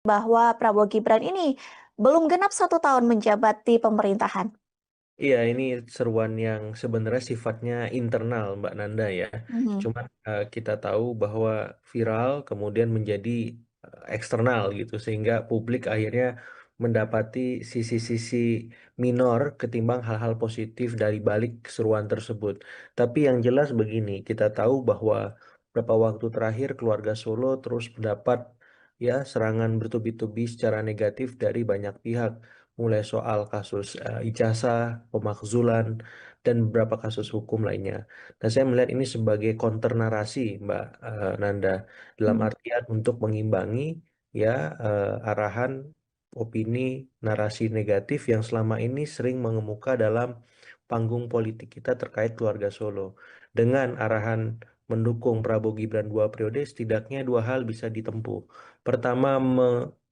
bahwa Prabowo Gibran ini belum genap 1 tahun menjabat di pemerintahan. Iya, ini seruan yang sebenarnya sifatnya internal, Mbak Nanda ya. Mhm. Cuman kita tahu bahwa viral kemudian menjadi eksternal gitu, sehingga publik akhirnya mendapati sisi-sisi minor ketimbang hal-hal positif dari balik seruan tersebut. Tapi yang jelas begini, kita tahu bahwa beberapa waktu terakhir keluarga Solo terus mendapat ya serangan bertubi-tubi secara negatif dari banyak pihak, mulai soal kasus ijazah, pemakzulan, dan beberapa kasus hukum lainnya. Nah, saya melihat ini sebagai counter narasi, Mbak Nanda, dalam Mhm. artian untuk mengimbangi ya arahan opini narasi negatif yang selama ini sering mengemuka dalam panggung politik kita terkait keluarga Solo. Dengan arahan mendukung Prabowo Gibran 2 periode, setidaknya 2 hal bisa ditempuh. Pertama,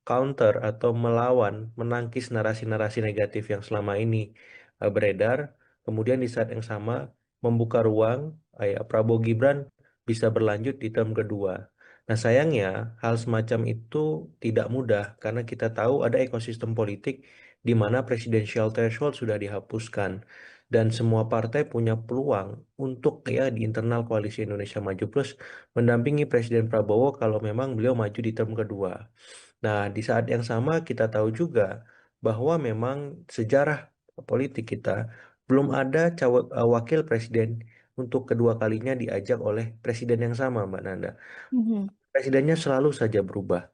counter atau melawan, menangkis narasi-narasi negatif yang selama ini beredar. Kemudian di saat yang sama membuka ruang Prabowo Gibran bisa berlanjut di term kedua. Nah, sayangnya hal semacam itu tidak mudah karena kita tahu ada ekosistem politik di mana presidensial threshold sudah dihapuskan dan semua partai punya peluang untuk ya di internal koalisi Indonesia Maju Plus mendampingi Presiden Prabowo kalau memang beliau maju di term kedua. Nah, di saat yang sama kita tahu juga bahwa memang sejarah politik kita belum ada wakil presiden untuk kedua kalinya diajak oleh presiden yang sama, Mbak Nanda. Mhm. Presidennya selalu saja berubah.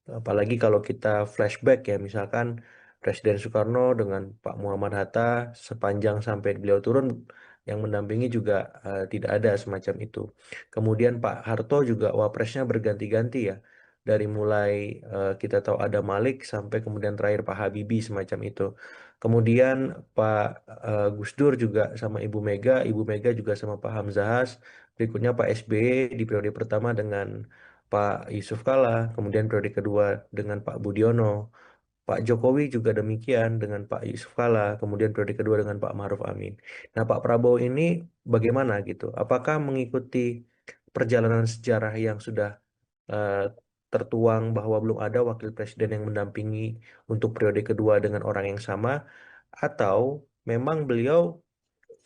Apalagi kalau kita flashback ya, misalkan Presiden Soekarno dengan Pak Muhammad Hatta sepanjang sampai beliau turun yang mendampingi juga tidak ada semacam itu. Kemudian Pak Harto juga wapresnya berganti-ganti ya. Dari mulai kita tahu ada Malik sampai kemudian terakhir Pak Habibie semacam itu. Kemudian Pak Gus Dur juga sama Ibu Mega juga sama Pak Hamzahas. Berikutnya Pak SBY di periode pertama dengan Pak Yusuf Kala, kemudian periode kedua dengan Pak Budiono, Pak Jokowi juga demikian dengan Pak Yusuf Kala, kemudian periode kedua dengan Pak Maruf Amin. Nah, Pak Prabowo ini bagaimana gitu? Apakah mengikuti perjalanan sejarah yang sudah eh, tertuang bahwa belum ada wakil presiden yang mendampingi untuk periode kedua dengan orang yang sama, atau memang beliau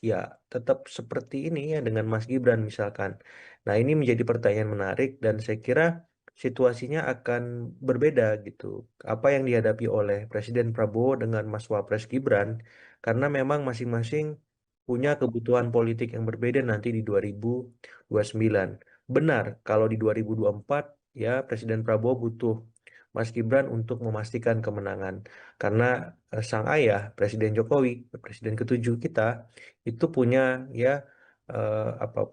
ya tetap seperti ini ya dengan Mas Gibran misalkan. Nah, ini menjadi pertanyaan menarik dan saya kira situasinya akan berbeda gitu. Apa yang dihadapi oleh Presiden Prabowo dengan Mas Wapres Gibran karena memang masing-masing punya kebutuhan politik yang berbeda nanti di 2029. Benar, kalau di 2024 ya Presiden Prabowo butuh Mas Gibran untuk memastikan kemenangan karena sang ayah Presiden Jokowi, Presiden ketujuh kita itu punya ya apa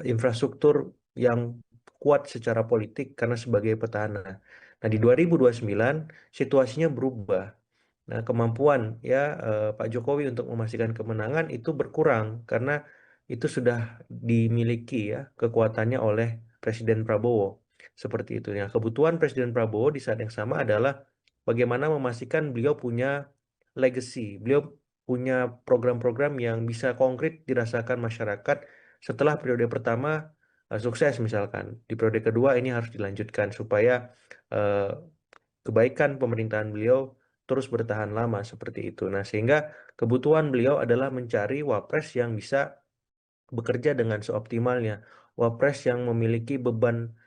infrastruktur yang kuat secara politik karena sebagai petahana. Nah, di 2029 situasinya berubah. Nah, kemampuan ya Pak Jokowi untuk memastikan kemenangan itu berkurang karena itu sudah dimiliki ya kekuatannya oleh Presiden Prabowo. Seperti itu. Nah, kebutuhan Presiden Prabowo di saat yang sama adalah bagaimana memastikan beliau punya legacy, beliau punya program-program yang bisa konkret dirasakan masyarakat setelah periode pertama sukses misalkan. Di periode kedua ini harus dilanjutkan supaya eh, kebaikan pemerintahan beliau terus bertahan lama seperti itu. Nah, sehingga kebutuhan beliau adalah mencari wapres yang bisa bekerja dengan seoptimalnya. Wapres yang memiliki beban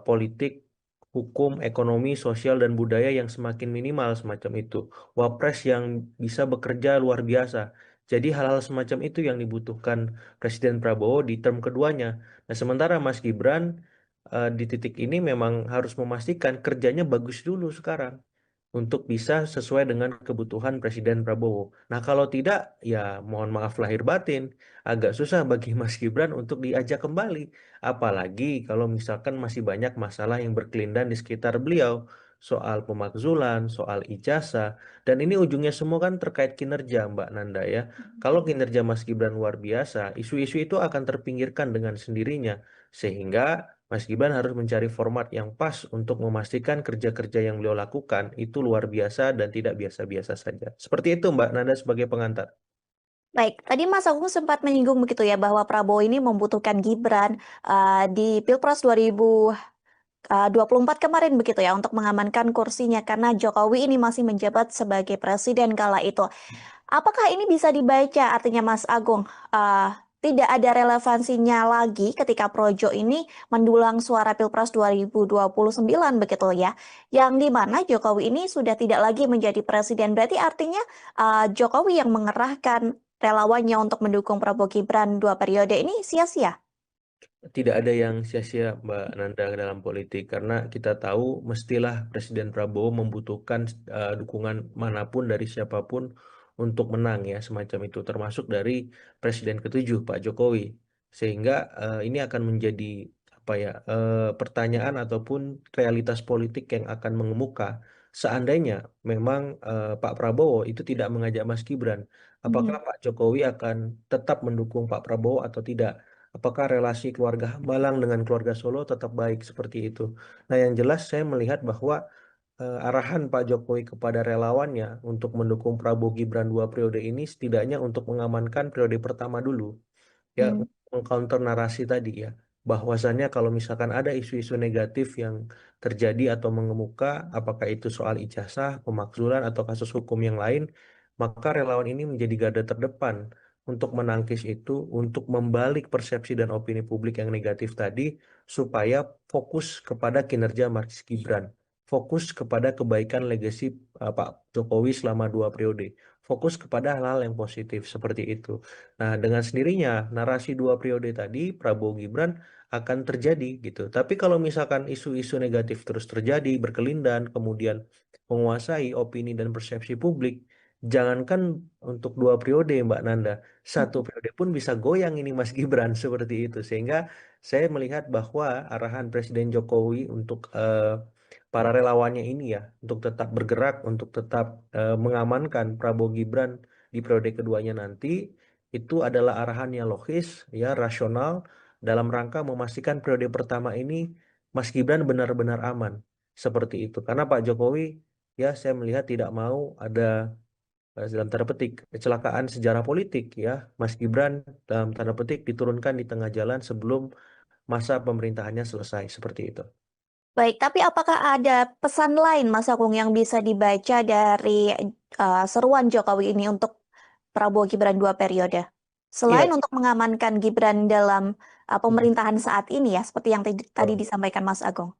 politik, hukum, ekonomi, sosial, dan budaya yang semakin minimal semacam itu. Wapres yang bisa bekerja luar biasa. Jadi hal-hal semacam itu yang dibutuhkan Presiden Prabowo di term keduanya. Nah, sementara Mas Gibran di titik ini memang harus memastikan kerjanya bagus dulu sekarang untuk bisa sesuai dengan kebutuhan Presiden Prabowo. Nah, kalau tidak, ya mohon maaf lahir batin, agak susah bagi Mas Gibran untuk diajak kembali. Apalagi kalau misalkan masih banyak masalah yang berkelindan di sekitar beliau, soal pemakzulan, soal ijazah, dan ini ujungnya semua kan terkait kinerja, Mbak Nanda ya. Kalau kinerja Mas Gibran luar biasa, isu-isu itu akan terpinggirkan dengan sendirinya, sehingga Mas Gibran harus mencari format yang pas untuk memastikan kerja-kerja yang beliau lakukan itu luar biasa dan tidak biasa-biasa saja. Seperti itu Mbak Nanda sebagai pengantar. Baik, tadi Mas Agung sempat menyinggung begitu ya bahwa Prabowo ini membutuhkan Gibran di Pilpres 2024 24 kemarin begitu ya untuk mengamankan kursinya karena Jokowi ini masih menjabat sebagai presiden kala itu. Apakah ini bisa dibaca artinya Mas Agung eh, tidak ada relevansinya lagi ketika Projo ini mendulang suara Pilpres 2029 begitu ya. Yang di mana Jokowi ini sudah tidak lagi menjadi presiden. Berarti artinya Jokowi yang mengerahkan relawannya untuk mendukung Prabowo Gibran 2 periode ini sia-sia. Tidak ada yang sia-sia Mbak Nanda dalam politik karena kita tahu mestilah Presiden Prabowo membutuhkan dukungan manapun dari siapapun untuk menang ya semacam itu termasuk dari Presiden ketujuh Pak Jokowi sehingga ini akan menjadi apa ya pertanyaan ataupun realitas politik yang akan mengemuka seandainya memang Pak Prabowo itu tidak mengajak Mas Gibran apakah Mhm. Pak Jokowi akan tetap mendukung Pak Prabowo atau tidak. Apakah relasi keluarga Hambalang dengan keluarga Solo tetap baik seperti itu? Nah, yang jelas saya melihat bahwa arahan Pak Jokowi kepada relawannya untuk mendukung Prabowo Gibran 2 periode ini setidaknya untuk mengamankan periode pertama dulu ya Hmm. mengcounter narasi tadi ya bahwasannya kalau misalkan ada isu-isu negatif yang terjadi atau mengemuka apakah itu soal ijazah, pemakzulan atau kasus hukum yang lain maka relawan ini menjadi garda terdepan untuk menangkis itu untuk membalik persepsi dan opini publik yang negatif tadi supaya fokus kepada kinerja Mas Gibran fokus kepada kebaikan legasi Pak Jokowi selama 2 periode fokus kepada hal-hal yang positif seperti itu. Nah, dengan sendirinya narasi 2 periode tadi Prabowo Gibran akan terjadi gitu. Tapi kalau misalkan isu-isu negatif terus terjadi, berkelindan, kemudian menguasai opini dan persepsi publik, jangankan untuk 2 periode Mbak Nanda, 1 periode pun bisa goyang ini Mas Gibran seperti itu. Sehingga saya melihat bahwa arahan Presiden Jokowi untuk para relawannya ini ya, untuk tetap bergerak, untuk tetap mengamankan Prabowo Gibran di periode keduanya nanti itu adalah arahan yang logis, ya rasional dalam rangka memastikan periode pertama ini Mas Gibran benar-benar aman seperti itu. Karena Pak Jokowi ya saya melihat tidak mau ada dalam tanda petik kecelakaan sejarah politik ya. Mas Gibran dalam tanda petik diturunkan di tengah jalan sebelum masa pemerintahannya selesai seperti itu. Baik, tapi apakah ada pesan lain Mas Agung yang bisa dibaca dari seruan Jokowi ini untuk Prabowo Gibran 2 periode? Selain Iya, untuk mengamankan Gibran dalam mm, pemerintahan saat ini ya, seperti yang tadi betul. disampaikan Mas Agung.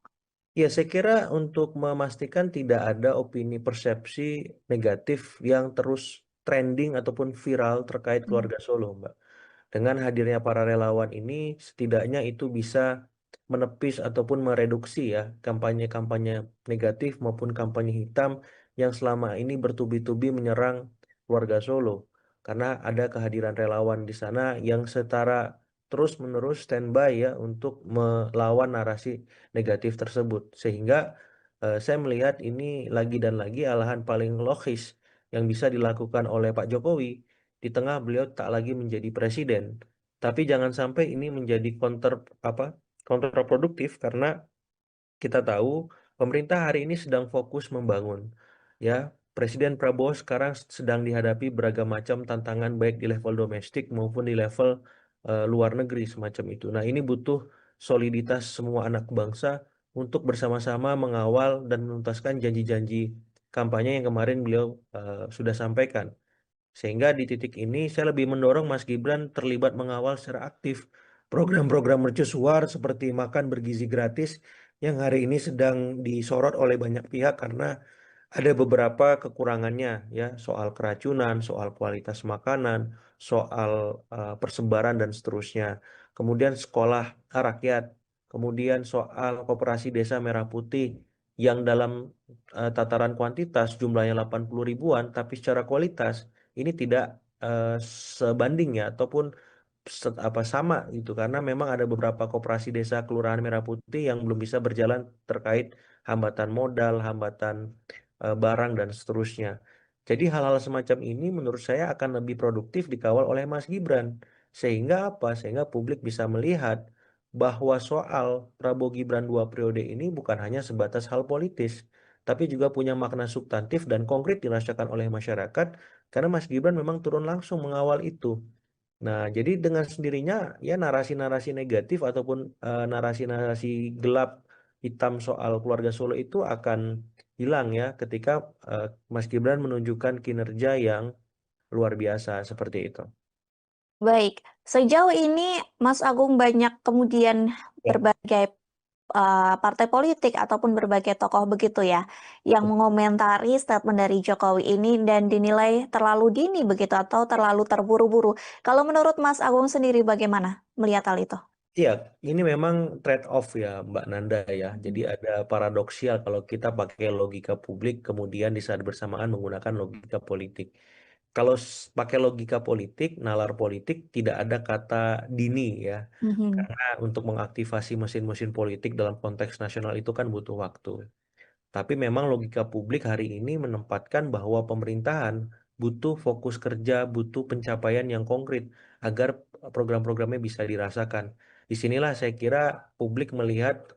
Ya, saya kira untuk memastikan tidak ada opini persepsi negatif yang terus trending ataupun viral terkait Hmm. keluarga Solo, Mbak. Dengan hadirnya para relawan ini, setidaknya itu bisa menepis ataupun mereduksi ya kampanye-kampanye negatif maupun kampanye hitam yang selama ini bertubi-tubi menyerang keluarga Solo. Karena ada kehadiran relawan di sana yang setara terus-menerus standby ya untuk melawan narasi negatif tersebut. Sehingga saya melihat ini lagi dan lagi alahan paling logis yang bisa dilakukan oleh Pak Jokowi di tengah beliau tak lagi menjadi presiden. Tapi jangan sampai ini menjadi apa kontraproduktif karena kita tahu pemerintah hari ini sedang fokus membangun. Ya, Presiden Prabowo sekarang sedang dihadapi beragam macam tantangan baik di level domestik maupun di level luar negeri semacam itu. Nah, ini butuh soliditas semua anak bangsa untuk bersama-sama mengawal dan menuntaskan janji-janji kampanye yang kemarin beliau sudah sampaikan. Sehingga di titik ini saya lebih mendorong Mas Gibran terlibat mengawal secara aktif program-program mercusuar seperti makan bergizi gratis yang hari ini sedang disorot oleh banyak pihak karena ada beberapa kekurangannya ya soal keracunan, soal kualitas makanan, soal persebaran dan seterusnya. Kemudian sekolah rakyat, kemudian soal koperasi desa Merah Putih yang dalam tataran kuantitas jumlahnya 80 ribuan, tapi secara kualitas ini tidak eh, sebanding ya ataupun apa sama gitu karena memang ada beberapa koperasi desa Kelurahan Merah Putih yang belum bisa berjalan terkait hambatan modal, hambatan barang dan seterusnya. Jadi hal-hal semacam ini menurut saya akan lebih produktif dikawal oleh Mas Gibran. Sehingga apa? Sehingga publik bisa melihat bahwa soal Prabowo Gibran 2 periode ini bukan hanya sebatas hal politis, tapi juga punya makna substantif dan konkret dirasakan oleh masyarakat karena Mas Gibran memang turun langsung mengawal itu. Nah, jadi dengan sendirinya ya narasi-narasi negatif ataupun narasi-narasi gelap hitam soal keluarga Solo itu akan hilang ya ketika Mas Gibran menunjukkan kinerja yang luar biasa seperti itu. Baik, sejauh ini Mas Agung banyak kemudian Ya. berbagai partai politik ataupun berbagai tokoh begitu ya, yang mengomentari statement dari Jokowi ini dan dinilai terlalu dini begitu atau terlalu terburu-buru. Kalau menurut Mas Agung sendiri bagaimana melihat hal itu? Iya, ini memang trade off ya Mbak Nanda ya. Jadi Mhm. ada paradoksial kalau kita pakai logika publik kemudian di saat bersamaan menggunakan logika politik. Kalau pakai logika politik, nalar politik tidak ada kata dini ya. Mhm. Karena untuk mengaktifasi mesin-mesin politik dalam konteks nasional itu kan butuh waktu. Tapi memang logika publik hari ini menempatkan bahwa pemerintahan butuh fokus kerja, butuh pencapaian yang konkret agar program-programnya bisa dirasakan. Disinilah saya kira publik melihat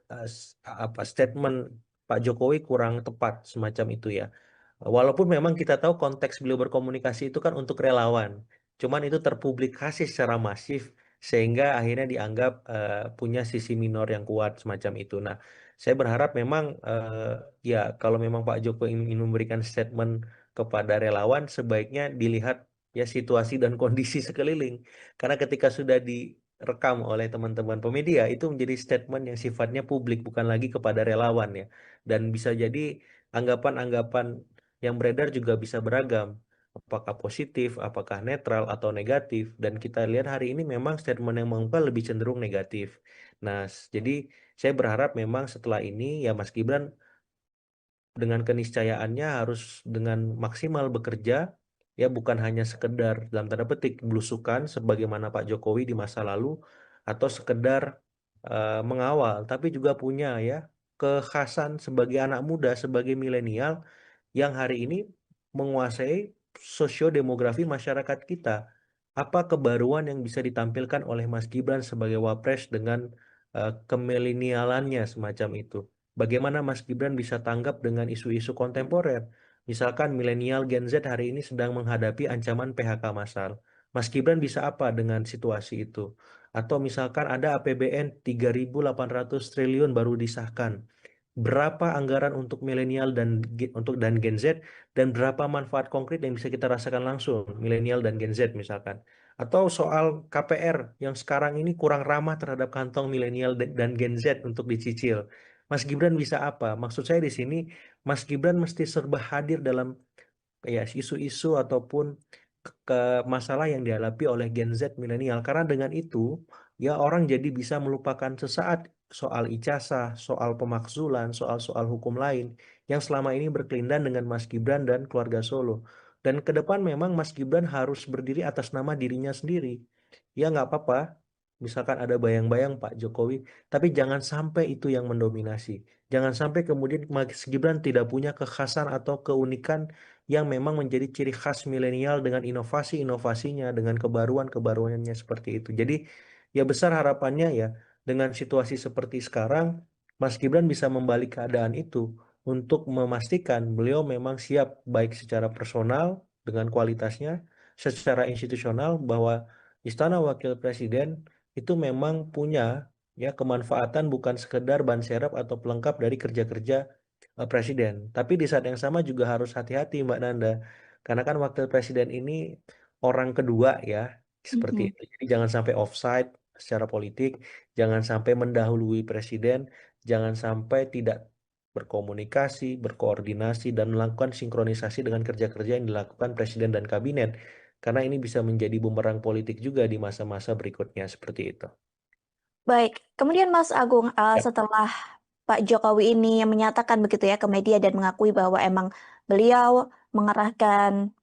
apa statement Pak Jokowi kurang tepat semacam itu ya. Walaupun memang kita tahu konteks beliau berkomunikasi itu kan untuk relawan, cuman itu terpublikasi secara masif sehingga akhirnya dianggap punya sisi minor yang kuat semacam itu. Nah, saya berharap memang ya kalau memang Pak Jokowi ingin memberikan statement kepada relawan, sebaiknya dilihat ya situasi dan kondisi sekeliling. Karena ketika sudah direkam oleh teman-teman pemedia, itu menjadi statement yang sifatnya publik, bukan lagi kepada relawan ya. Dan bisa jadi anggapan-anggapan yang beredar juga bisa beragam. Apakah positif, apakah netral atau negatif. Dan kita lihat hari ini memang statement yang mengungkap lebih cenderung negatif. Nah, jadi saya berharap memang setelah ini ya Mas Gibran dengan keniscayaannya harus dengan maksimal bekerja ya bukan hanya sekedar dalam tanda petik belusukan sebagaimana Pak Jokowi di masa lalu atau sekedar mengawal tapi juga punya ya kekhasan sebagai anak muda sebagai milenial yang hari ini menguasai sosiodemografi masyarakat kita. Apa kebaruan yang bisa ditampilkan oleh Mas Gibran sebagai wapres dengan kemilenialannya semacam itu? Bagaimana Mas Gibran bisa tanggap dengan isu-isu kontemporer? Misalkan milenial Gen Z hari ini sedang menghadapi ancaman PHK massal. Mas Gibran bisa apa dengan situasi itu? Atau misalkan ada APBN 3.800 triliun baru disahkan. Berapa anggaran untuk milenial dan Gen Z dan berapa manfaat konkret yang bisa kita rasakan langsung milenial dan Gen Z misalkan. Atau soal KPR yang sekarang ini kurang ramah terhadap kantong milenial dan Gen Z untuk dicicil. Mas Gibran bisa apa? Maksud saya di sini, Mas Gibran mesti serba hadir dalam ya isu-isu ataupun ke masalah yang dihadapi oleh Gen Z milenial. Karena dengan itu, ya orang jadi bisa melupakan sesaat soal ijazah, soal pemakzulan, soal-soal hukum lain yang selama ini berkelindan dengan Mas Gibran dan keluarga Solo. Dan ke depan memang Mas Gibran harus berdiri atas nama dirinya sendiri. Ya nggak apa-apa, misalkan ada bayang-bayang Pak Jokowi, tapi jangan sampai itu yang mendominasi. Jangan sampai kemudian Mas Gibran tidak punya kekhasan atau keunikan yang memang menjadi ciri khas milenial dengan inovasi-inovasinya, dengan kebaruan-kebaruannya seperti itu. Jadi ya besar harapannya ya dengan situasi seperti sekarang, Mas Gibran bisa membalik keadaan itu untuk memastikan beliau memang siap baik secara personal dengan kualitasnya, secara institusional bahwa Istana Wakil Presiden itu memang punya ya kemanfaatan bukan sekedar ban serap atau pelengkap dari kerja-kerja presiden. Tapi di saat yang sama juga harus hati-hati Mbak Nanda, karena kan wakil presiden ini orang kedua ya, seperti Mhm. itu. Jadi jangan sampai offside secara politik, jangan sampai mendahului presiden, jangan sampai tidak berkomunikasi, berkoordinasi, dan melakukan sinkronisasi dengan kerja-kerja yang dilakukan presiden dan kabinet. Karena ini bisa menjadi bumerang politik juga di masa-masa berikutnya seperti itu. Baik, kemudian Mas Agung, Ya. setelah Pak Jokowi ini menyatakan begitu ya ke media dan mengakui bahwa emang beliau mengerahkan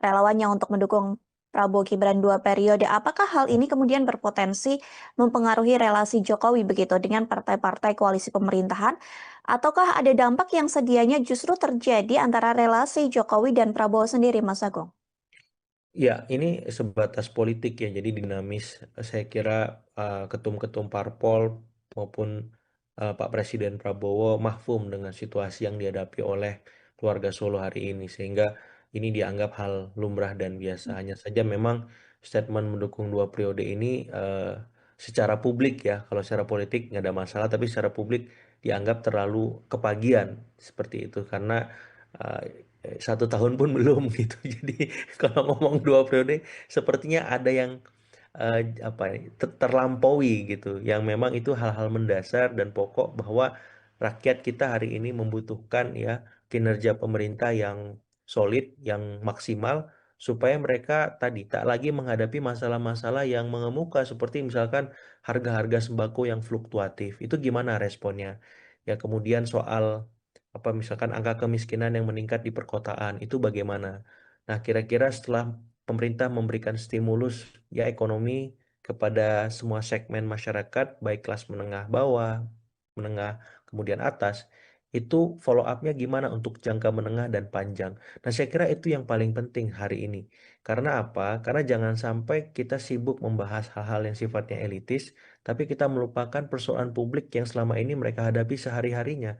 relawannya untuk mendukung Prabowo Gibran 2 periode, apakah hal ini kemudian berpotensi mempengaruhi relasi Jokowi begitu dengan partai-partai koalisi pemerintahan, ataukah ada dampak yang sedianya justru terjadi antara relasi Jokowi dan Prabowo sendiri, Mas Agung? Ya, ini sebatas politik ya, jadi dinamis. Saya kira ketum-ketum parpol maupun Pak Presiden Prabowo mahfum dengan situasi yang dihadapi oleh keluarga Solo hari ini, sehingga ini dianggap hal lumrah dan biasa. Hanya saja memang statement mendukung 2 periode ini secara publik ya, kalau secara politik nggak ada masalah, tapi secara publik dianggap terlalu kepagian seperti itu karena 1 tahun pun belum gitu. Jadi kalau ngomong 2 periode, sepertinya ada yang apa ya, terlampaui gitu, yang memang itu hal-hal mendasar dan pokok bahwa rakyat kita hari ini membutuhkan ya kinerja pemerintah yang solid, yang maksimal supaya mereka tadi tak lagi menghadapi masalah-masalah yang mengemuka seperti misalkan harga-harga sembako yang fluktuatif. Itu gimana responnya? Ya kemudian soal apa misalkan angka kemiskinan yang meningkat di perkotaan itu bagaimana? Nah, kira-kira setelah pemerintah memberikan stimulus ya ekonomi kepada semua segmen masyarakat, baik kelas menengah bawah, menengah, kemudian atas, itu follow up-nya gimana untuk jangka menengah dan panjang. Nah, saya kira itu yang paling penting hari ini. Karena apa? Karena jangan sampai kita sibuk membahas hal-hal yang sifatnya elitis, tapi kita melupakan persoalan publik yang selama ini mereka hadapi sehari-harinya.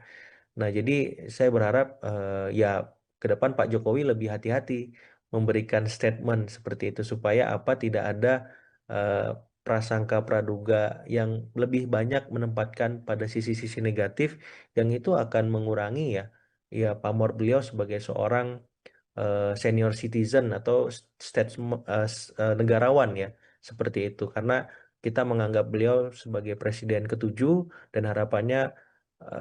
Nah, jadi saya berharap ya ke depan Pak Jokowi lebih hati-hati memberikan statement seperti itu supaya apa tidak ada eh, prasangka praduga yang lebih banyak menempatkan pada sisi-sisi negatif yang itu akan mengurangi ya pamor beliau sebagai seorang senior citizen atau negarawan ya seperti itu karena kita menganggap beliau sebagai presiden ketujuh dan harapannya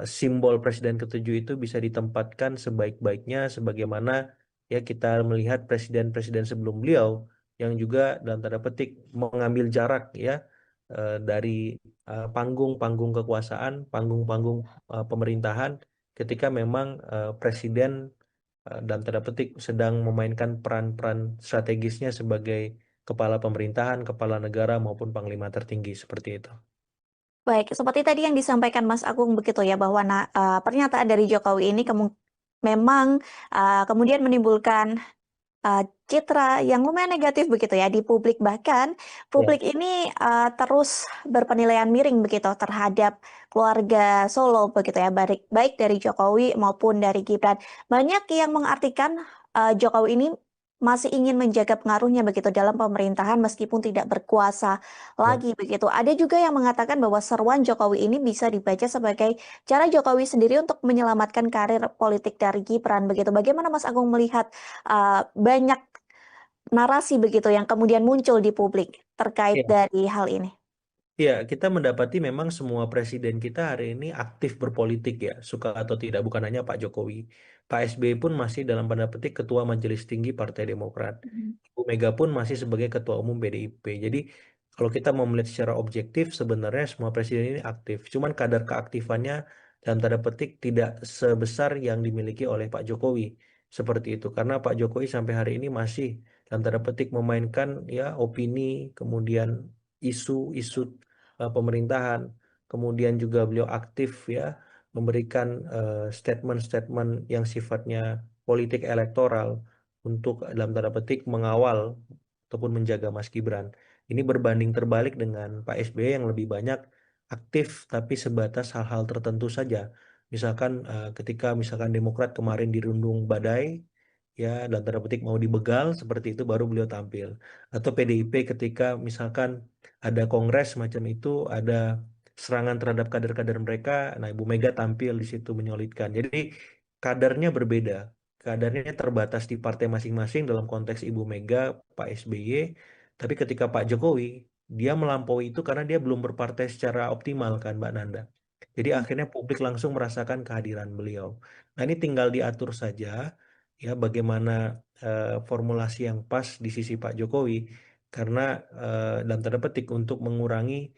simbol presiden ketujuh itu bisa ditempatkan sebaik-baiknya sebagaimana ya kita melihat presiden-presiden sebelum beliau yang juga dalam tanda petik mengambil jarak ya dari panggung-panggung kekuasaan, panggung-panggung pemerintahan ketika memang presiden dalam tanda petik sedang memainkan peran-peran strategisnya sebagai kepala pemerintahan, kepala negara maupun panglima tertinggi seperti itu. Baik, seperti tadi yang disampaikan Mas Agung begitu ya bahwa pernyataan dari Jokowi ini memang kemudian menimbulkan citra yang lumayan negatif begitu ya di publik, bahkan Ya, publik ini terus berpenilaian miring begitu terhadap keluarga Solo begitu ya, baik baik dari Jokowi maupun dari Gibran. Banyak yang mengartikan Jokowi ini masih ingin menjaga pengaruhnya begitu dalam pemerintahan meskipun tidak berkuasa ya. lagi begitu. Ada juga yang mengatakan bahwa seruan Jokowi ini bisa dibaca sebagai cara Jokowi sendiri untuk menyelamatkan karir politik dari Gibran begitu. Bagaimana Mas Agung melihat banyak narasi begitu yang kemudian muncul di publik terkait Iya. dari hal ini? Iya, kita mendapati memang semua presiden kita hari ini aktif berpolitik ya, suka atau tidak, bukan hanya Pak Jokowi. Pak SBY pun masih dalam tanda petik Ketua Majelis Tinggi Partai Demokrat. Mhm. Bu Mega pun masih sebagai Ketua Umum PDIP. Jadi kalau kita mau melihat secara objektif, sebenarnya semua presiden ini aktif. Cuman kadar keaktifannya dalam tanda petik tidak sebesar yang dimiliki oleh Pak Jokowi. Seperti itu. Karena Pak Jokowi sampai hari ini masih dalam tanda petik memainkan ya opini, kemudian isu-isu pemerintahan. Kemudian juga beliau aktif ya memberikan statement-statement yang sifatnya politik elektoral untuk dalam tanda petik mengawal ataupun menjaga Mas Gibran. Ini berbanding terbalik dengan Pak SBY yang lebih banyak aktif tapi sebatas hal-hal tertentu saja. Misalkan ketika misalkan Demokrat kemarin dirundung badai, ya dalam tanda petik mau dibegal seperti itu baru beliau tampil. Atau PDIP ketika misalkan ada kongres macam itu, ada serangan terhadap kader-kader mereka, nah Ibu Mega tampil di situ menyolidkan. Jadi kadarnya berbeda, kadarnya terbatas di partai masing-masing dalam konteks Ibu Mega, Pak SBY, tapi ketika Pak Jokowi, dia melampaui itu karena dia belum berpartai secara optimal kan Mbak Nanda. Jadi akhirnya publik langsung merasakan kehadiran beliau. Nah ini tinggal diatur saja ya bagaimana formulasi yang pas di sisi Pak Jokowi karena dalam tanda petik untuk mengurangi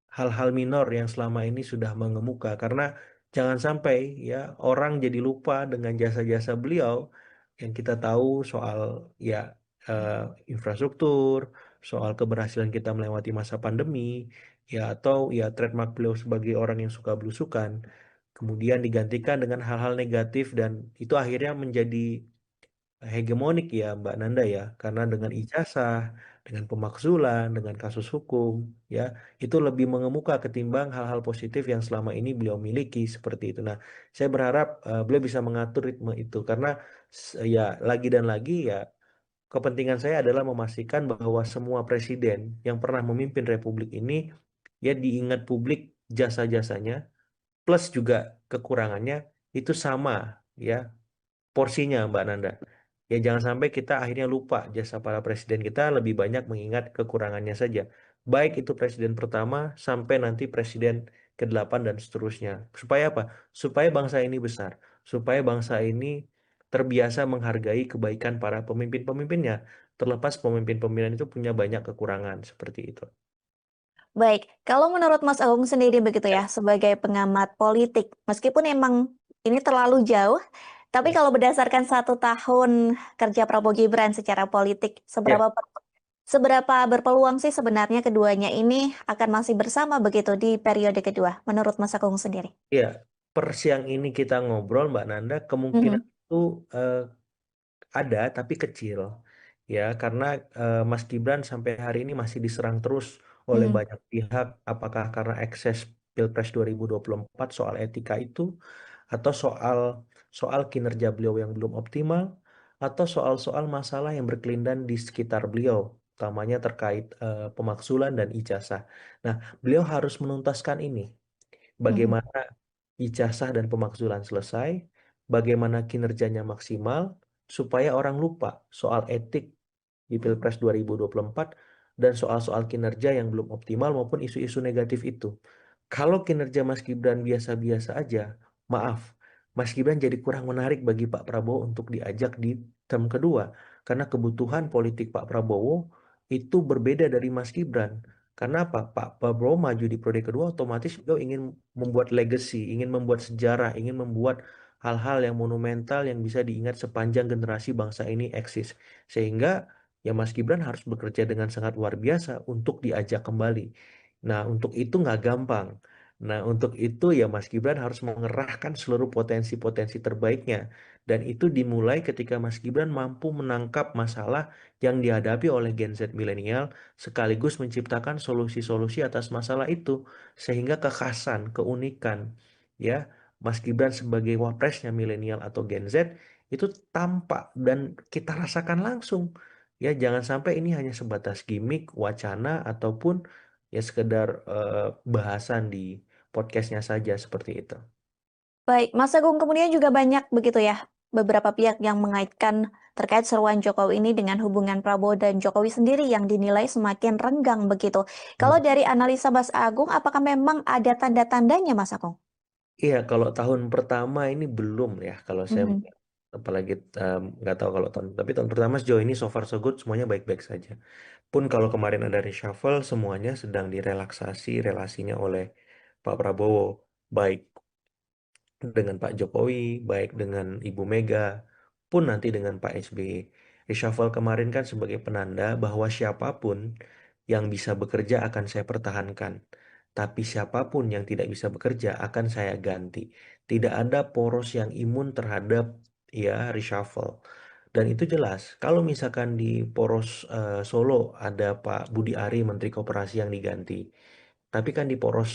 hal-hal minor yang selama ini sudah mengemuka karena jangan sampai ya orang jadi lupa dengan jasa-jasa beliau yang kita tahu soal ya eh, infrastruktur, soal keberhasilan kita melewati masa pandemi ya atau ya trademark beliau sebagai orang yang suka belusukan kemudian digantikan dengan hal-hal negatif dan itu akhirnya menjadi hegemonik ya Mbak Nanda ya, karena dengan ijazah, dengan pemakzulan, dengan kasus hukum, ya itu lebih mengemuka ketimbang hal-hal positif yang selama ini beliau miliki seperti itu. Nah, saya berharap beliau bisa mengatur ritme itu karena ya lagi dan lagi ya kepentingan saya adalah memastikan bahwa semua presiden yang pernah memimpin Republik ini ya diingat publik jasa-jasanya plus juga kekurangannya itu sama ya porsinya Mbak Nanda. Ya jangan sampai kita akhirnya lupa jasa para presiden kita lebih banyak mengingat kekurangannya saja. Baik itu presiden pertama sampai nanti presiden ke-8 dan seterusnya. Supaya apa? Supaya bangsa ini besar. Supaya bangsa ini terbiasa menghargai kebaikan para pemimpin-pemimpinnya. Terlepas pemimpin-pemimpin itu punya banyak kekurangan seperti itu. Baik, kalau menurut Mas Agung sendiri begitu Ya, ya, sebagai pengamat politik, meskipun emang ini terlalu jauh, tapi ya. kalau berdasarkan 1 tahun kerja Prabowo Gibran secara politik, Ya. seberapa berpeluang sih sebenarnya keduanya ini akan masih bersama begitu di periode kedua, menurut Mas Agung sendiri? Ya, per siang ini kita ngobrol Mbak Nanda, kemungkinan Mhm, itu eh, ada tapi kecil ya karena Mas Gibran sampai hari ini masih diserang terus oleh mhm, banyak pihak apakah karena ekses Pilpres 2024 soal etika itu atau soal soal kinerja beliau yang belum optimal atau soal-soal masalah yang berkelindan di sekitar beliau utamanya terkait pemaksulan dan ijazah. Nah, beliau harus menuntaskan ini. mhm, Bagaimana ijazah dan pemakzulan selesai, bagaimana kinerjanya maksimal, supaya orang lupa soal etik di Pilpres 2024 dan soal-soal kinerja yang belum optimal maupun isu-isu negatif itu. Kalau kinerja Mas Gibran biasa-biasa aja, maaf, Mas Gibran jadi kurang menarik bagi Pak Prabowo untuk diajak di term kedua. Karena kebutuhan politik Pak Prabowo itu berbeda dari Mas Gibran. Karena apa? Pak Prabowo maju di periode kedua otomatis beliau ingin membuat legacy, ingin membuat sejarah, ingin membuat hal-hal yang monumental yang bisa diingat sepanjang generasi bangsa ini eksis. Sehingga ya Mas Gibran harus bekerja dengan sangat luar biasa untuk diajak kembali. Nah, untuk itu nggak gampang. Nah, untuk itu ya Mas Gibran harus mengerahkan seluruh potensi-potensi terbaiknya. Dan itu dimulai ketika Mas Gibran mampu menangkap masalah yang dihadapi oleh Gen Z milenial sekaligus menciptakan solusi-solusi atas masalah itu. Sehingga kekhasan, keunikan, ya Mas Gibran sebagai wapresnya milenial atau Gen Z itu tampak dan kita rasakan langsung. Ya, jangan sampai ini hanya sebatas gimmick, wacana, ataupun ya sekedar bahasan di podcastnya saja seperti itu. baik, Mas Agung kemudian juga banyak begitu ya, beberapa pihak yang mengaitkan terkait seruan Jokowi ini dengan hubungan Prabowo dan Jokowi sendiri yang dinilai semakin renggang begitu. Kalau Hmm. dari analisa Mas Agung, apakah memang ada tanda-tandanya Mas Agung? Iya, kalau tahun pertama ini belum ya, kalau saya Mhm, melihat. Apalagi nggak tahu kalau tahun, tapi tahun pertama sejauh ini so far so good semuanya baik-baik saja. Pun kalau kemarin ada reshuffle, semuanya sedang direlaksasi relasinya oleh Pak Prabowo, baik dengan Pak Jokowi, baik dengan Ibu Mega, pun nanti dengan Pak SBY. Reshuffle kemarin kan sebagai penanda bahwa siapapun yang bisa bekerja akan saya pertahankan. Tapi siapapun yang tidak bisa bekerja akan saya ganti. Tidak ada poros yang imun terhadap ya reshuffle. Dan itu jelas. Kalau misalkan di poros Solo ada Pak Budi Ari Menteri Koperasi yang diganti. Tapi kan di poros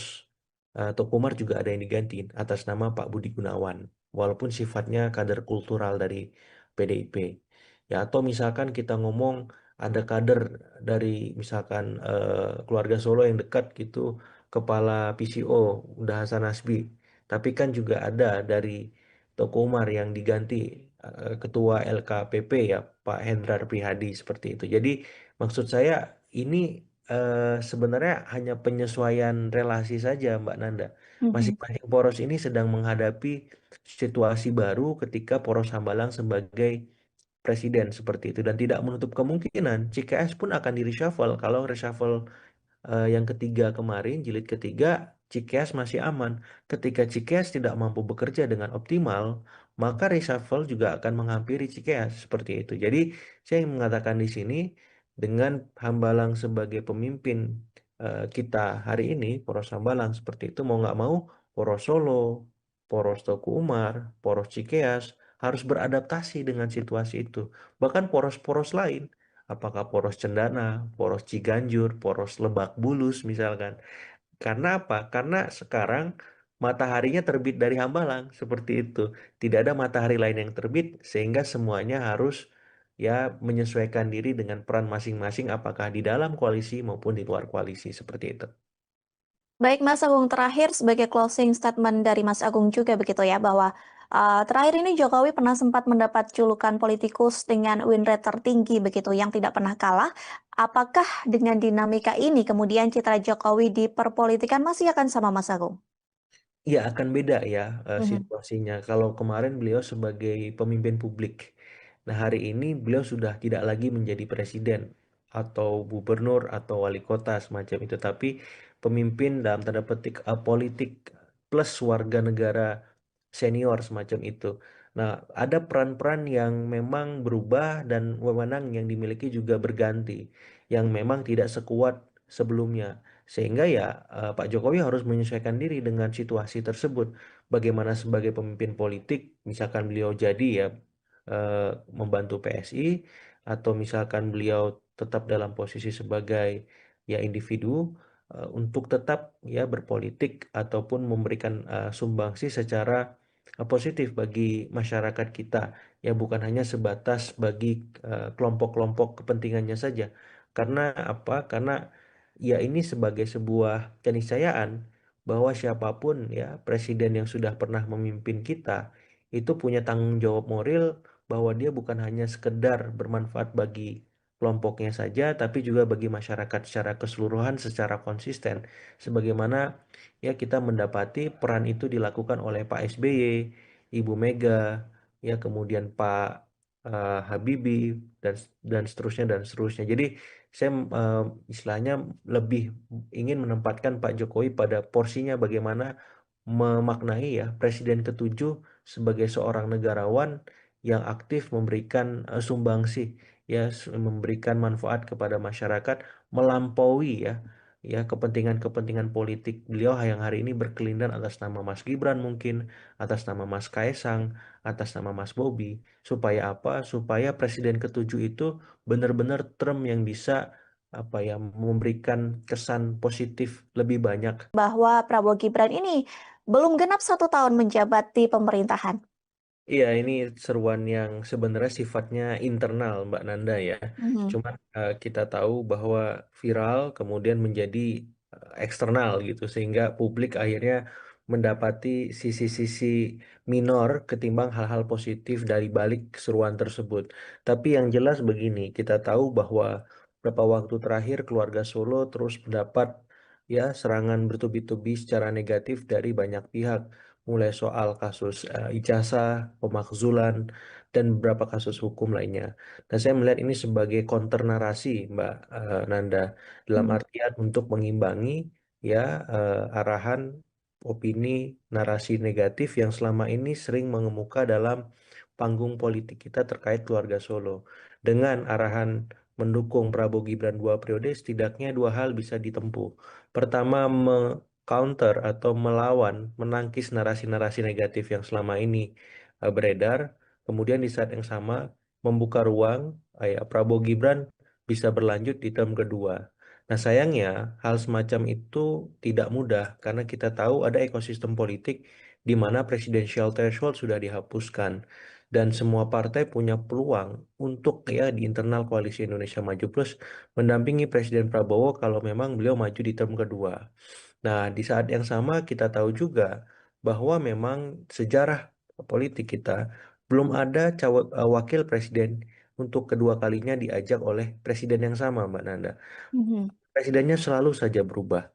Tokumar juga ada yang diganti atas nama Pak Budi Gunawan, walaupun sifatnya kader kultural dari PDIP. Ya, atau misalkan kita ngomong ada kader dari misalkan keluarga Solo yang dekat gitu, kepala PCO, udah Hasan Nasbi. Tapi kan juga ada dari Tokumar yang diganti ketua LKPP ya, Pak Hendrar Prihadi seperti itu. Jadi maksud saya ini sebenarnya hanya penyesuaian relasi saja, Mbak Nanda. mhm. Masing-masing poros ini sedang menghadapi situasi baru ketika poros Hambalang sebagai presiden seperti itu dan tidak menutup kemungkinan CKS pun akan di reshuffle kalau reshuffle yang ketiga kemarin, jilid ketiga, Cikeas masih aman. Ketika Cikeas tidak mampu bekerja dengan optimal, maka reshuffle juga akan menghampiri Cikeas seperti itu. Jadi, saya ingin mengatakan di sini, dengan Hambalang sebagai pemimpin kita hari ini, Poros Hambalang seperti itu, mau nggak mau, Poros Solo, Poros Teguh Umar, Poros Cikeas, harus beradaptasi dengan situasi itu. Bahkan poros-poros lain apakah poros Cendana, poros Ciganjur, poros Lebak Bulus misalkan. Karena apa? Karena sekarang mataharinya terbit dari Hambalang seperti itu. Tidak ada matahari lain yang terbit sehingga semuanya harus ya menyesuaikan diri dengan peran masing-masing apakah di dalam koalisi maupun di luar koalisi seperti itu. Baik Mas Agung, terakhir sebagai closing statement dari Mas Agung juga begitu ya bahwa terakhir ini Jokowi pernah sempat mendapat julukan politikus dengan win rate tertinggi begitu yang tidak pernah kalah. Apakah dengan dinamika ini kemudian citra Jokowi di perpolitikan masih akan sama Mas Agung? Iya, akan beda ya Mhm. situasinya. Kalau kemarin beliau sebagai pemimpin publik. Nah, hari ini beliau sudah tidak lagi menjadi presiden atau gubernur atau wali kota semacam itu, tapi pemimpin dalam tanda petik politik plus warga negara senior semacam itu. Nah, ada peran-peran yang memang berubah dan wewenang yang dimiliki juga berganti, yang memang tidak sekuat sebelumnya. Sehingga ya Pak Jokowi harus menyesuaikan diri dengan situasi tersebut. Bagaimana sebagai pemimpin politik, misalkan beliau jadi ya membantu PSI, atau misalkan beliau tetap dalam posisi sebagai ya individu untuk tetap ya berpolitik ataupun memberikan sumbangsi secara positif bagi masyarakat kita, ya bukan hanya sebatas bagi kelompok-kelompok kepentingannya saja. Karena apa? Karena ya ini sebagai sebuah keniscayaan bahwa siapapun ya presiden yang sudah pernah memimpin kita itu punya tanggung jawab moral bahwa dia bukan hanya sekedar bermanfaat bagi kelompoknya saja, tapi juga bagi masyarakat secara keseluruhan secara konsisten. Sebagaimana ya kita mendapati peran itu dilakukan oleh Pak SBY, Ibu Mega, ya kemudian Pak Habibie dan seterusnya dan seterusnya. Jadi saya istilahnya lebih ingin menempatkan Pak Jokowi pada porsinya bagaimana memaknai ya Presiden ketujuh sebagai seorang negarawan yang aktif memberikan sumbangsi ya memberikan manfaat kepada masyarakat melampaui ya kepentingan-kepentingan politik beliau yang hari ini berkelindan atas nama Mas Gibran mungkin, atas nama Mas Kaesang, atas nama Mas Bobi, supaya apa? Supaya Presiden ketujuh itu benar-benar term yang bisa apa ya memberikan kesan positif lebih banyak. Bahwa Prabowo Gibran ini belum genap 1 tahun menjabat di pemerintahan. Iya, ini seruan yang sebenarnya sifatnya internal, Mbak Nanda ya. Mhm. Cuman kita tahu bahwa viral kemudian menjadi eksternal gitu, sehingga publik akhirnya mendapati sisi-sisi minor ketimbang hal-hal positif dari balik seruan tersebut. Tapi yang jelas begini, kita tahu bahwa beberapa waktu terakhir keluarga Solo terus mendapat ya serangan bertubi-tubi secara negatif dari banyak pihak, mulai soal kasus ijazah, pemakzulan, dan beberapa kasus hukum lainnya. Dan saya melihat ini sebagai counter narasi, Mbak Nanda, dalam Mhm. artian untuk mengimbangi ya arahan opini narasi negatif yang selama ini sering mengemuka dalam panggung politik kita terkait keluarga Solo. Dengan arahan mendukung Prabowo Gibran 2 periode, setidaknya dua hal bisa ditempuh. Pertama, counter atau melawan, menangkis narasi-narasi negatif yang selama ini beredar. Kemudian di saat yang sama membuka ruang ya, Prabowo Gibran bisa berlanjut di term kedua. Nah, sayangnya hal semacam itu tidak mudah karena kita tahu ada ekosistem politik di mana presidensial threshold sudah dihapuskan dan semua partai punya peluang untuk ya di internal koalisi Indonesia Maju Plus mendampingi Presiden Prabowo kalau memang beliau maju di term kedua. Nah, di saat yang sama kita tahu juga bahwa memang sejarah politik kita belum ada wakil presiden untuk kedua kalinya diajak oleh presiden yang sama, Mbak Nanda. Mhm. Presidennya selalu saja berubah.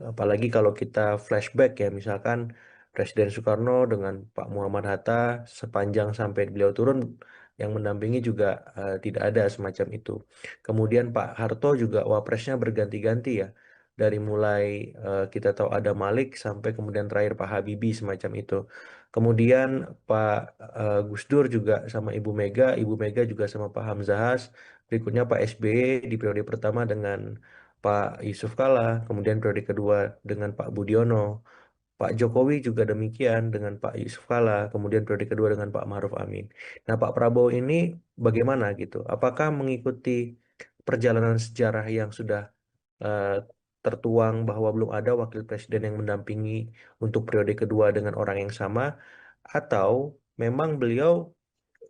Apalagi kalau kita flashback ya, misalkan Presiden Soekarno dengan Pak Muhammad Hatta sepanjang sampai beliau turun yang mendampingi juga tidak ada semacam itu. Kemudian Pak Harto juga wapresnya berganti-ganti ya. Dari mulai kita tahu ada Malik sampai kemudian terakhir Pak Habibie semacam itu. Kemudian Pak Gus Dur juga sama Ibu Mega juga sama Pak Hamzahas. Berikutnya Pak SBY di periode pertama dengan Pak Yusuf Kala, kemudian periode kedua dengan Pak Budiono, Pak Jokowi juga demikian dengan Pak Yusuf Kala, kemudian periode kedua dengan Pak Maruf Amin. Nah, Pak Prabowo ini bagaimana gitu? Apakah mengikuti perjalanan sejarah yang sudah eh, tertuang bahwa belum ada wakil presiden yang mendampingi untuk periode kedua dengan orang yang sama, atau memang beliau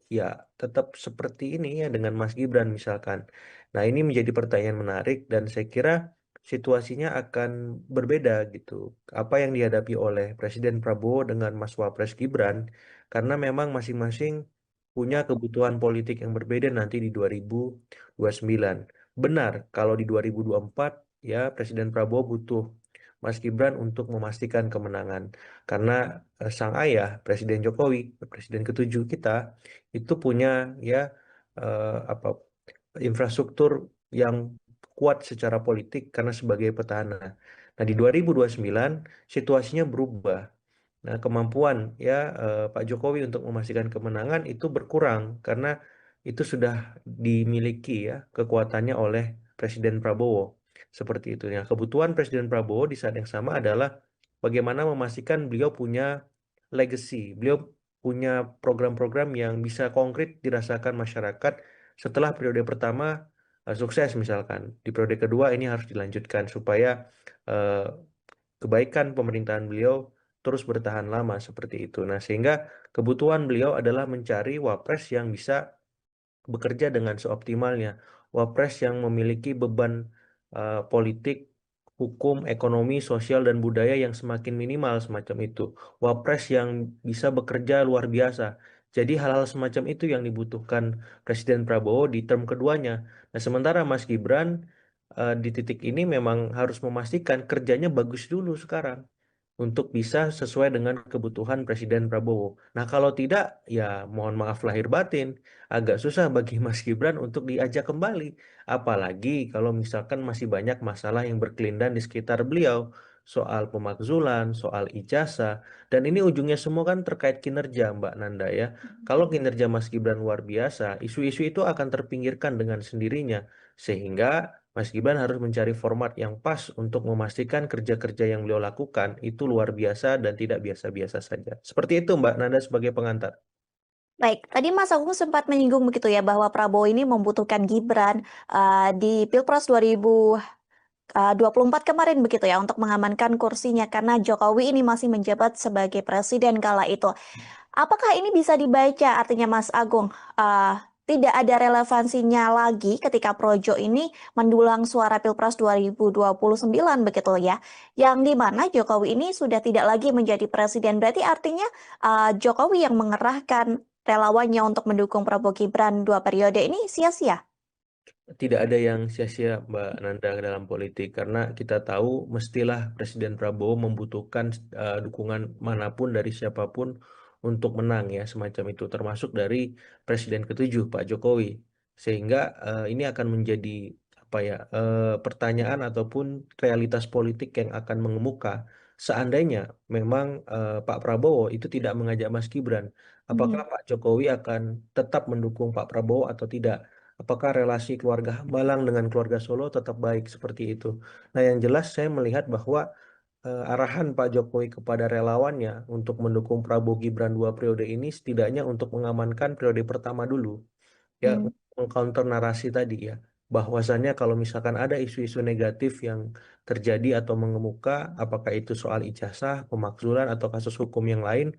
ya tetap seperti ini ya dengan Mas Gibran misalkan. Nah, ini menjadi pertanyaan menarik dan saya kira situasinya akan berbeda gitu. Apa yang dihadapi oleh Presiden Prabowo dengan Mas Wapres Gibran, karena memang masing-masing punya kebutuhan politik yang berbeda nanti di 2029. Benar, kalau di 2024 ya Presiden Prabowo butuh Mas Gibran untuk memastikan kemenangan. Karena sang ayah, Presiden Jokowi, Presiden ketujuh kita, itu punya ya apa infrastruktur yang kuat secara politik karena sebagai petahana. Nah, di 2029 situasinya berubah. Nah, kemampuan ya Pak Jokowi untuk memastikan kemenangan itu berkurang karena itu sudah dimiliki ya kekuatannya oleh Presiden Prabowo. Seperti itu. Nah, kebutuhan Presiden Prabowo di saat yang sama adalah bagaimana memastikan beliau punya legacy, beliau punya program-program yang bisa konkret dirasakan masyarakat setelah periode pertama sukses misalkan. Di periode kedua ini harus dilanjutkan supaya eh, kebaikan pemerintahan beliau terus bertahan lama seperti itu. Nah, sehingga kebutuhan beliau adalah mencari wapres yang bisa bekerja dengan seoptimalnya. Wapres yang memiliki beban politik, hukum, ekonomi, sosial, dan budaya yang semakin minimal semacam itu. Wapres yang bisa bekerja luar biasa. Jadi hal-hal semacam itu yang dibutuhkan Presiden Prabowo di term keduanya. Nah, sementara Mas Gibran di titik ini memang harus memastikan kerjanya bagus dulu sekarang untuk bisa sesuai dengan kebutuhan Presiden Prabowo. Nah, kalau tidak, ya mohon maaf lahir batin, agak susah bagi Mas Gibran untuk diajak kembali. Apalagi kalau misalkan masih banyak masalah yang berkelindan di sekitar beliau, soal pemakzulan, soal ijazah, dan ini ujungnya semua kan terkait kinerja, Mbak Nanda ya. Kalau kinerja Mas Gibran luar biasa, isu-isu itu akan terpinggirkan dengan sendirinya, sehingga Mas Gibran harus mencari format yang pas untuk memastikan kerja-kerja yang beliau lakukan itu luar biasa dan tidak biasa-biasa saja. Seperti itu Mbak Nanda sebagai pengantar. Baik, tadi Mas Agung sempat menyinggung begitu ya bahwa Prabowo ini membutuhkan Gibran di Pilpres 2024 kemarin begitu ya untuk mengamankan kursinya karena Jokowi ini masih menjabat sebagai presiden kala itu. Apakah ini bisa dibaca artinya Mas Agung tidak ada relevansinya lagi ketika Projo ini mendulang suara Pilpres 2029 begitu ya. Yang di mana Jokowi ini sudah tidak lagi menjadi presiden. Berarti artinya Jokowi yang mengerahkan relawannya untuk mendukung Prabowo Gibran 2 periode ini sia-sia. Tidak ada yang sia-sia Mbak Nanda dalam politik karena kita tahu mestilah Presiden Prabowo membutuhkan dukungan manapun dari siapapun untuk menang ya semacam itu termasuk dari Presiden ketujuh Pak Jokowi sehingga ini akan menjadi apa ya pertanyaan ataupun realitas politik yang akan mengemuka seandainya memang Pak Prabowo itu tidak mengajak Mas Gibran apakah Mhm. Pak Jokowi akan tetap mendukung Pak Prabowo atau tidak. Apakah relasi keluarga Hambalang dengan keluarga Solo tetap baik seperti itu? Nah, yang jelas saya melihat bahwa arahan Pak Jokowi kepada relawannya untuk mendukung Prabowo Gibran 2 periode ini setidaknya untuk mengamankan periode pertama dulu ya Hmm. mengcounter narasi tadi ya bahwasannya kalau misalkan ada isu-isu negatif yang terjadi atau mengemuka apakah itu soal ijazah, pemakzulan atau kasus hukum yang lain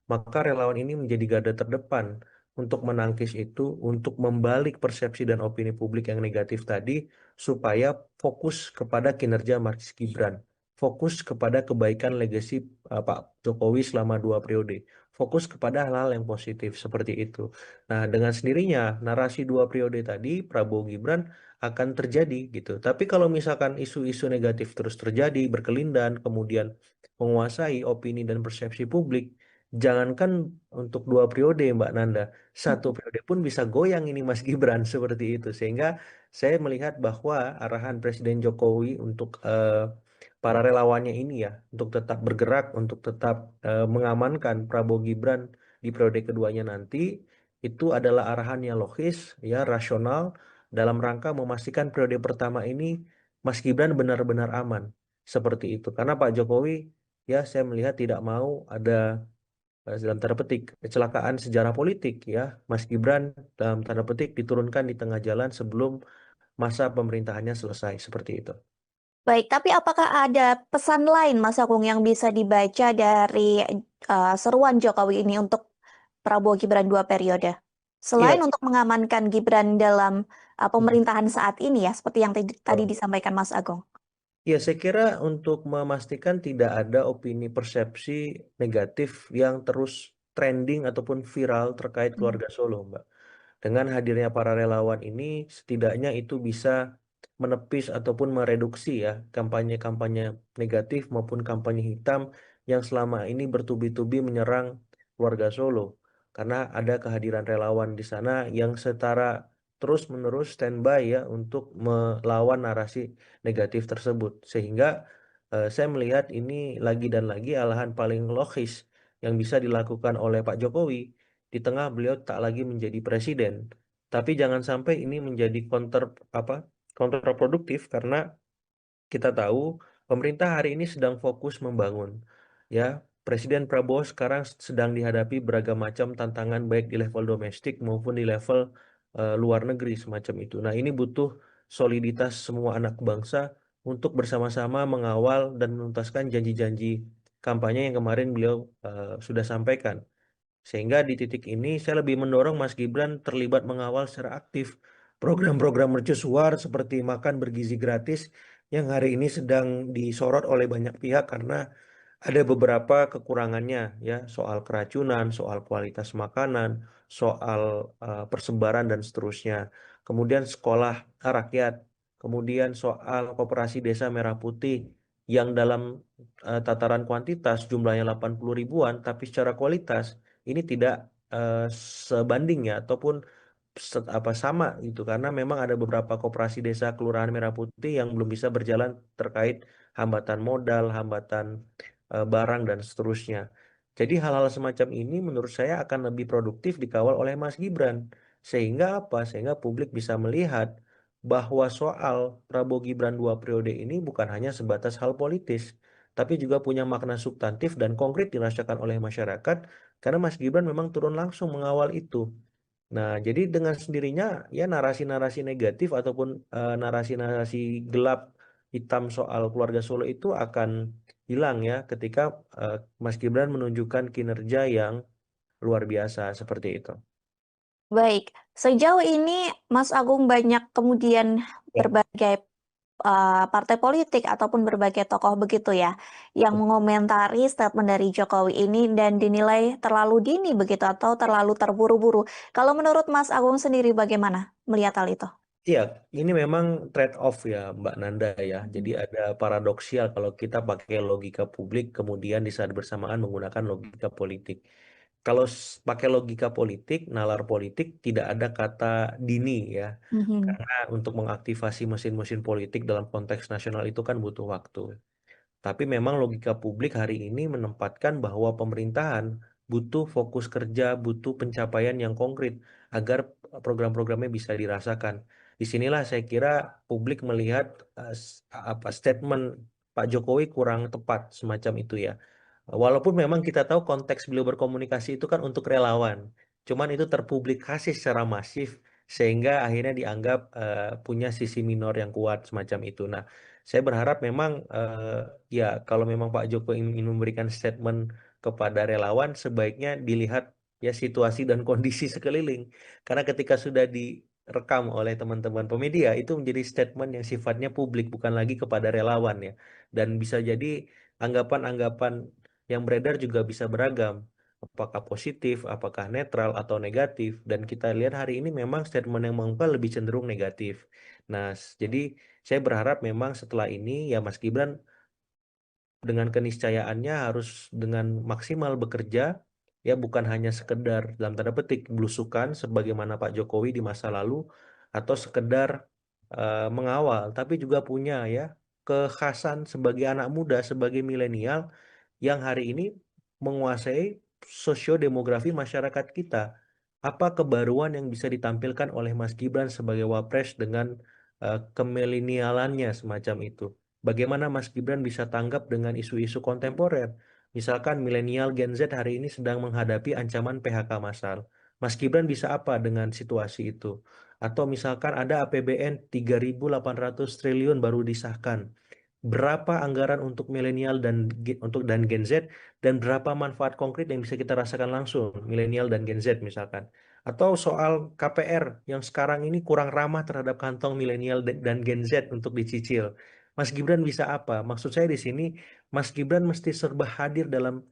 maka relawan ini menjadi garda terdepan untuk menangkis itu untuk membalik persepsi dan opini publik yang negatif tadi supaya fokus kepada kinerja Mas Gibran fokus kepada kebaikan legasi Pak Jokowi selama 2 periode fokus kepada hal-hal yang positif seperti itu. Nah, dengan sendirinya narasi 2 periode tadi Prabowo Gibran akan terjadi gitu. Tapi kalau misalkan isu-isu negatif terus terjadi, berkelindan, kemudian menguasai opini dan persepsi publik, jangankan untuk 2 periode Mbak Nanda, 1 periode pun bisa goyang ini Mas Gibran seperti itu. Sehingga saya melihat bahwa arahan Presiden Jokowi untuk para relawannya ini ya, untuk tetap bergerak, untuk tetap mengamankan Prabowo Gibran di periode keduanya nanti itu adalah arahan yang logis, ya rasional dalam rangka memastikan periode pertama ini Mas Gibran benar-benar aman seperti itu. Karena Pak Jokowi ya saya melihat tidak mau ada dalam tanda petik kecelakaan sejarah politik ya. Mas Gibran dalam tanda petik diturunkan di tengah jalan sebelum masa pemerintahannya selesai seperti itu. Baik, tapi apakah ada pesan lain Mas Agung yang bisa dibaca dari seruan Jokowi ini untuk Prabowo Gibran 2 periode? Selain Iya, untuk mengamankan Gibran dalam pemerintahan saat ini ya, seperti yang tadi betul. disampaikan Mas Agung. Ya, saya kira untuk memastikan tidak ada opini persepsi negatif yang terus trending ataupun viral terkait Hmm. keluarga Solo, Mbak. Dengan hadirnya para relawan ini, setidaknya itu bisa menepis ataupun mereduksi ya kampanye-kampanye negatif maupun kampanye hitam yang selama ini bertubi-tubi menyerang keluarga Solo. Karena ada kehadiran relawan di sana yang setara terus-menerus standby ya untuk melawan narasi negatif tersebut. Sehingga saya melihat ini lagi dan lagi alahan paling logis yang bisa dilakukan oleh Pak Jokowi di tengah beliau tak lagi menjadi presiden. Tapi jangan sampai ini menjadi apa kontraproduktif karena kita tahu pemerintah hari ini sedang fokus membangun. Ya, Presiden Prabowo sekarang sedang dihadapi beragam macam tantangan baik di level domestik maupun di level luar negeri semacam itu. Nah, ini butuh soliditas semua anak bangsa untuk bersama-sama mengawal dan menuntaskan janji-janji kampanye yang kemarin beliau sudah sampaikan. Sehingga di titik ini saya lebih mendorong Mas Gibran terlibat mengawal secara aktif program-program mercusuar seperti makan bergizi gratis yang hari ini sedang disorot oleh banyak pihak karena ada beberapa kekurangannya ya soal keracunan, soal kualitas makanan, soal persebaran dan seterusnya. Kemudian sekolah rakyat, kemudian soal koperasi desa Merah Putih yang dalam tataran kuantitas jumlahnya 80 ribuan, tapi secara kualitas ini tidak eh, sebanding ya ataupun apa sama gitu karena memang ada beberapa koperasi desa Kelurahan Merah Putih yang belum bisa berjalan terkait hambatan modal, hambatan barang dan seterusnya. Jadi hal-hal semacam ini menurut saya akan lebih produktif dikawal oleh Mas Gibran. Sehingga apa? Sehingga publik bisa melihat bahwa soal Prabowo Gibran 2 periode ini bukan hanya sebatas hal politis, tapi juga punya makna substantif dan konkret dirasakan oleh masyarakat karena Mas Gibran memang turun langsung mengawal itu. Nah, jadi dengan sendirinya ya narasi-narasi negatif ataupun narasi-narasi gelap hitam soal keluarga Solo itu akan hilang ya ketika eh, Mas Gibran menunjukkan kinerja yang luar biasa seperti itu. Baik, sejauh ini Mas Agung banyak kemudian Ya, berbagai partai politik ataupun berbagai tokoh begitu ya, yang mengomentari statement dari Jokowi ini dan dinilai terlalu dini begitu atau terlalu terburu-buru. Kalau menurut Mas Agung sendiri bagaimana melihat hal itu? iya, ini memang trade off ya Mbak Nanda ya. Jadi Mhm. ada paradoksial kalau kita pakai logika publik kemudian di saat bersamaan menggunakan logika politik. Kalau pakai logika politik, nalar politik tidak ada kata dini ya. Mhm. Karena untuk mengaktifasi mesin-mesin politik dalam konteks nasional itu kan butuh waktu. Tapi memang logika publik hari ini menempatkan bahwa pemerintahan butuh fokus kerja, butuh pencapaian yang konkret agar program-programnya bisa dirasakan. Disinilah saya kira publik melihat apa statement Pak Jokowi kurang tepat semacam itu ya. Walaupun memang kita tahu konteks beliau berkomunikasi itu kan untuk relawan, cuman itu terpublikasi secara masif sehingga akhirnya dianggap punya sisi minor yang kuat semacam itu. Nah, saya berharap memang ya kalau memang Pak Joko ingin memberikan statement kepada relawan, sebaiknya dilihat ya situasi dan kondisi sekeliling. Karena ketika sudah direkam oleh teman-teman pemedia, itu menjadi statement yang sifatnya publik, bukan lagi kepada relawan ya. Dan bisa jadi anggapan-anggapan yang beredar juga bisa beragam. Apakah positif, apakah netral atau negatif. Dan kita lihat hari ini memang statement yang mengungkap lebih cenderung negatif. Nah, jadi saya berharap memang setelah ini ya Mas Gibran dengan keniscayaannya harus dengan maksimal bekerja ya bukan hanya sekedar dalam tanda petik belusukan sebagaimana Pak Jokowi di masa lalu atau sekedar mengawal tapi juga punya ya kekhasan sebagai anak muda sebagai milenial yang hari ini menguasai sosiodemografi masyarakat kita. Apa kebaruan yang bisa ditampilkan oleh Mas Gibran sebagai wapres dengan kemilenialannya semacam itu? Bagaimana Mas Gibran bisa tanggap dengan isu-isu kontemporer? Misalkan milenial Gen Z hari ini sedang menghadapi ancaman PHK massal. Mas Gibran bisa apa dengan situasi itu? Atau misalkan ada APBN 3.800 triliun baru disahkan. Berapa anggaran untuk milenial dan Gen Z dan berapa manfaat konkret yang bisa kita rasakan langsung milenial dan Gen Z misalkan. Atau soal KPR yang sekarang ini kurang ramah terhadap kantong milenial dan Gen Z untuk dicicil. Mas Gibran bisa apa? Maksud saya di sini Mas Gibran mesti serba hadir dalam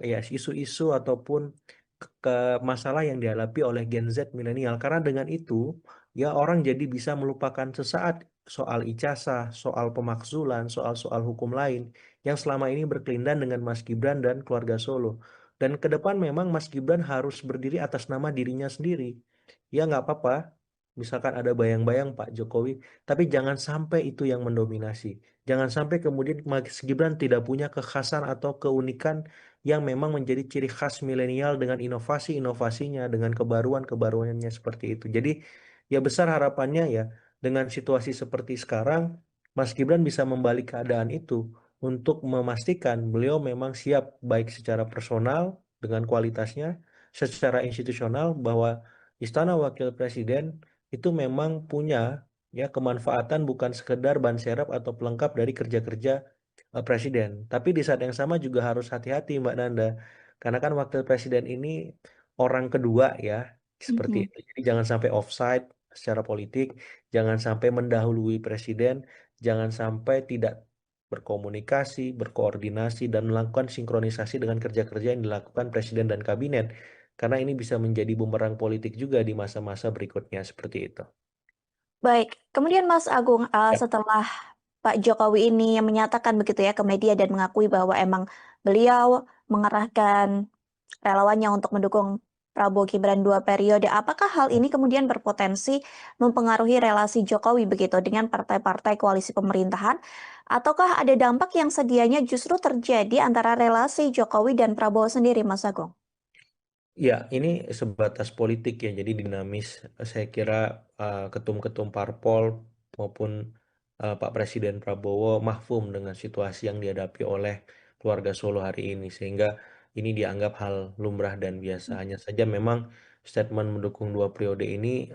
ya isu-isu ataupun masalah yang dihadapi oleh Gen Z milenial, karena dengan itu ya orang jadi bisa melupakan sesaat soal ijazah, soal pemakzulan, soal-soal hukum lain yang selama ini berkelindan dengan Mas Gibran dan keluarga Solo. Dan ke depan memang Mas Gibran harus berdiri atas nama dirinya sendiri. Ya nggak apa-apa, misalkan ada bayang-bayang Pak Jokowi, tapi jangan sampai itu yang mendominasi. Jangan sampai kemudian Mas Gibran tidak punya kekhasan atau keunikan yang memang menjadi ciri khas milenial dengan inovasi-inovasinya, dengan kebaruan-kebaruannya seperti itu. Jadi ya besar harapannya ya dengan situasi seperti sekarang, Mas Gibran bisa membalik keadaan itu untuk memastikan beliau memang siap baik secara personal dengan kualitasnya, secara institusional bahwa Istana Wakil Presiden itu memang punya ya kemanfaatan bukan sekedar ban serap atau pelengkap dari kerja-kerja presiden. Tapi di saat yang sama juga harus hati-hati Mbak Nanda, karena kan wakil presiden ini orang kedua ya, seperti Mhm. itu. Jadi jangan sampai offside secara politik, jangan sampai mendahului presiden, jangan sampai tidak berkomunikasi, berkoordinasi, dan melakukan sinkronisasi dengan kerja-kerja yang dilakukan presiden dan kabinet. Karena ini bisa menjadi bumerang politik juga di masa-masa berikutnya seperti itu. Baik, kemudian Mas Agung, Ya. setelah Pak Jokowi ini menyatakan begitu ya ke media dan mengakui bahwa emang beliau mengerahkan relawannya untuk mendukung Prabowo Gibran 2 periode, apakah hal ini kemudian berpotensi mempengaruhi relasi Jokowi begitu dengan partai-partai koalisi pemerintahan, ataukah ada dampak yang sedianya justru terjadi antara relasi Jokowi dan Prabowo sendiri, Mas Agung? Ya, ini sebatas politik ya, jadi dinamis. Saya kira ketum-ketum parpol maupun Pak Presiden Prabowo mahfum dengan situasi yang dihadapi oleh keluarga Solo hari ini, sehingga ini dianggap hal lumrah dan biasa. Hanya saja memang statement mendukung 2 periode ini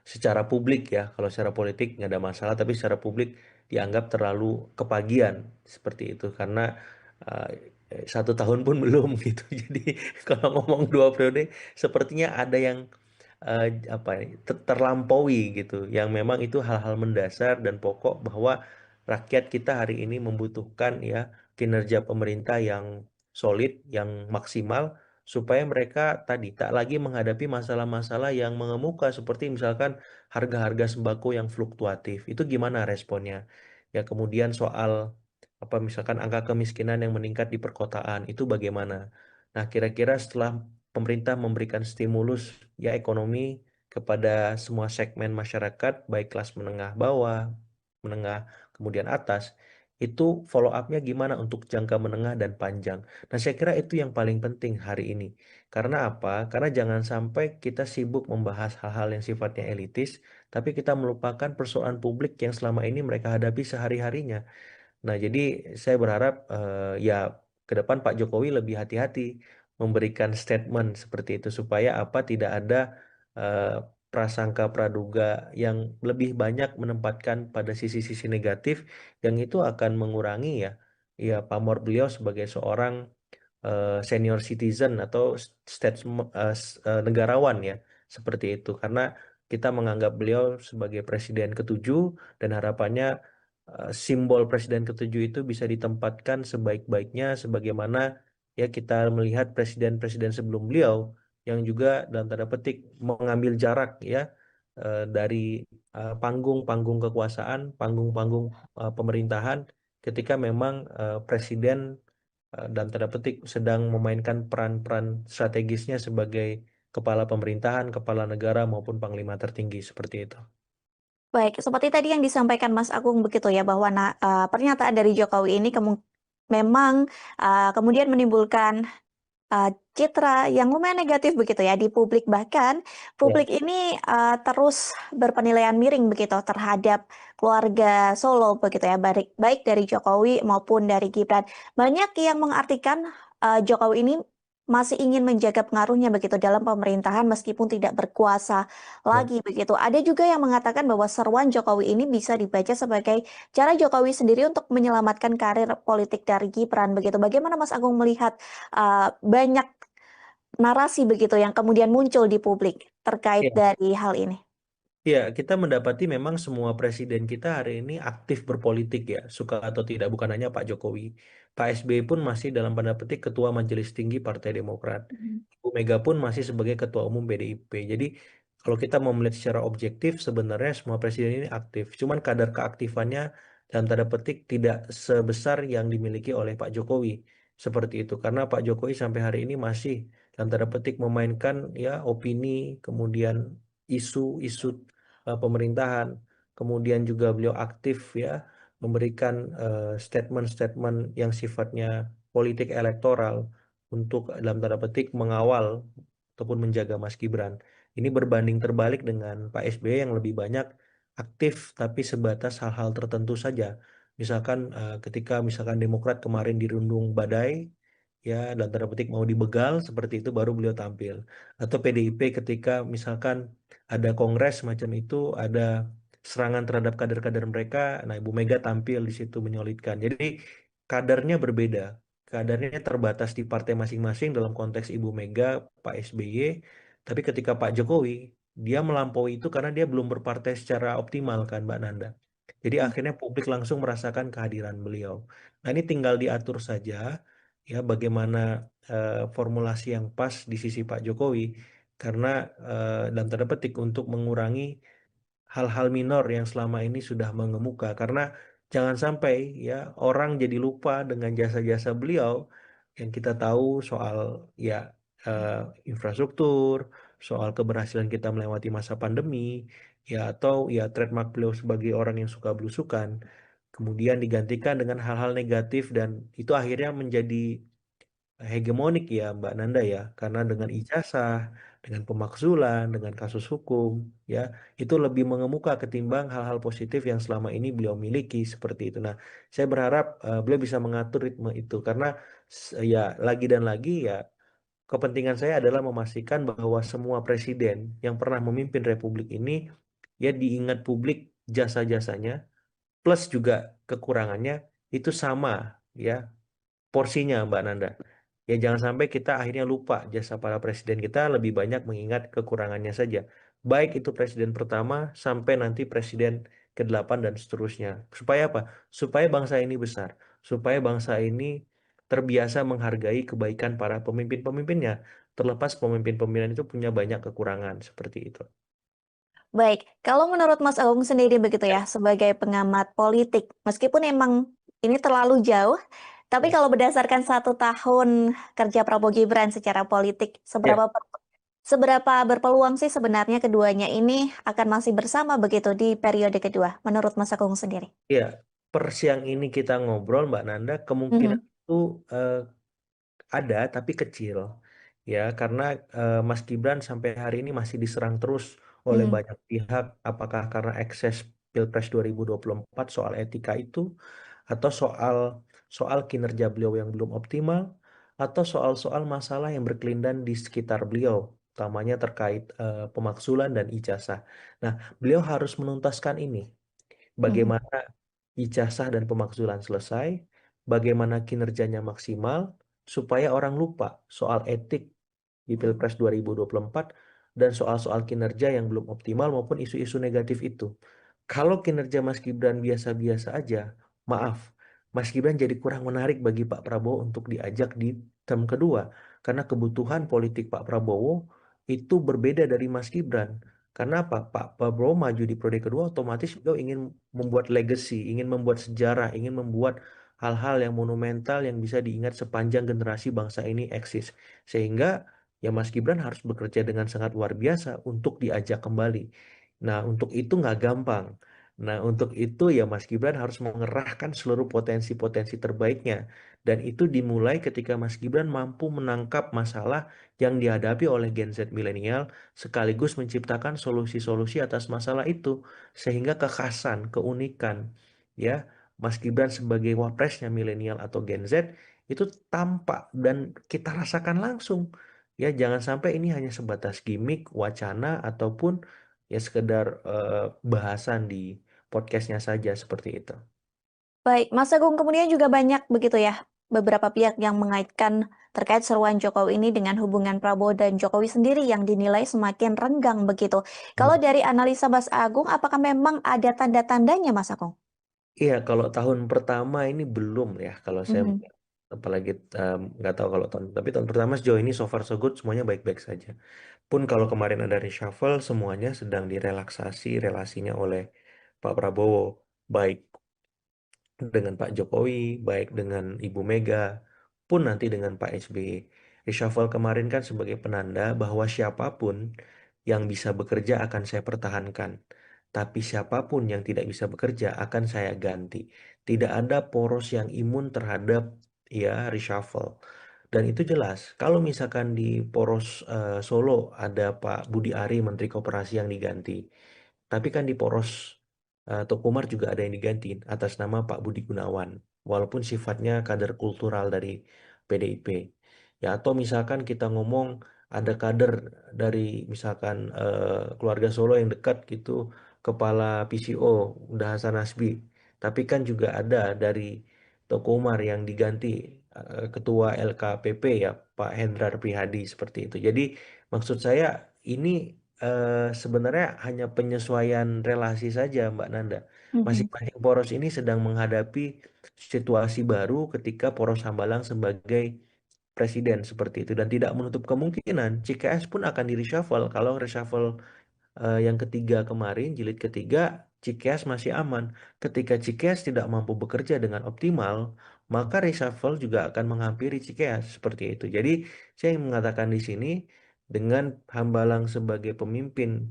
secara publik ya, kalau secara politik nggak ada masalah, tapi secara publik dianggap terlalu kepagian seperti itu, karena eh, 1 tahun pun belum gitu. Jadi kalau ngomong 2 periode, sepertinya ada yang apa ya, terlampaui gitu, yang memang itu hal-hal mendasar dan pokok bahwa rakyat kita hari ini membutuhkan ya kinerja pemerintah yang solid, yang maksimal, supaya mereka tadi tak lagi menghadapi masalah-masalah yang mengemuka seperti misalkan harga-harga sembako yang fluktuatif. Itu gimana responnya? Ya kemudian soal apa misalkan angka kemiskinan yang meningkat di perkotaan itu bagaimana? Nah, kira-kira setelah pemerintah memberikan stimulus ya ekonomi kepada semua segmen masyarakat, baik kelas menengah bawah, menengah, kemudian atas, itu follow up-nya gimana untuk jangka menengah dan panjang. Nah, saya kira itu yang paling penting hari ini. Karena apa? Karena jangan sampai kita sibuk membahas hal-hal yang sifatnya elitis, tapi kita melupakan persoalan publik yang selama ini mereka hadapi sehari-harinya. Nah, jadi saya berharap ya ke depan Pak Jokowi lebih hati-hati memberikan statement seperti itu supaya apa tidak ada eh, prasangka praduga yang lebih banyak menempatkan pada sisi-sisi negatif yang itu akan mengurangi ya pamor beliau sebagai seorang senior citizen atau negarawan ya seperti itu, karena kita menganggap beliau sebagai presiden ketujuh dan harapannya simbol presiden ketujuh itu bisa ditempatkan sebaik-baiknya sebagaimana ya kita melihat presiden-presiden sebelum beliau yang juga dalam tanda petik mengambil jarak ya dari panggung-panggung kekuasaan, panggung-panggung pemerintahan ketika memang presiden dalam tanda petik sedang memainkan peran-peran strategisnya sebagai kepala pemerintahan, kepala negara maupun panglima tertinggi seperti itu. Baik, seperti tadi yang disampaikan Mas Agung begitu ya bahwa pernyataan dari Jokowi ini memang kemudian menimbulkan citra yang lumayan negatif begitu ya di publik, bahkan Ya. publik ini terus berpenilaian miring begitu terhadap keluarga Solo begitu ya, baik baik dari Jokowi maupun dari Gibran. Banyak yang mengartikan Jokowi ini masih ingin menjaga pengaruhnya begitu dalam pemerintahan meskipun tidak berkuasa Ya. lagi begitu. Ada juga yang mengatakan bahwa seruan Jokowi ini bisa dibaca sebagai cara Jokowi sendiri untuk menyelamatkan karir politik dari Gibran begitu. Bagaimana Mas Agung melihat banyak narasi begitu yang kemudian muncul di publik terkait Ya. dari hal ini? Ya, kita mendapati memang semua presiden kita hari ini aktif berpolitik ya, suka atau tidak, bukan hanya Pak Jokowi. Pak SBY pun masih dalam tanda petik Ketua Majelis Tinggi Partai Demokrat. Mhm. Bu Mega pun masih sebagai Ketua Umum PDIP. Jadi kalau kita mau melihat secara objektif, sebenarnya semua presiden ini aktif. Cuman kadar keaktifannya dalam tanda petik tidak sebesar yang dimiliki oleh Pak Jokowi. Seperti itu. Karena Pak Jokowi sampai hari ini masih dalam tanda petik memainkan ya opini, kemudian isu-isu pemerintahan. Kemudian juga beliau aktif ya memberikan statement-statement yang sifatnya politik elektoral untuk dalam tanda petik mengawal ataupun menjaga Mas Gibran. Ini berbanding terbalik dengan Pak SBY yang lebih banyak aktif tapi sebatas hal-hal tertentu saja. Misalkan ketika misalkan Demokrat kemarin dirundung badai, ya dalam tanda petik mau dibegal seperti itu baru beliau tampil. Atau PDIP ketika misalkan ada kongres macam itu, ada serangan terhadap kader-kader mereka, nah Ibu Mega tampil di situ menyolidkan. Jadi kadarnya berbeda, kadarnya terbatas di partai masing-masing dalam konteks Ibu Mega, Pak SBY, tapi ketika Pak Jokowi, dia melampaui itu karena dia belum berpartai secara optimal kan Mbak Nanda. Jadi akhirnya publik langsung merasakan kehadiran beliau. Nah ini tinggal diatur saja ya bagaimana formulasi yang pas di sisi Pak Jokowi karena dalam tanda petik untuk mengurangi hal-hal minor yang selama ini sudah mengemuka karena jangan sampai ya orang jadi lupa dengan jasa-jasa beliau yang kita tahu soal ya eh, infrastruktur, soal keberhasilan kita melewati masa pandemi ya atau ya trademark beliau sebagai orang yang suka belusukan kemudian digantikan dengan hal-hal negatif dan itu akhirnya menjadi hegemonik ya Mbak Nanda ya, karena dengan ijazah, dengan pemakzulan, dengan kasus hukum, ya itu lebih mengemuka ketimbang hal-hal positif yang selama ini beliau miliki seperti itu. Nah, saya berharap beliau bisa mengatur ritme itu karena ya lagi dan lagi ya kepentingan saya adalah memastikan bahwa semua presiden yang pernah memimpin Republik ini ya diingat publik jasa-jasanya plus juga kekurangannya itu sama ya porsinya Mbak Nanda. Ya jangan sampai kita akhirnya lupa jasa para presiden kita lebih banyak mengingat kekurangannya saja. Baik itu presiden pertama sampai nanti presiden ke-8 dan seterusnya. Supaya apa? Supaya bangsa ini besar. Supaya bangsa ini terbiasa menghargai kebaikan para pemimpin-pemimpinnya. Terlepas pemimpin-pemimpin itu punya banyak kekurangan seperti itu. Baik, kalau menurut Mas Agung sendiri begitu Ya, ya, sebagai pengamat politik, meskipun emang ini terlalu jauh, tapi ya, kalau berdasarkan 1 tahun kerja Prabowo Gibran secara politik, ya. seberapa berpeluang sih sebenarnya keduanya ini akan masih bersama begitu di periode kedua, menurut Mas Agung sendiri? Ya, per siang ini kita ngobrol Mbak Nanda, kemungkinan Mhm, itu eh, ada tapi kecil ya karena Mas Gibran sampai hari ini masih diserang terus oleh mhm, banyak pihak apakah karena ekses Pilpres 2024 soal etika itu atau soal soal kinerja beliau yang belum optimal atau soal-soal masalah yang berkelindan di sekitar beliau utamanya terkait pemakzulan dan ijazah. Nah, beliau harus menuntaskan ini mhm, bagaimana ijazah dan pemakzulan selesai, bagaimana kinerjanya maksimal, supaya orang lupa soal etik di Pilpres 2024 dan soal-soal kinerja yang belum optimal maupun isu-isu negatif itu. Kalau kinerja Mas Gibran biasa-biasa aja, maaf, Mas Gibran jadi kurang menarik bagi Pak Prabowo untuk diajak di term kedua. Karena kebutuhan politik Pak Prabowo itu berbeda dari Mas Gibran. Karena apa? Pak Prabowo maju di periode kedua otomatis beliau ingin membuat legacy, ingin membuat sejarah, ingin membuat hal-hal yang monumental yang bisa diingat sepanjang generasi bangsa ini eksis. Sehingga ya Mas Gibran harus bekerja dengan sangat luar biasa untuk diajak kembali. Nah, untuk itu nggak gampang. Nah, untuk itu ya Mas Gibran harus mengerahkan seluruh potensi-potensi terbaiknya. Dan itu dimulai ketika Mas Gibran mampu menangkap masalah yang dihadapi oleh Gen Z milenial sekaligus menciptakan solusi-solusi atas masalah itu. Sehingga kekhasan, keunikan, ya Mas Gibran sebagai wapresnya milenial atau Gen Z itu tampak dan kita rasakan langsung. Ya, jangan sampai ini hanya sebatas gimmick, wacana, ataupun ya sekedar bahasan di podcastnya saja seperti itu. baik, Mas Agung kemudian juga banyak begitu ya beberapa pihak yang mengaitkan terkait seruan Jokowi ini dengan hubungan Prabowo dan Jokowi sendiri yang dinilai semakin renggang begitu. Kalau Hmm. dari analisa Mas Agung, apakah memang ada tanda-tandanya, Mas Agung? Iya, kalau tahun pertama ini belum ya, kalau saya Mhm. melihat. Apalagi nggak tahu kalau tahun, tapi tahun pertama sejauh ini so far so good, semuanya baik-baik saja. Pun kalau kemarin ada reshuffle, semuanya sedang direlaksasi relasinya oleh Pak Prabowo, baik dengan Pak Jokowi, baik dengan Ibu Mega, pun nanti dengan Pak SBY. Reshuffle kemarin kan sebagai penanda bahwa siapapun yang bisa bekerja akan saya pertahankan. Tapi siapapun yang tidak bisa bekerja akan saya ganti. Tidak ada poros yang imun terhadap ya reshuffle. Dan itu jelas. Kalau misalkan di poros Solo ada Pak Budi Ari, Menteri Koperasi yang diganti. Tapi kan di poros Tokumar juga ada yang diganti atas nama Pak Budi Gunawan, walaupun sifatnya kader kultural dari PDIP. Ya, atau misalkan kita ngomong ada kader dari misalkan keluarga Solo yang dekat gitu, kepala PCO, udah Hasan Nasbi. Tapi kan juga ada dari Tokumar yang diganti ketua LKPP ya, Pak Hendrar Prihadi seperti itu. Jadi maksud saya ini sebenarnya hanya penyesuaian relasi saja, Mbak Nanda. Mhm. Masing-masing poros ini sedang menghadapi situasi baru ketika poros Hambalang sebagai presiden seperti itu dan tidak menutup kemungkinan CKS pun akan di reshuffle kalau reshuffle yang ketiga kemarin, jilid ketiga, Cikeas masih aman. Ketika Cikeas tidak mampu bekerja dengan optimal, maka reshuffle juga akan menghampiri Cikeas seperti itu. Jadi saya ingin mengatakan di sini dengan Hambalang sebagai pemimpin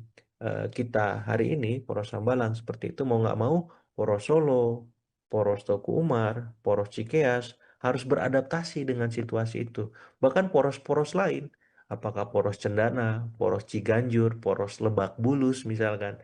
kita hari ini, Poros Hambalang seperti itu mau nggak mau, Poros Solo, Poros Teguh Umar, Poros Cikeas harus beradaptasi dengan situasi itu. Bahkan poros-poros lain apakah poros Cendana, poros Ciganjur, poros Lebak Bulus misalkan.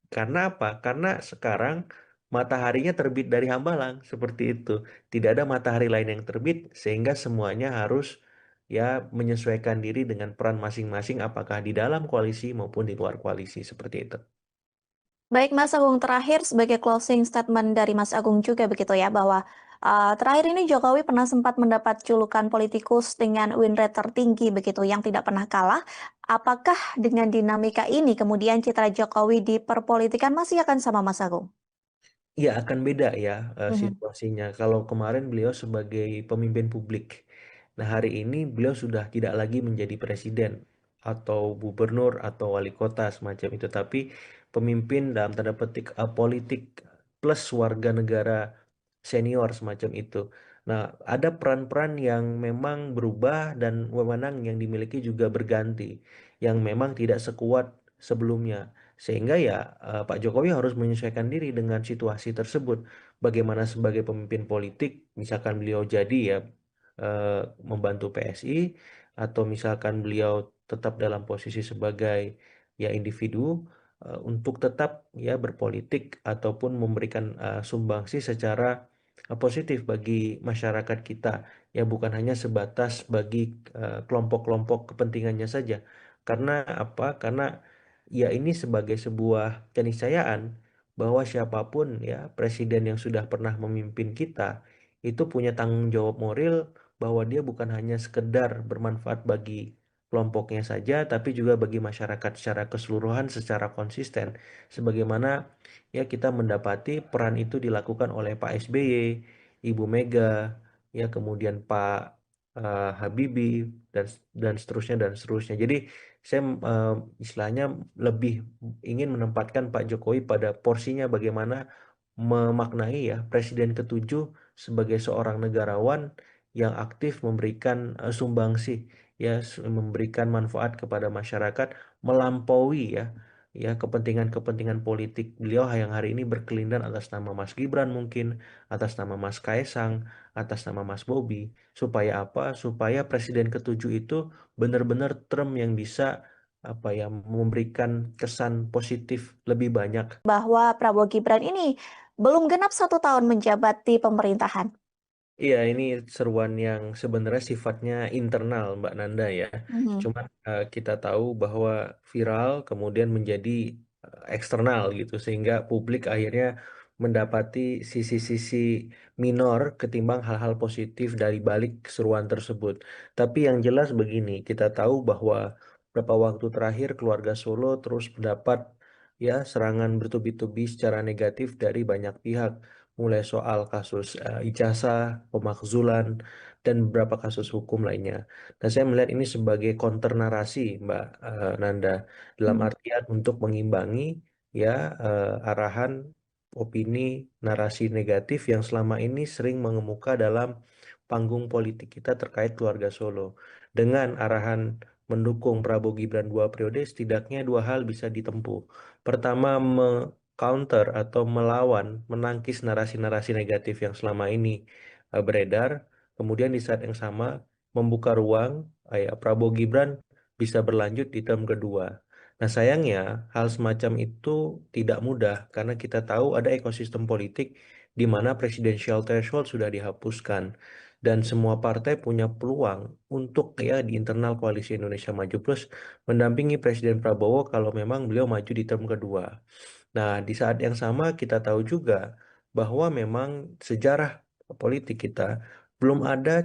Karena apa? Karena sekarang mataharinya terbit dari Hambalang seperti itu. Tidak ada matahari lain yang terbit sehingga semuanya harus ya menyesuaikan diri dengan peran masing-masing apakah di dalam koalisi maupun di luar koalisi seperti itu. Baik, Mas Agung, terakhir sebagai closing statement dari Mas Agung juga begitu ya, bahwa terakhir ini Jokowi pernah sempat mendapat julukan politikus dengan win rate tertinggi begitu, yang tidak pernah kalah. Apakah dengan dinamika ini kemudian citra Jokowi di perpolitikan masih akan sama, Mas Agung? Iya akan beda ya Mhm. situasinya. Kalau kemarin beliau sebagai pemimpin publik, nah hari ini beliau sudah tidak lagi menjadi presiden atau gubernur atau wali kota semacam itu, tapi pemimpin dalam tanda petik politik plus warga negara senior semacam itu. Nah, ada peran-peran yang memang berubah dan wewenang yang dimiliki juga berganti, yang memang tidak sekuat sebelumnya. Sehingga ya Pak Jokowi harus menyesuaikan diri dengan situasi tersebut. Bagaimana sebagai pemimpin politik, misalkan beliau jadi ya membantu PSI, atau misalkan beliau tetap dalam posisi sebagai ya individu untuk tetap ya berpolitik ataupun memberikan sumbangsi secara positif bagi masyarakat kita ya bukan hanya sebatas bagi kelompok-kelompok kepentingannya saja. Karena apa? Karena ya ini sebagai sebuah keniscayaan bahwa siapapun ya presiden yang sudah pernah memimpin kita itu punya tanggung jawab moral bahwa dia bukan hanya sekedar bermanfaat bagi kelompoknya saja tapi juga bagi masyarakat secara keseluruhan secara konsisten sebagaimana ya kita mendapati peran itu dilakukan oleh Pak SBY, Ibu Mega, ya kemudian Pak Habibie dan seterusnya dan seterusnya. Jadi saya istilahnya lebih ingin menempatkan Pak Jokowi pada porsinya bagaimana memaknai ya Presiden ketujuh sebagai seorang negarawan yang aktif memberikan sumbangsi ya memberikan manfaat kepada masyarakat melampaui ya kepentingan-kepentingan politik beliau yang hari ini berkelindan atas nama Mas Gibran mungkin atas nama Mas Kaesang atas nama Mas Bobi supaya apa supaya Presiden ketujuh itu benar-benar term yang bisa apa ya memberikan kesan positif lebih banyak. Bahwa Prabowo Gibran ini belum genap 1 tahun menjabat di pemerintahan. Iya, ini seruan yang sebenarnya sifatnya internal, Mbak Nanda ya. Mhm. Cuman kita tahu bahwa viral kemudian menjadi eksternal gitu, sehingga publik akhirnya mendapati sisi-sisi minor ketimbang hal-hal positif dari balik keseruan tersebut. Tapi yang jelas begini, kita tahu bahwa beberapa waktu terakhir keluarga Solo terus mendapat ya serangan bertubi-tubi secara negatif dari banyak pihak, mulai soal kasus ijazah, pemakzulan, dan beberapa kasus hukum lainnya. Dan saya melihat ini sebagai counter narasi, Mbak Nanda, dalam Mhm. artian untuk mengimbangi ya arahan opini narasi negatif yang selama ini sering mengemuka dalam panggung politik kita terkait keluarga Solo. Dengan arahan mendukung Prabowo Gibran 2 periode, setidaknya dua hal bisa ditempuh. Pertama, counter atau melawan, menangkis narasi-narasi negatif yang selama ini beredar. Kemudian di saat yang sama membuka ruang Prabowo Gibran bisa berlanjut di term kedua. Nah, sayangnya hal semacam itu tidak mudah karena kita tahu ada ekosistem politik di mana presidensial threshold sudah dihapuskan dan semua partai punya peluang untuk ya di internal koalisi Indonesia Maju Plus mendampingi Presiden Prabowo kalau memang beliau maju di term kedua. Nah, di saat yang sama kita tahu juga bahwa memang sejarah politik kita belum ada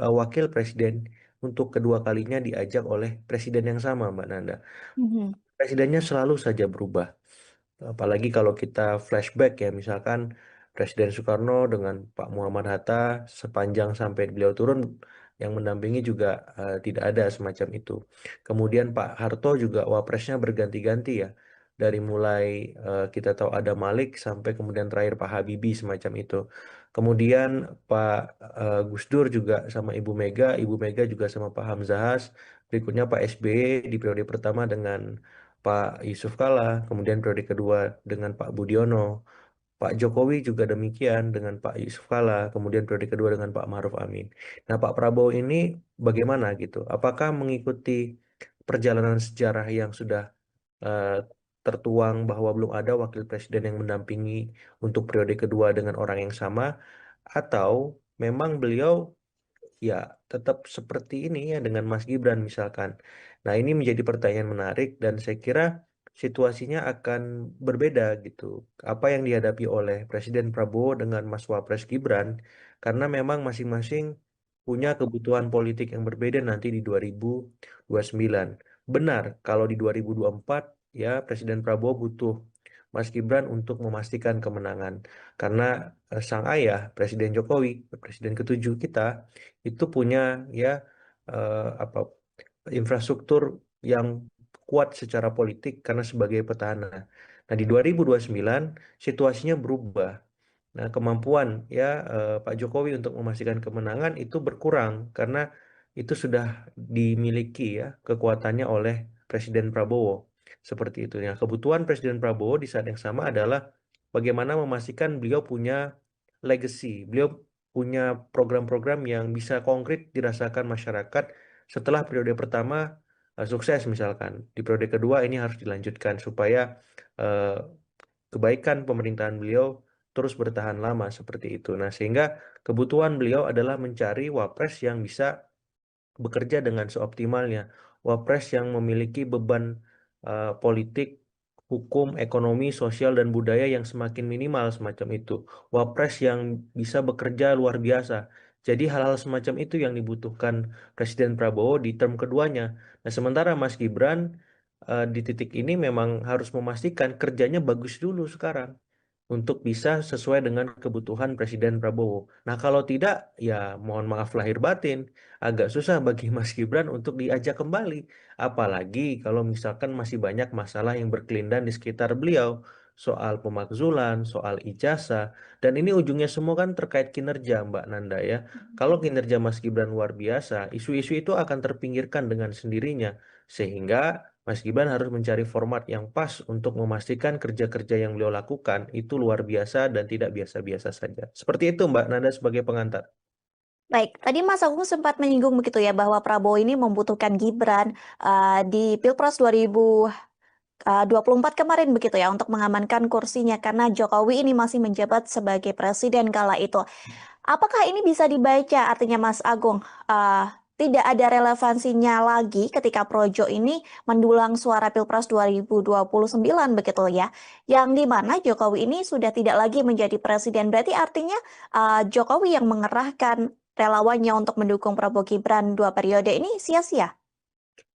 wakil presiden untuk kedua kalinya diajak oleh presiden yang sama, Mbak Nanda. Mhm. Presidennya selalu saja berubah. Apalagi kalau kita flashback ya, misalkan Presiden Soekarno dengan Pak Muhammad Hatta sepanjang sampai beliau turun yang mendampingi juga tidak ada semacam itu. Kemudian Pak Harto juga wapresnya berganti-ganti ya. Dari mulai kita tahu ada Malik sampai kemudian terakhir Pak Habibie semacam itu. Kemudian Pak Gus Dur juga sama Ibu Mega juga sama Pak Hamzahas. Berikutnya Pak SBY di periode pertama dengan Pak Yusuf Kala, kemudian periode kedua dengan Pak Budiono, Pak Jokowi juga demikian dengan Pak Yusuf Kala, kemudian periode kedua dengan Pak Maruf Amin. Nah, Pak Prabowo ini bagaimana gitu? Apakah mengikuti perjalanan sejarah yang sudah eh, tertuang bahwa belum ada wakil presiden yang mendampingi untuk periode kedua dengan orang yang sama, atau memang beliau ya tetap seperti ini ya dengan Mas Gibran misalkan. Nah, ini menjadi pertanyaan menarik dan saya kira situasinya akan berbeda gitu. Apa yang dihadapi oleh Presiden Prabowo dengan Mas Wapres Gibran karena memang masing-masing punya kebutuhan politik yang berbeda nanti di 2029. Benar, kalau di 2024 ya Presiden Prabowo butuh Mas Gibran untuk memastikan kemenangan karena sang ayah Presiden Jokowi, Presiden ketujuh kita itu punya ya apa infrastruktur yang kuat secara politik karena sebagai petahana. Nah, di 2029 situasinya berubah. Nah, kemampuan ya Pak Jokowi untuk memastikan kemenangan itu berkurang karena itu sudah dimiliki ya kekuatannya oleh Presiden Prabowo. Seperti itu. Nah, kebutuhan Presiden Prabowo di saat yang sama adalah bagaimana memastikan beliau punya legacy, beliau punya program-program yang bisa konkret dirasakan masyarakat setelah periode pertama sukses misalkan. Di periode kedua ini harus dilanjutkan supaya eh, kebaikan pemerintahan beliau terus bertahan lama seperti itu. Nah, sehingga kebutuhan beliau adalah mencari wapres yang bisa bekerja dengan seoptimalnya. Wapres yang memiliki beban politik, hukum, ekonomi, sosial, dan budaya yang semakin minimal semacam itu. Wapres yang bisa bekerja luar biasa. Jadi hal-hal semacam itu yang dibutuhkan Presiden Prabowo di term keduanya. Nah, sementara Mas Gibran di titik ini memang harus memastikan kerjanya bagus dulu sekarang untuk bisa sesuai dengan kebutuhan Presiden Prabowo. Nah, kalau tidak, ya mohon maaf lahir batin, agak susah bagi Mas Gibran untuk diajak kembali. Apalagi kalau misalkan masih banyak masalah yang berkelindan di sekitar beliau, soal pemakzulan, soal ijazah, dan ini ujungnya semua kan terkait kinerja, Mbak Nanda ya. Kalau kinerja Mas Gibran luar biasa, isu-isu itu akan terpinggirkan dengan sendirinya, sehingga Mas Gibran harus mencari format yang pas untuk memastikan kerja-kerja yang beliau lakukan itu luar biasa dan tidak biasa-biasa saja. Seperti itu Mbak Nanda sebagai pengantar. Baik, tadi Mas Agung sempat menyinggung begitu ya bahwa Prabowo ini membutuhkan Gibran di Pilpres 2024 kemarin begitu ya untuk mengamankan kursinya karena Jokowi ini masih menjabat sebagai presiden kala itu. Apakah ini bisa dibaca artinya Mas Agung? tidak ada relevansinya lagi ketika Projo ini mendulang suara Pilpres 2029 begitu ya. Yang di mana Jokowi ini sudah tidak lagi menjadi presiden. Berarti artinya Jokowi yang mengerahkan relawannya untuk mendukung Prabowo Gibran 2 periode ini sia-sia.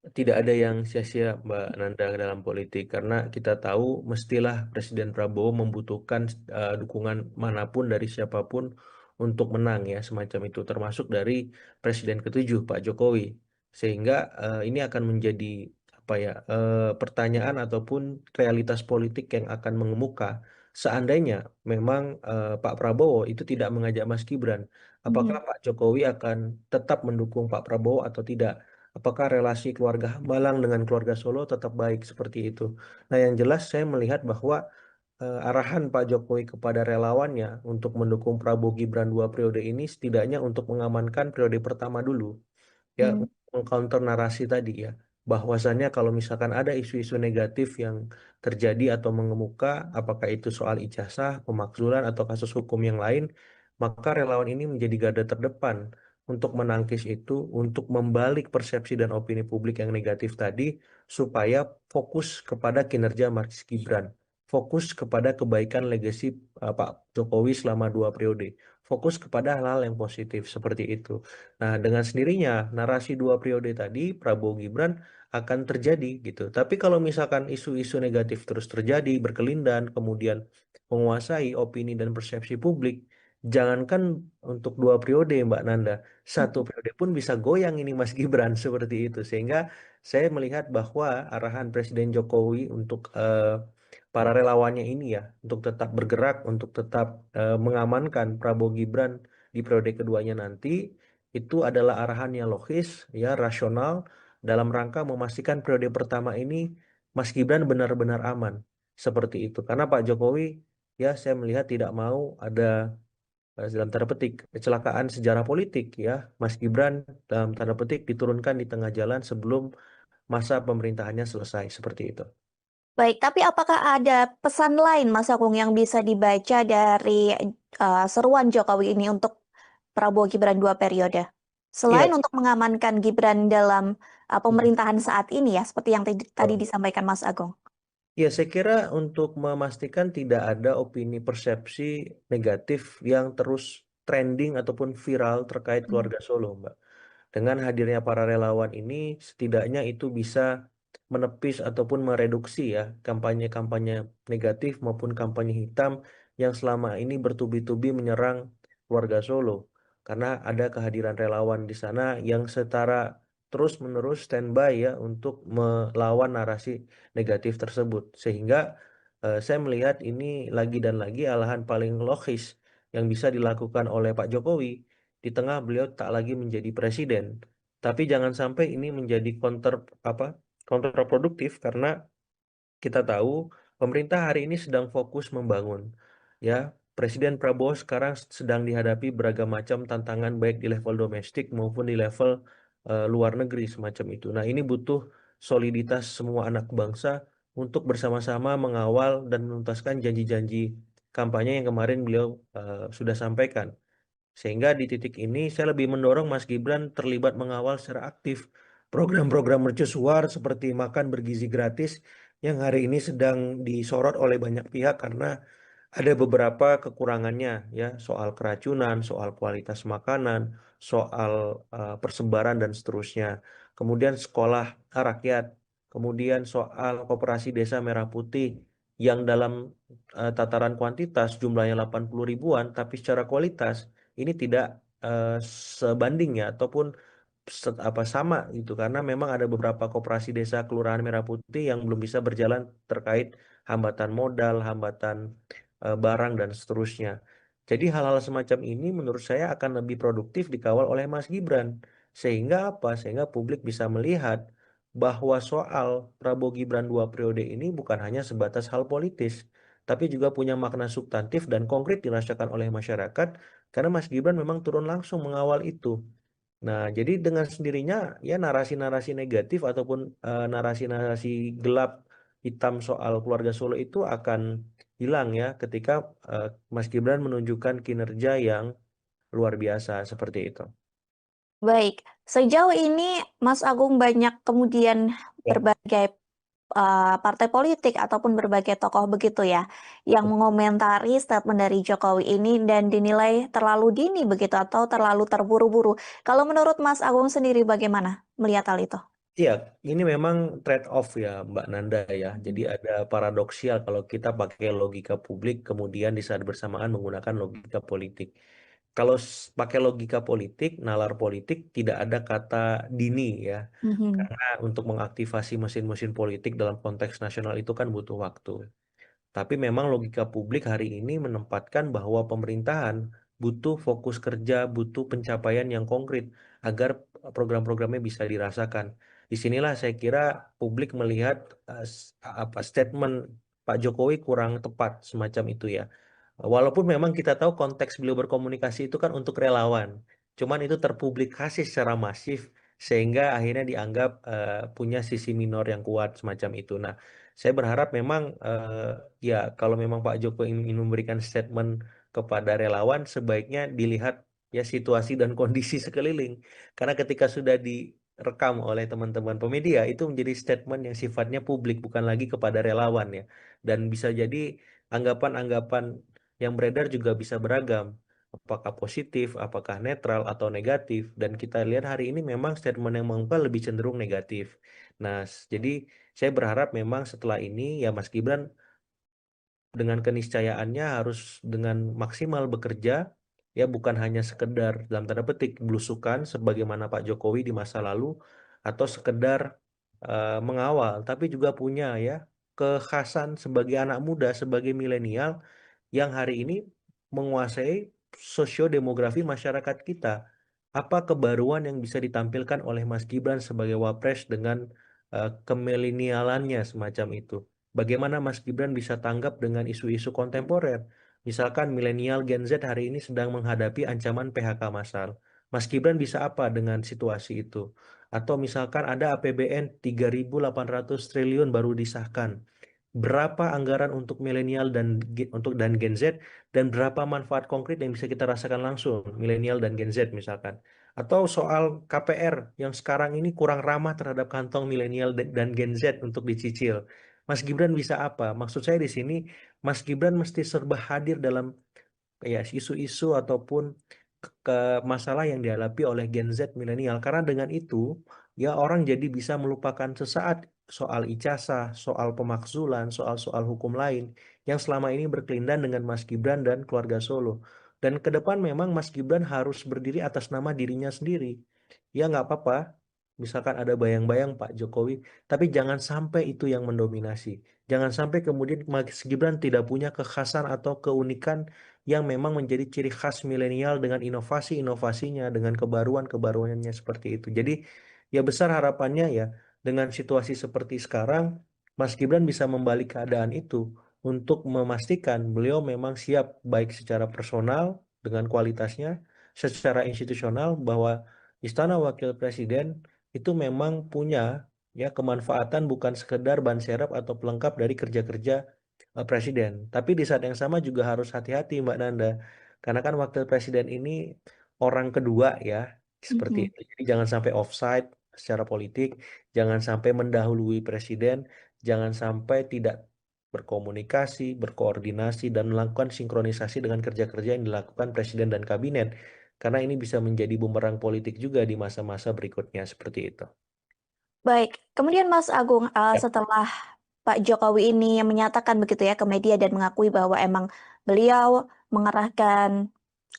Tidak ada yang sia-sia Mbak Nanda dalam politik karena kita tahu mestilah Presiden Prabowo membutuhkan dukungan manapun dari siapapun untuk menang ya semacam itu termasuk dari Presiden ketujuh Pak Jokowi sehingga ini akan menjadi apa ya pertanyaan ataupun realitas politik yang akan mengemuka seandainya memang Pak Prabowo itu tidak mengajak Mas Gibran apakah Mhm. Pak Jokowi akan tetap mendukung Pak Prabowo atau tidak. Apakah relasi keluarga Hambalang dengan keluarga Solo tetap baik seperti itu? Nah, yang jelas saya melihat bahwa arahan Pak Jokowi kepada relawannya untuk mendukung Prabowo Gibran 2 periode ini setidaknya untuk mengamankan periode pertama dulu ya Hmm. mengcounter narasi tadi ya bahwasannya kalau misalkan ada isu-isu negatif yang terjadi atau mengemuka apakah itu soal ijazah, pemakzulan atau kasus hukum yang lain maka relawan ini menjadi garda terdepan untuk menangkis itu untuk membalik persepsi dan opini publik yang negatif tadi supaya fokus kepada kinerja Mas Gibran fokus kepada kebaikan legasi Pak Jokowi selama 2 periode fokus kepada hal-hal yang positif seperti itu. Nah, dengan sendirinya narasi 2 periode tadi Prabowo Gibran akan terjadi gitu. Tapi kalau misalkan isu-isu negatif terus terjadi, berkelindan, kemudian menguasai opini dan persepsi publik, jangankan untuk 2 periode Mbak Nanda, 1 periode pun bisa goyang ini Mas Gibran seperti itu. Sehingga saya melihat bahwa arahan Presiden Jokowi untuk para relawannya ini ya, untuk tetap bergerak, untuk tetap mengamankan Prabowo Gibran di periode keduanya nanti itu adalah arahan yang logis, ya rasional dalam rangka memastikan periode pertama ini Mas Gibran benar-benar aman seperti itu. Karena Pak Jokowi ya saya melihat tidak mau ada dalam tanda petik kecelakaan sejarah politik ya Mas Gibran dalam tanda petik diturunkan di tengah jalan sebelum masa pemerintahannya selesai seperti itu. Baik, tapi apakah ada pesan lain Mas Agung yang bisa dibaca dari seruan Jokowi ini untuk Prabowo Gibran 2 periode? Selain Iya, untuk mengamankan Gibran dalam pemerintahan saat ini ya, seperti yang tadi betul. disampaikan Mas Agung. Ya, saya kira untuk memastikan tidak ada opini persepsi negatif yang terus trending ataupun viral terkait Hmm. keluarga Solo, Mbak. Dengan hadirnya para relawan ini, setidaknya itu bisa menepis ataupun mereduksi ya kampanye-kampanye negatif maupun kampanye hitam yang selama ini bertubi-tubi menyerang keluarga Solo. Karena ada kehadiran relawan di sana yang setara terus-menerus standby ya untuk melawan narasi negatif tersebut. Sehingga saya melihat ini lagi dan lagi alahan paling logis yang bisa dilakukan oleh Pak Jokowi di tengah beliau tak lagi menjadi presiden. Tapi jangan sampai ini menjadi apa kontraproduktif karena kita tahu pemerintah hari ini sedang fokus membangun. Ya, Presiden Prabowo sekarang sedang dihadapi beragam macam tantangan baik di level domestik maupun di level luar negeri semacam itu. Nah, ini butuh soliditas semua anak bangsa untuk bersama-sama mengawal dan menuntaskan janji-janji kampanye yang kemarin beliau sudah sampaikan. Sehingga di titik ini saya lebih mendorong Mas Gibran terlibat mengawal secara aktif program-program mercusuar seperti makan bergizi gratis yang hari ini sedang disorot oleh banyak pihak karena ada beberapa kekurangannya ya soal keracunan, soal kualitas makanan, soal persebaran dan seterusnya. Kemudian sekolah rakyat, kemudian soal koperasi desa Merah Putih yang dalam tataran kuantitas jumlahnya 80 ribuan, tapi secara kualitas ini tidak eh, sebanding ya ataupun apa sama gitu karena memang ada beberapa koperasi desa Kelurahan Merah Putih yang belum bisa berjalan terkait hambatan modal, hambatan barang dan seterusnya. Jadi hal-hal semacam ini menurut saya akan lebih produktif dikawal oleh Mas Gibran. Sehingga apa? Sehingga publik bisa melihat bahwa soal Prabowo Gibran 2 periode ini bukan hanya sebatas hal politis, tapi juga punya makna substantif dan konkret dirasakan oleh masyarakat karena Mas Gibran memang turun langsung mengawal itu. Nah, jadi dengan sendirinya ya narasi-narasi negatif ataupun narasi-narasi gelap hitam soal keluarga Solo itu akan hilang ya ketika eh, Mas Gibran menunjukkan kinerja yang luar biasa seperti itu. Baik, Sejauh ini Mas Agung banyak kemudian Ya, berbagai partai politik ataupun berbagai tokoh begitu ya yang mengomentari statement dari Jokowi ini dan dinilai terlalu dini begitu atau terlalu terburu-buru. Kalau menurut Mas Agung sendiri bagaimana melihat hal itu? iya, ini memang trade off ya Mbak Nanda ya. Jadi Mhm. ada paradoksial kalau kita pakai logika publik kemudian di saat bersamaan menggunakan logika politik. Kalau pakai logika politik, nalar politik tidak ada kata dini ya. Mhm. Karena untuk mengaktifasi mesin-mesin politik dalam konteks nasional itu kan butuh waktu. Tapi memang logika publik hari ini menempatkan bahwa pemerintahan butuh fokus kerja, butuh pencapaian yang konkret agar program-programnya bisa dirasakan. Disinilah saya kira publik melihat apa statement Pak Jokowi kurang tepat semacam itu ya. Walaupun memang kita tahu konteks beliau berkomunikasi itu kan untuk relawan, cuman itu terpublikasi secara masif sehingga akhirnya dianggap punya sisi minor yang kuat semacam itu. Nah, saya berharap memang ya kalau memang Pak Jokowi ingin memberikan statement kepada relawan, sebaiknya dilihat ya situasi dan kondisi sekeliling. Karena ketika sudah direkam oleh teman-teman pemedia, itu menjadi statement yang sifatnya publik, bukan lagi kepada relawan ya. Dan bisa jadi anggapan-anggapan yang beredar juga bisa beragam. Apakah positif, apakah netral atau negatif. Dan kita lihat hari ini memang statement yang mengungkap lebih cenderung negatif. Nah, jadi saya berharap memang setelah ini ya Mas Gibran dengan keniscayaannya harus dengan maksimal bekerja ya bukan hanya sekedar dalam tanda petik belusukan sebagaimana Pak Jokowi di masa lalu atau sekedar mengawal tapi juga punya ya kekhasan sebagai anak muda sebagai milenial yang hari ini menguasai sosiodemografi masyarakat kita. Apa kebaruan yang bisa ditampilkan oleh Mas Gibran sebagai wapres dengan kemilenialannya semacam itu? Bagaimana Mas Gibran bisa tanggap dengan isu-isu kontemporer? Misalkan milenial Gen Z hari ini sedang menghadapi ancaman PHK massal. Mas Gibran bisa apa dengan situasi itu? Atau misalkan ada APBN 3.800 triliun baru disahkan. Berapa anggaran untuk milenial dan Gen Z dan berapa manfaat konkret yang bisa kita rasakan langsung milenial dan Gen Z misalkan. Atau soal KPR yang sekarang ini kurang ramah terhadap kantong milenial dan Gen Z untuk dicicil. Mas Gibran bisa apa? Maksud saya di sini, Mas Gibran mesti serba hadir dalam ya isu-isu ataupun masalah yang dihadapi oleh Gen Z milenial. Karena dengan itu, ya orang jadi bisa melupakan sesaat soal ijazah, soal pemakzulan, soal-soal hukum lain yang selama ini berkelindan dengan Mas Gibran dan keluarga Solo. Dan ke depan memang Mas Gibran harus berdiri atas nama dirinya sendiri. Ya nggak apa-apa, misalkan ada bayang-bayang Pak Jokowi, tapi jangan sampai itu yang mendominasi. Jangan sampai kemudian Mas Gibran tidak punya kekhasan atau keunikan yang memang menjadi ciri khas milenial dengan inovasi-inovasinya, dengan kebaruan-kebaruannya seperti itu. Jadi ya besar harapannya ya dengan situasi seperti sekarang, Mas Gibran bisa membalik keadaan itu untuk memastikan beliau memang siap baik secara personal dengan kualitasnya, secara institusional bahwa Istana Wakil Presiden itu memang punya ya kemanfaatan bukan sekedar ban serap atau pelengkap dari kerja-kerja presiden. Tapi di saat yang sama juga harus hati-hati Mbak Nanda, karena kan wakil presiden ini orang kedua ya, seperti Mhm. itu. Jadi jangan sampai offside secara politik, jangan sampai mendahului presiden, jangan sampai tidak berkomunikasi, berkoordinasi, dan melakukan sinkronisasi dengan kerja-kerja yang dilakukan presiden dan kabinet. Karena ini bisa menjadi bumerang politik juga di masa-masa berikutnya seperti itu. Baik, kemudian Mas Agung, Ya. setelah Pak Jokowi ini menyatakan begitu ya ke media dan mengakui bahwa emang beliau mengerahkan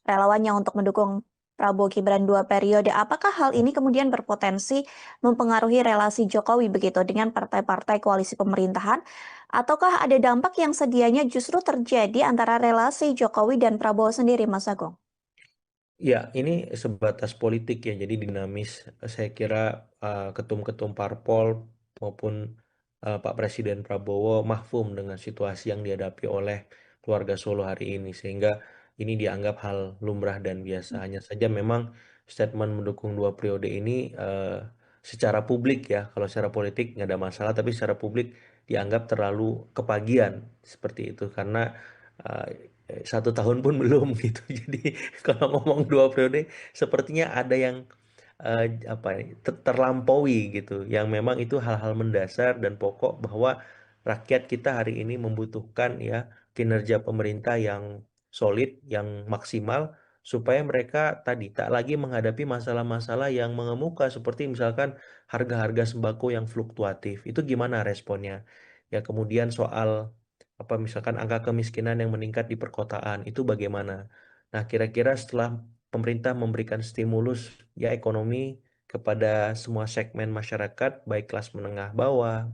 relawannya untuk mendukung Prabowo Gibran 2 periode, apakah hal ini kemudian berpotensi mempengaruhi relasi Jokowi begitu dengan partai-partai koalisi pemerintahan, ataukah ada dampak yang sedianya justru terjadi antara relasi Jokowi dan Prabowo sendiri, Mas Agung? Ya, ini sebatas politik ya, jadi dinamis. Saya kira ketum-ketum parpol maupun Pak Presiden Prabowo mahfum dengan situasi yang dihadapi oleh keluarga Solo hari ini, sehingga ini dianggap hal lumrah dan biasa. Hanya saja memang statement mendukung 2 periode ini secara publik ya, kalau secara politik nggak ada masalah, tapi secara publik dianggap terlalu kepagian seperti itu karena eh, 1 tahun pun belum gitu. Jadi kalau ngomong 2 periode, sepertinya ada yang apa terlampaui gitu, yang memang itu hal-hal mendasar dan pokok bahwa rakyat kita hari ini membutuhkan ya kinerja pemerintah yang solid, yang maksimal supaya mereka tadi tak lagi menghadapi masalah-masalah yang mengemuka seperti misalkan harga-harga sembako yang fluktuatif. Itu gimana responnya? Ya kemudian soal apa misalkan angka kemiskinan yang meningkat di perkotaan itu bagaimana? Nah, kira-kira setelah pemerintah memberikan stimulus ya ekonomi kepada semua segmen masyarakat, baik kelas menengah bawah,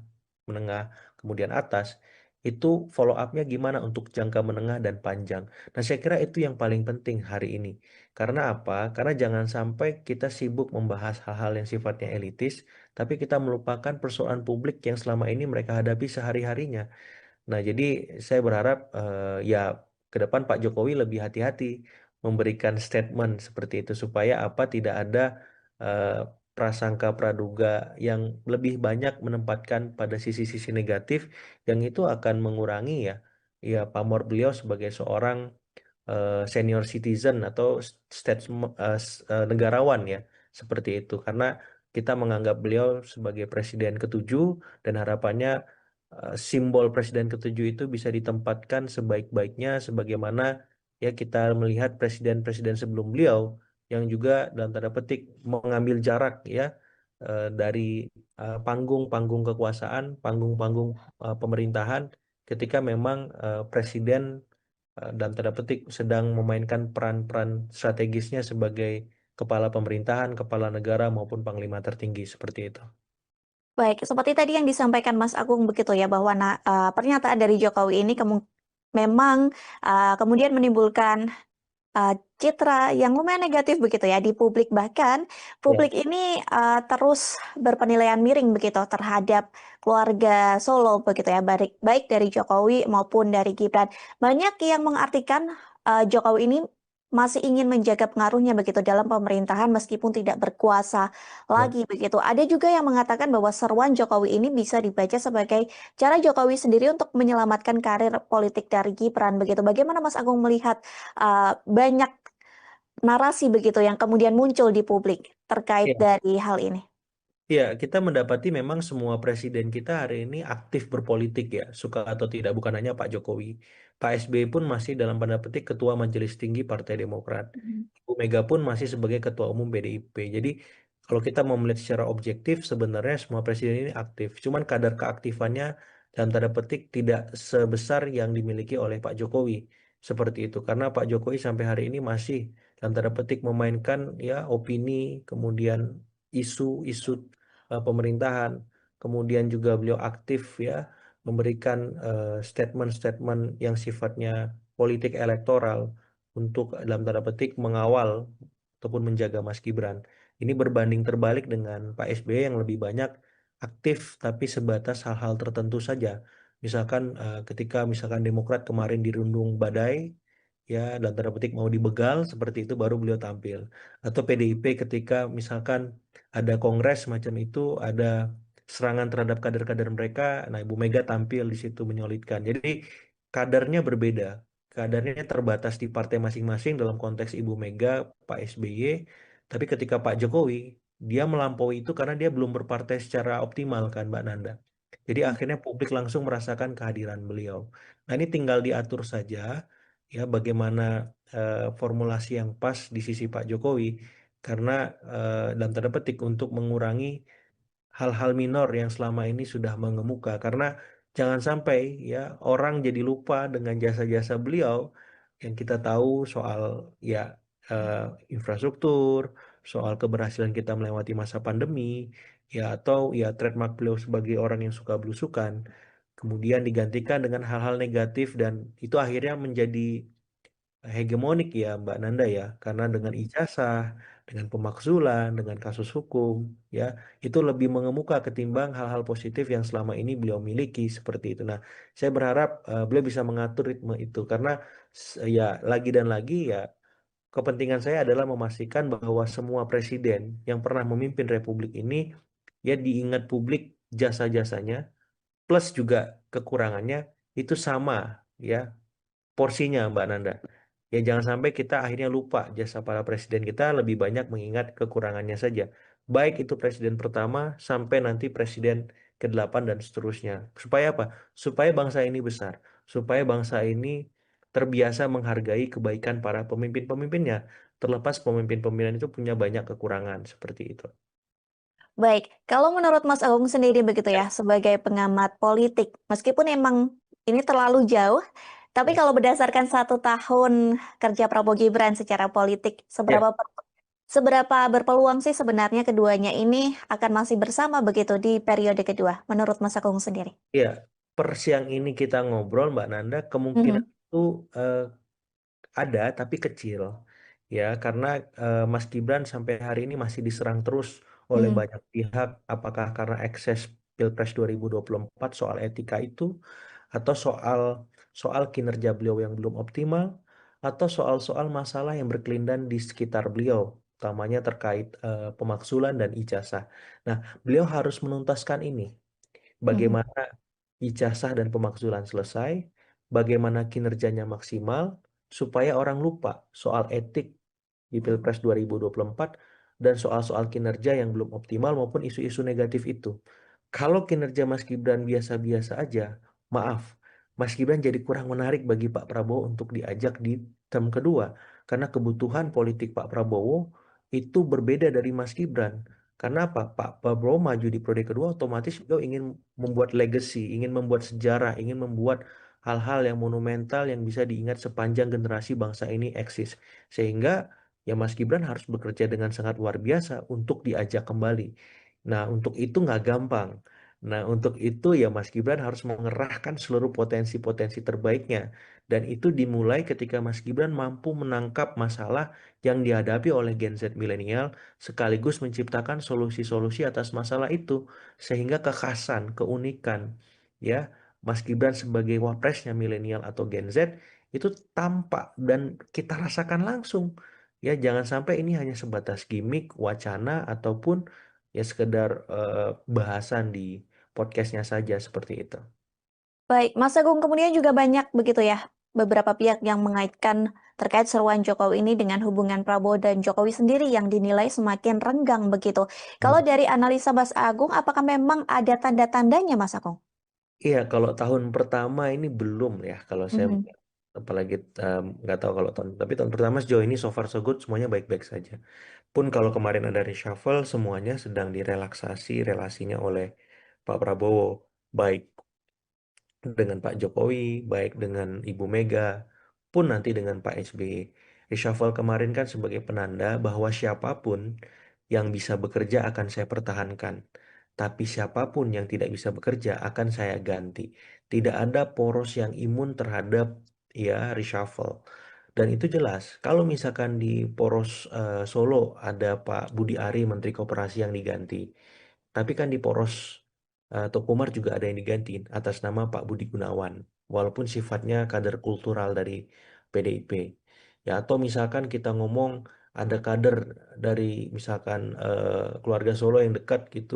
menengah, kemudian atas, itu follow up-nya gimana untuk jangka menengah dan panjang. Nah, saya kira itu yang paling penting hari ini. Karena apa? Karena jangan sampai kita sibuk membahas hal-hal yang sifatnya elitis, tapi kita melupakan persoalan publik yang selama ini mereka hadapi sehari-harinya. Nah, jadi saya berharap ya ke depan Pak Jokowi lebih hati-hati memberikan statement seperti itu supaya apa tidak ada eh, prasangka praduga yang lebih banyak menempatkan pada sisi-sisi negatif yang itu akan mengurangi ya pamor beliau sebagai seorang senior citizen atau negarawan ya seperti itu karena kita menganggap beliau sebagai presiden ketujuh dan harapannya simbol presiden ketujuh itu bisa ditempatkan sebaik-baiknya sebagaimana ya kita melihat presiden-presiden sebelum beliau yang juga dalam tanda petik mengambil jarak ya dari panggung-panggung kekuasaan, panggung-panggung pemerintahan ketika memang presiden dalam tanda petik sedang memainkan peran-peran strategisnya sebagai kepala pemerintahan, kepala negara maupun panglima tertinggi seperti itu. Baik, seperti tadi yang disampaikan Mas Agung begitu ya bahwa pernyataan dari Jokowi ini memang kemudian menimbulkan citra yang lumayan negatif begitu ya di publik, bahkan Ya, publik ini terus berpenilaian miring begitu terhadap keluarga Solo begitu ya, baik baik dari Jokowi maupun dari Gibran. Banyak yang mengartikan Jokowi ini masih ingin menjaga pengaruhnya begitu dalam pemerintahan meskipun tidak berkuasa ya. lagi begitu. Ada juga yang mengatakan bahwa seruan Jokowi ini bisa dibaca sebagai cara Jokowi sendiri untuk menyelamatkan karir politik dari Gibran begitu. Bagaimana Mas Agung melihat banyak narasi begitu yang kemudian muncul di publik terkait Iya. dari hal ini? Iya, kita mendapati memang semua presiden kita hari ini aktif berpolitik ya, suka atau tidak, bukan hanya Pak Jokowi. Pak SBY pun masih dalam tanda petik Ketua Majelis Tinggi Partai Demokrat. Mhm. Bu Mega pun masih sebagai Ketua Umum PDIP. Jadi kalau kita mau melihat secara objektif, sebenarnya semua presiden ini aktif. Cuman kadar keaktifannya dalam tanda petik tidak sebesar yang dimiliki oleh Pak Jokowi. Seperti itu. Karena Pak Jokowi sampai hari ini masih dalam tanda petik memainkan ya opini, kemudian isu-isu pemerintahan. Kemudian juga beliau aktif ya memberikan statement-statement yang sifatnya politik elektoral untuk dalam tanda petik mengawal ataupun menjaga Mas Gibran. Ini berbanding terbalik dengan Pak SBY yang lebih banyak aktif tapi sebatas hal-hal tertentu saja. Misalkan ketika misalkan Demokrat kemarin dirundung badai, ya dalam tanda petik mau dibegal seperti itu baru beliau tampil. Atau PDIP ketika misalkan ada kongres macam itu, ada serangan terhadap kader-kader mereka, nah Ibu Mega tampil di situ menyolidkan. Jadi kadarnya berbeda, kadarnya terbatas di partai masing-masing dalam konteks Ibu Mega, Pak SBY, tapi ketika Pak Jokowi, dia melampaui itu karena dia belum berpartai secara optimal kan Mbak Nanda. Jadi akhirnya publik langsung merasakan kehadiran beliau. Nah ini tinggal diatur saja ya bagaimana formulasi yang pas di sisi Pak Jokowi karena dalam tanda petik untuk mengurangi hal-hal minor yang selama ini sudah mengemuka karena jangan sampai ya orang jadi lupa dengan jasa-jasa beliau yang kita tahu soal ya eh, infrastruktur, soal keberhasilan kita melewati masa pandemi ya atau ya trademark beliau sebagai orang yang suka belusukan kemudian digantikan dengan hal-hal negatif dan itu akhirnya menjadi hegemonik ya Mbak Nanda ya, karena dengan ijazah, dengan pemakzulan, dengan kasus hukum, ya itu lebih mengemuka ketimbang hal-hal positif yang selama ini beliau miliki seperti itu. Nah, saya berharap beliau bisa mengatur ritme itu karena ya lagi dan lagi ya kepentingan saya adalah memastikan bahwa semua presiden yang pernah memimpin Republik ini ya diingat publik jasa-jasanya plus juga kekurangannya itu sama ya porsinya Mbak Nanda. Ya jangan sampai kita akhirnya lupa jasa para presiden kita, lebih banyak mengingat kekurangannya saja. Baik itu presiden pertama sampai nanti presiden ke-8 dan seterusnya. Supaya apa? Supaya bangsa ini besar. Supaya bangsa ini terbiasa menghargai kebaikan para pemimpin-pemimpinnya. Terlepas pemimpin-pemimpin itu punya banyak kekurangan seperti itu. Baik, kalau menurut Mas Agung sendiri begitu Ya, ya, sebagai pengamat politik, meskipun emang ini terlalu jauh, tapi ya. kalau berdasarkan 1 tahun kerja Prabowo Gibran secara politik, Ya. seberapa berpeluang sih sebenarnya keduanya ini akan masih bersama begitu di periode kedua, menurut Mas Agung sendiri? Ya, per siang ini kita ngobrol, Mbak Nanda, kemungkinan Mhm, itu eh, ada tapi kecil. Ya, karena Mas Gibran sampai hari ini masih diserang terus oleh mhm, banyak pihak, apakah karena ekses Pilpres 2024 soal etika itu, atau soal soal kinerja beliau yang belum optimal, atau soal-soal masalah yang berkelindan di sekitar beliau, utamanya terkait pemaksulan dan ijazah. Nah, beliau harus menuntaskan ini. mhm, Bagaimana ijazah dan pemakzulan selesai, bagaimana kinerjanya maksimal, supaya orang lupa soal etik di Pilpres 2024 dan soal-soal kinerja yang belum optimal maupun isu-isu negatif itu. Kalau kinerja Mas Gibran biasa-biasa aja, maaf, Mas Gibran jadi kurang menarik bagi Pak Prabowo untuk diajak di term kedua. Karena kebutuhan politik Pak Prabowo itu berbeda dari Mas Gibran. Karena apa? Pak Prabowo maju di periode kedua, otomatis beliau ingin membuat legacy, ingin membuat sejarah, ingin membuat hal-hal yang monumental yang bisa diingat sepanjang generasi bangsa ini eksis. Sehingga ya Mas Gibran harus bekerja dengan sangat luar biasa untuk diajak kembali. Nah, untuk itu nggak gampang. Nah, untuk itu ya Mas Gibran harus mengerahkan seluruh potensi-potensi terbaiknya. Dan itu dimulai ketika Mas Gibran mampu menangkap masalah yang dihadapi oleh Gen Z milenial sekaligus menciptakan solusi-solusi atas masalah itu. Sehingga kekhasan, keunikan, ya, Mas Gibran sebagai wapresnya milenial atau Gen Z itu tampak dan kita rasakan langsung. Ya, jangan sampai ini hanya sebatas gimmick, wacana, ataupun ya sekedar bahasan di podcastnya saja seperti itu. baik, Mas Agung kemudian juga banyak begitu ya, beberapa pihak yang mengaitkan terkait seruan Jokowi ini dengan hubungan Prabowo dan Jokowi sendiri yang dinilai semakin renggang begitu. Kalau Hmm. dari analisa Mas Agung, apakah memang ada tanda-tandanya Mas Agung? Iya, kalau tahun pertama ini belum ya, kalau saya Mhm, melihat. Apalagi nggak tahu kalau tahun, tapi tahun pertama sejauh ini so far so good semuanya baik-baik saja. Pun kalau kemarin ada reshuffle, semuanya sedang direlaksasi relasinya oleh Pak Prabowo, baik dengan Pak Jokowi, baik dengan Ibu Mega, pun nanti dengan Pak SBY. Reshuffle kemarin kan sebagai penanda bahwa siapapun yang bisa bekerja akan saya pertahankan. Tapi siapapun yang tidak bisa bekerja akan saya ganti. Tidak ada poros yang imun terhadap ya reshuffle. Dan itu jelas. Kalau misalkan di poros Solo ada Pak Budi Ari, Menteri Koperasi yang diganti. Tapi kan di poros Tokomar juga ada yang digantiin atas nama Pak Budi Gunawan, walaupun sifatnya kader kultural dari PDIP. Ya, atau misalkan kita ngomong ada kader dari misalkan keluarga Solo yang dekat gitu,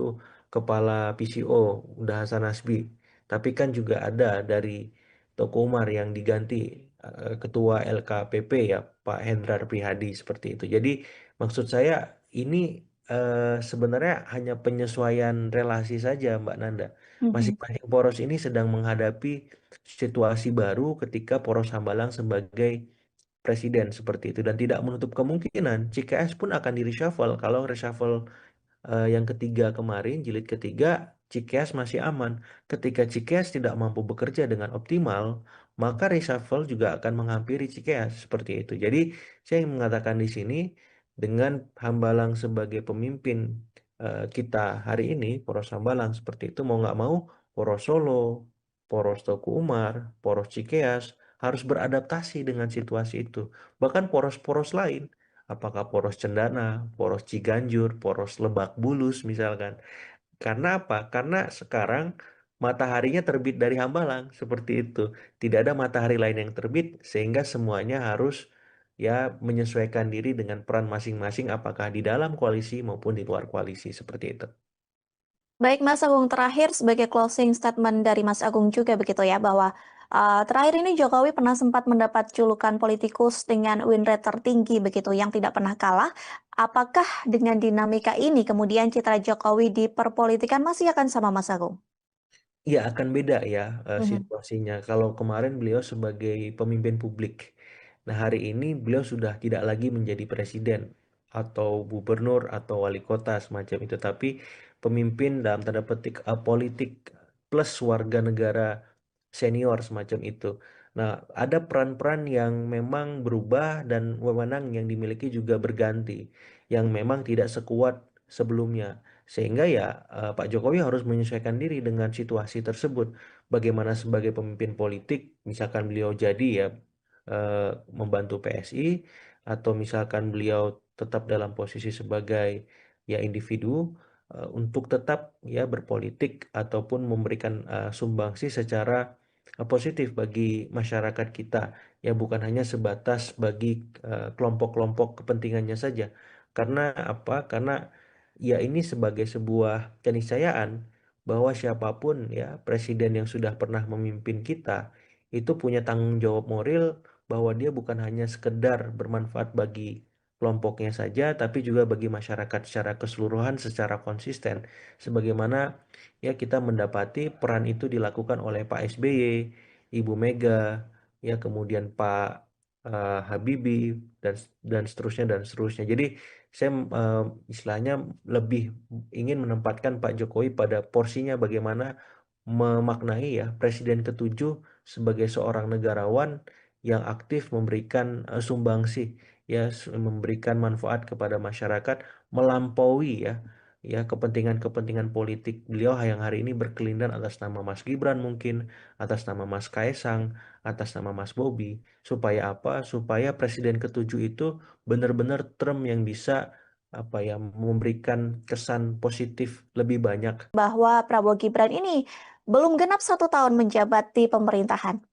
kepala PCO, udah Hasan Nasbi. Tapi kan juga ada dari Tokomar yang diganti ketua LKPP ya, Pak Hendrar Prihadi seperti itu. Jadi maksud saya ini sebenarnya hanya penyesuaian relasi saja, Mbak Nanda. mhm. Masing-masing poros ini sedang menghadapi situasi baru ketika poros Hambalang sebagai presiden seperti itu dan tidak menutup kemungkinan CKS pun akan di reshuffle kalau reshuffle yang ketiga kemarin, jilid ketiga, Cikeas masih aman. Ketika Cikeas tidak mampu bekerja dengan optimal, maka reshuffle juga akan menghampiri Cikeas seperti itu. Jadi, saya ingin mengatakan di sini, dengan Hambalang sebagai pemimpin kita hari ini, Poros Hambalang seperti itu, mau nggak mau, Poros Solo, Poros Teguh Umar, Poros Cikeas, harus beradaptasi dengan situasi itu. Bahkan poros-poros lain apakah poros Cendana, poros Ciganjur, poros Lebak Bulus misalkan. Karena apa? Karena sekarang mataharinya terbit dari Hambalang seperti itu. Tidak ada matahari lain yang terbit sehingga semuanya harus ya menyesuaikan diri dengan peran masing-masing apakah di dalam koalisi maupun di luar koalisi seperti itu. Baik Mas Agung, terakhir sebagai closing statement dari Mas Agung juga begitu ya, bahwa Terakhir ini Jokowi pernah sempat mendapat julukan politikus dengan win rate tertinggi begitu yang tidak pernah kalah. Apakah dengan dinamika ini kemudian citra Jokowi di perpolitikan masih akan sama Mas Agung? Iya, akan beda ya Mhm. situasinya. Kalau kemarin beliau sebagai pemimpin publik. Nah, hari ini beliau sudah tidak lagi menjadi presiden atau gubernur atau wali kota semacam itu, tapi pemimpin dalam tanda petik politik plus warga negara senior semacam itu. Nah, ada peran-peran yang memang berubah dan wewenang yang dimiliki juga berganti, yang memang tidak sekuat sebelumnya. Sehingga ya Pak Jokowi harus menyesuaikan diri dengan situasi tersebut. Bagaimana sebagai pemimpin politik, misalkan beliau jadi ya membantu PSI, atau misalkan beliau tetap dalam posisi sebagai ya individu untuk tetap ya berpolitik ataupun memberikan sumbangsi secara positif bagi masyarakat kita, ya bukan hanya sebatas bagi kelompok-kelompok kepentingannya saja. Karena apa? Karena ya ini sebagai sebuah keniscayaan bahwa siapapun ya presiden yang sudah pernah memimpin kita itu punya tanggung jawab moral bahwa dia bukan hanya sekedar bermanfaat bagi kelompoknya saja, tapi juga bagi masyarakat secara keseluruhan secara konsisten. Sebagaimana ya kita mendapati peran itu dilakukan oleh Pak SBY, Ibu Mega, ya kemudian Pak Habibie dan seterusnya dan seterusnya. Jadi saya istilahnya lebih ingin menempatkan Pak Jokowi pada porsinya bagaimana memaknai ya Presiden ketujuh sebagai seorang negarawan yang aktif memberikan sumbangsi ya memberikan manfaat kepada masyarakat melampaui ya kepentingan-kepentingan politik beliau yang hari ini berkelindan atas nama Mas Gibran mungkin, atas nama Mas Kaisang, atas nama Mas Bobi, supaya apa? Supaya Presiden ketujuh itu benar-benar term yang bisa apa ya memberikan kesan positif lebih banyak. Bahwa Prabowo Gibran ini belum genap 1 tahun menjabat di pemerintahan.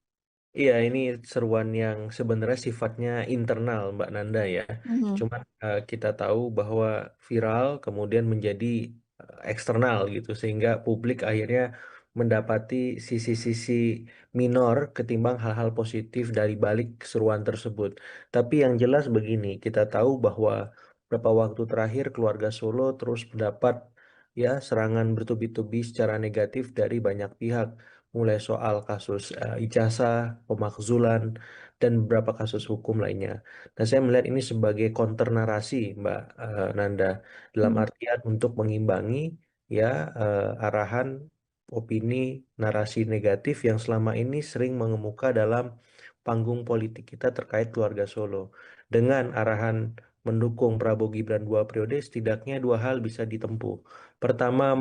Iya, ini seruan yang sebenarnya sifatnya internal, Mbak Nanda ya. Mhm. Cuman kita tahu bahwa viral kemudian menjadi eksternal gitu, sehingga publik akhirnya mendapati sisi-sisi minor ketimbang hal-hal positif dari balik seruan tersebut. Tapi yang jelas begini, kita tahu bahwa beberapa waktu terakhir keluarga Solo terus mendapat ya serangan bertubi-tubi secara negatif dari banyak pihak, mulai soal kasus ijazah, pemakzulan, dan beberapa kasus hukum lainnya. Nah, saya melihat ini sebagai counter narasi, Mbak Nanda, dalam Mhm. artian untuk mengimbangi ya arahan opini narasi negatif yang selama ini sering mengemuka dalam panggung politik kita terkait keluarga Solo. Dengan arahan mendukung Prabowo Gibran 2 periode, setidaknya dua hal bisa ditempuh. Pertama,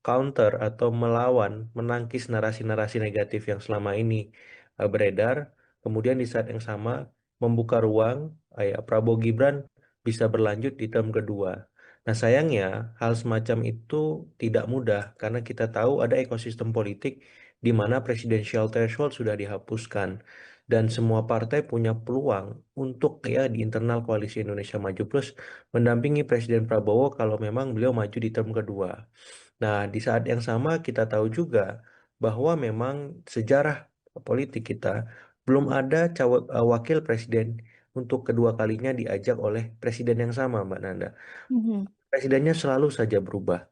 counter atau melawan, menangkis narasi-narasi negatif yang selama ini beredar. Kemudian di saat yang sama membuka ruang ya, Prabowo Gibran bisa berlanjut di term kedua. Nah, sayangnya hal semacam itu tidak mudah karena kita tahu ada ekosistem politik di mana presidensial threshold sudah dihapuskan dan semua partai punya peluang untuk ya di internal koalisi Indonesia Maju Plus mendampingi Presiden Prabowo kalau memang beliau maju di term kedua. Nah, di saat yang sama kita tahu juga bahwa memang sejarah politik kita belum ada wakil presiden untuk kedua kalinya diajak oleh presiden yang sama, Mbak Nanda. Mhm. Presidennya selalu saja berubah.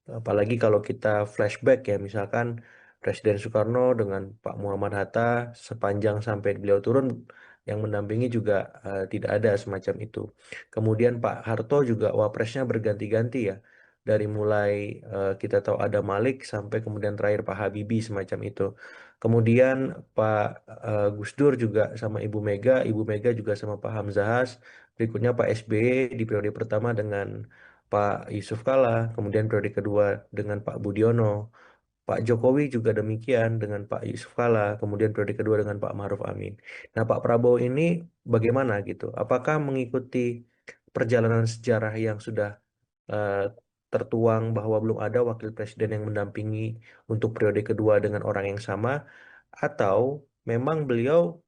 Apalagi kalau kita flashback ya, misalkan Presiden Soekarno dengan Pak Muhammad Hatta sepanjang sampai beliau turun yang mendampingi juga tidak ada semacam itu. Kemudian Pak Harto juga wapresnya berganti-ganti ya. Dari mulai kita tahu ada Malik sampai kemudian terakhir Pak Habibie semacam itu. Kemudian Pak Gus Dur juga sama Ibu Mega juga sama Pak Hamzahas. Berikutnya Pak SBY di periode pertama dengan Pak Yusuf Kala, kemudian periode kedua dengan Pak Budiono, Pak Jokowi juga demikian dengan Pak Yusuf Kala, kemudian periode kedua dengan Pak Maruf Amin. Nah, Pak Prabowo ini bagaimana gitu? Apakah mengikuti perjalanan sejarah yang sudah eh, tertuang bahwa belum ada wakil presiden yang mendampingi untuk periode kedua dengan orang yang sama, atau memang beliau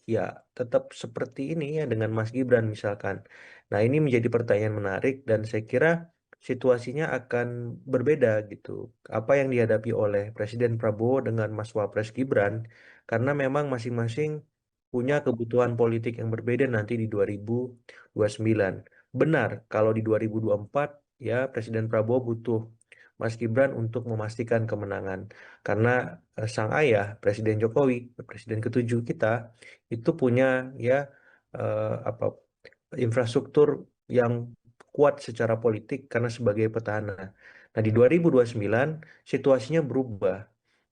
ya tetap seperti ini ya dengan Mas Gibran misalkan. Nah, ini menjadi pertanyaan menarik dan saya kira situasinya akan berbeda gitu. Apa yang dihadapi oleh Presiden Prabowo dengan Mas Wapres Gibran, karena memang masing-masing punya kebutuhan politik yang berbeda nanti di 2029. Benar, kalau di 2024 ya Presiden Prabowo butuh Mas Gibran untuk memastikan kemenangan. Karena sang ayah, Presiden Jokowi, Presiden ketujuh kita, itu punya ya apa infrastruktur yang kuat secara politik karena sebagai petahana. Nah, di 2029 situasinya berubah.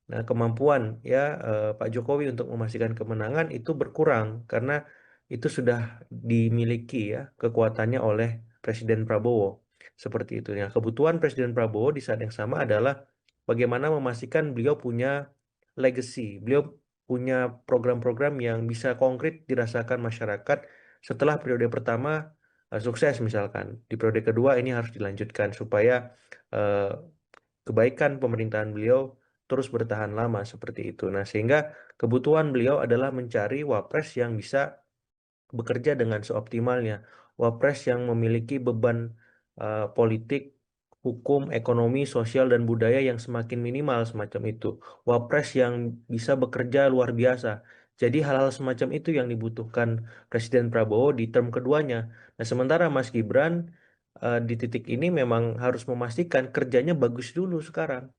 Nah, kemampuan ya Pak Jokowi untuk memastikan kemenangan itu berkurang karena itu sudah dimiliki ya kekuatannya oleh Presiden Prabowo. Seperti itu. Nah, kebutuhan Presiden Prabowo di saat yang sama adalah bagaimana memastikan beliau punya legacy, beliau punya program-program yang bisa konkret dirasakan masyarakat setelah periode pertama sukses misalkan. Di periode kedua ini harus dilanjutkan supaya eh, kebaikan pemerintahan beliau terus bertahan lama seperti itu. Nah, sehingga kebutuhan beliau adalah mencari wapres yang bisa bekerja dengan seoptimalnya. Wapres yang memiliki beban politik, hukum, ekonomi, sosial, dan budaya yang semakin minimal semacam itu. Wapres yang bisa bekerja luar biasa. Jadi hal-hal semacam itu yang dibutuhkan Presiden Prabowo di term keduanya. Nah, sementara Mas Gibran di titik ini memang harus memastikan kerjanya bagus dulu sekarang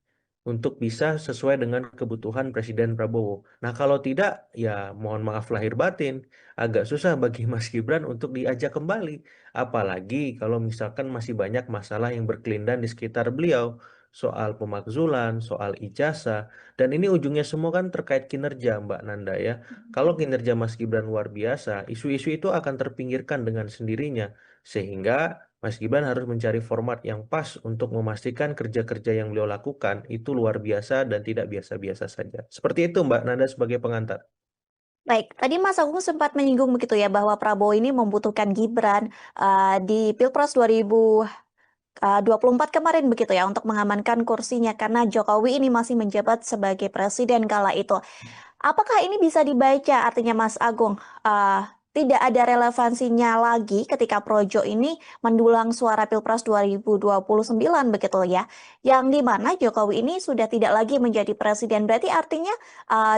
untuk bisa sesuai dengan kebutuhan Presiden Prabowo. Nah, kalau tidak, ya mohon maaf lahir batin, agak susah bagi Mas Gibran untuk diajak kembali. Apalagi kalau misalkan masih banyak masalah yang berkelindan di sekitar beliau, soal pemakzulan, soal ijazah, dan ini ujungnya semua kan terkait kinerja, Mbak Nanda ya. Kalau kinerja Mas Gibran luar biasa, isu-isu itu akan terpinggirkan dengan sendirinya, sehingga Mas Gibran harus mencari format yang pas untuk memastikan kerja-kerja yang beliau lakukan itu luar biasa dan tidak biasa-biasa saja. Seperti itu Mbak Nanda sebagai pengantar. Baik, tadi Mas Agung sempat menyinggung begitu ya bahwa Prabowo ini membutuhkan Gibran di Pilpres 2024 kemarin begitu ya untuk mengamankan kursinya karena Jokowi ini masih menjabat sebagai presiden kala itu. Apakah ini bisa dibaca artinya Mas Agung tidak ada relevansinya lagi ketika Projo ini mendulang suara Pilpres 2029 begitu ya. Yang di mana Jokowi ini sudah tidak lagi menjadi presiden. Berarti artinya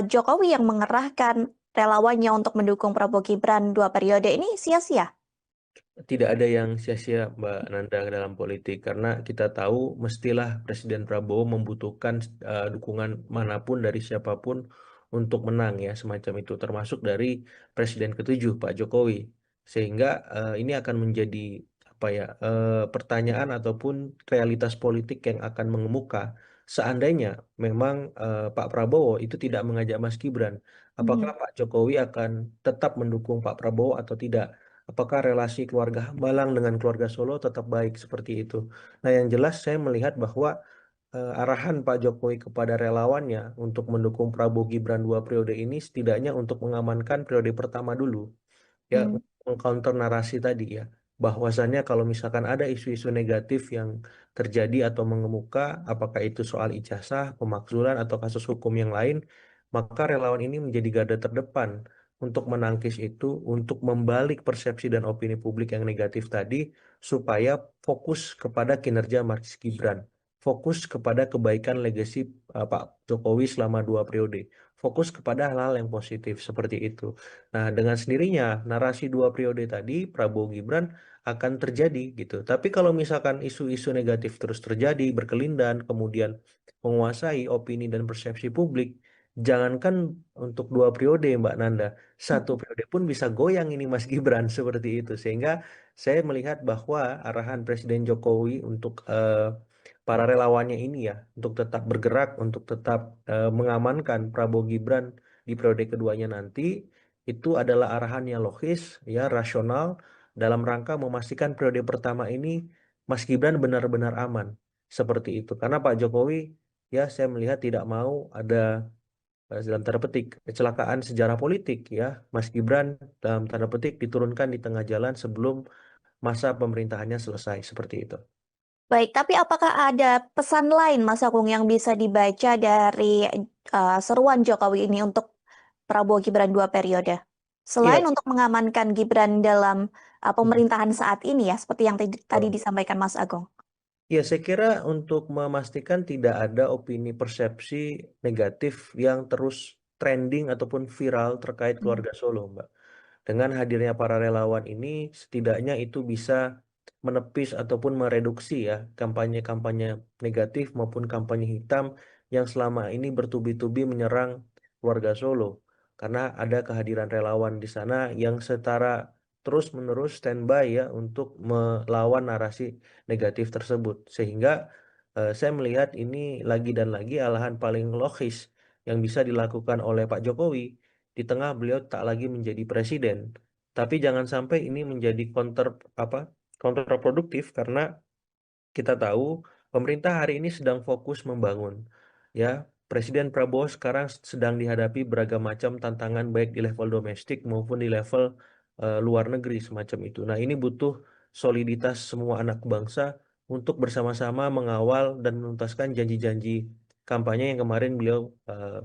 Jokowi yang mengerahkan relawannya untuk mendukung Prabowo Gibran 2 periode ini sia-sia. Tidak ada yang sia-sia Mbak Nanda dalam politik karena kita tahu mestilah Presiden Prabowo membutuhkan dukungan manapun dari siapapun untuk menang ya semacam itu termasuk dari Presiden ketujuh Pak Jokowi sehingga ini akan menjadi apa ya pertanyaan ataupun realitas politik yang akan mengemuka seandainya memang Pak Prabowo itu tidak mengajak Mas Gibran apakah Mhm. Pak Jokowi akan tetap mendukung Pak Prabowo atau tidak. Apakah relasi keluarga Hambalang dengan keluarga Solo tetap baik seperti itu? Nah, yang jelas saya melihat bahwa arahan Pak Jokowi kepada relawannya untuk mendukung Prabowo Gibran 2 periode ini setidaknya untuk mengamankan periode pertama dulu ya Hmm. untuk mengcounter narasi tadi ya bahwasannya kalau misalkan ada isu-isu negatif yang terjadi atau mengemuka apakah itu soal ijazah, pemakzulan atau kasus hukum yang lain maka relawan ini menjadi garda terdepan untuk menangkis itu untuk membalik persepsi dan opini publik yang negatif tadi supaya fokus kepada kinerja Mas Gibran fokus kepada kebaikan legasi Pak Jokowi selama 2 periode fokus kepada hal-hal yang positif seperti itu. Nah, dengan sendirinya narasi 2 periode tadi Prabowo Gibran akan terjadi gitu. Tapi kalau misalkan isu-isu negatif terus terjadi, berkelindan, kemudian menguasai opini dan persepsi publik, jangankan untuk 2 periode Mbak Nanda, 1 periode pun bisa goyang ini Mas Gibran seperti itu. Sehingga saya melihat bahwa arahan Presiden Jokowi untuk para relawannya ini ya, untuk tetap bergerak, untuk tetap mengamankan Prabowo Gibran di periode keduanya nanti itu adalah arahan yang logis, ya rasional dalam rangka memastikan periode pertama ini Mas Gibran benar-benar aman seperti itu. Karena Pak Jokowi ya saya melihat tidak mau ada dalam tanda petik kecelakaan sejarah politik ya. Mas Gibran dalam tanda petik diturunkan di tengah jalan sebelum masa pemerintahannya selesai seperti itu. Baik, tapi apakah ada pesan lain Mas Agung yang bisa dibaca dari seruan Jokowi ini untuk Prabowo Gibran 2 periode? Iya, Selain untuk mengamankan Gibran dalam pemerintahan saat ini ya, seperti yang tadi betul. disampaikan Mas Agung. Ya, saya kira untuk memastikan tidak ada opini persepsi negatif yang terus trending ataupun viral terkait Hmm. keluarga Solo, Mbak. Dengan hadirnya para relawan ini, setidaknya itu bisa menepis ataupun mereduksi ya kampanye-kampanye negatif maupun kampanye hitam yang selama ini bertubi-tubi menyerang keluarga Solo. Karena ada kehadiran relawan di sana yang setara terus-menerus standby ya untuk melawan narasi negatif tersebut. Sehingga saya melihat ini lagi dan lagi alahan paling logis yang bisa dilakukan oleh Pak Jokowi di tengah beliau tak lagi menjadi presiden. Tapi jangan sampai ini menjadi apa kontraproduktif karena kita tahu pemerintah hari ini sedang fokus membangun. Ya, Presiden Prabowo sekarang sedang dihadapi beragam macam tantangan baik di level domestik maupun di level luar negeri semacam itu. Nah, ini butuh soliditas semua anak bangsa untuk bersama-sama mengawal dan menuntaskan janji-janji kampanye yang kemarin beliau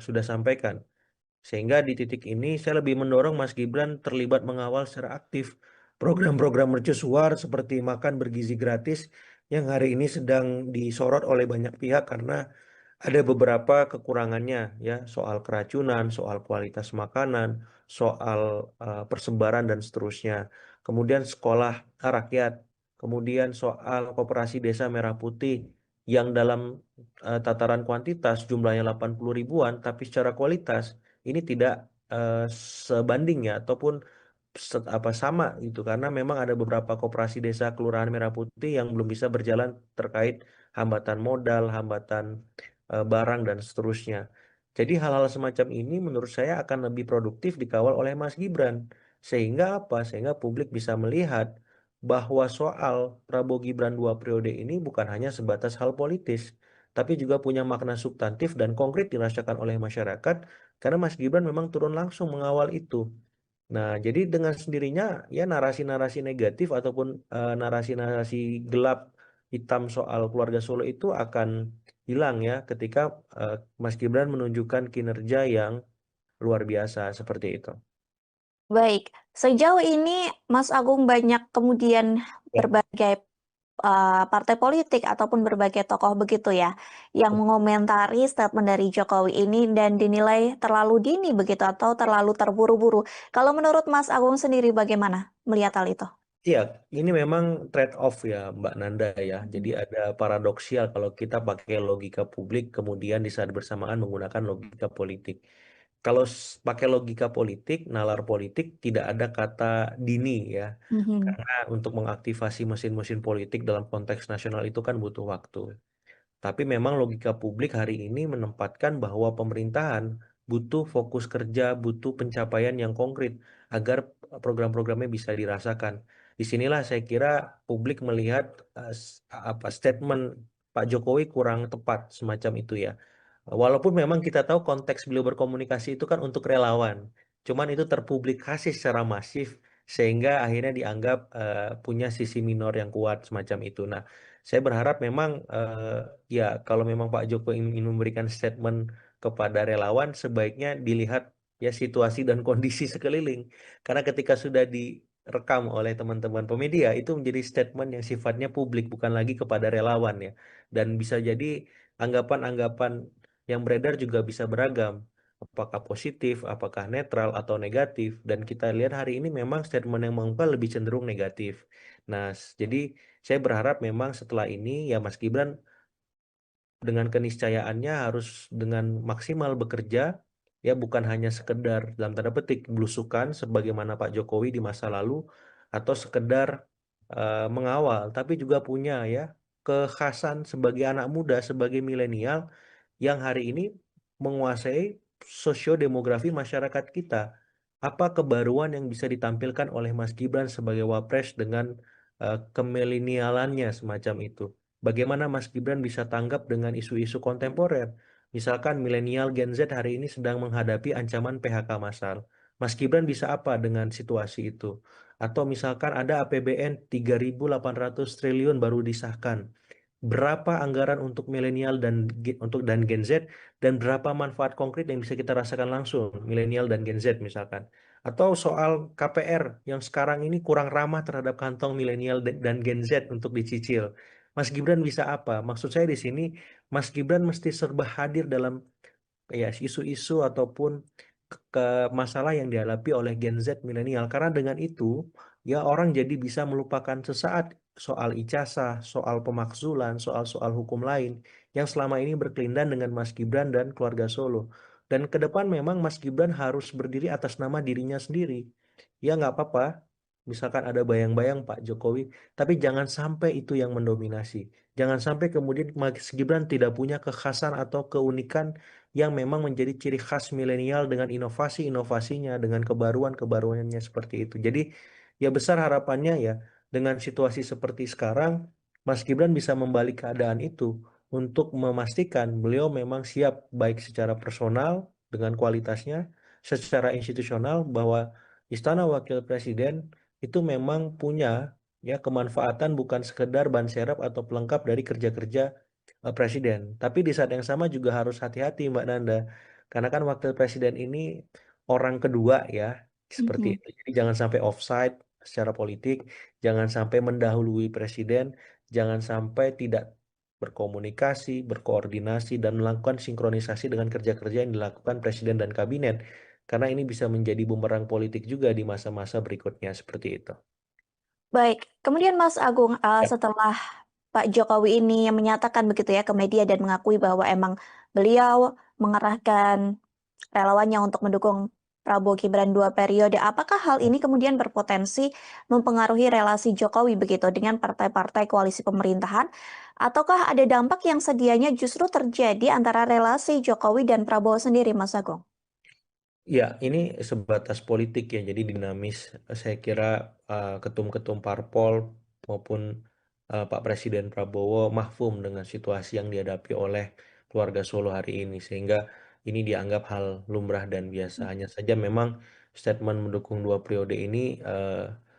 sudah sampaikan. Sehingga di titik ini saya lebih mendorong Mas Gibran terlibat mengawal secara aktif program-program mercusuar seperti makan bergizi gratis yang hari ini sedang disorot oleh banyak pihak karena ada beberapa kekurangannya ya soal keracunan, soal kualitas makanan, soal persebaran dan seterusnya. Kemudian sekolah rakyat, kemudian soal koperasi desa Merah Putih yang dalam tataran kuantitas jumlahnya 80 ribuan, tapi secara kualitas ini tidak eh, sebanding ya ataupun apa sama gitu karena memang ada beberapa koperasi desa Kelurahan Merah Putih yang belum bisa berjalan terkait hambatan modal, hambatan barang dan seterusnya. Jadi hal-hal semacam ini menurut saya akan lebih produktif dikawal oleh Mas Gibran. Sehingga apa? Sehingga publik bisa melihat bahwa soal Prabowo Gibran 2 periode ini bukan hanya sebatas hal politis, tapi juga punya makna substantif dan konkret dirasakan oleh masyarakat karena Mas Gibran memang turun langsung mengawal itu. Nah, jadi dengan sendirinya ya narasi-narasi negatif ataupun narasi-narasi gelap hitam soal keluarga Solo itu akan hilang ya ketika eh, Mas Gibran menunjukkan kinerja yang luar biasa seperti itu. Baik, sejauh ini Mas Agung banyak kemudian Ya, berbagai partai politik ataupun berbagai tokoh begitu ya, yang mengomentari statement dari Jokowi ini dan dinilai terlalu dini begitu atau terlalu terburu-buru. Kalau menurut Mas Agung sendiri bagaimana melihat hal itu? iya, ini memang trade off ya Mbak Nanda ya. Jadi Mhm. ada paradoksial kalau kita pakai logika publik kemudian di saat bersamaan menggunakan logika politik. Kalau pakai logika politik, nalar politik tidak ada kata dini ya. Mhm. Karena untuk mengaktifasi mesin-mesin politik dalam konteks nasional itu kan butuh waktu. Tapi memang logika publik hari ini menempatkan bahwa pemerintahan butuh fokus kerja, butuh pencapaian yang konkret agar program-programnya bisa dirasakan. Disinilah saya kira publik melihat apa statement Pak Jokowi kurang tepat semacam itu ya. Walaupun memang kita tahu konteks beliau berkomunikasi itu kan untuk relawan, cuman itu terpublikasi secara masif sehingga akhirnya dianggap punya sisi minor yang kuat semacam itu. Nah, saya berharap memang ya kalau memang Pak Joko ingin memberikan statement kepada relawan sebaiknya dilihat ya situasi dan kondisi sekeliling. Karena ketika sudah direkam oleh teman-teman pemedia itu menjadi statement yang sifatnya publik bukan lagi kepada relawan ya. Dan bisa jadi anggapan-anggapan yang beredar juga bisa beragam. Apakah positif, apakah netral atau negatif. Dan kita lihat hari ini memang statement yang mengungkap lebih cenderung negatif. Nah, jadi saya berharap memang setelah ini ya Mas Gibran dengan keniscayaannya harus dengan maksimal bekerja ya bukan hanya sekedar dalam tanda petik belusukan sebagaimana Pak Jokowi di masa lalu atau sekedar mengawal tapi juga punya ya kekhasan sebagai anak muda sebagai milenial yang hari ini menguasai sosiodemografi masyarakat kita. Apa kebaruan yang bisa ditampilkan oleh Mas Gibran sebagai wapres dengan kemilenialannya semacam itu? Bagaimana Mas Gibran bisa tanggap dengan isu-isu kontemporer? Misalkan milenial Gen Z hari ini sedang menghadapi ancaman PHK massal. Mas Gibran bisa apa dengan situasi itu? Atau misalkan ada APBN 3.800 triliun baru disahkan. Berapa anggaran untuk milenial dan Gen Z dan berapa manfaat konkret yang bisa kita rasakan langsung milenial dan Gen Z misalkan. Atau soal KPR yang sekarang ini kurang ramah terhadap kantong milenial dan Gen Z untuk dicicil. Mas Gibran bisa apa? Maksud saya di sini Mas Gibran mesti serba hadir dalam ya isu-isu ataupun masalah yang dihadapi oleh Gen Z milenial, karena dengan itu ya orang jadi bisa melupakan sesaat soal ijazah, soal pemakzulan, soal-soal hukum lain yang selama ini berkelindan dengan Mas Gibran dan keluarga Solo. Dan ke depan memang Mas Gibran harus berdiri atas nama dirinya sendiri. Ya nggak apa-apa, misalkan ada bayang-bayang Pak Jokowi, tapi jangan sampai itu yang mendominasi. Jangan sampai kemudian Mas Gibran tidak punya kekhasan atau keunikan yang memang menjadi ciri khas milenial dengan inovasi-inovasinya, dengan kebaruan-kebaruannya seperti itu. Jadi ya besar harapannya ya dengan situasi seperti sekarang, Mas Gibran bisa membalik keadaan itu untuk memastikan beliau memang siap baik secara personal dengan kualitasnya, secara institusional bahwa Istana Wakil Presiden itu memang punya ya kemanfaatan bukan sekedar ban serap atau pelengkap dari kerja-kerja presiden. Tapi di saat yang sama juga harus hati-hati Mbak Nanda, karena kan wakil presiden ini orang kedua ya, seperti Mhm. itu. Jadi jangan sampai offside secara politik, jangan sampai mendahului presiden, jangan sampai tidak berkomunikasi, berkoordinasi, dan melakukan sinkronisasi dengan kerja-kerja yang dilakukan presiden dan kabinet. Karena ini bisa menjadi bumerang politik juga di masa-masa berikutnya seperti itu. Baik, kemudian Mas Agung, Ya. setelah Pak Jokowi ini menyatakan begitu ya ke media dan mengakui bahwa emang beliau mengerahkan relawannya untuk mendukung Prabowo Gibran 2 periode, apakah hal ini kemudian berpotensi mempengaruhi relasi Jokowi begitu dengan partai-partai koalisi pemerintahan, ataukah ada dampak yang sedianya justru terjadi antara relasi Jokowi dan Prabowo sendiri, Mas Agung? Ya, ini sebatas politik ya, jadi dinamis. Saya kira ketum-ketum parpol maupun Pak Presiden Prabowo mahfum dengan situasi yang dihadapi oleh keluarga Solo hari ini, sehingga ini dianggap hal lumrah dan biasa. Hanya saja memang statement mendukung 2 periode ini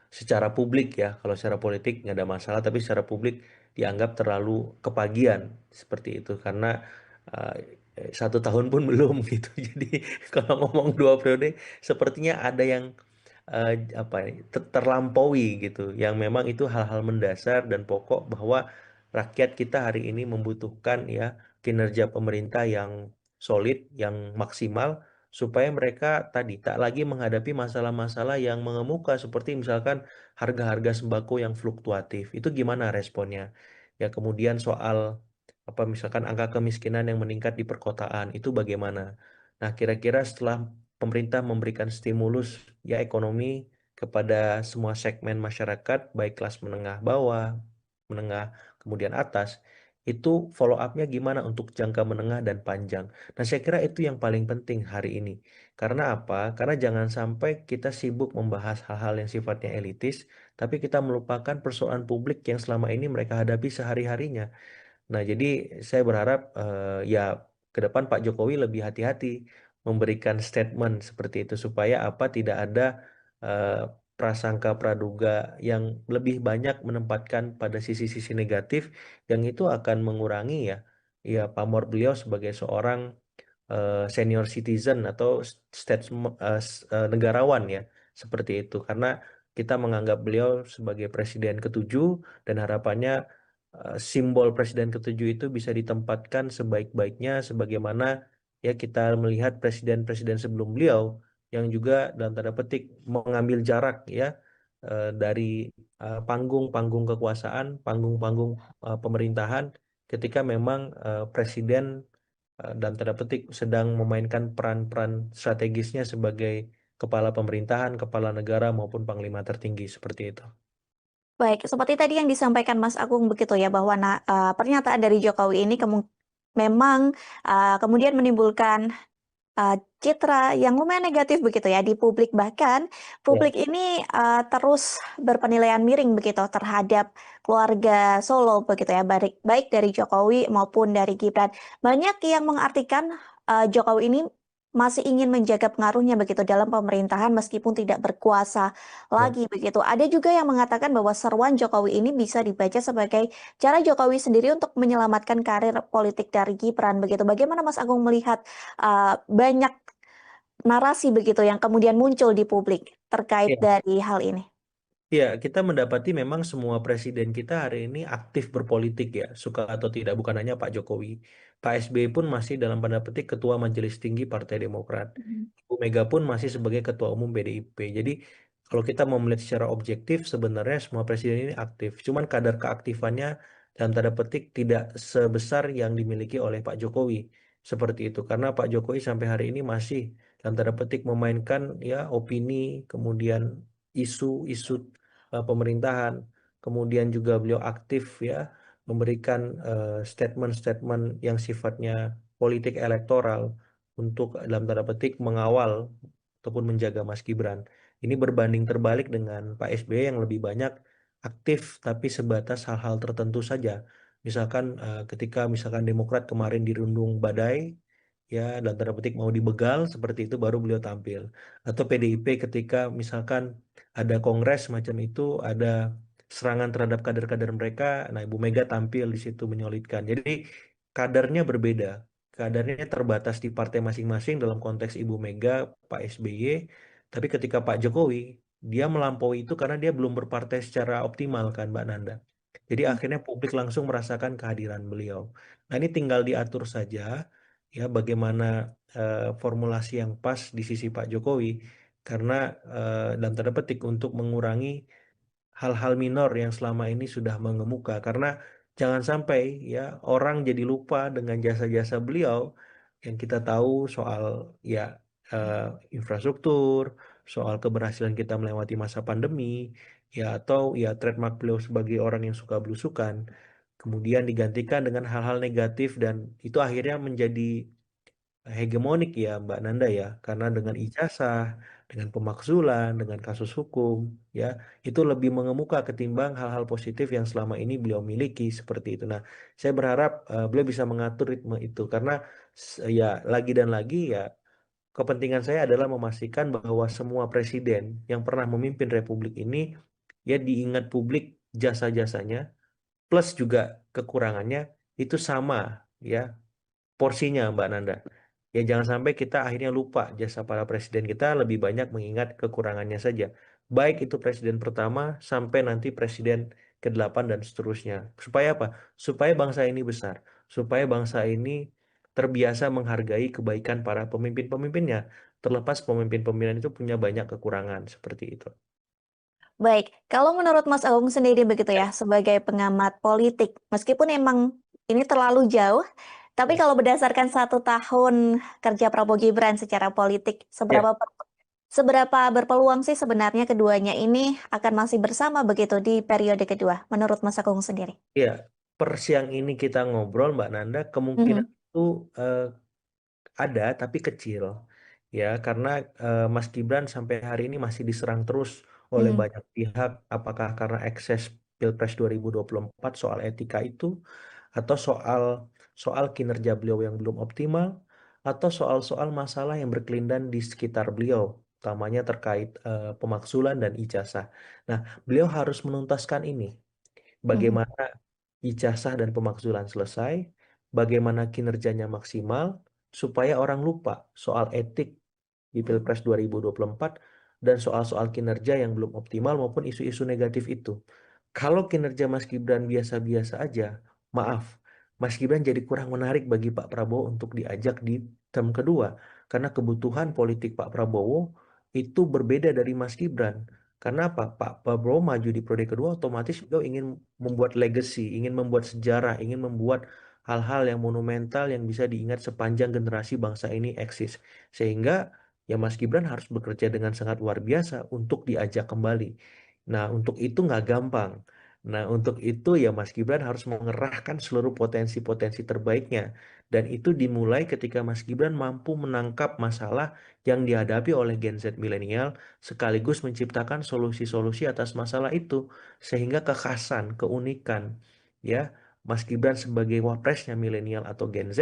secara publik ya, kalau secara politik nggak ada masalah, tapi secara publik dianggap terlalu kepagian seperti itu, karena eh, 1 tahun pun belum gitu. Jadi kalau ngomong 2 periode, sepertinya ada yang apa ya, terlampaui gitu, yang memang itu hal-hal mendasar dan pokok bahwa rakyat kita hari ini membutuhkan ya kinerja pemerintah yang solid, yang maksimal, supaya mereka tadi tak lagi menghadapi masalah-masalah yang mengemuka seperti misalkan harga-harga sembako yang fluktuatif. Itu gimana responnya? Ya kemudian soal apa misalkan angka kemiskinan yang meningkat di perkotaan itu bagaimana? Nah, kira-kira setelah pemerintah memberikan stimulus ya ekonomi kepada semua segmen masyarakat, baik kelas menengah bawah, menengah, kemudian atas, itu follow up-nya gimana untuk jangka menengah dan panjang. Nah, saya kira itu yang paling penting hari ini. Karena apa? Karena jangan sampai kita sibuk membahas hal-hal yang sifatnya elitis, tapi kita melupakan persoalan publik yang selama ini mereka hadapi sehari-harinya. Nah, jadi saya berharap ya ke depan Pak Jokowi lebih hati-hati memberikan statement seperti itu supaya apa tidak ada eh, prasangka praduga yang lebih banyak menempatkan pada sisi-sisi negatif yang itu akan mengurangi ya pamor beliau sebagai seorang senior citizen atau negarawan ya seperti itu, karena kita menganggap beliau sebagai presiden ketujuh dan harapannya simbol presiden ketujuh itu bisa ditempatkan sebaik-baiknya sebagaimana ya kita melihat presiden-presiden sebelum beliau yang juga dalam tanda petik mengambil jarak ya dari panggung-panggung kekuasaan, panggung-panggung pemerintahan ketika memang presiden dalam tanda petik sedang memainkan peran-peran strategisnya sebagai kepala pemerintahan, kepala negara maupun panglima tertinggi seperti itu. Baik, seperti tadi yang disampaikan Mas Agung begitu ya bahwa pernyataan dari Jokowi ini memang kemudian menimbulkan citra yang lumayan negatif begitu ya di publik, bahkan Ya. publik ini terus berpenilaian miring begitu terhadap keluarga Solo begitu ya, baik baik dari Jokowi maupun dari Gibran. Banyak yang mengartikan Jokowi ini masih ingin menjaga pengaruhnya begitu dalam pemerintahan meskipun tidak berkuasa Ya. lagi begitu. Ada juga yang mengatakan bahwa seruan Jokowi ini bisa dibaca sebagai cara Jokowi sendiri untuk menyelamatkan karir politik dari Gibran begitu. Bagaimana Mas Agung melihat banyak narasi begitu yang kemudian muncul di publik terkait Ya. dari hal ini? Ya, kita mendapati memang semua presiden kita hari ini aktif berpolitik ya, suka atau tidak, bukan hanya Pak Jokowi. Pak SBY pun masih dalam tanda petik Ketua Majelis Tinggi Partai Demokrat. Mhm. Bu Mega pun masih sebagai Ketua Umum PDIP. Jadi kalau kita mau melihat secara objektif, sebenarnya semua presiden ini aktif. Cuman kadar keaktifannya dalam tanda petik tidak sebesar yang dimiliki oleh Pak Jokowi. Seperti itu. Karena Pak Jokowi sampai hari ini masih dalam tanda petik memainkan ya opini, kemudian isu-isu pemerintahan. Kemudian juga beliau aktif ya memberikan statement-statement yang sifatnya politik elektoral untuk dalam tanda petik mengawal ataupun menjaga Mas Gibran. Ini berbanding terbalik dengan Pak SBY yang lebih banyak aktif tapi sebatas hal-hal tertentu saja. Misalkan ketika misalkan Demokrat kemarin dirundung badai, ya dalam tanda petik mau dibegal seperti itu baru beliau tampil. Atau PDIP ketika misalkan ada kongres macam itu, ada serangan terhadap kader-kader mereka, nah Ibu Mega tampil di situ menyolidkan. Jadi kadarnya berbeda, kadarnya terbatas di partai masing-masing dalam konteks Ibu Mega, Pak SBY, tapi ketika Pak Jokowi, dia melampaui itu karena dia belum berpartai secara optimal kan Mbak Nanda. Jadi akhirnya publik langsung merasakan kehadiran beliau. Nah ini tinggal diatur saja ya bagaimana formulasi yang pas di sisi Pak Jokowi karena dalam tanda petik untuk mengurangi hal-hal minor yang selama ini sudah mengemuka karena jangan sampai ya orang jadi lupa dengan jasa-jasa beliau yang kita tahu soal ya eh, infrastruktur, soal keberhasilan kita melewati masa pandemi ya atau ya trademark beliau sebagai orang yang suka belusukan kemudian digantikan dengan hal-hal negatif dan itu akhirnya menjadi hegemonik ya Mbak Nanda ya, karena dengan ijazah, dengan pemakzulan, dengan kasus hukum, ya itu lebih mengemuka ketimbang hal-hal positif yang selama ini beliau miliki seperti itu. Nah, saya berharap beliau bisa mengatur ritme itu karena ya lagi dan lagi ya kepentingan saya adalah memastikan bahwa semua presiden yang pernah memimpin Republik ini ya diingat publik jasa-jasanya plus juga kekurangannya itu sama ya porsinya Mbak Nanda. Ya jangan sampai kita akhirnya lupa jasa para presiden kita lebih banyak mengingat kekurangannya saja. Baik itu presiden pertama sampai nanti presiden ke-8 dan seterusnya. Supaya apa? Supaya bangsa ini besar. Supaya bangsa ini terbiasa menghargai kebaikan para pemimpin-pemimpinnya. Terlepas pemimpin-pemimpin itu punya banyak kekurangan seperti itu. Baik, kalau menurut Mas Agung sendiri begitu Ya, ya, sebagai pengamat politik, meskipun emang ini terlalu jauh, tapi ya. kalau berdasarkan 1 tahun kerja Prabowo Gibran secara politik, Ya. seberapa berpeluang sih sebenarnya keduanya ini akan masih bersama begitu di periode kedua, menurut Mas Agung sendiri? Ya, per siang ini kita ngobrol Mbak Nanda, kemungkinan Mhm, itu eh, ada tapi kecil ya karena Mas Gibran sampai hari ini masih diserang terus oleh mhm, banyak pihak apakah karena ekses Pilpres 2024 soal etika itu atau soal soal kinerja beliau yang belum optimal atau soal-soal masalah yang berkelindan di sekitar beliau utamanya terkait pemakzulan dan ijazah. Nah, beliau harus menuntaskan ini mhm, bagaimana ijazah dan pemakzulan selesai, bagaimana kinerjanya maksimal, supaya orang lupa soal etik di Pilpres 2024 dan soal-soal kinerja yang belum optimal maupun isu-isu negatif itu. Kalau kinerja Mas Gibran biasa-biasa aja, maaf, Mas Gibran jadi kurang menarik bagi Pak Prabowo untuk diajak di term kedua. Karena kebutuhan politik Pak Prabowo itu berbeda dari Mas Gibran. Karena apa? Pak Prabowo maju di periode kedua otomatis beliau ingin membuat legacy, ingin membuat sejarah, ingin membuat hal-hal yang monumental yang bisa diingat sepanjang generasi bangsa ini eksis. Sehingga ya Mas Gibran harus bekerja dengan sangat luar biasa untuk diajak kembali. Nah, untuk itu nggak gampang. Nah, untuk itu ya Mas Gibran harus mengerahkan seluruh potensi-potensi terbaiknya. Dan itu dimulai ketika Mas Gibran mampu menangkap masalah yang dihadapi oleh Gen Z milenial sekaligus menciptakan solusi-solusi atas masalah itu. Sehingga kekhasan, keunikan, ya Mas Gibran sebagai wapresnya milenial atau Gen Z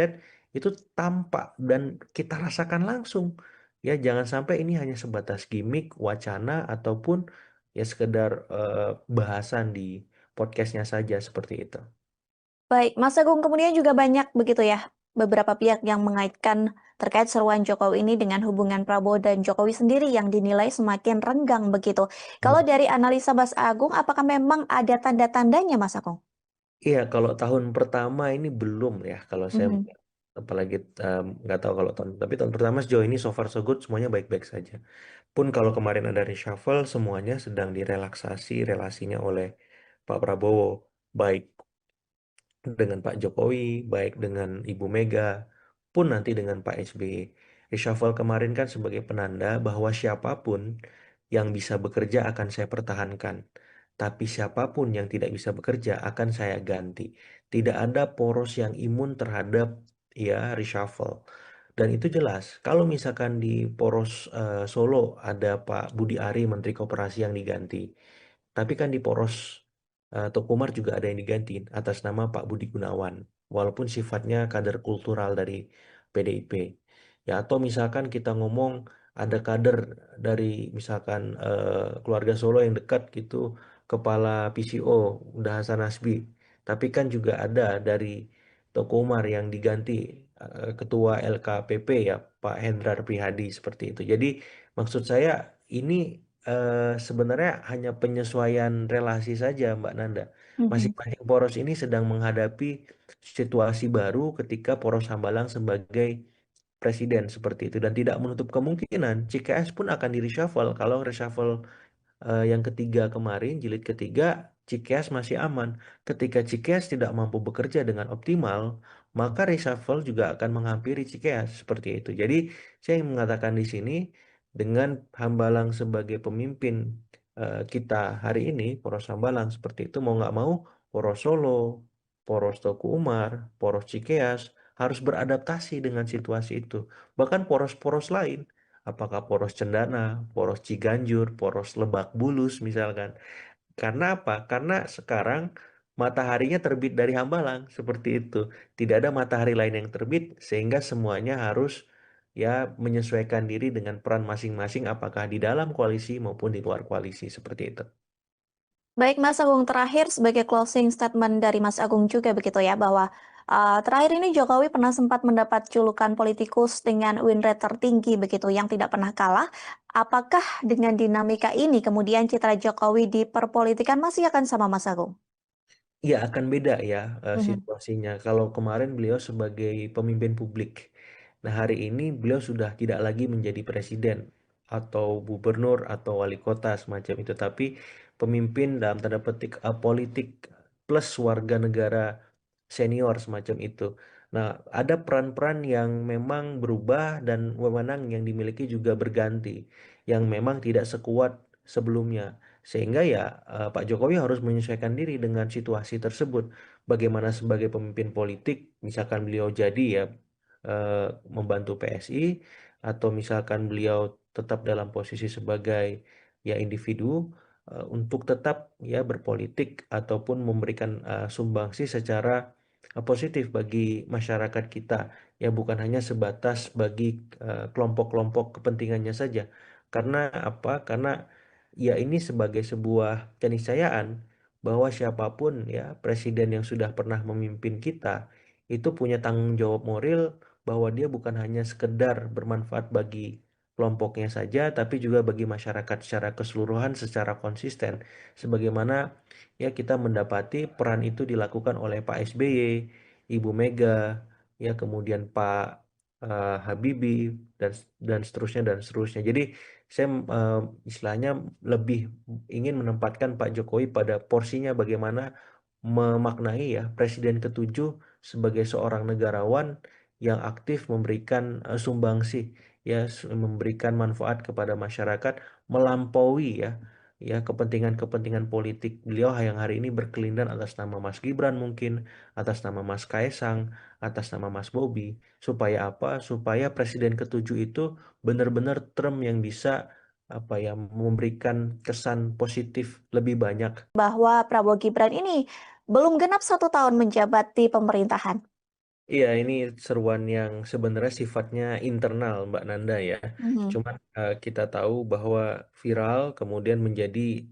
itu tampak dan kita rasakan langsung. Ya, jangan sampai ini hanya sebatas gimmick, wacana, ataupun ya sekedar bahasan di podcastnya saja seperti itu. baik, Mas Agung kemudian juga banyak begitu ya beberapa pihak yang mengaitkan terkait seruan Jokowi ini dengan hubungan Prabowo dan Jokowi sendiri yang dinilai semakin renggang begitu. Kalau Hmm. dari analisa Mas Agung, apakah memang ada tanda-tandanya, Mas Agung? Iya, kalau tahun pertama ini belum ya, kalau saya Mhm. melihat. Apalagi nggak tahu kalau tahun, tapi tahun pertama sejauh ini so far so good, semuanya baik-baik saja. Pun kalau kemarin ada reshuffle, semuanya sedang direlaksasi relasinya oleh Pak Prabowo, baik dengan Pak Jokowi, baik dengan Ibu Mega, pun nanti dengan Pak SBY. Reshuffle kemarin kan sebagai penanda bahwa siapapun yang bisa bekerja akan saya pertahankan. Tapi siapapun yang tidak bisa bekerja akan saya ganti. Tidak ada poros yang imun terhadap ya reshuffle. Dan itu jelas. Kalau misalkan di poros Solo ada Pak Budi Ari, Menteri Koperasi yang diganti. Tapi kan di poros Tokumar juga ada yang diganti atas nama Pak Budi Gunawan, walaupun sifatnya kader kultural dari PDIP. Ya, atau misalkan kita ngomong ada kader dari misalkan keluarga Solo yang dekat gitu, kepala PCO, udah Hasan Nasbi. Tapi kan juga ada dari Tokumar yang diganti ketua LKPP ya, Pak Hendrar Prihadi seperti itu. Jadi maksud saya ini sebenarnya hanya penyesuaian relasi saja, Mbak Nanda. Mhm. Masing-masing poros ini sedang menghadapi situasi baru ketika poros Hambalang sebagai presiden seperti itu dan tidak menutup kemungkinan CKS pun akan di reshuffle kalau reshuffle yang ketiga kemarin, jilid ketiga, Cikeas masih aman. Ketika Cikeas tidak mampu bekerja dengan optimal, maka reshuffle juga akan menghampiri Cikeas seperti itu. Jadi saya ingin mengatakan di sini dengan Hambalang sebagai pemimpin kita hari ini, Poros Hambalang seperti itu mau nggak mau, Poros Solo, Poros Teguh Umar, Poros Cikeas harus beradaptasi dengan situasi itu. Bahkan poros-poros lain apakah poros Cendana, poros Ciganjur, poros Lebak Bulus misalkan. Karena apa? Karena sekarang mataharinya terbit dari Hambalang seperti itu. Tidak ada matahari lain yang terbit sehingga semuanya harus ya menyesuaikan diri dengan peran masing-masing apakah di dalam koalisi maupun di luar koalisi seperti itu. Baik, Mas Agung, terakhir sebagai closing statement dari Mas Agung juga begitu ya, bahwa terakhir ini Jokowi pernah sempat mendapat julukan politikus dengan win rate tertinggi begitu, yang tidak pernah kalah. Apakah dengan dinamika ini kemudian citra Jokowi di perpolitikan masih akan sama, Mas Agung? Iya akan beda ya Mhm. situasinya. Kalau kemarin beliau sebagai pemimpin publik. Nah hari ini beliau sudah tidak lagi menjadi presiden atau gubernur atau wali kota semacam itu. Tapi pemimpin dalam tanda petik politik plus warga negara senior semacam itu. Nah ada peran-peran yang memang berubah dan wewenang yang dimiliki juga berganti. Yang memang tidak sekuat sebelumnya. Sehingga ya Pak Jokowi harus menyesuaikan diri dengan situasi tersebut. Bagaimana sebagai pemimpin politik, misalkan beliau jadi ya membantu PSI, atau misalkan beliau tetap dalam posisi sebagai ya individu untuk tetap ya berpolitik ataupun memberikan sumbangsi secara positif bagi masyarakat kita. Ya bukan hanya sebatas bagi kelompok-kelompok kepentingannya saja. Karena apa? Karena ya ini sebagai sebuah keniscayaan bahwa siapapun ya presiden yang sudah pernah memimpin kita itu punya tanggung jawab moral bahwa dia bukan hanya sekedar bermanfaat bagi kelompoknya saja tapi juga bagi masyarakat secara keseluruhan secara konsisten sebagaimana ya kita mendapati peran itu dilakukan oleh Pak SBY, Ibu Mega, ya kemudian Pak Habibie dan seterusnya dan seterusnya. Jadi saya istilahnya lebih ingin menempatkan Pak Jokowi pada porsinya bagaimana memaknai ya Presiden ketujuh sebagai seorang negarawan yang aktif memberikan sumbangsi ya memberikan manfaat kepada masyarakat melampaui ya kepentingan-kepentingan politik beliau yang hari ini berkelindan atas nama Mas Gibran mungkin atas nama Mas Kaesang atas nama Mas Bobi supaya apa supaya Presiden ketujuh itu benar-benar term yang bisa apa ya memberikan kesan positif lebih banyak. Bahwa Prabowo Gibran ini belum genap 1 tahun menjabat di pemerintahan. Iya, ini seruan yang sebenarnya sifatnya internal, Mbak Nanda ya. Mhm. Cuman kita tahu bahwa viral kemudian menjadi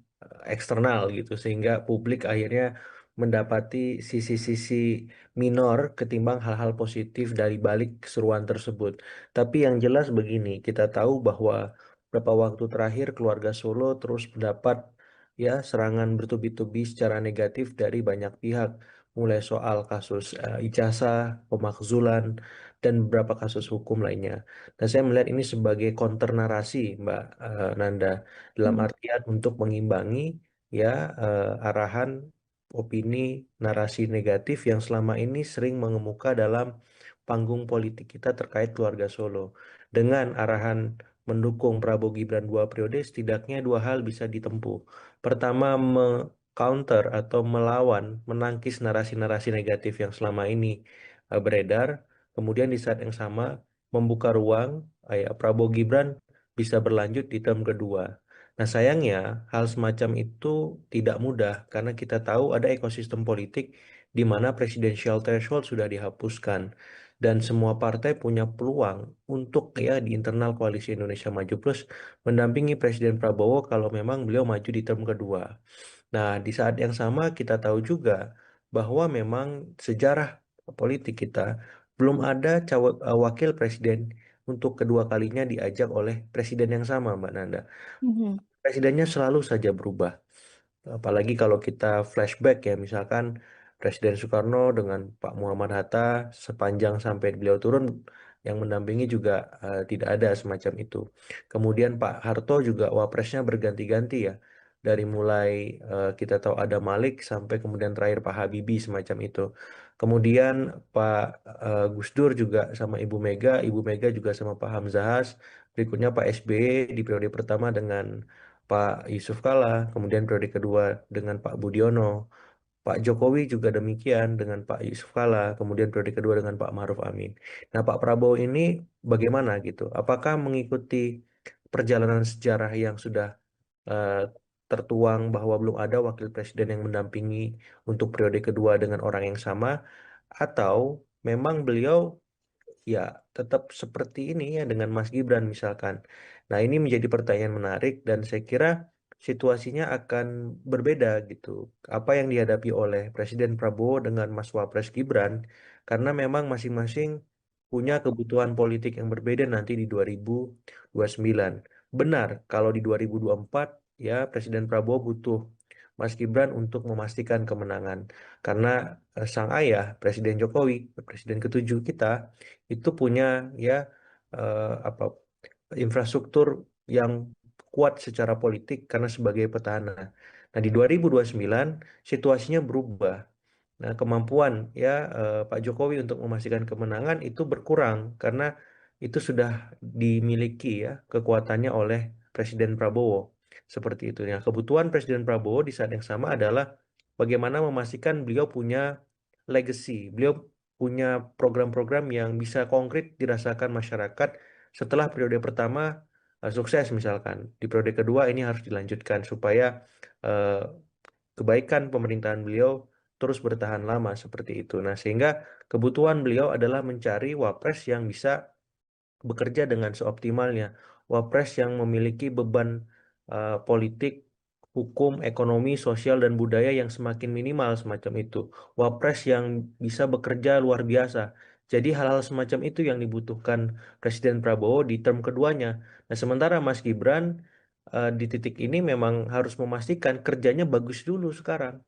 eksternal gitu, sehingga publik akhirnya mendapati sisi-sisi minor ketimbang hal-hal positif dari balik keseruan tersebut. Tapi yang jelas begini, kita tahu bahwa beberapa waktu terakhir keluarga Solo terus mendapat ya serangan bertubi-tubi secara negatif dari banyak pihak, mulai soal kasus ijazah, pemakzulan, dan beberapa kasus hukum lainnya. Dan saya melihat ini sebagai counter narasi, Mbak Nanda, dalam Mhm. artian untuk mengimbangi ya arahan opini narasi negatif yang selama ini sering mengemuka dalam panggung politik kita terkait keluarga Solo. Dengan arahan mendukung Prabowo Gibran 2 periode, setidaknya dua hal bisa ditempuh. Pertama, counter atau melawan, menangkis narasi-narasi negatif yang selama ini beredar. Kemudian di saat yang sama membuka ruang Prabowo Gibran bisa berlanjut di term kedua. Nah, sayangnya hal semacam itu tidak mudah karena kita tahu ada ekosistem politik di mana presidensial threshold sudah dihapuskan dan semua partai punya peluang untuk ya di internal koalisi Indonesia Maju Plus mendampingi Presiden Prabowo kalau memang beliau maju di term kedua. Nah, di saat yang sama kita tahu juga bahwa memang sejarah politik kita belum ada wakil presiden untuk kedua kalinya diajak oleh presiden yang sama, Mbak Nanda. Mhm. Presidennya selalu saja berubah. Apalagi kalau kita flashback ya, misalkan Presiden Soekarno dengan Pak Muhammad Hatta sepanjang sampai beliau turun yang mendampingi juga tidak ada semacam itu. Kemudian Pak Harto juga wapresnya berganti-ganti ya. Dari mulai kita tahu ada Malik sampai kemudian terakhir Pak Habibie semacam itu. Kemudian Pak Gus Dur juga sama Ibu Mega juga sama Pak Hamzahas. Berikutnya Pak SBY di periode pertama dengan Pak Yusuf Kala, kemudian periode kedua dengan Pak Budiono, Pak Jokowi juga demikian dengan Pak Yusuf Kala, kemudian periode kedua dengan Pak Maruf Amin. Nah, Pak Prabowo ini bagaimana gitu? Apakah mengikuti perjalanan sejarah yang sudah eh, tertuang bahwa belum ada wakil presiden yang mendampingi untuk periode kedua dengan orang yang sama, atau memang beliau ya tetap seperti ini ya dengan Mas Gibran misalkan. Nah, ini menjadi pertanyaan menarik dan saya kira situasinya akan berbeda gitu. Apa yang dihadapi oleh Presiden Prabowo dengan Mas Wapres Gibran karena memang masing-masing punya kebutuhan politik yang berbeda nanti di 2029. Benar, kalau di 2024 ya Presiden Prabowo butuh Mas Gibran untuk memastikan kemenangan karena sang ayah Presiden Jokowi, Presiden ketujuh kita itu punya ya apa infrastruktur yang kuat secara politik karena sebagai petahana. Nah, di 2029 situasinya berubah. Nah, kemampuan ya Pak Jokowi untuk memastikan kemenangan itu berkurang karena itu sudah dimiliki ya kekuatannya oleh Presiden Prabowo. Seperti itu. Ya, kebutuhan Presiden Prabowo di saat yang sama adalah bagaimana memastikan beliau punya legacy, beliau punya program-program yang bisa konkret dirasakan masyarakat setelah periode pertama sukses misalkan. Di periode kedua ini harus dilanjutkan supaya eh, kebaikan pemerintahan beliau terus bertahan lama seperti itu. Nah, sehingga kebutuhan beliau adalah mencari wapres yang bisa bekerja dengan seoptimalnya. Wapres yang memiliki beban politik, hukum, ekonomi, sosial, dan budaya yang semakin minimal semacam itu. Wapres yang bisa bekerja luar biasa. Jadi hal-hal semacam itu yang dibutuhkan Presiden Prabowo di term keduanya. Nah, sementara Mas Gibran di titik ini memang harus memastikan kerjanya bagus dulu sekarang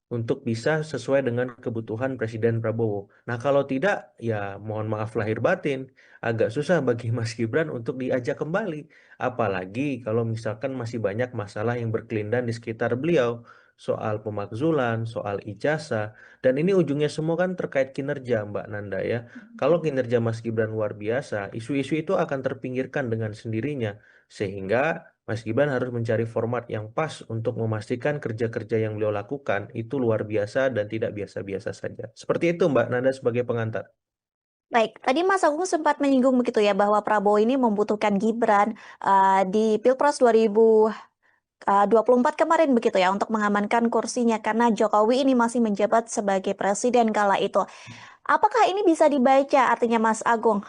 untuk bisa sesuai dengan kebutuhan Presiden Prabowo. Nah, kalau tidak, ya mohon maaf lahir batin, agak susah bagi Mas Gibran untuk diajak kembali. Apalagi kalau misalkan masih banyak masalah yang berkelindan di sekitar beliau, soal pemakzulan, soal ijazah, dan ini ujungnya semua kan terkait kinerja, Mbak Nanda ya. Kalau kinerja Mas Gibran luar biasa, isu-isu itu akan terpinggirkan dengan sendirinya, sehingga Mas Gibran harus mencari format yang pas untuk memastikan kerja-kerja yang beliau lakukan itu luar biasa dan tidak biasa-biasa saja. Seperti itu Mbak Nanda sebagai pengantar. Baik, tadi Mas Agung sempat menyinggung begitu ya bahwa Prabowo ini membutuhkan Gibran di Pilpres 2024 kemarin begitu ya untuk mengamankan kursinya karena Jokowi ini masih menjabat sebagai presiden kala itu. Apakah ini bisa dibaca artinya Mas Agung?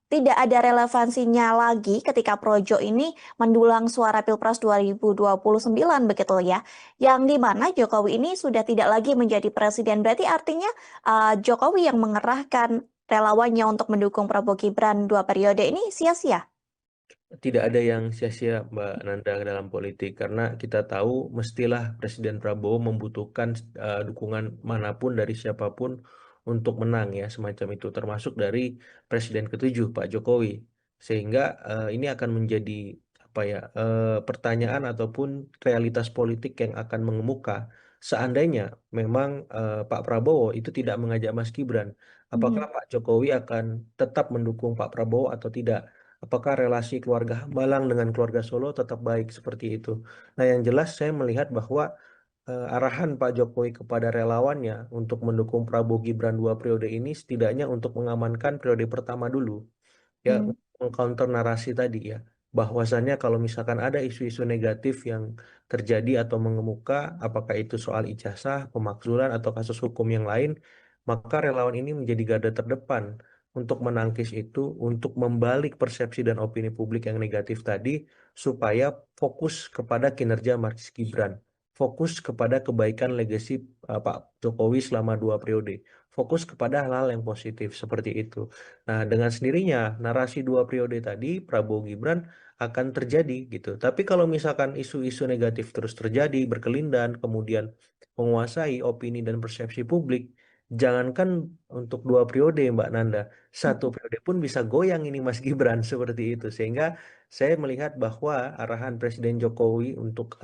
tidak ada relevansinya lagi ketika Projo ini mendulang suara Pilpres 2029 begitu ya. Yang di mana Jokowi ini sudah tidak lagi menjadi presiden. Berarti artinya Jokowi yang mengerahkan relawannya untuk mendukung Prabowo Gibran 2 periode ini sia-sia. Tidak ada yang sia-sia Mbak Nanda dalam politik karena kita tahu mestilah Presiden Prabowo membutuhkan dukungan manapun dari siapapun untuk menang ya semacam itu termasuk dari Presiden ketujuh Pak Jokowi sehingga ini akan menjadi apa ya pertanyaan ataupun realitas politik yang akan mengemuka seandainya memang Pak Prabowo itu tidak mengajak Mas Gibran apakah Mhm. Pak Jokowi akan tetap mendukung Pak Prabowo atau tidak. Apakah relasi keluarga Hambalang dengan keluarga Solo tetap baik seperti itu? Nah, yang jelas saya melihat bahwa arahan Pak Jokowi kepada relawannya untuk mendukung Prabowo Gibran 2 periode ini setidaknya untuk mengamankan periode pertama dulu ya Hmm. untuk mengcounter narasi tadi ya bahwasannya kalau misalkan ada isu-isu negatif yang terjadi atau mengemuka apakah itu soal ijazah, pemakzulan atau kasus hukum yang lain maka relawan ini menjadi garda terdepan untuk menangkis itu untuk membalik persepsi dan opini publik yang negatif tadi supaya fokus kepada kinerja Mas Gibran fokus kepada kebaikan legasi Pak Jokowi selama 2 periode fokus kepada hal-hal yang positif seperti itu. Nah, dengan sendirinya narasi 2 periode tadi Prabowo Gibran akan terjadi gitu. Tapi kalau misalkan isu-isu negatif terus terjadi, berkelindan, kemudian menguasai opini dan persepsi publik, jangankan untuk 2 periode Mbak Nanda, 1 periode pun bisa goyang ini Mas Gibran seperti itu. Sehingga saya melihat bahwa arahan Presiden Jokowi untuk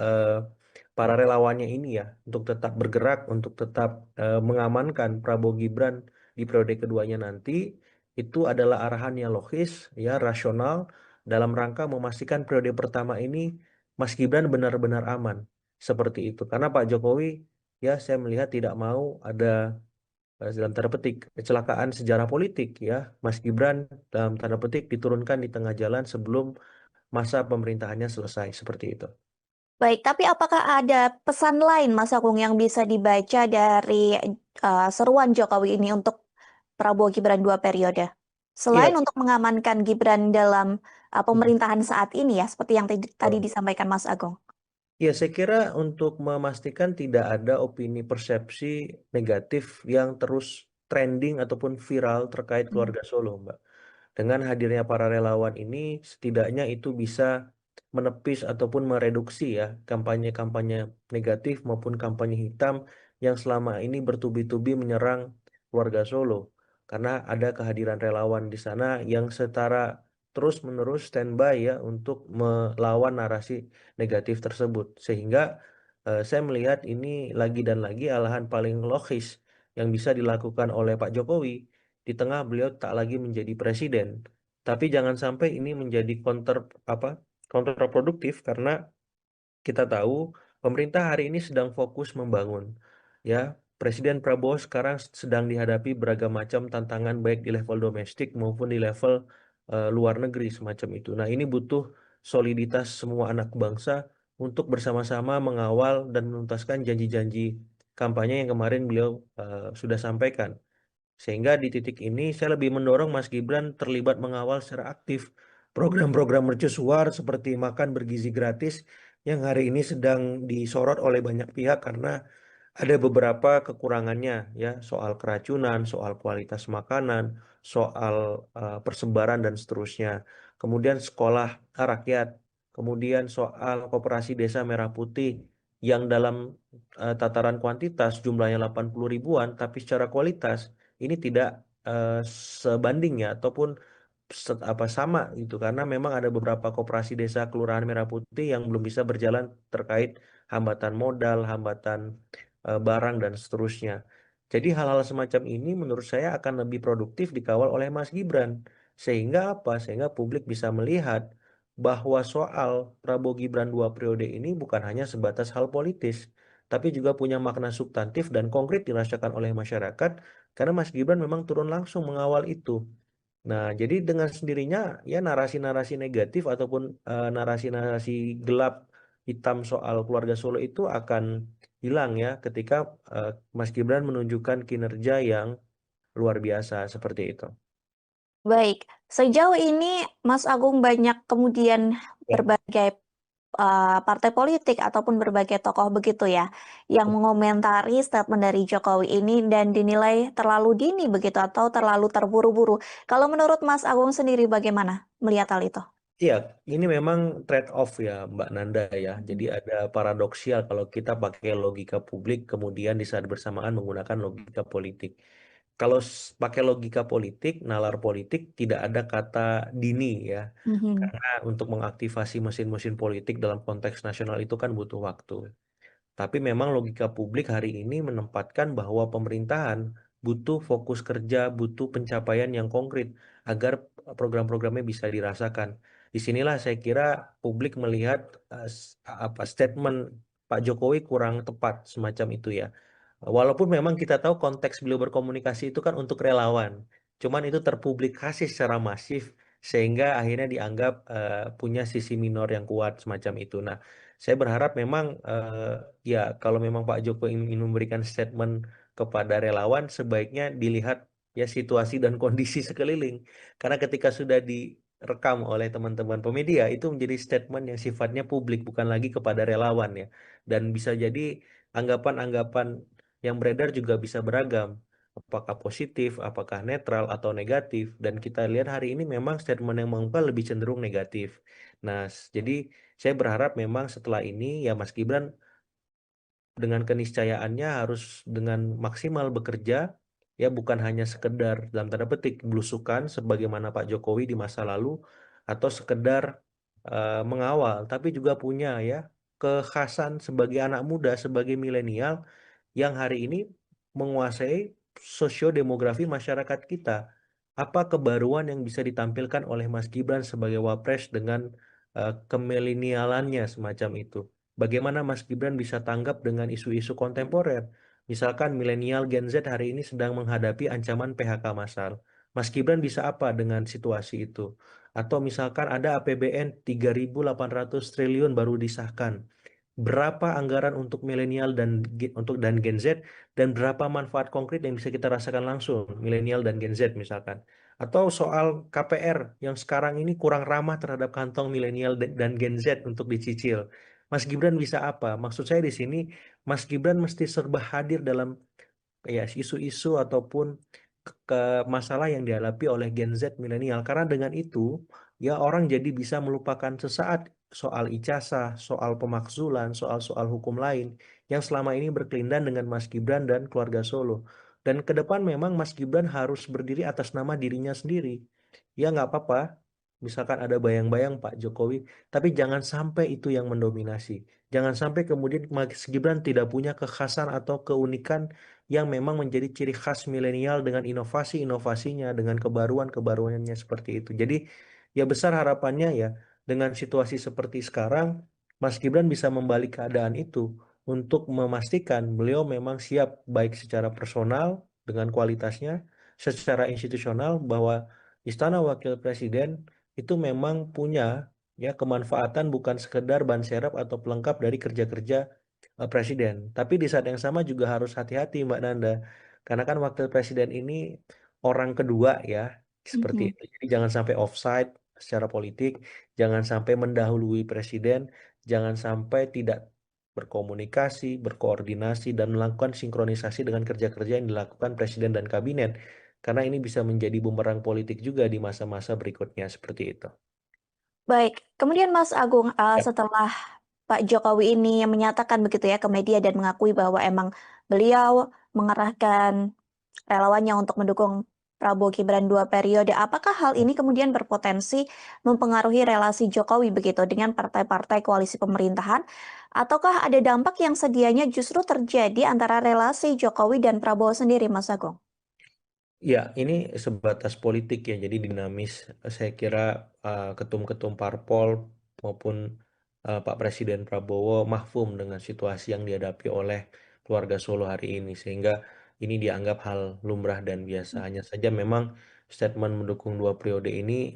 para relawannya ini ya, untuk tetap bergerak, untuk tetap mengamankan Prabowo Gibran di periode keduanya nanti itu adalah arahan yang logis, ya, rasional dalam rangka memastikan periode pertama ini Mas Gibran benar-benar aman. Seperti itu. Karena Pak Jokowi, ya saya melihat tidak mau ada dalam tanda petik kecelakaan sejarah politik ya. Mas Gibran dalam tanda petik diturunkan di tengah jalan sebelum masa pemerintahannya selesai. Seperti itu. Baik, tapi apakah ada pesan lain Mas Agung yang bisa dibaca dari seruan Jokowi ini untuk Prabowo Gibran 2 periode? Selain Iya, untuk mengamankan Gibran dalam pemerintahan saat ini ya, seperti yang tadi betul. disampaikan Mas Agung. Ya, saya kira untuk memastikan tidak ada opini persepsi negatif yang terus trending ataupun viral terkait Hmm. keluarga Solo, Mbak. Dengan hadirnya para relawan ini, setidaknya itu bisa menepis ataupun mereduksi ya kampanye-kampanye negatif maupun kampanye hitam yang selama ini bertubi-tubi menyerang keluarga Solo. Karena ada kehadiran relawan di sana yang setara terus-menerus standby ya untuk melawan narasi negatif tersebut. Sehingga saya melihat ini lagi dan lagi alahan paling logis yang bisa dilakukan oleh Pak Jokowi di tengah beliau tak lagi menjadi presiden. Tapi jangan sampai ini menjadi apa kontraproduktif karena kita tahu pemerintah hari ini sedang fokus membangun. Ya, Presiden Prabowo sekarang sedang dihadapi beragam macam tantangan baik di level domestik maupun di level luar negeri semacam itu. Nah, ini butuh soliditas semua anak bangsa untuk bersama-sama mengawal dan menuntaskan janji-janji kampanye yang kemarin beliau sudah sampaikan. Sehingga di titik ini saya lebih mendorong Mas Gibran terlibat mengawal secara aktif program-program mercusuar seperti makan bergizi gratis yang hari ini sedang disorot oleh banyak pihak karena ada beberapa kekurangannya ya soal keracunan, soal kualitas makanan, soal persebaran dan seterusnya. Kemudian sekolah rakyat, kemudian soal koperasi desa Merah Putih yang dalam tataran kuantitas jumlahnya 80 ribuan tapi secara kualitas ini tidak eh, sebanding ya ataupun apa sama gitu karena memang ada beberapa koperasi desa Kelurahan Merah Putih yang belum bisa berjalan terkait hambatan modal, hambatan barang dan seterusnya. Jadi hal-hal semacam ini menurut saya akan lebih produktif dikawal oleh Mas Gibran. Sehingga apa? Sehingga publik bisa melihat bahwa soal Prabowo Gibran 2 periode ini bukan hanya sebatas hal politis, tapi juga punya makna substantif dan konkret dirasakan oleh masyarakat karena Mas Gibran memang turun langsung mengawal itu. Nah, jadi dengan sendirinya ya narasi-narasi negatif ataupun narasi-narasi gelap hitam soal keluarga Solo itu akan hilang ya ketika Mas Gibran menunjukkan kinerja yang luar biasa seperti itu. Baik, sejauh ini Mas Agung banyak kemudian Ya, berbagai partai politik ataupun berbagai tokoh begitu ya, yang mengomentari statement dari Jokowi ini dan dinilai terlalu dini begitu atau terlalu terburu-buru. Kalau menurut Mas Agung sendiri bagaimana melihat hal itu? iya, ini memang trade off ya, Mbak Nanda ya. Jadi Mhm. ada paradoksial kalau kita pakai logika publik, kemudian di saat bersamaan menggunakan logika politik. Kalau pakai logika politik, nalar politik, tidak ada kata dini ya. Mhm. Karena untuk mengaktifasi mesin-mesin politik dalam konteks nasional itu kan butuh waktu. Tapi memang logika publik hari ini menempatkan bahwa pemerintahan butuh fokus kerja, butuh pencapaian yang konkret agar program-programnya bisa dirasakan. Disinilah saya kira publik melihat apa statement Pak Jokowi kurang tepat semacam itu ya. Walaupun memang kita tahu konteks beliau berkomunikasi itu kan untuk relawan, cuman itu terpublikasi secara masif sehingga akhirnya dianggap punya sisi minor yang kuat semacam itu. Nah, saya berharap memang ya kalau memang Pak Jokowi ingin memberikan statement kepada relawan, sebaiknya dilihat ya situasi dan kondisi sekeliling. Karena ketika sudah direkam oleh teman-teman pemedia, itu menjadi statement yang sifatnya publik, bukan lagi kepada relawan ya. Dan bisa jadi anggapan-anggapan yang beredar juga bisa beragam. Apakah positif, apakah netral atau negatif. Dan kita lihat hari ini memang statement yang mengungkap lebih cenderung negatif. Nah, jadi saya berharap memang setelah ini ya Mas Gibran dengan keniscayaannya harus dengan maksimal bekerja, ya bukan hanya sekedar dalam tanda petik belusukan sebagaimana Pak Jokowi di masa lalu atau sekedar mengawal, tapi juga punya ya kekhasan sebagai anak muda, sebagai milenial yang hari ini menguasai sosiodemografi masyarakat kita. Apa kebaruan yang bisa ditampilkan oleh Mas Gibran sebagai Wapres dengan kemilenialannya semacam itu? Bagaimana Mas Gibran bisa tanggap dengan isu-isu kontemporer? Misalkan milenial Gen Z hari ini sedang menghadapi ancaman PHK massal. Mas Gibran bisa apa dengan situasi itu? Atau misalkan ada APBN 3.800 triliun baru disahkan. Berapa anggaran untuk milenial dan Gen Z dan berapa manfaat konkret yang bisa kita rasakan langsung milenial dan Gen Z misalkan. Atau soal KPR yang sekarang ini kurang ramah terhadap kantong milenial dan Gen Z untuk dicicil. Mas Gibran bisa apa? Maksud saya di sini Mas Gibran mesti serba hadir dalam ya isu-isu ataupun ke masalah yang dihadapi oleh Gen Z milenial karena dengan itu ya orang jadi bisa melupakan sesaat soal ijazah, soal pemakzulan, soal-soal hukum lain yang selama ini berkelindan dengan Mas Gibran dan keluarga Solo. Dan ke depan memang Mas Gibran harus berdiri atas nama dirinya sendiri. Ya nggak apa-apa, misalkan ada bayang-bayang Pak Jokowi, tapi jangan sampai itu yang mendominasi. Jangan sampai kemudian Mas Gibran tidak punya kekhasan atau keunikan yang memang menjadi ciri khas milenial dengan inovasi-inovasinya, dengan kebaruan-kebaruannya seperti itu. Jadi ya besar harapannya ya dengan situasi seperti sekarang, Mas Gibran bisa membalik keadaan itu untuk memastikan beliau memang siap baik secara personal dengan kualitasnya, secara institusional bahwa Istana Wakil Presiden itu memang punya ya kemanfaatan bukan sekedar ban serap atau pelengkap dari kerja-kerja presiden. Tapi di saat yang sama juga harus hati-hati Mbak Nanda. Karena kan wakil presiden ini orang kedua ya, seperti Mhm. itu. Jadi jangan sampai offside secara politik, jangan sampai mendahului presiden, jangan sampai tidak berkomunikasi, berkoordinasi, dan melakukan sinkronisasi dengan kerja-kerja yang dilakukan presiden dan kabinet. Karena ini bisa menjadi bumerang politik juga di masa-masa berikutnya seperti itu. Baik, kemudian Mas Agung, Ya. setelah Pak Jokowi ini menyatakan begitu ya ke media dan mengakui bahwa emang beliau mengerahkan relawannya untuk mendukung Prabowo Gibran 2 periode. Apakah hal ini kemudian berpotensi mempengaruhi relasi Jokowi begitu dengan partai-partai koalisi pemerintahan? Ataukah ada dampak yang sedianya justru terjadi antara relasi Jokowi dan Prabowo sendiri, Mas Agung? Ya, ini sebatas politik ya, jadi dinamis. Saya kira ketum-ketum parpol maupun Pak Presiden Prabowo mahfum dengan situasi yang dihadapi oleh keluarga Solo hari ini, sehingga ini dianggap hal lumrah dan biasa. Hanya saja memang statement mendukung 2 periode ini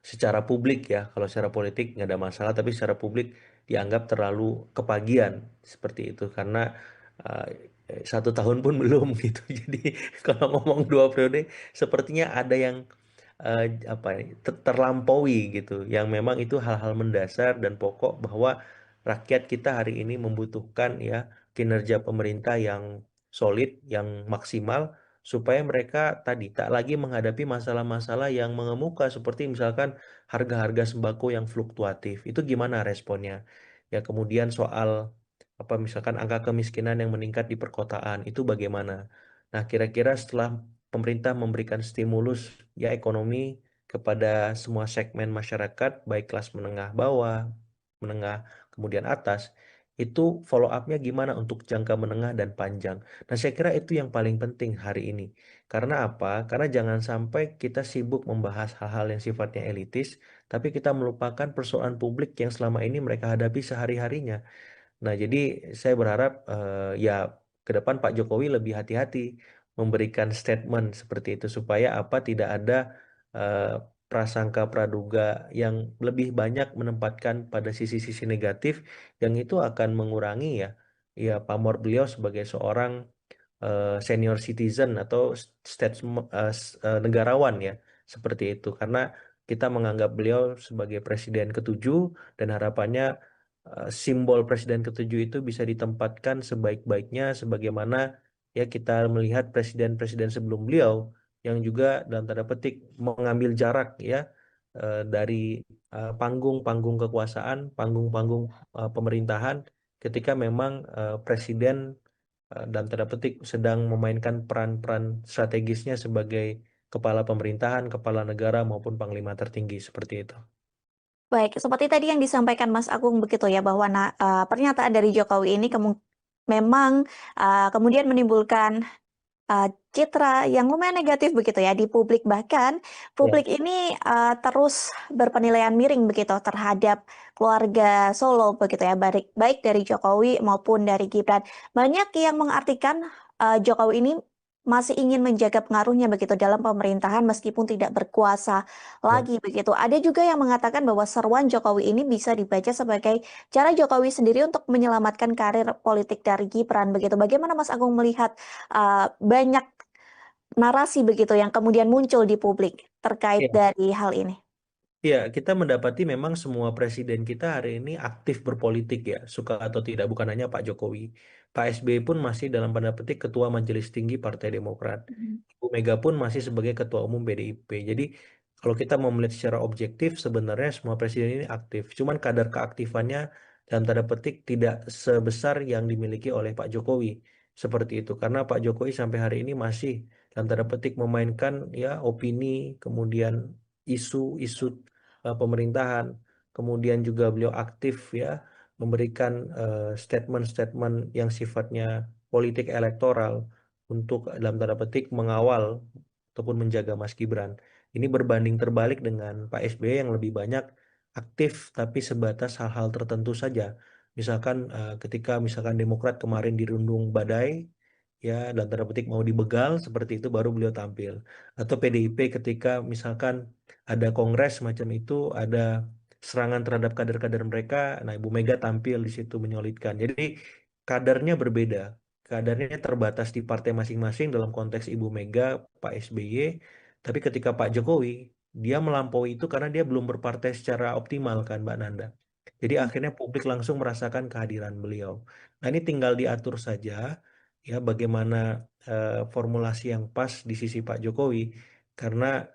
secara publik ya, kalau secara politik nggak ada masalah, tapi secara publik dianggap terlalu kepagian seperti itu karena 1 tahun pun belum gitu. Jadi kalau ngomong 2 periode, sepertinya ada yang apa terlampaui gitu, yang memang itu hal-hal mendasar dan pokok bahwa rakyat kita hari ini membutuhkan ya kinerja pemerintah yang solid, yang maksimal supaya mereka tadi tak lagi menghadapi masalah-masalah yang mengemuka seperti misalkan harga-harga sembako yang fluktuatif. Itu gimana responnya? Ya kemudian soal apa misalkan angka kemiskinan yang meningkat di perkotaan itu bagaimana? Nah, kira-kira setelah pemerintah memberikan stimulus ya ekonomi kepada semua segmen masyarakat, baik kelas menengah bawah, menengah, kemudian atas, itu follow up-nya gimana untuk jangka menengah dan panjang. Nah, saya kira itu yang paling penting hari ini. Karena apa? Karena jangan sampai kita sibuk membahas hal-hal yang sifatnya elitis, tapi kita melupakan persoalan publik yang selama ini mereka hadapi sehari-harinya. Nah, jadi saya berharap ya ke depan Pak Jokowi lebih hati-hati memberikan statement seperti itu supaya apa tidak ada eh, prasangka praduga yang lebih banyak menempatkan pada sisi-sisi negatif yang itu akan mengurangi ya pamor beliau sebagai seorang senior citizen atau negarawan ya seperti itu karena kita menganggap beliau sebagai presiden ketujuh dan harapannya simbol presiden ketujuh itu bisa ditempatkan sebaik-baiknya sebagaimana ya kita melihat presiden-presiden sebelum beliau yang juga dalam tanda petik mengambil jarak ya dari panggung-panggung kekuasaan, panggung-panggung pemerintahan ketika memang presiden dalam tanda petik sedang memainkan peran-peran strategisnya sebagai kepala pemerintahan, kepala negara maupun panglima tertinggi seperti itu. Baik, seperti tadi yang disampaikan Mas Agung begitu ya bahwa pernyataan dari Jokowi ini memang kemudian menimbulkan citra yang lumayan negatif begitu ya di publik, bahkan Ya. publik ini terus berpenilaian miring begitu terhadap keluarga Solo begitu ya, baik baik dari Jokowi maupun dari Gibran. Banyak yang mengartikan Jokowi ini masih ingin menjaga pengaruhnya begitu dalam pemerintahan meskipun tidak berkuasa Ya. lagi begitu. Ada juga yang mengatakan bahwa seruan Jokowi ini bisa dibaca sebagai cara Jokowi sendiri untuk menyelamatkan karir politik dari Gibran begitu. Bagaimana Mas Agung melihat banyak narasi begitu yang kemudian muncul di publik terkait Ya. dari hal ini? Ya, kita mendapati memang semua presiden kita hari ini aktif berpolitik ya, suka atau tidak, bukan hanya Pak Jokowi. Pak SBY pun masih dalam tanda petik Ketua Majelis Tinggi Partai Demokrat. Mhm. Bu Mega pun masih sebagai Ketua Umum PDIP. Jadi kalau kita mau melihat secara objektif, sebenarnya semua presiden ini aktif. Cuman kadar keaktifannya dalam tanda petik tidak sebesar yang dimiliki oleh Pak Jokowi. Seperti itu. Karena Pak Jokowi sampai hari ini masih dalam tanda petik memainkan ya opini, kemudian isu-isu pemerintahan. Kemudian juga beliau aktif ya memberikan statement-statement yang sifatnya politik elektoral untuk dalam tanda petik mengawal ataupun menjaga Mas Gibran. Ini berbanding terbalik dengan Pak SBY yang lebih banyak aktif tapi sebatas hal-hal tertentu saja. Misalkan ketika misalkan Demokrat kemarin dirundung badai, ya dalam tanda petik mau dibegal seperti itu baru beliau tampil. Atau PDIP ketika misalkan ada kongres macam itu, ada serangan terhadap kader-kader mereka, nah Ibu Mega tampil di situ menyolidkan. Jadi kadarnya berbeda, kadarnya terbatas di partai masing-masing dalam konteks Ibu Mega, Pak SBY, tapi ketika Pak Jokowi, dia melampaui itu karena dia belum berpartai secara optimal kan Mbak Nanda. Jadi akhirnya publik langsung merasakan kehadiran beliau. Nah ini tinggal diatur saja ya bagaimana formulasi yang pas di sisi Pak Jokowi karena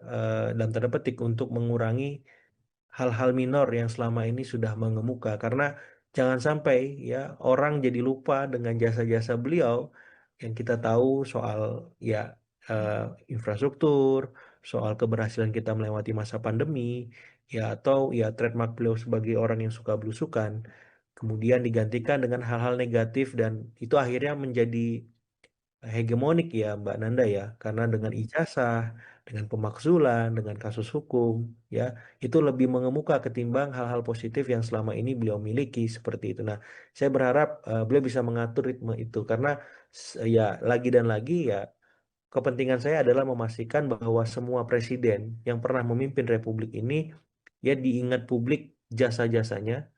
dalam tanda petik untuk mengurangi hal-hal minor yang selama ini sudah mengemuka karena jangan sampai ya orang jadi lupa dengan jasa-jasa beliau yang kita tahu soal ya eh, infrastruktur, soal keberhasilan kita melewati masa pandemi, ya atau ya trademark beliau sebagai orang yang suka belusukan, kemudian digantikan dengan hal-hal negatif dan itu akhirnya menjadi hegemonik ya Mbak Nanda ya, karena dengan ijazah, dengan pemakzulan, dengan kasus hukum, ya itu lebih mengemuka ketimbang hal-hal positif yang selama ini beliau miliki seperti itu. Nah, saya berharap beliau bisa mengatur ritme itu karena ya lagi dan lagi ya kepentingan saya adalah memastikan bahwa semua presiden yang pernah memimpin Republik ini ya diingat publik jasa-jasanya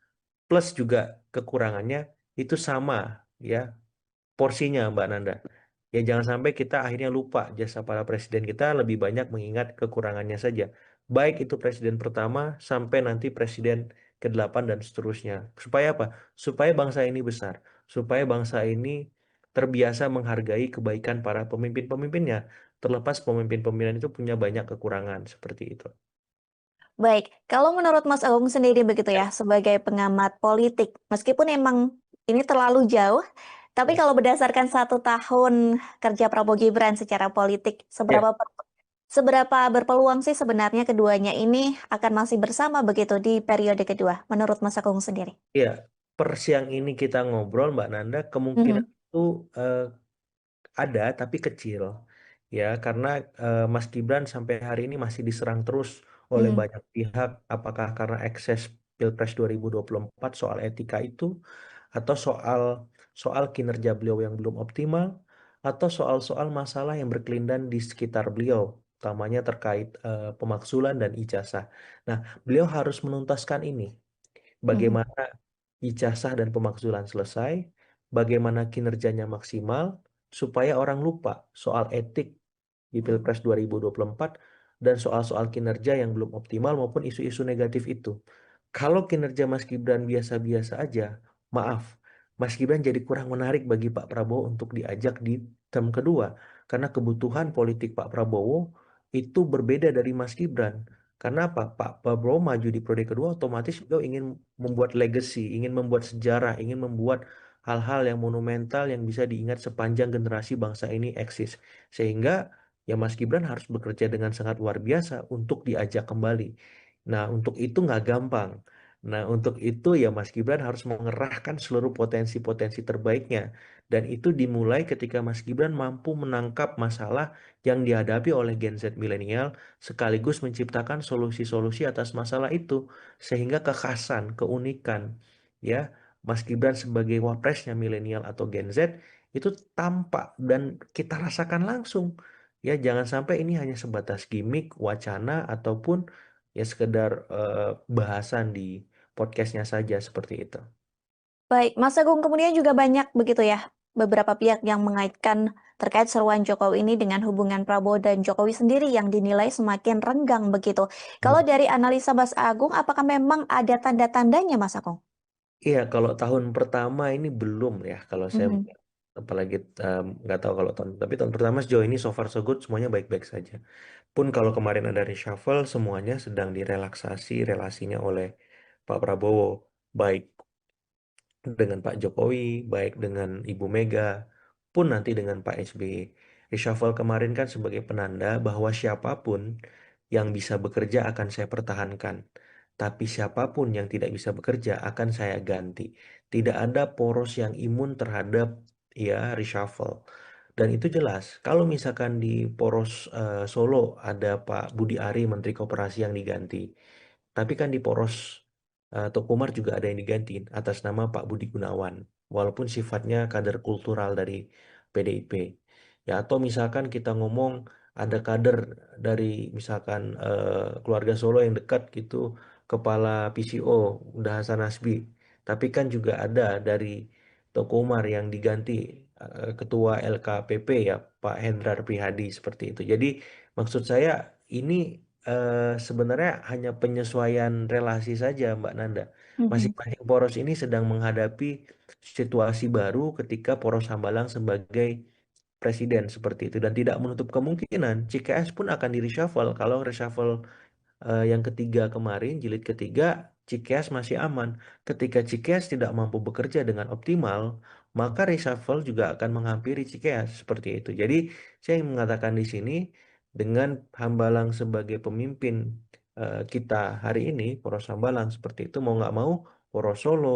plus juga kekurangannya itu sama ya porsinya Mbak Nanda. Ya jangan sampai kita akhirnya lupa jasa para presiden kita, lebih banyak mengingat kekurangannya saja. Baik itu presiden pertama sampai nanti presiden ke-8 dan seterusnya. Supaya apa? Supaya bangsa ini besar. Supaya bangsa ini terbiasa menghargai kebaikan para pemimpin-pemimpinnya. Terlepas pemimpin-pemimpin itu punya banyak kekurangan seperti itu. Baik, kalau menurut Mas Agung sendiri begitu Ya, ya, sebagai pengamat politik, meskipun emang ini terlalu jauh, tapi ya. kalau berdasarkan 1 tahun kerja Prabowo Gibran secara politik, Ya, seberapa berpeluang sih sebenarnya keduanya ini akan masih bersama begitu di periode kedua, menurut Mas Agung sendiri? ya. Per siang ini kita ngobrol, Mbak Nanda, kemungkinan Mhm, itu eh, ada tapi kecil ya karena Mas Gibran sampai hari ini masih diserang terus oleh mhm, banyak pihak apakah karena ekses Pilpres 2024 soal etika itu atau soal soal kinerja beliau yang belum optimal atau soal-soal masalah yang berkelindan di sekitar beliau utamanya terkait pemakzulan dan ijazah. Nah, beliau harus menuntaskan ini. mhm, Bagaimana ijazah dan pemakzulan selesai, bagaimana kinerjanya maksimal, supaya orang lupa soal etik di Pilpres 2024 dan soal-soal kinerja yang belum optimal maupun isu-isu negatif itu. Kalau kinerja Mas Gibran biasa-biasa aja, maaf, Mas Gibran jadi kurang menarik bagi Pak Prabowo untuk diajak di term kedua. Karena kebutuhan politik Pak Prabowo itu berbeda dari Mas Gibran. Karena apa? Pak Prabowo maju di periode kedua otomatis beliau ingin membuat legacy, ingin membuat sejarah, ingin membuat hal-hal yang monumental yang bisa diingat sepanjang generasi bangsa ini eksis. Sehingga ya Mas Gibran harus bekerja dengan sangat luar biasa untuk diajak kembali. Nah, untuk itu nggak gampang. Nah, untuk itu ya Mas Gibran harus mengerahkan seluruh potensi-potensi terbaiknya. Dan itu dimulai ketika Mas Gibran mampu menangkap masalah yang dihadapi oleh Gen Z milenial sekaligus menciptakan solusi-solusi atas masalah itu. Sehingga kekhasan, keunikan, ya Mas Gibran sebagai wapresnya milenial atau Gen Z itu tampak dan kita rasakan langsung. Ya, jangan sampai ini hanya sebatas gimmick, wacana, ataupun ya sekedar bahasan di podcastnya saja seperti itu. baik, Mas Agung kemudian juga banyak begitu ya, beberapa pihak yang mengaitkan terkait seruan Jokowi ini dengan hubungan Prabowo dan Jokowi sendiri yang dinilai semakin renggang begitu. Kalau Hmm. dari analisa Mas Agung, apakah memang ada tanda-tandanya Mas Agung? Iya, kalau tahun pertama ini belum ya, kalau saya Mhm. melihat. Apalagi nggak tahu kalau tapi tahun pertama sejauh ini so far so good semuanya baik-baik saja. Pun kalau kemarin ada reshuffle, semuanya sedang direlaksasi relasinya oleh Pak Prabowo, baik dengan Pak Jokowi, baik dengan Ibu Mega, pun nanti dengan Pak SBY. Reshuffle kemarin kan sebagai penanda bahwa siapapun yang bisa bekerja akan saya pertahankan. Tapi siapapun yang tidak bisa bekerja akan saya ganti. Tidak ada poros yang imun terhadap ya reshuffle. Dan itu jelas. Kalau misalkan di poros Solo ada Pak Budi Ari, Menteri Koperasi yang diganti. Tapi kan di poros Tokomar juga ada yang digantiin atas nama Pak Budi Gunawan, walaupun sifatnya kader kultural dari PDIP. Ya, atau misalkan kita ngomong ada kader dari misalkan keluarga Solo yang dekat gitu, kepala PCO, udah Hasan Nasbi. Tapi kan juga ada dari Tokomar yang diganti ketua LKPP ya, Pak Hendrar Prihadi seperti itu. Jadi maksud saya ini sebenarnya hanya penyesuaian relasi saja, Mbak Nanda. Mhm. Masing-masing poros ini sedang menghadapi situasi baru ketika poros Hambalang sebagai presiden seperti itu dan tidak menutup kemungkinan CKS pun akan di reshuffle kalau reshuffle yang ketiga kemarin, jilid ketiga, Cikeas masih aman. Ketika Cikeas tidak mampu bekerja dengan optimal, maka reshuffle juga akan menghampiri Cikeas seperti itu. Jadi saya ingin mengatakan di sini dengan Hambalang sebagai pemimpin kita hari ini, Poros Hambalang seperti itu mau nggak mau, Poros Solo,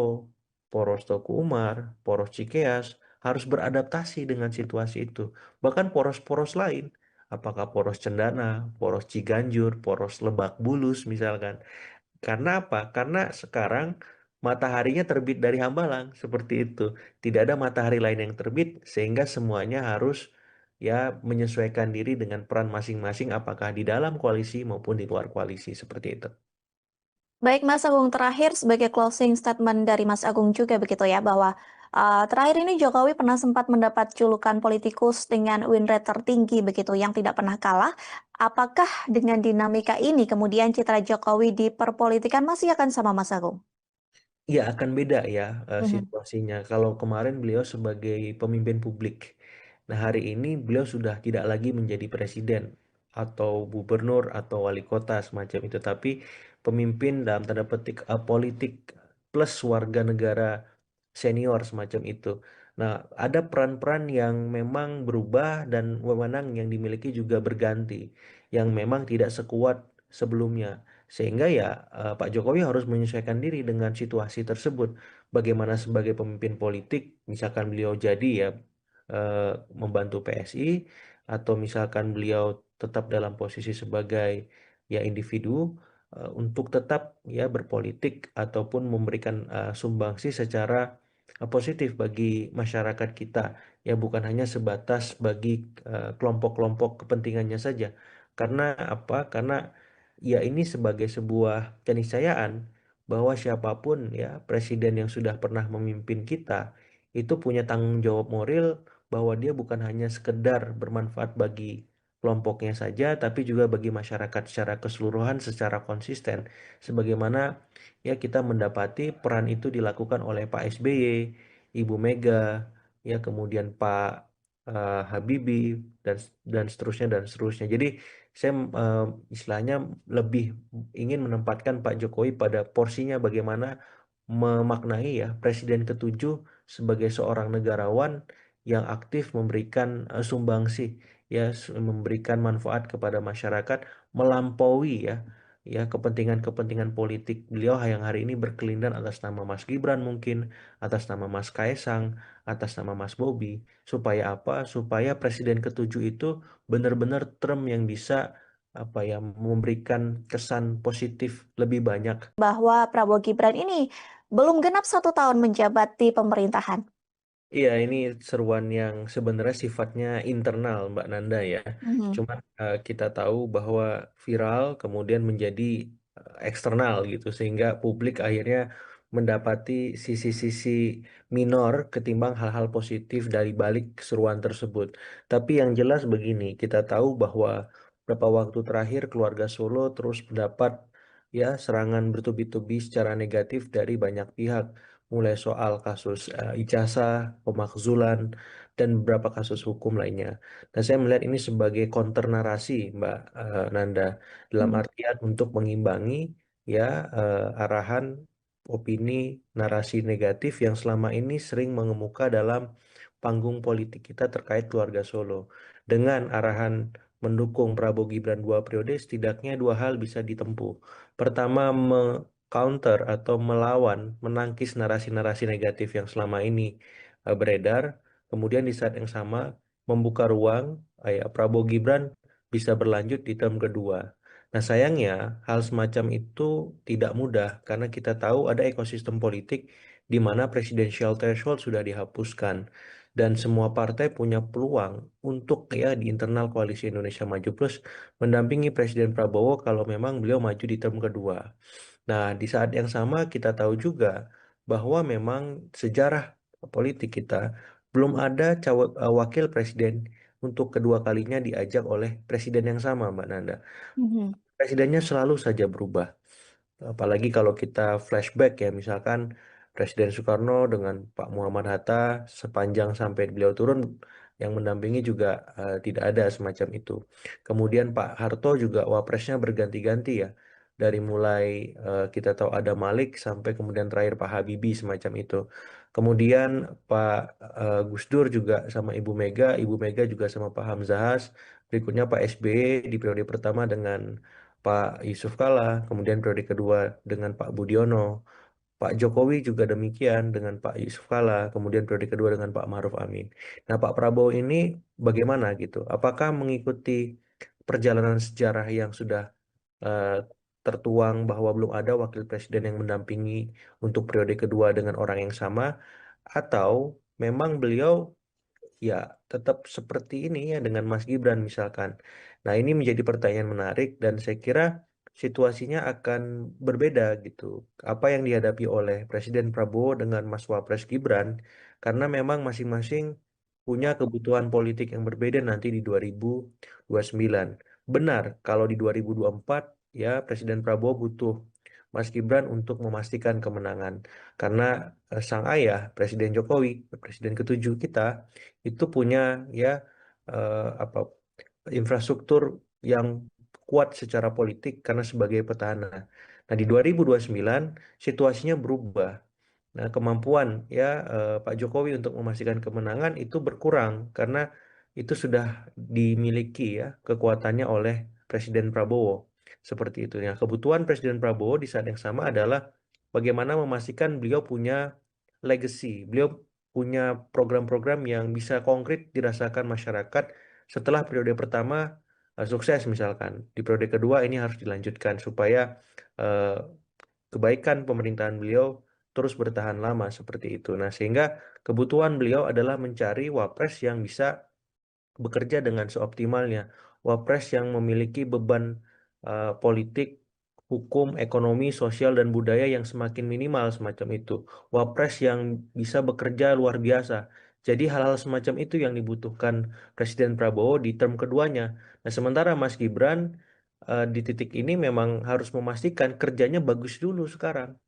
Poros Teguh Umar, Poros Cikeas harus beradaptasi dengan situasi itu. Bahkan poros-poros lain apakah poros Cendana, poros Ciganjur, poros Lebak Bulus misalkan. Karena apa? Karena sekarang mataharinya terbit dari Hambalang seperti itu. Tidak ada matahari lain yang terbit sehingga semuanya harus ya menyesuaikan diri dengan peran masing-masing apakah di dalam koalisi maupun di luar koalisi seperti itu. Baik Mas Agung, terakhir sebagai closing statement dari Mas Agung juga begitu ya, bahwa Terakhir ini Jokowi pernah sempat mendapat julukan politikus dengan win rate tertinggi begitu yang tidak pernah kalah. Apakah dengan dinamika ini kemudian citra Jokowi di perpolitikan masih akan sama Mas Agung? Ya akan beda ya Mhm. situasinya. Kalau kemarin beliau sebagai pemimpin publik, nah hari ini beliau sudah tidak lagi menjadi presiden atau gubernur atau wali kota semacam itu, tapi pemimpin dalam tanda petik politik plus warga negara senior semacam itu. Nah, ada peran-peran yang memang berubah dan wewenang yang dimiliki juga berganti, yang memang tidak sekuat sebelumnya. Sehingga ya Pak Jokowi harus menyesuaikan diri dengan situasi tersebut. Bagaimana sebagai pemimpin politik, misalkan beliau jadi ya eh, membantu PSI, atau misalkan beliau tetap dalam posisi sebagai ya individu untuk tetap ya berpolitik ataupun memberikan sumbangsi secara positif bagi masyarakat kita, ya bukan hanya sebatas bagi kelompok-kelompok kepentingannya saja. Karena apa? Karena ya ini sebagai sebuah keniscayaan bahwa siapapun ya presiden yang sudah pernah memimpin kita itu punya tanggung jawab moral bahwa dia bukan hanya sekedar bermanfaat bagi kelompoknya saja, tapi juga bagi masyarakat secara keseluruhan secara konsisten. Sebagaimana ya kita mendapati peran itu dilakukan oleh Pak SBY, Ibu Mega, ya kemudian Pak Habibie dan seterusnya dan seterusnya. Jadi saya istilahnya lebih ingin menempatkan Pak Jokowi pada porsinya bagaimana memaknai ya Presiden ketujuh sebagai seorang negarawan yang aktif memberikan sumbangsi ya memberikan manfaat kepada masyarakat melampaui ya kepentingan-kepentingan politik beliau yang hari ini berkelindan atas nama Mas Gibran mungkin, atas nama Mas Kaesang, atas nama Mas Bobi, supaya apa? Supaya Presiden ketujuh itu benar-benar term yang bisa apa ya memberikan kesan positif lebih banyak. Bahwa Prabowo Gibran ini belum genap 1 tahun menjabat di pemerintahan. Iya, ini seruan yang sebenarnya sifatnya internal, Mbak Nanda ya. Mhm. Cuma kita tahu bahwa viral kemudian menjadi eksternal gitu, sehingga publik akhirnya mendapati sisi-sisi minor ketimbang hal-hal positif dari balik seruan tersebut. Tapi yang jelas begini, kita tahu bahwa beberapa waktu terakhir keluarga Solo terus mendapat ya serangan bertubi-tubi secara negatif dari banyak pihak, mulai soal kasus ijazah, pemakzulan, dan beberapa kasus hukum lainnya. Dan saya melihat ini sebagai counter narasi, Mbak Nanda, dalam Mhm. artian untuk mengimbangi ya arahan opini narasi negatif yang selama ini sering mengemuka dalam panggung politik kita terkait keluarga Solo. Dengan arahan mendukung Prabowo Gibran 2 periode, setidaknya dua hal bisa ditempuh. Pertama, counter atau melawan, menangkis narasi-narasi negatif yang selama ini beredar. Kemudian di saat yang sama membuka ruang ya, Prabowo Gibran bisa berlanjut di term kedua. Nah sayangnya hal semacam itu tidak mudah karena kita tahu ada ekosistem politik di mana presidensial threshold sudah dihapuskan dan semua partai punya peluang untuk ya di internal koalisi Indonesia Maju Plus mendampingi Presiden Prabowo kalau memang beliau maju di term kedua. Nah, di saat yang sama kita tahu juga bahwa memang sejarah politik kita belum ada wakil presiden untuk kedua kalinya diajak oleh presiden yang sama, Mbak Nanda. Mhm. Presidennya selalu saja berubah. Apalagi kalau kita flashback ya, misalkan Presiden Soekarno dengan Pak Muhammad Hatta sepanjang sampai beliau turun yang mendampingi juga tidak ada semacam itu. Kemudian Pak Harto juga wapresnya berganti-ganti ya. Dari mulai kita tahu ada Malik sampai kemudian terakhir Pak Habibie semacam itu. Kemudian Pak Gus Dur juga sama Ibu Mega juga sama Pak Hamzahas. Berikutnya Pak SBY di periode pertama dengan Pak Yusuf Kala, kemudian periode kedua dengan Pak Budiono, Pak Jokowi juga demikian dengan Pak Yusuf Kala, kemudian periode kedua dengan Pak Maruf Amin. Nah, Pak Prabowo ini bagaimana gitu? Apakah mengikuti perjalanan sejarah yang sudah eh, tertuang bahwa belum ada wakil presiden yang mendampingi untuk periode kedua dengan orang yang sama, atau memang beliau ya tetap seperti ini ya dengan Mas Gibran misalkan. Nah, ini menjadi pertanyaan menarik dan saya kira situasinya akan berbeda gitu. Apa yang dihadapi oleh Presiden Prabowo dengan Mas Wapres Gibran karena memang masing-masing punya kebutuhan politik yang berbeda nanti di 2029. Benar, kalau di 2024 ya Presiden Prabowo butuh Mas Gibran untuk memastikan kemenangan. Karena sang ayah, Presiden Jokowi, Presiden ketujuh kita, itu punya ya apa infrastruktur yang kuat secara politik karena sebagai petahana. Nah, di 2029 situasinya berubah. Nah, kemampuan ya Pak Jokowi untuk memastikan kemenangan itu berkurang karena itu sudah dimiliki ya kekuatannya oleh Presiden Prabowo. Seperti itu ya. Kebutuhan Presiden Prabowo di saat yang sama adalah bagaimana memastikan beliau punya legacy, beliau punya program-program yang bisa konkret dirasakan masyarakat setelah periode pertama sukses misalkan. Di periode kedua ini harus dilanjutkan supaya eh, kebaikan pemerintahan beliau terus bertahan lama seperti itu. Nah, sehingga kebutuhan beliau adalah mencari wapres yang bisa bekerja dengan seoptimalnya. Wapres yang memiliki beban politik, hukum, ekonomi, sosial, dan budaya yang semakin minimal semacam itu. Wapres yang bisa bekerja luar biasa. Jadi hal-hal semacam itu yang dibutuhkan Presiden Prabowo di term keduanya. Nah, sementara Mas Gibran di titik ini memang harus memastikan kerjanya bagus dulu sekarang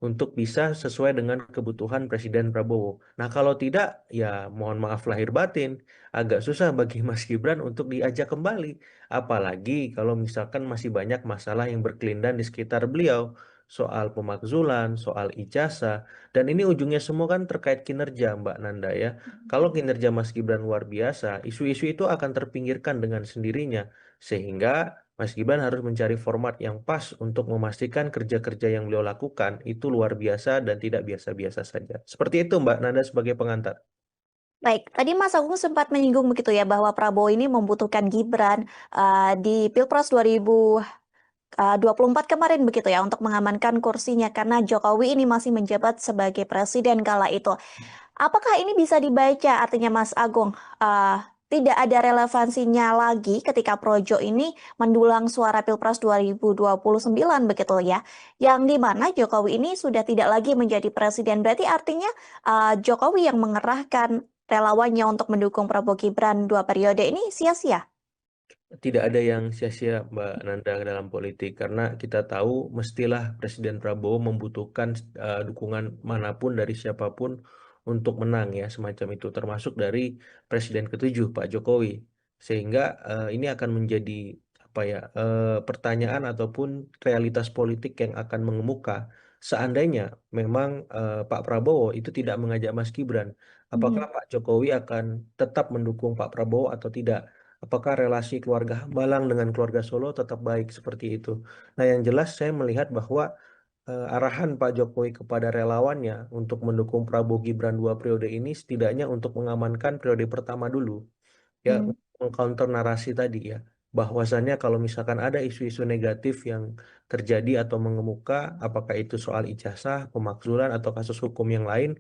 untuk bisa sesuai dengan kebutuhan Presiden Prabowo. Nah, kalau tidak, ya mohon maaf lahir batin, agak susah bagi Mas Gibran untuk diajak kembali. Apalagi kalau misalkan masih banyak masalah yang berkelindan di sekitar beliau, soal pemakzulan, soal ijazah, dan ini ujungnya semua kan terkait kinerja, Mbak Nanda ya. Kalau kinerja Mas Gibran luar biasa, isu-isu itu akan terpinggirkan dengan sendirinya, sehingga Mas Gibran harus mencari format yang pas untuk memastikan kerja-kerja yang beliau lakukan itu luar biasa dan tidak biasa-biasa saja. Seperti itu Mbak Nanda sebagai pengantar. Baik, tadi Mas Agung sempat menyinggung begitu ya bahwa Prabowo ini membutuhkan Gibran di Pilpres 2024 kemarin begitu ya untuk mengamankan kursinya karena Jokowi ini masih menjabat sebagai presiden kala itu. Apakah ini bisa dibaca artinya Mas Agung tidak ada relevansinya lagi ketika Projo ini mendulang suara Pilpres 2029 begitu ya. Yang di mana Jokowi ini sudah tidak lagi menjadi presiden. Berarti artinya Jokowi yang mengerahkan relawannya untuk mendukung Prabowo Gibran 2 periode ini sia-sia. Tidak ada yang sia-sia Mbak Nanda dalam politik karena kita tahu mestilah Presiden Prabowo membutuhkan dukungan manapun dari siapapun untuk menang ya semacam itu termasuk dari Presiden ketujuh Pak Jokowi sehingga ini akan menjadi apa ya pertanyaan ataupun realitas politik yang akan mengemuka seandainya memang Pak Prabowo itu tidak mengajak Mas Gibran apakah Mhm. Pak Jokowi akan tetap mendukung Pak Prabowo atau tidak. Apakah relasi keluarga Hambalang dengan keluarga Solo tetap baik seperti itu? Nah, yang jelas saya melihat bahwa arahan Pak Jokowi kepada relawannya untuk mendukung Prabowo Gibran 2 periode ini setidaknya untuk mengamankan periode pertama dulu ya Hmm. mengcounter narasi tadi ya bahwasannya kalau misalkan ada isu-isu negatif yang terjadi atau mengemuka apakah itu soal ijazah, pemakzulan atau kasus hukum yang lain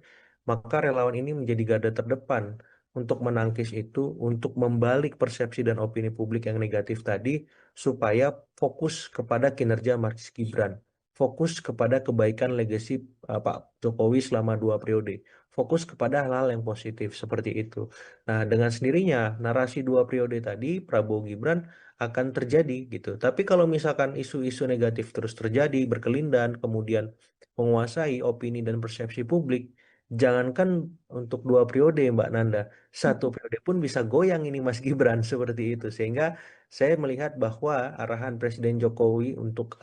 maka relawan ini menjadi garda terdepan untuk menangkis itu untuk membalik persepsi dan opini publik yang negatif tadi supaya fokus kepada kinerja Mas Gibran fokus kepada kebaikan legasi Pak Jokowi selama 2 periode fokus kepada hal-hal yang positif seperti itu. Nah, dengan sendirinya narasi 2 periode tadi Prabowo Gibran akan terjadi gitu. Tapi kalau misalkan isu-isu negatif terus terjadi, berkelindan, kemudian menguasai opini dan persepsi publik, jangankan untuk 2 periode Mbak Nanda, 1 periode pun bisa goyang ini Mas Gibran seperti itu. Sehingga saya melihat bahwa arahan Presiden Jokowi untuk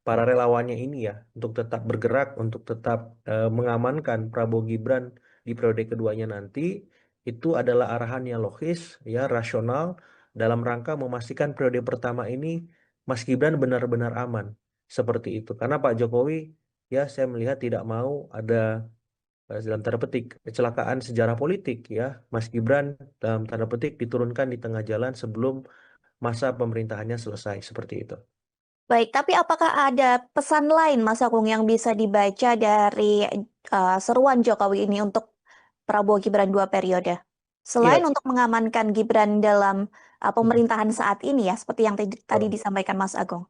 para relawannya ini ya, untuk tetap bergerak, untuk tetap mengamankan Prabowo Gibran di periode keduanya nanti itu adalah arahan yang logis, ya rasional dalam rangka memastikan periode pertama ini Mas Gibran benar-benar aman seperti itu. Karena Pak Jokowi ya saya melihat tidak mau ada dalam tanda petik kecelakaan sejarah politik ya. Mas Gibran dalam tanda petik diturunkan di tengah jalan sebelum masa pemerintahannya selesai seperti itu. Baik, tapi apakah ada pesan lain Mas Agung yang bisa dibaca dari seruan Jokowi ini untuk Prabowo Gibran 2 periode? Selain Iya, untuk mengamankan Gibran dalam pemerintahan saat ini ya, seperti yang tadi betul. disampaikan Mas Agung.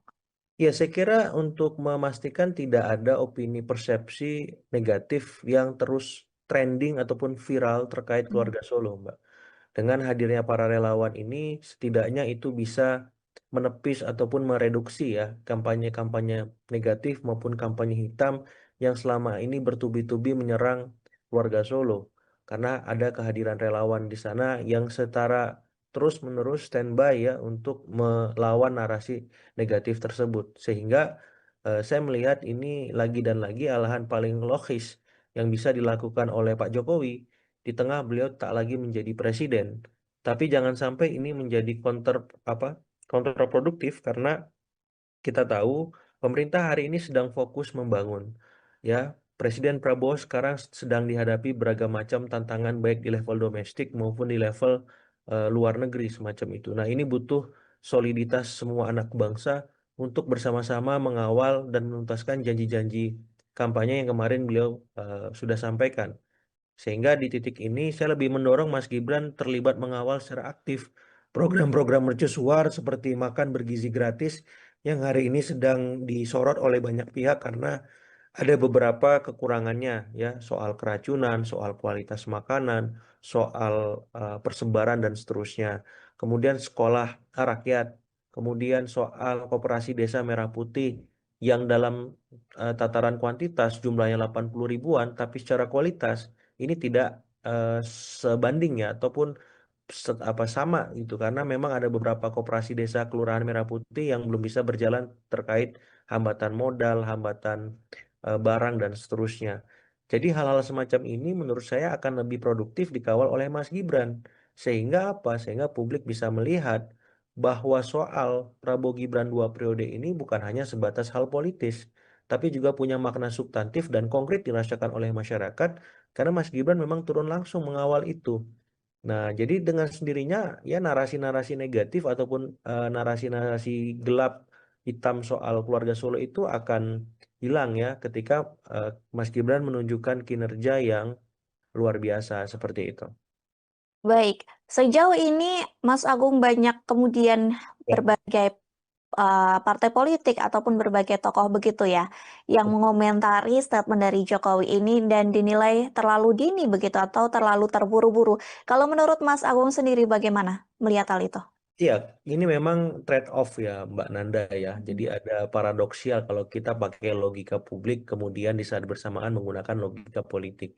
Ya, saya kira untuk memastikan tidak ada opini persepsi negatif yang terus trending ataupun viral terkait Hmm. keluarga Solo, Mbak. Dengan hadirnya para relawan ini, setidaknya itu bisa menepis ataupun mereduksi ya kampanye-kampanye negatif maupun kampanye hitam yang selama ini bertubi-tubi menyerang keluarga Solo. Karena ada kehadiran relawan di sana yang setara terus-menerus standby ya untuk melawan narasi negatif tersebut. Sehingga saya melihat ini lagi dan lagi alahan paling logis yang bisa dilakukan oleh Pak Jokowi di tengah beliau tak lagi menjadi presiden. Tapi jangan sampai ini menjadi apa kontraproduktif karena kita tahu pemerintah hari ini sedang fokus membangun. Ya, Presiden Prabowo sekarang sedang dihadapi beragam macam tantangan baik di level domestik maupun di level luar negeri semacam itu. Nah, ini butuh soliditas semua anak bangsa untuk bersama-sama mengawal dan menuntaskan janji-janji kampanye yang kemarin beliau sudah sampaikan. Sehingga di titik ini saya lebih mendorong Mas Gibran terlibat mengawal secara aktif program-program mercusuar seperti makan bergizi gratis yang hari ini sedang disorot oleh banyak pihak karena ada beberapa kekurangannya ya soal keracunan, soal kualitas makanan, soal persebaran dan seterusnya. Kemudian sekolah rakyat, kemudian soal koperasi desa Merah Putih yang dalam tataran kuantitas jumlahnya 80 ribuan, tapi secara kualitas ini tidak eh, sebanding ya ataupun apa sama gitu karena memang ada beberapa koperasi desa Kelurahan Merah Putih yang belum bisa berjalan terkait hambatan modal, hambatan barang dan seterusnya. Jadi hal-hal semacam ini menurut saya akan lebih produktif dikawal oleh Mas Gibran. Sehingga apa? Sehingga publik bisa melihat bahwa soal Prabowo Gibran 2 periode ini bukan hanya sebatas hal politis, tapi juga punya makna substantif dan konkret dirasakan oleh masyarakat karena Mas Gibran memang turun langsung mengawal itu. Nah, jadi dengan sendirinya ya narasi-narasi negatif ataupun narasi-narasi gelap hitam soal keluarga Solo itu akan hilang ya ketika eh, Mas Gibran menunjukkan kinerja yang luar biasa seperti itu. Baik, sejauh ini Mas Agung banyak kemudian Ya. berbagai partai politik ataupun berbagai tokoh begitu ya, yang mengomentari statement dari Jokowi ini dan dinilai terlalu dini begitu atau terlalu terburu-buru. Kalau menurut Mas Agung sendiri bagaimana melihat hal itu? Iya, ini memang trade off ya Mbak Nanda ya. Jadi Mhm. ada paradoksial kalau kita pakai logika publik kemudian di saat bersamaan menggunakan logika politik.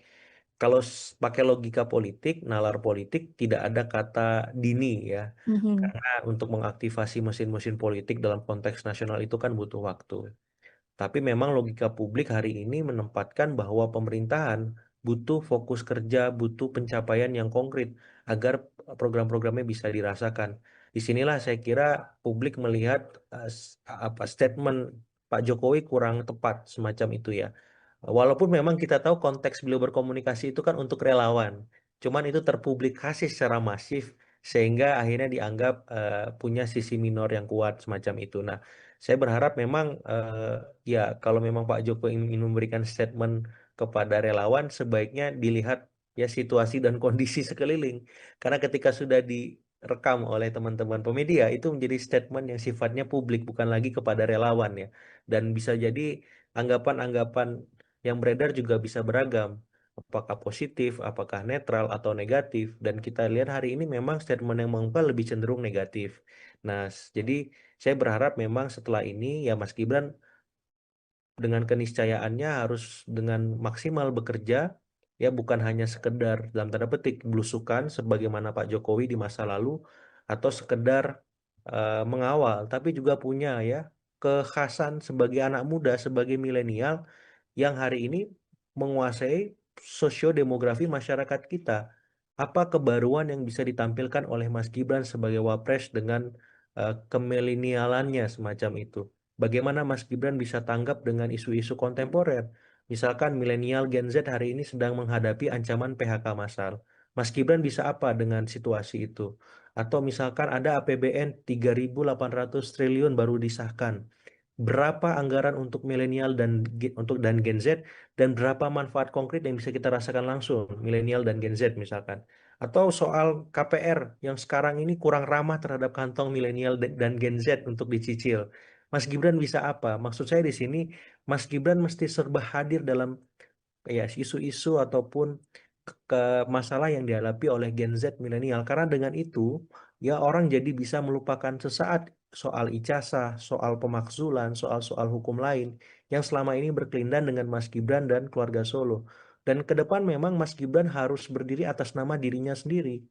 Kalau pakai logika politik, nalar politik tidak ada kata dini ya. Mhm. Karena untuk mengaktifasi mesin-mesin politik dalam konteks nasional itu kan butuh waktu. Tapi memang logika publik hari ini menempatkan bahwa pemerintahan butuh fokus kerja, butuh pencapaian yang konkret agar program-programnya bisa dirasakan. Disinilah saya kira publik melihat apa statement Pak Jokowi kurang tepat semacam itu ya. Walaupun memang kita tahu konteks beliau berkomunikasi itu kan untuk relawan, cuman itu terpublikasi secara masif sehingga akhirnya dianggap punya sisi minor yang kuat semacam itu. Nah, saya berharap memang ya kalau memang Pak Jokowi ingin memberikan statement kepada relawan, sebaiknya dilihat ya situasi dan kondisi sekeliling. Karena ketika sudah direkam oleh teman-teman pemedia, itu menjadi statement yang sifatnya publik, bukan lagi kepada relawan ya. Dan bisa jadi anggapan-anggapan yang beredar juga bisa beragam. Apakah positif, apakah netral atau negatif. Dan kita lihat hari ini memang statement yang mengungkap lebih cenderung negatif. Nah, jadi saya berharap memang setelah ini ya Mas Gibran dengan keniscayaannya harus dengan maksimal bekerja ya bukan hanya sekedar dalam tanda petik belusukan sebagaimana Pak Jokowi di masa lalu atau sekedar mengawal tapi juga punya ya kekhasan sebagai anak muda sebagai milenial yang hari ini menguasai sosiodemografi masyarakat kita. Apa kebaruan yang bisa ditampilkan oleh Mas Gibran sebagai wapres dengan kemilenialannya semacam itu? Bagaimana Mas Gibran bisa tanggap dengan isu-isu kontemporer? Misalkan milenial Gen Z hari ini sedang menghadapi ancaman PHK massal. Mas Gibran bisa apa dengan situasi itu? Atau misalkan ada APBN 3.800 triliun baru disahkan. Berapa anggaran untuk milenial dan Gen Z dan berapa manfaat konkret yang bisa kita rasakan langsung milenial dan Gen Z misalkan. Atau soal KPR yang sekarang ini kurang ramah terhadap kantong milenial dan Gen Z untuk dicicil. Mas Gibran bisa apa? Maksud saya di sini, Mas Gibran mesti serba hadir dalam ya isu-isu ataupun masalah yang dihadapi oleh Gen Z milenial. Karena dengan itu ya orang jadi bisa melupakan sesaat soal ijazah, soal pemakzulan, soal-soal hukum lain yang selama ini berkelindan dengan Mas Gibran dan keluarga Solo. Dan ke depan memang Mas Gibran harus berdiri atas nama dirinya sendiri.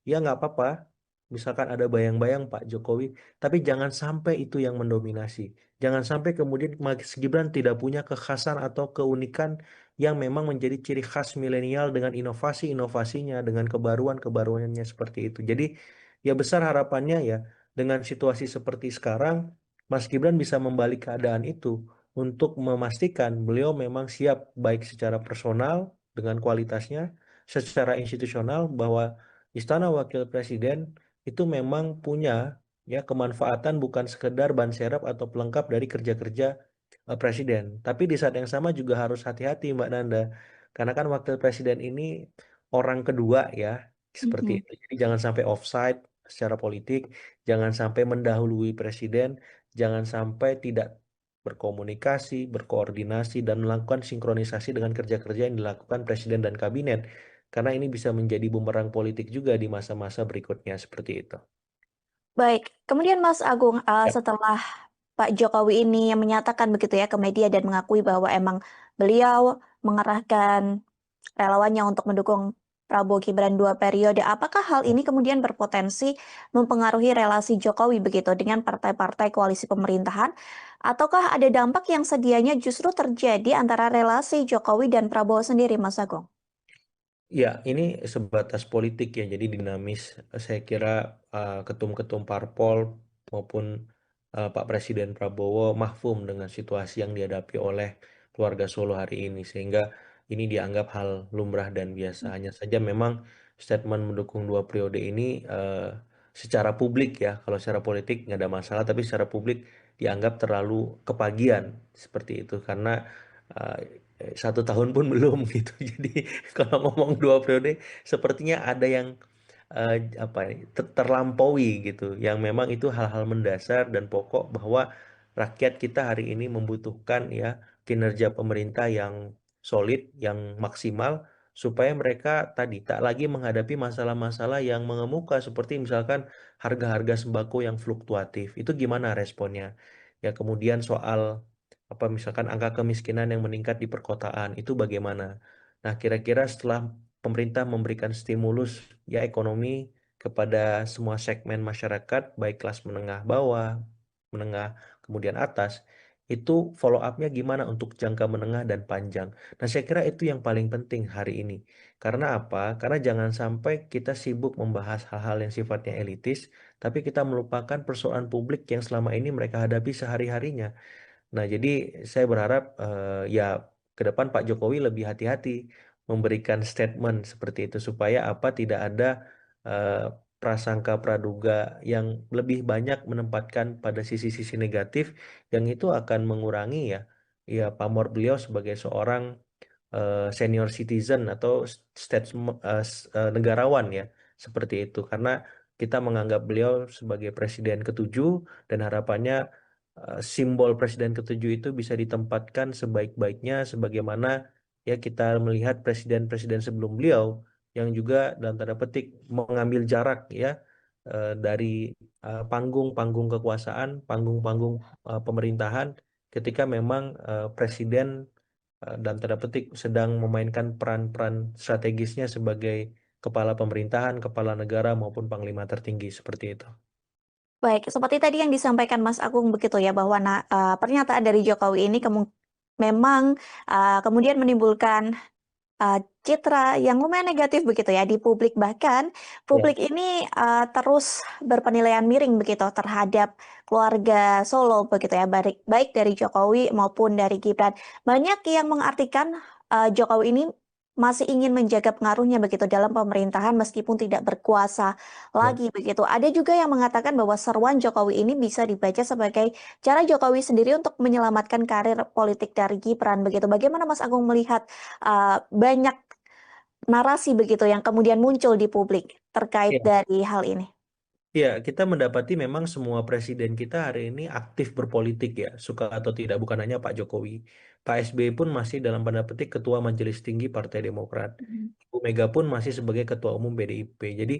Ya nggak apa-apa, misalkan ada bayang-bayang Pak Jokowi, tapi jangan sampai itu yang mendominasi. Jangan sampai kemudian Mas Gibran tidak punya kekhasan atau keunikan yang memang menjadi ciri khas milenial dengan inovasi-inovasinya, dengan kebaruan-kebaruannya seperti itu. Jadi ya besar harapannya ya dengan situasi seperti sekarang, Mas Gibran bisa membalik keadaan itu untuk memastikan beliau memang siap baik secara personal dengan kualitasnya, secara institusional bahwa Istana Wakil Presiden itu memang punya ya kemanfaatan bukan sekedar ban serap atau pelengkap dari kerja-kerja presiden. Tapi di saat yang sama juga harus hati-hati Mbak Nanda. Karena kan wakil presiden ini orang kedua ya, seperti Mhm. itu. Jadi jangan sampai offside secara politik, jangan sampai mendahului presiden, jangan sampai tidak berkomunikasi, berkoordinasi, dan melakukan sinkronisasi dengan kerja-kerja yang dilakukan presiden dan kabinet. Karena ini bisa menjadi bumerang politik juga di masa-masa berikutnya seperti itu. Baik, kemudian Mas Agung, Ya. setelah Pak Jokowi ini yang menyatakan begitu ya ke media dan mengakui bahwa emang beliau mengerahkan relawannya untuk mendukung Prabowo Gibran 2 periode. Apakah hal ini kemudian berpotensi mempengaruhi relasi Jokowi begitu dengan partai-partai koalisi pemerintahan? Ataukah ada dampak yang sedianya justru terjadi antara relasi Jokowi dan Prabowo sendiri, Mas Agung? Ya, ini sebatas politik ya, jadi dinamis. Saya kira ketum-ketum parpol maupun Pak Presiden Prabowo mahfum dengan situasi yang dihadapi oleh keluarga Solo hari ini, sehingga ini dianggap hal lumrah dan biasa. Hanya saja memang statement mendukung 2 periode ini secara publik ya, kalau secara politik nggak ada masalah, tapi secara publik dianggap terlalu kepagian seperti itu karena uh, 1 tahun pun belum gitu. Jadi kalau ngomong 2 periode, sepertinya ada yang apa ya, terlampaui gitu. Yang memang itu hal-hal mendasar dan pokok bahwa rakyat kita hari ini membutuhkan ya kinerja pemerintah yang solid, yang maksimal, supaya mereka tadi tak lagi menghadapi masalah-masalah yang mengemuka seperti misalkan harga-harga sembako yang fluktuatif. Itu gimana responnya? Ya kemudian soal apa misalkan angka kemiskinan yang meningkat di perkotaan itu bagaimana? Nah, kira-kira setelah pemerintah memberikan stimulus ya ekonomi kepada semua segmen masyarakat, baik kelas menengah bawah, menengah, kemudian atas, itu follow up-nya gimana untuk jangka menengah dan panjang. Nah, saya kira itu yang paling penting hari ini. Karena apa? Karena jangan sampai kita sibuk membahas hal-hal yang sifatnya elitis, tapi kita melupakan persoalan publik yang selama ini mereka hadapi sehari-harinya. Nah, jadi saya berharap ya ke depan Pak Jokowi lebih hati-hati memberikan statement seperti itu supaya apa tidak ada eh, prasangka praduga yang lebih banyak menempatkan pada sisi-sisi negatif yang itu akan mengurangi ya pamor beliau sebagai seorang senior citizen atau negarawan ya seperti itu karena kita menganggap beliau sebagai presiden ketujuh dan harapannya simbol presiden ketujuh itu bisa ditempatkan sebaik-baiknya sebagaimana ya kita melihat presiden-presiden sebelum beliau yang juga dalam tanda petik mengambil jarak ya dari panggung-panggung kekuasaan, panggung-panggung pemerintahan ketika memang presiden dalam tanda petik sedang memainkan peran-peran strategisnya sebagai kepala pemerintahan, kepala negara maupun panglima tertinggi seperti itu. Baik, seperti tadi yang disampaikan Mas Agung begitu ya bahwa pernyataan dari Jokowi ini memang kemudian menimbulkan citra yang lumayan negatif begitu ya di publik, bahkan Ya. publik ini terus berpenilaian miring begitu terhadap keluarga Solo begitu ya, baik baik dari Jokowi maupun dari Gibran. Banyak yang mengartikan Jokowi ini masih ingin menjaga pengaruhnya begitu dalam pemerintahan meskipun tidak berkuasa Ya. lagi begitu. Ada juga yang mengatakan bahwa seruan Jokowi ini bisa dibaca sebagai cara Jokowi sendiri untuk menyelamatkan karir politik dari Gibran begitu. Bagaimana Mas Agung melihat banyak narasi begitu yang kemudian muncul di publik terkait Ya. dari hal ini? Ya, kita mendapati memang semua presiden kita hari ini aktif berpolitik ya, suka atau tidak, bukan hanya Pak Jokowi. Pak SBY pun masih dalam tanda petik Ketua Majelis Tinggi Partai Demokrat. Mhm. Bu Mega pun masih sebagai Ketua Umum PDIP. Jadi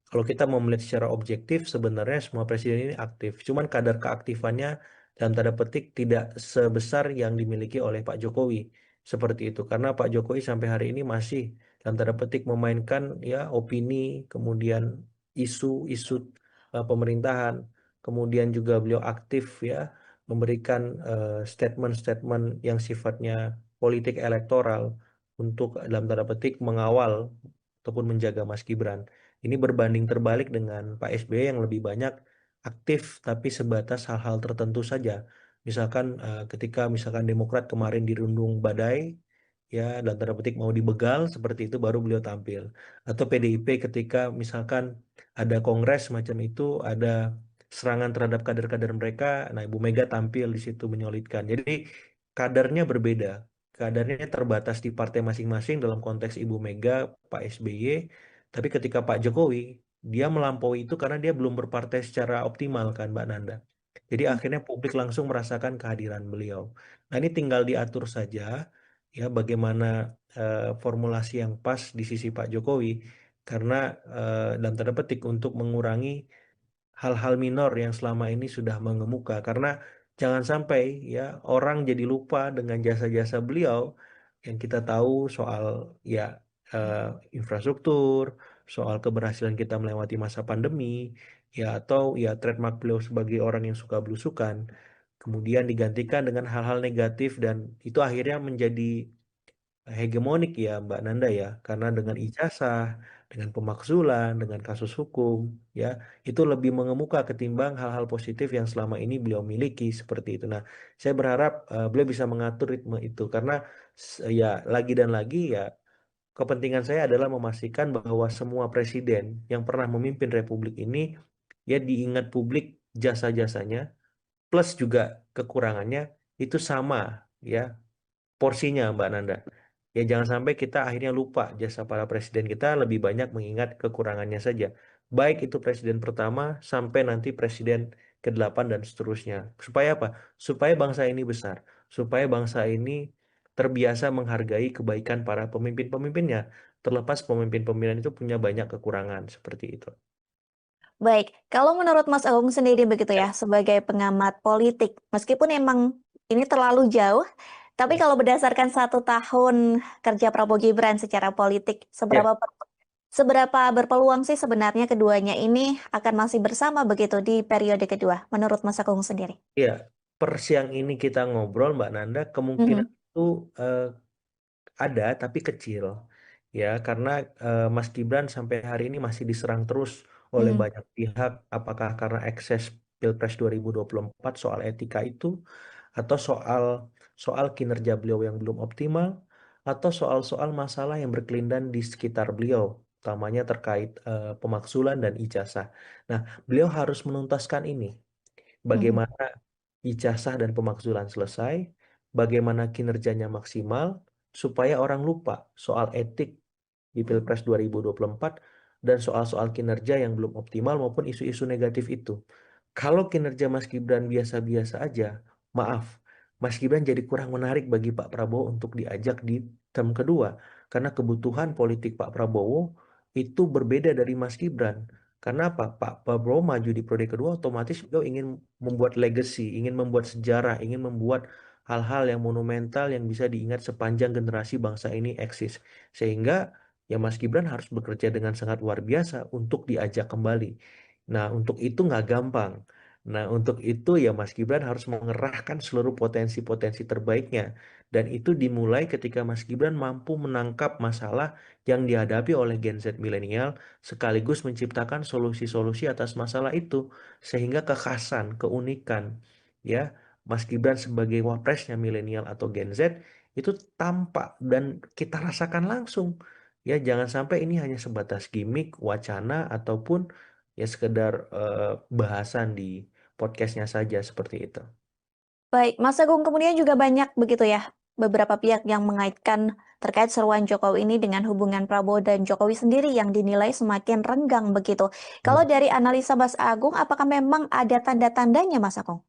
kalau kita mau melihat secara objektif, sebenarnya semua presiden ini aktif. Cuman kadar keaktifannya dalam tanda petik tidak sebesar yang dimiliki oleh Pak Jokowi. Seperti itu. Karena Pak Jokowi sampai hari ini masih dalam tanda petik memainkan ya opini, kemudian isu-isu pemerintahan. Kemudian juga beliau aktif ya memberikan statement-statement yang sifatnya politik elektoral untuk dalam tanda petik mengawal ataupun menjaga Mas Gibran. Ini berbanding terbalik dengan Pak SBY yang lebih banyak aktif tapi sebatas hal-hal tertentu saja. Misalkan ketika misalkan Demokrat kemarin dirundung badai, ya dalam tanda petik mau dibegal seperti itu baru beliau tampil. Atau PDIP ketika misalkan ada kongres macam itu, ada serangan terhadap kader-kader mereka, nah Ibu Mega tampil di situ menyolidkan. Jadi kadarnya berbeda. Kadarnya terbatas di partai masing-masing dalam konteks Ibu Mega, Pak SBY, tapi ketika Pak Jokowi, dia melampaui itu karena dia belum berpartai secara optimal kan Mbak Nanda. Jadi akhirnya publik langsung merasakan kehadiran beliau. Nah ini tinggal diatur saja ya bagaimana formulasi yang pas di sisi Pak Jokowi karena dalam tanda petik untuk mengurangi hal-hal minor yang selama ini sudah mengemuka karena jangan sampai ya orang jadi lupa dengan jasa-jasa beliau yang kita tahu soal ya eh, infrastruktur, soal keberhasilan kita melewati masa pandemi, ya atau ya trademark beliau sebagai orang yang suka belusukan, kemudian digantikan dengan hal-hal negatif dan itu akhirnya menjadi hegemonik ya Mbak Nanda ya, karena dengan ijazah, dengan pemakzulan, dengan kasus hukum, ya itu lebih mengemuka ketimbang hal-hal positif yang selama ini beliau miliki seperti itu. Nah, saya berharap beliau bisa mengatur ritme itu karena ya lagi dan lagi ya kepentingan saya adalah memastikan bahwa semua presiden yang pernah memimpin Republik ini ya diingat publik jasa-jasanya plus juga kekurangannya itu sama ya porsinya Mbak Nanda. Ya jangan sampai kita akhirnya lupa jasa para presiden kita lebih banyak mengingat kekurangannya saja. Baik itu presiden pertama sampai nanti presiden ke-8 dan seterusnya. Supaya apa? Supaya bangsa ini besar. Supaya bangsa ini terbiasa menghargai kebaikan para pemimpin-pemimpinnya. Terlepas pemimpin-pemimpin itu punya banyak kekurangan seperti itu. Baik, kalau menurut Mas Agung sendiri begitu Ya, ya, sebagai pengamat politik, meskipun emang ini terlalu jauh, tapi ya. kalau berdasarkan 1 tahun kerja Prabowo Gibran secara politik, Ya. seberapa berpeluang sih sebenarnya keduanya ini akan masih bersama begitu di periode kedua, menurut Mas Agung sendiri? Ya, per siang ini kita ngobrol Mbak Nanda, kemungkinan Mhm, itu eh, ada tapi kecil ya karena Mas Gibran sampai hari ini masih diserang terus oleh mhm, banyak pihak apakah karena ekses Pilpres 2024 soal etika itu atau soal soal kinerja beliau yang belum optimal atau soal-soal masalah yang berkelindan di sekitar beliau utamanya terkait pemakzulan dan ijazah. Nah, beliau harus menuntaskan ini. mhm. Bagaimana ijazah dan pemakzulan selesai, bagaimana kinerjanya maksimal, supaya orang lupa soal etik di Pilpres 2024 dan soal-soal kinerja yang belum optimal maupun isu-isu negatif itu. Kalau kinerja Mas Gibran biasa-biasa aja, maaf, Mas Gibran jadi kurang menarik bagi Pak Prabowo untuk diajak di term kedua. Karena kebutuhan politik Pak Prabowo itu berbeda dari Mas Gibran. Karena apa? Pak Prabowo maju di periode kedua otomatis beliau ingin membuat legacy, ingin membuat sejarah, ingin membuat hal-hal yang monumental yang bisa diingat sepanjang generasi bangsa ini eksis. Sehingga ya Mas Gibran harus bekerja dengan sangat luar biasa untuk diajak kembali. Nah, untuk itu nggak gampang. Nah, untuk itu ya Mas Gibran harus mengerahkan seluruh potensi-potensi terbaiknya. Dan itu dimulai ketika Mas Gibran mampu menangkap masalah yang dihadapi oleh Gen Z milenial sekaligus menciptakan solusi-solusi atas masalah itu. Sehingga kekhasan, keunikan, ya Mas Gibran sebagai wapresnya milenial atau Gen Z itu tampak dan kita rasakan langsung. Ya, jangan sampai ini hanya sebatas gimmick, wacana, ataupun ya sekedar bahasan di podcastnya saja seperti itu. Baik, Mas Agung kemudian juga banyak begitu ya beberapa pihak yang mengaitkan terkait seruan Jokowi ini dengan hubungan Prabowo dan Jokowi sendiri yang dinilai semakin renggang begitu. Kalau Hmm. dari analisa Mas Agung, apakah memang ada tanda-tandanya, Mas Agung?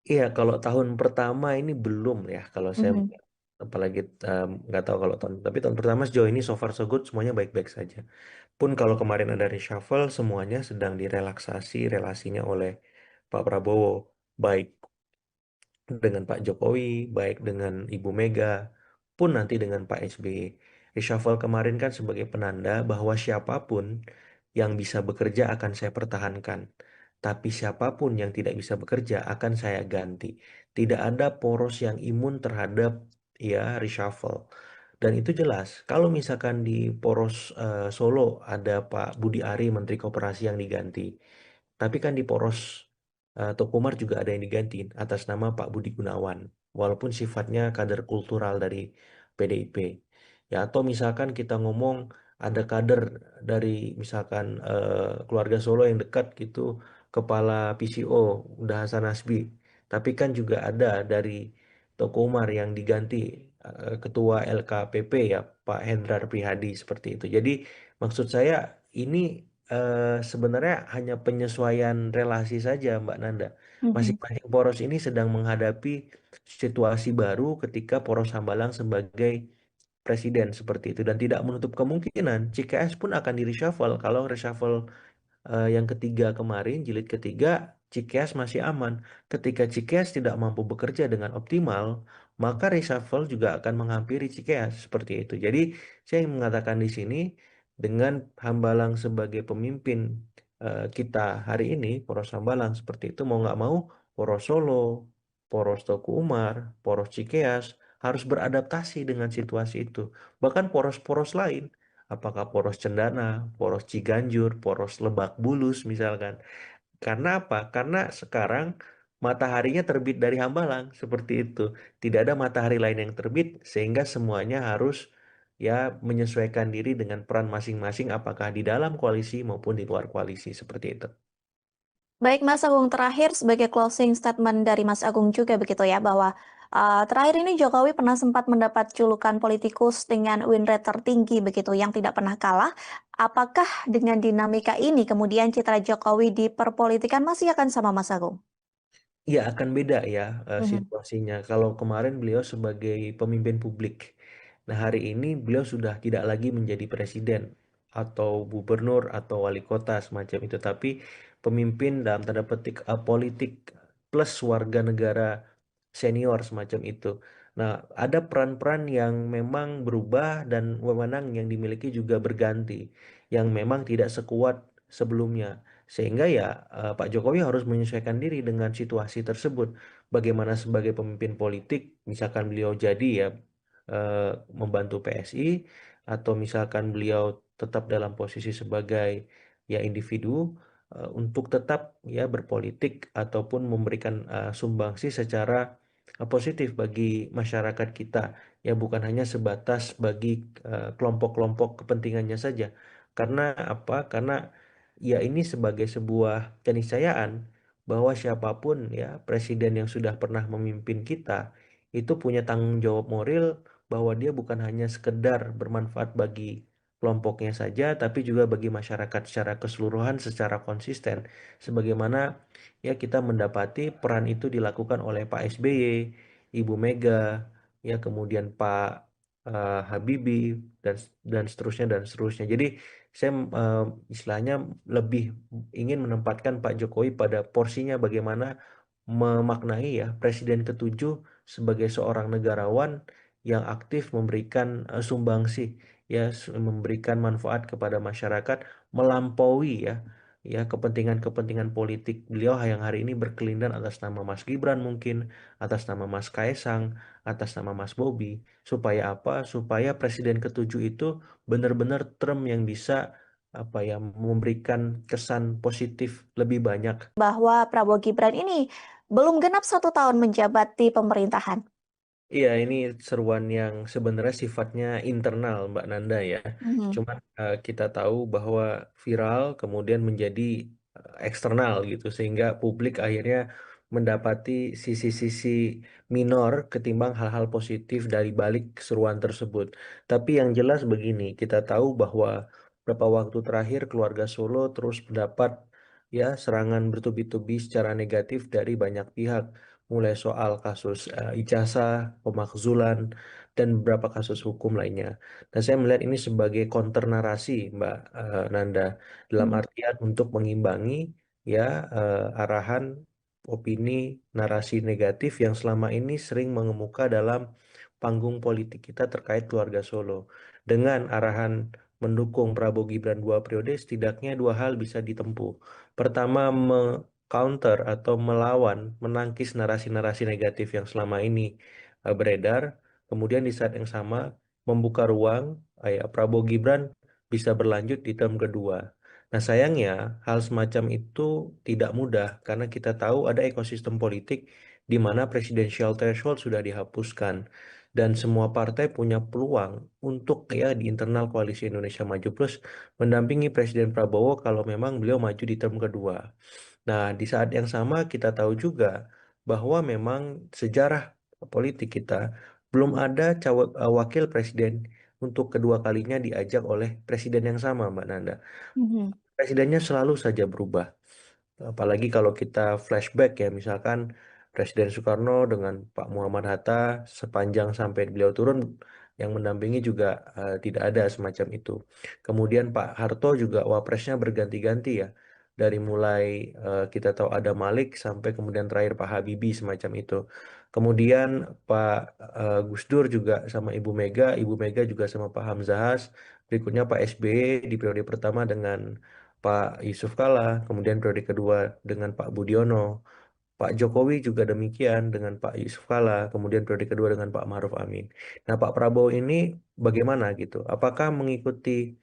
Iya, kalau tahun pertama ini belum ya, kalau saya Mhm. apalagi nggak tahu kalau tapi tahun pertama sejauh ini so far so good semuanya baik-baik saja. Pun kalau kemarin ada reshuffle, semuanya sedang direlaksasi relasinya oleh Pak Prabowo, baik dengan Pak Jokowi, baik dengan Ibu Mega, pun nanti dengan Pak SBY. Reshuffle kemarin kan sebagai penanda bahwa siapapun yang bisa bekerja akan saya pertahankan. Tapi siapapun yang tidak bisa bekerja akan saya ganti. Tidak ada poros yang imun terhadap ya reshuffle. Dan itu jelas. Kalau misalkan di poros Solo ada Pak Budi Ari Menteri Koperasi yang diganti. Tapi kan di poros Tokomar juga ada yang digantiin atas nama Pak Budi Gunawan, walaupun sifatnya kader kultural dari PDIP. Ya, atau misalkan kita ngomong ada kader dari misalkan keluarga Solo yang dekat gitu, kepala PCO, udah Hasan Nasbi. Tapi kan juga ada dari Tokomar yang diganti ketua LKPP ya, Pak Hendrar Prihadi seperti itu. Jadi maksud saya ini sebenarnya hanya penyesuaian relasi saja, Mbak Nanda. Mhm. Masing-masing poros ini sedang menghadapi situasi baru ketika poros Hambalang sebagai presiden seperti itu dan tidak menutup kemungkinan CKS pun akan di reshuffle kalau reshuffle yang ketiga kemarin, jilid ketiga, Cikeas masih aman. Ketika Cikeas tidak mampu bekerja dengan optimal, maka reshuffle juga akan menghampiri Cikeas seperti itu. Jadi saya ingin mengatakan di sini dengan Hambalang sebagai pemimpin kita hari ini, Poros Hambalang seperti itu mau nggak mau, Poros Solo, Poros Teguh Umar, Poros Cikeas harus beradaptasi dengan situasi itu. Bahkan poros-poros lain apakah poros Cendana, poros Ciganjur, poros Lebak Bulus misalkan. Karena apa? Karena sekarang mataharinya terbit dari Hambalang seperti itu. Tidak ada matahari lain yang terbit sehingga semuanya harus ya menyesuaikan diri dengan peran masing-masing apakah di dalam koalisi maupun di luar koalisi seperti itu. Baik, Mas Agung, terakhir sebagai closing statement dari Mas Agung juga begitu ya, bahwa terakhir ini Jokowi pernah sempat mendapat julukan politikus dengan win rate tertinggi begitu, yang tidak pernah kalah. Apakah dengan dinamika ini kemudian citra Jokowi di perpolitikan masih akan sama, Mas Agung? Iya akan beda ya Mhm. situasinya. Kalau kemarin beliau sebagai pemimpin publik, nah hari ini beliau sudah tidak lagi menjadi presiden atau gubernur atau wali kota semacam itu, tapi pemimpin dalam tanda petik politik plus warga negara senior semacam itu. Nah, ada peran-peran yang memang berubah dan wewenang yang dimiliki juga berganti, yang memang tidak sekuat sebelumnya. Sehingga ya Pak Jokowi harus menyesuaikan diri dengan situasi tersebut. Bagaimana sebagai pemimpin politik, misalkan beliau jadi ya membantu PSI, atau misalkan beliau tetap dalam posisi sebagai ya individu untuk tetap ya berpolitik ataupun memberikan sumbangsi secara positif bagi masyarakat kita ya bukan hanya sebatas bagi kelompok-kelompok kepentingannya saja. Karena apa? Karena ya ini sebagai sebuah keniscayaan bahwa siapapun ya presiden yang sudah pernah memimpin kita itu punya tanggung jawab moral bahwa dia bukan hanya sekedar bermanfaat bagi kelompoknya saja tapi juga bagi masyarakat secara keseluruhan secara konsisten sebagaimana ya kita mendapati peran itu dilakukan oleh Pak SBY, Ibu Mega, ya kemudian Pak Habibie dan dan seterusnya. Jadi saya istilahnya lebih ingin menempatkan Pak Jokowi pada porsinya bagaimana memaknai ya Presiden ketujuh sebagai seorang negarawan yang aktif memberikan sumbangsi ya memberikan manfaat kepada masyarakat melampaui ya kepentingan-kepentingan politik beliau yang hari ini berkelindan atas nama Mas Gibran mungkin atas nama Mas Kaesang atas nama Mas Bobi supaya apa supaya Presiden ketujuh itu benar-benar term yang bisa apa ya memberikan kesan positif lebih banyak. Bahwa Prabowo Gibran ini belum genap 1 tahun menjabat di pemerintahan. Iya, ini seruan yang sebenarnya sifatnya internal, Mbak Nanda ya. Mhm. Cuman kita tahu bahwa viral kemudian menjadi eksternal gitu, sehingga publik akhirnya mendapati sisi-sisi minor ketimbang hal-hal positif dari balik keseruan tersebut. Tapi yang jelas begini, kita tahu bahwa beberapa waktu terakhir keluarga Solo terus mendapat ya serangan bertubi-tubi secara negatif dari banyak pihak, mulai soal kasus ijazah, pemakzulan, dan beberapa kasus hukum lainnya. Dan saya melihat ini sebagai counter narasi, Mbak Nanda, dalam Mhm. artian untuk mengimbangi ya arahan opini narasi negatif yang selama ini sering mengemuka dalam panggung politik kita terkait keluarga Solo. Dengan arahan mendukung Prabowo Gibran 2 periode, setidaknya dua hal bisa ditempuh. Pertama, counter atau melawan, menangkis narasi-narasi negatif yang selama ini beredar. Kemudian di saat yang sama membuka ruang Prabowo Gibran bisa berlanjut di term kedua. Nah, sayangnya hal semacam itu tidak mudah karena kita tahu ada ekosistem politik di mana presidensial threshold sudah dihapuskan dan semua partai punya peluang untuk ya di internal koalisi Indonesia Maju Plus mendampingi Presiden Prabowo kalau memang beliau maju di term kedua. Nah, di saat yang sama kita tahu juga bahwa memang sejarah politik kita belum ada wakil presiden untuk kedua kalinya diajak oleh presiden yang sama, Mbak Nanda. Mhm. Presidennya selalu saja berubah. Apalagi kalau kita flashback ya, misalkan Presiden Soekarno dengan Pak Muhammad Hatta sepanjang sampai beliau turun yang mendampingi juga tidak ada semacam itu. Kemudian Pak Harto juga wapresnya berganti-ganti ya. Dari mulai kita tahu ada Malik sampai kemudian terakhir Pak Habibie semacam itu. Kemudian Pak Gus Dur juga sama Ibu Mega juga sama Pak Hamzahas. Berikutnya Pak SBY di periode pertama dengan Pak Yusuf Kala, kemudian periode kedua dengan Pak Budiono, Pak Jokowi juga demikian dengan Pak Yusuf Kala, kemudian periode kedua dengan Pak Maruf Amin. Nah, Pak Prabowo ini bagaimana gitu? Apakah mengikuti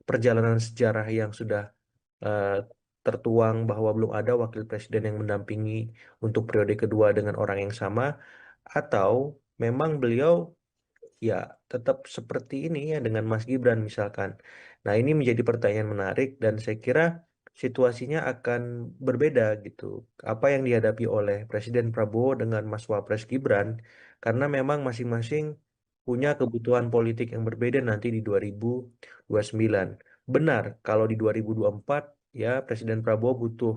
perjalanan sejarah yang sudah eh, tertuang bahwa belum ada wakil presiden yang mendampingi untuk periode kedua dengan orang yang sama, atau memang beliau ya tetap seperti ini ya dengan Mas Gibran misalkan. Nah, ini menjadi pertanyaan menarik dan saya kira situasinya akan berbeda gitu. Apa yang dihadapi oleh Presiden Prabowo dengan Mas Wapres Gibran karena memang masing-masing punya kebutuhan politik yang berbeda nanti di 2029. Benar, kalau di 2024 ya Presiden Prabowo butuh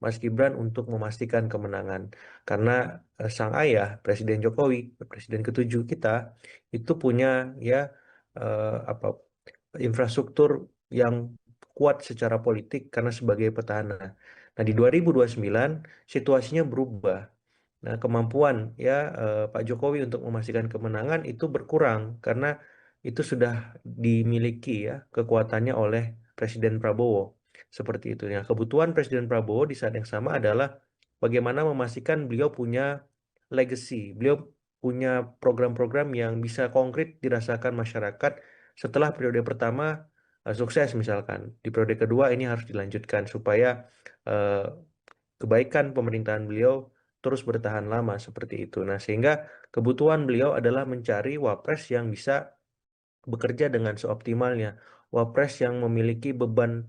Mas Gibran untuk memastikan kemenangan karena sang ayah Presiden Jokowi, Presiden ketujuh kita itu punya ya apa infrastruktur yang kuat secara politik karena sebagai petahana. Nah, di 2029 situasinya berubah. Nah, kemampuan ya Pak Jokowi untuk memastikan kemenangan itu berkurang karena itu sudah dimiliki ya kekuatannya oleh Presiden Prabowo. Seperti itu. Ya, kebutuhan Presiden Prabowo di saat yang sama adalah bagaimana memastikan beliau punya legacy, beliau punya program-program yang bisa konkret dirasakan masyarakat setelah periode pertama sukses misalkan. Di periode kedua ini harus dilanjutkan supaya eh, kebaikan pemerintahan beliau terus bertahan lama seperti itu. Nah, sehingga kebutuhan beliau adalah mencari wapres yang bisa bekerja dengan seoptimalnya. Wapres yang memiliki beban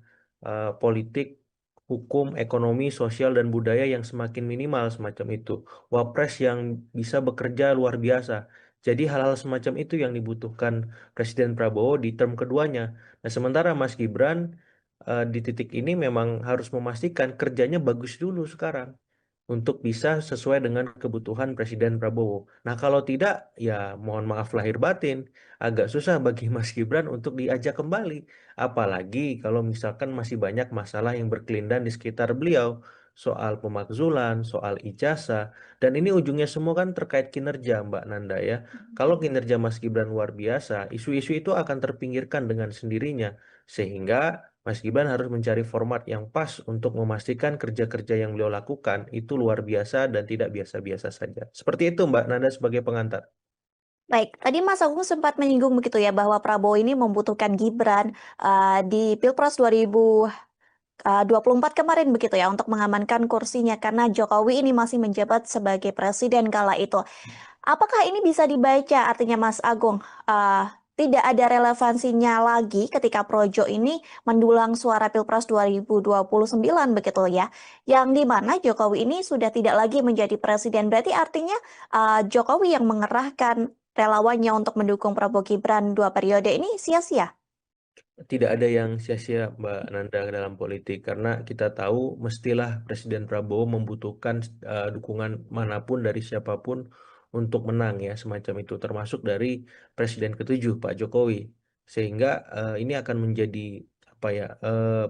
politik, hukum, ekonomi, sosial, dan budaya yang semakin minimal semacam itu. Wapres yang bisa bekerja luar biasa. Jadi hal-hal semacam itu yang dibutuhkan Presiden Prabowo di term keduanya. Nah, sementara Mas Gibran di titik ini memang harus memastikan kerjanya bagus dulu sekarang untuk bisa sesuai dengan kebutuhan Presiden Prabowo. Nah, kalau tidak, ya mohon maaf lahir batin, agak susah bagi Mas Gibran untuk diajak kembali. Apalagi kalau misalkan masih banyak masalah yang berkelindan di sekitar beliau, soal pemakzulan, soal ijazah, dan ini ujungnya semua kan terkait kinerja, Mbak Nanda ya. Kalau kinerja Mas Gibran luar biasa, isu-isu itu akan terpinggirkan dengan sendirinya, sehingga Mas Gibran harus mencari format yang pas untuk memastikan kerja-kerja yang beliau lakukan itu luar biasa dan tidak biasa-biasa saja. Seperti itu Mbak Nanda sebagai pengantar. Baik, tadi Mas Agung sempat menyinggung begitu ya bahwa Prabowo ini membutuhkan Gibran di Pilpres 2024 kemarin begitu ya untuk mengamankan kursinya karena Jokowi ini masih menjabat sebagai presiden kala itu. Apakah ini bisa dibaca artinya Mas Agung tidak ada relevansinya lagi ketika Projo ini mendulang suara Pilpres 2029 begitu ya. Yang di mana Jokowi ini sudah tidak lagi menjadi presiden. Berarti artinya Jokowi yang mengerahkan relawannya untuk mendukung Prabowo Gibran 2 periode ini sia-sia. Tidak ada yang sia-sia Mbak Nanda dalam politik karena kita tahu mestilah Presiden Prabowo membutuhkan dukungan manapun dari siapapun untuk menang ya semacam itu termasuk dari Presiden ketujuh Pak Jokowi sehingga ini akan menjadi apa ya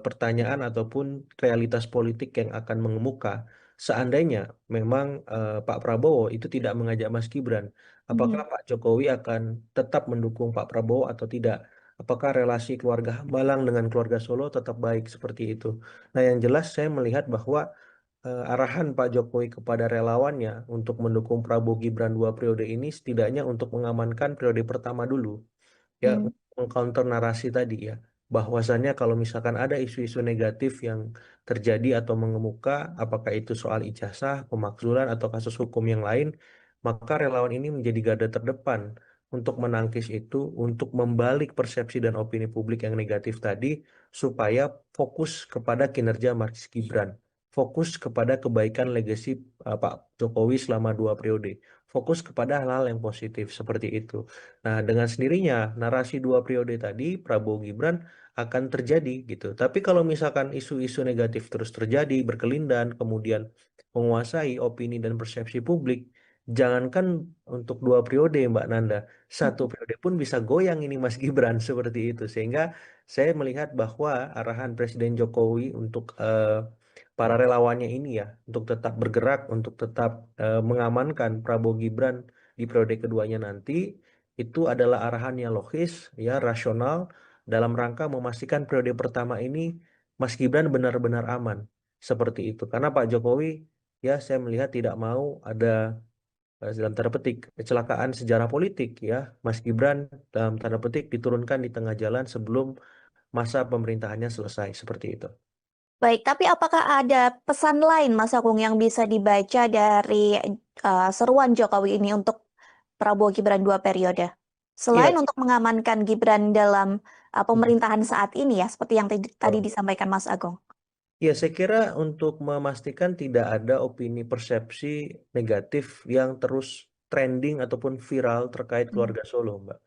pertanyaan ataupun realitas politik yang akan mengemuka seandainya memang Pak Prabowo itu tidak mengajak Mas Gibran apakah Mhm. Pak Jokowi akan tetap mendukung Pak Prabowo atau tidak. Apakah relasi keluarga Hambalang dengan keluarga Solo tetap baik seperti itu? Nah, yang jelas saya melihat bahwa arahan Pak Jokowi kepada relawannya untuk mendukung Prabowo Gibran 2 periode ini setidaknya untuk mengamankan periode pertama dulu ya Hmm. mengcounter narasi tadi ya bahwasannya kalau misalkan ada isu-isu negatif yang terjadi atau mengemuka apakah itu soal ijazah, pemakzulan atau kasus hukum yang lain maka relawan ini menjadi garda terdepan untuk menangkis itu untuk membalik persepsi dan opini publik yang negatif tadi supaya fokus kepada kinerja Mas Gibran fokus kepada kebaikan legasi Pak Jokowi selama 2 periode fokus kepada hal-hal yang positif seperti itu. Nah, dengan sendirinya narasi 2 periode tadi Prabowo Gibran akan terjadi gitu. Tapi kalau misalkan isu-isu negatif terus terjadi, berkelindan, kemudian menguasai opini dan persepsi publik, jangankan untuk 2 periode Mbak Nanda, 1 periode pun bisa goyang ini Mas Gibran seperti itu. Sehingga saya melihat bahwa arahan Presiden Jokowi untuk para relawannya ini ya, untuk tetap bergerak, untuk tetap mengamankan Prabowo Gibran di periode keduanya nanti itu adalah arahan yang logis, ya rasional dalam rangka memastikan periode pertama ini Mas Gibran benar-benar aman seperti itu. Karena Pak Jokowi ya saya melihat tidak mau ada dalam tanda petik kecelakaan sejarah politik ya. Mas Gibran dalam tanda petik diturunkan di tengah jalan sebelum masa pemerintahannya selesai seperti itu. Baik, tapi apakah ada pesan lain Mas Agung yang bisa dibaca dari seruan Jokowi ini untuk Prabowo Gibran 2 periode? Selain Iya, untuk mengamankan Gibran dalam pemerintahan saat ini ya, seperti yang tadi betul. disampaikan Mas Agung. Ya, saya kira untuk memastikan tidak ada opini persepsi negatif yang terus trending ataupun viral terkait Hmm. keluarga Solo, Mbak.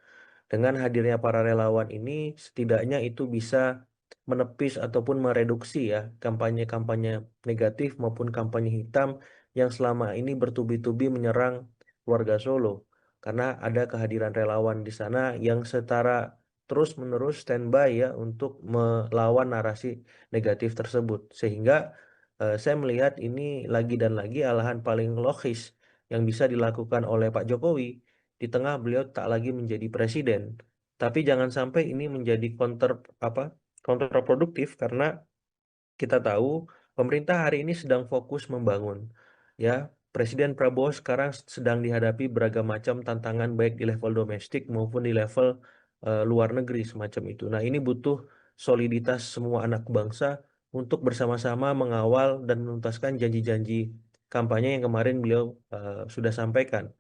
Dengan hadirnya para relawan ini, setidaknya itu bisa menepis ataupun mereduksi ya kampanye-kampanye negatif maupun kampanye hitam yang selama ini bertubi-tubi menyerang keluarga Solo. Karena ada kehadiran relawan di sana yang setara terus-menerus standby ya untuk melawan narasi negatif tersebut. Sehingga saya melihat ini lagi dan lagi alahan paling logis yang bisa dilakukan oleh Pak Jokowi di tengah beliau tak lagi menjadi presiden. Tapi jangan sampai ini menjadi apa kontraproduktif karena kita tahu pemerintah hari ini sedang fokus membangun. Ya, Presiden Prabowo sekarang sedang dihadapi beragam macam tantangan baik di level domestik maupun di level luar negeri semacam itu. Nah, ini butuh soliditas semua anak bangsa untuk bersama-sama mengawal dan menuntaskan janji-janji kampanye yang kemarin beliau sudah sampaikan.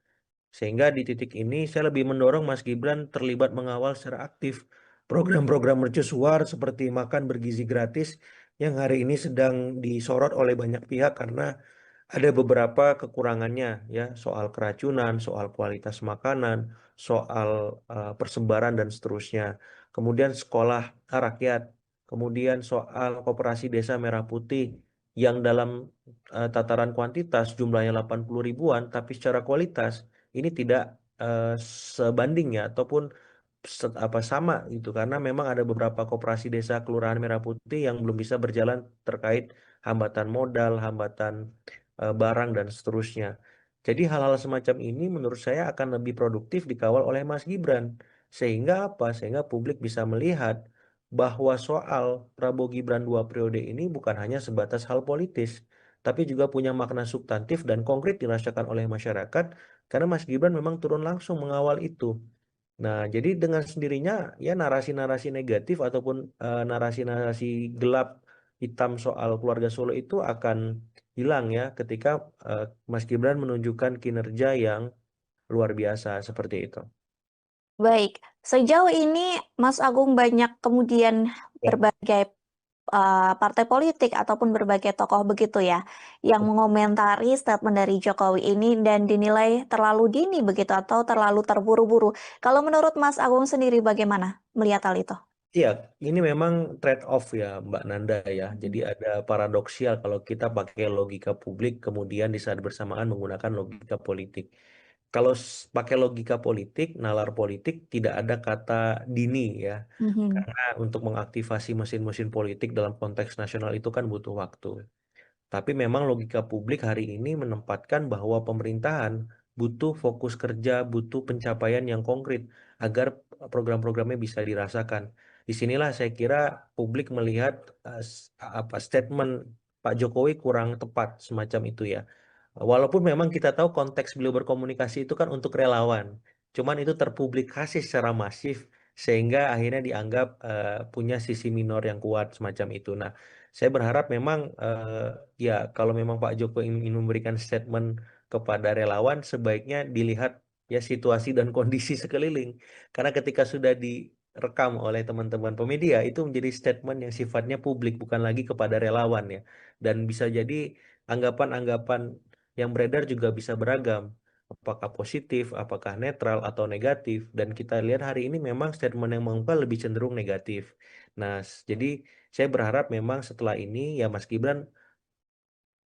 Sehingga di titik ini saya lebih mendorong Mas Gibran terlibat mengawal secara aktif program-program mercusuar seperti makan bergizi gratis yang hari ini sedang disorot oleh banyak pihak karena ada beberapa kekurangannya ya soal keracunan, soal kualitas makanan, soal persebaran dan seterusnya. Kemudian sekolah rakyat, kemudian soal koperasi desa Merah Putih yang dalam tataran kuantitas jumlahnya 80 ribuan, tapi secara kualitas ini tidak eh, sebanding ya ataupun apa sama gitu karena memang ada beberapa koperasi desa Kelurahan Merah Putih yang belum bisa berjalan terkait hambatan modal, hambatan barang dan seterusnya. Jadi hal-hal semacam ini menurut saya akan lebih produktif dikawal oleh Mas Gibran. Sehingga apa? Sehingga publik bisa melihat bahwa soal Prabowo Gibran 2 periode ini bukan hanya sebatas hal politis, tapi juga punya makna substantif dan konkret dirasakan oleh masyarakat karena Mas Gibran memang turun langsung mengawal itu. Nah, jadi dengan sendirinya ya narasi-narasi negatif ataupun narasi-narasi gelap hitam soal keluarga Solo itu akan hilang ya ketika Mas Gibran menunjukkan kinerja yang luar biasa seperti itu. Baik, sejauh ini Mas Agung banyak kemudian Ya, berbagai partai politik ataupun berbagai tokoh begitu ya, yang mengomentari statement dari Jokowi ini dan dinilai terlalu dini begitu atau terlalu terburu-buru. Kalau menurut Mas Agung sendiri bagaimana melihat hal itu? iya, ini memang trade off ya Mbak Nanda ya. Jadi Mhm. ada paradoksial kalau kita pakai logika publik kemudian di saat bersamaan menggunakan logika politik. Kalau pakai logika politik, nalar politik tidak ada kata dini ya. Mhm. Karena untuk mengaktifasi mesin-mesin politik dalam konteks nasional itu kan butuh waktu. Tapi memang logika publik hari ini menempatkan bahwa pemerintahan butuh fokus kerja, butuh pencapaian yang konkret agar program-programnya bisa dirasakan. Disinilah saya kira publik melihat apa statement Pak Jokowi kurang tepat semacam itu ya. Walaupun memang kita tahu konteks beliau berkomunikasi itu kan untuk relawan, cuman itu terpublikasi secara masif sehingga akhirnya dianggap punya sisi minor yang kuat semacam itu. Nah, saya berharap memang ya kalau memang Pak Jokowi ingin memberikan statement kepada relawan sebaiknya dilihat ya situasi dan kondisi sekeliling. Karena ketika sudah direkam oleh teman-teman pemedia itu menjadi statement yang sifatnya publik bukan lagi kepada relawan ya. Dan bisa jadi anggapan-anggapan yang beredar juga bisa beragam. Apakah positif, apakah netral atau negatif. Dan kita lihat hari ini memang statement yang mengungkap lebih cenderung negatif. Nah, jadi saya berharap memang setelah ini ya Mas Gibran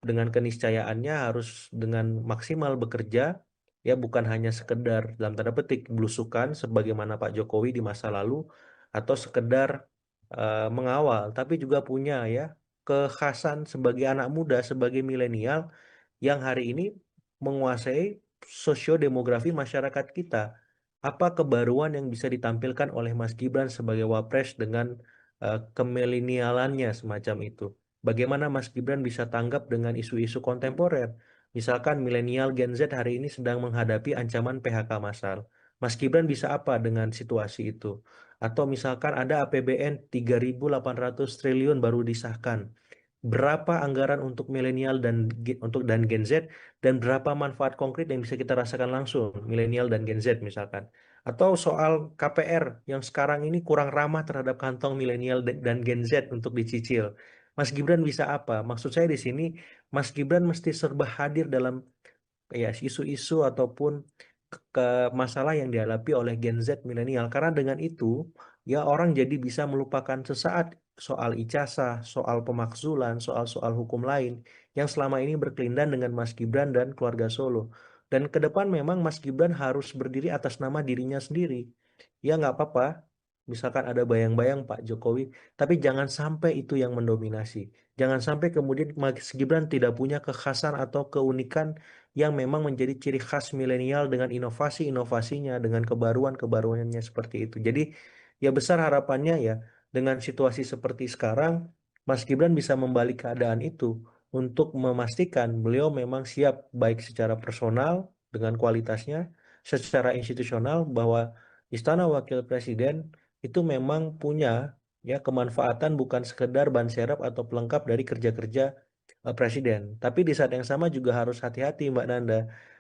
dengan keniscayaannya harus dengan maksimal bekerja ya bukan hanya sekedar dalam tanda petik belusukan sebagaimana Pak Jokowi di masa lalu atau sekedar mengawal tapi juga punya ya kekhasan sebagai anak muda sebagai milenial yang hari ini menguasai sosiodemografi masyarakat kita. Apa kebaruan yang bisa ditampilkan oleh Mas Gibran sebagai wapres dengan kemilenialannya semacam itu? Bagaimana Mas Gibran bisa tanggap dengan isu-isu kontemporer? Misalkan milenial Gen Z hari ini sedang menghadapi ancaman PHK massal. Mas Gibran bisa apa dengan situasi itu? Atau misalkan ada APBN 3.800 triliun baru disahkan. Berapa anggaran untuk milenial dan Gen Z dan berapa manfaat konkret yang bisa kita rasakan langsung milenial dan Gen Z misalkan. Atau soal KPR yang sekarang ini kurang ramah terhadap kantong milenial dan Gen Z untuk dicicil. Mas Gibran bisa apa? Maksud saya di sini, Mas Gibran mesti serba hadir dalam ya isu-isu ataupun ke masalah yang dihadapi oleh Gen Z milenial. Karena dengan itu, ya orang jadi bisa melupakan sesaat soal ijazah, soal pemakzulan, soal-soal hukum lain yang selama ini berkelindan dengan Mas Gibran dan keluarga Solo. Dan ke depan memang Mas Gibran harus berdiri atas nama dirinya sendiri. Ya nggak apa-apa, misalkan ada bayang-bayang Pak Jokowi, tapi jangan sampai itu yang mendominasi. Jangan sampai kemudian Mas Gibran tidak punya kekhasan atau keunikan yang memang menjadi ciri khas milenial dengan inovasi-inovasinya, dengan kebaruan-kebaruannya seperti itu. Jadi ya besar harapannya ya dengan situasi seperti sekarang, Mas Gibran bisa membalik keadaan itu untuk memastikan beliau memang siap baik secara personal dengan kualitasnya, secara institusional bahwa Istana Wakil Presiden itu memang punya ya kemanfaatan bukan sekedar ban serap atau pelengkap dari kerja-kerja presiden. Tapi di saat yang sama juga harus hati-hati Mbak Nanda.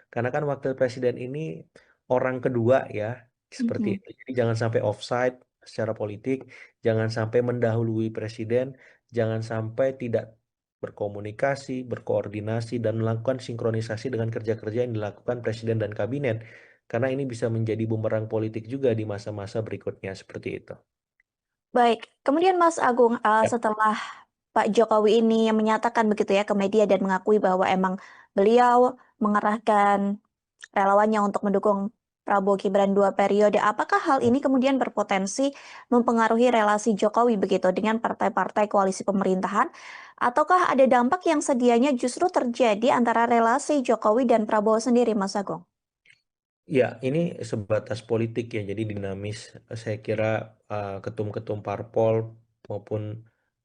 Karena kan wakil presiden ini orang kedua ya, seperti Mhm. itu. Jadi jangan sampai offside secara politik, jangan sampai mendahului presiden, jangan sampai tidak berkomunikasi, berkoordinasi, dan melakukan sinkronisasi dengan kerja-kerja yang dilakukan presiden dan kabinet. Karena ini bisa menjadi bumerang politik juga di masa-masa berikutnya seperti itu. Baik, kemudian Mas Agung, Ya. setelah Pak Jokowi ini yang menyatakan begitu ya ke media dan mengakui bahwa emang beliau mengerahkan relawannya untuk mendukung Prabowo Gibran 2 periode. Apakah hal ini kemudian berpotensi mempengaruhi relasi Jokowi begitu dengan partai-partai koalisi pemerintahan? Ataukah ada dampak yang sedianya justru terjadi antara relasi Jokowi dan Prabowo sendiri, Mas Agung? Ya, ini sebatas politik ya, jadi dinamis. Saya kira ketum-ketum parpol maupun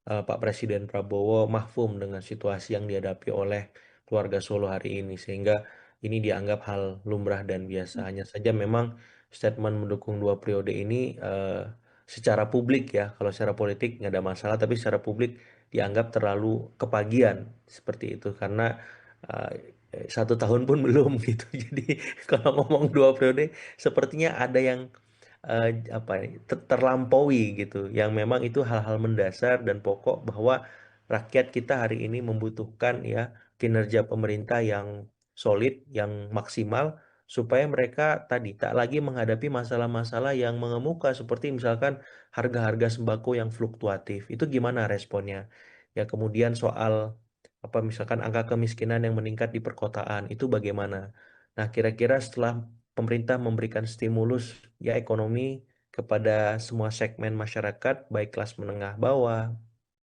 Pak Presiden Prabowo mahfum dengan situasi yang dihadapi oleh keluarga Solo hari ini, sehingga ini dianggap hal lumrah dan biasa. Hanya saja memang statement mendukung 2 periode ini secara publik ya, kalau secara politik nggak ada masalah, tapi secara publik dianggap terlalu kepagian seperti itu karena eh, 1 tahun pun belum gitu. Jadi kalau ngomong 2 periode, sepertinya ada yang apa terlampaui gitu, yang memang itu hal-hal mendasar dan pokok bahwa rakyat kita hari ini membutuhkan ya kinerja pemerintah yang solid, yang maksimal supaya mereka tadi tak lagi menghadapi masalah-masalah yang mengemuka seperti misalkan harga-harga sembako yang fluktuatif. Itu gimana responnya? Ya kemudian soal apa misalkan angka kemiskinan yang meningkat di perkotaan itu bagaimana? Nah, kira-kira setelah pemerintah memberikan stimulus ya ekonomi kepada semua segmen masyarakat, baik kelas menengah bawah,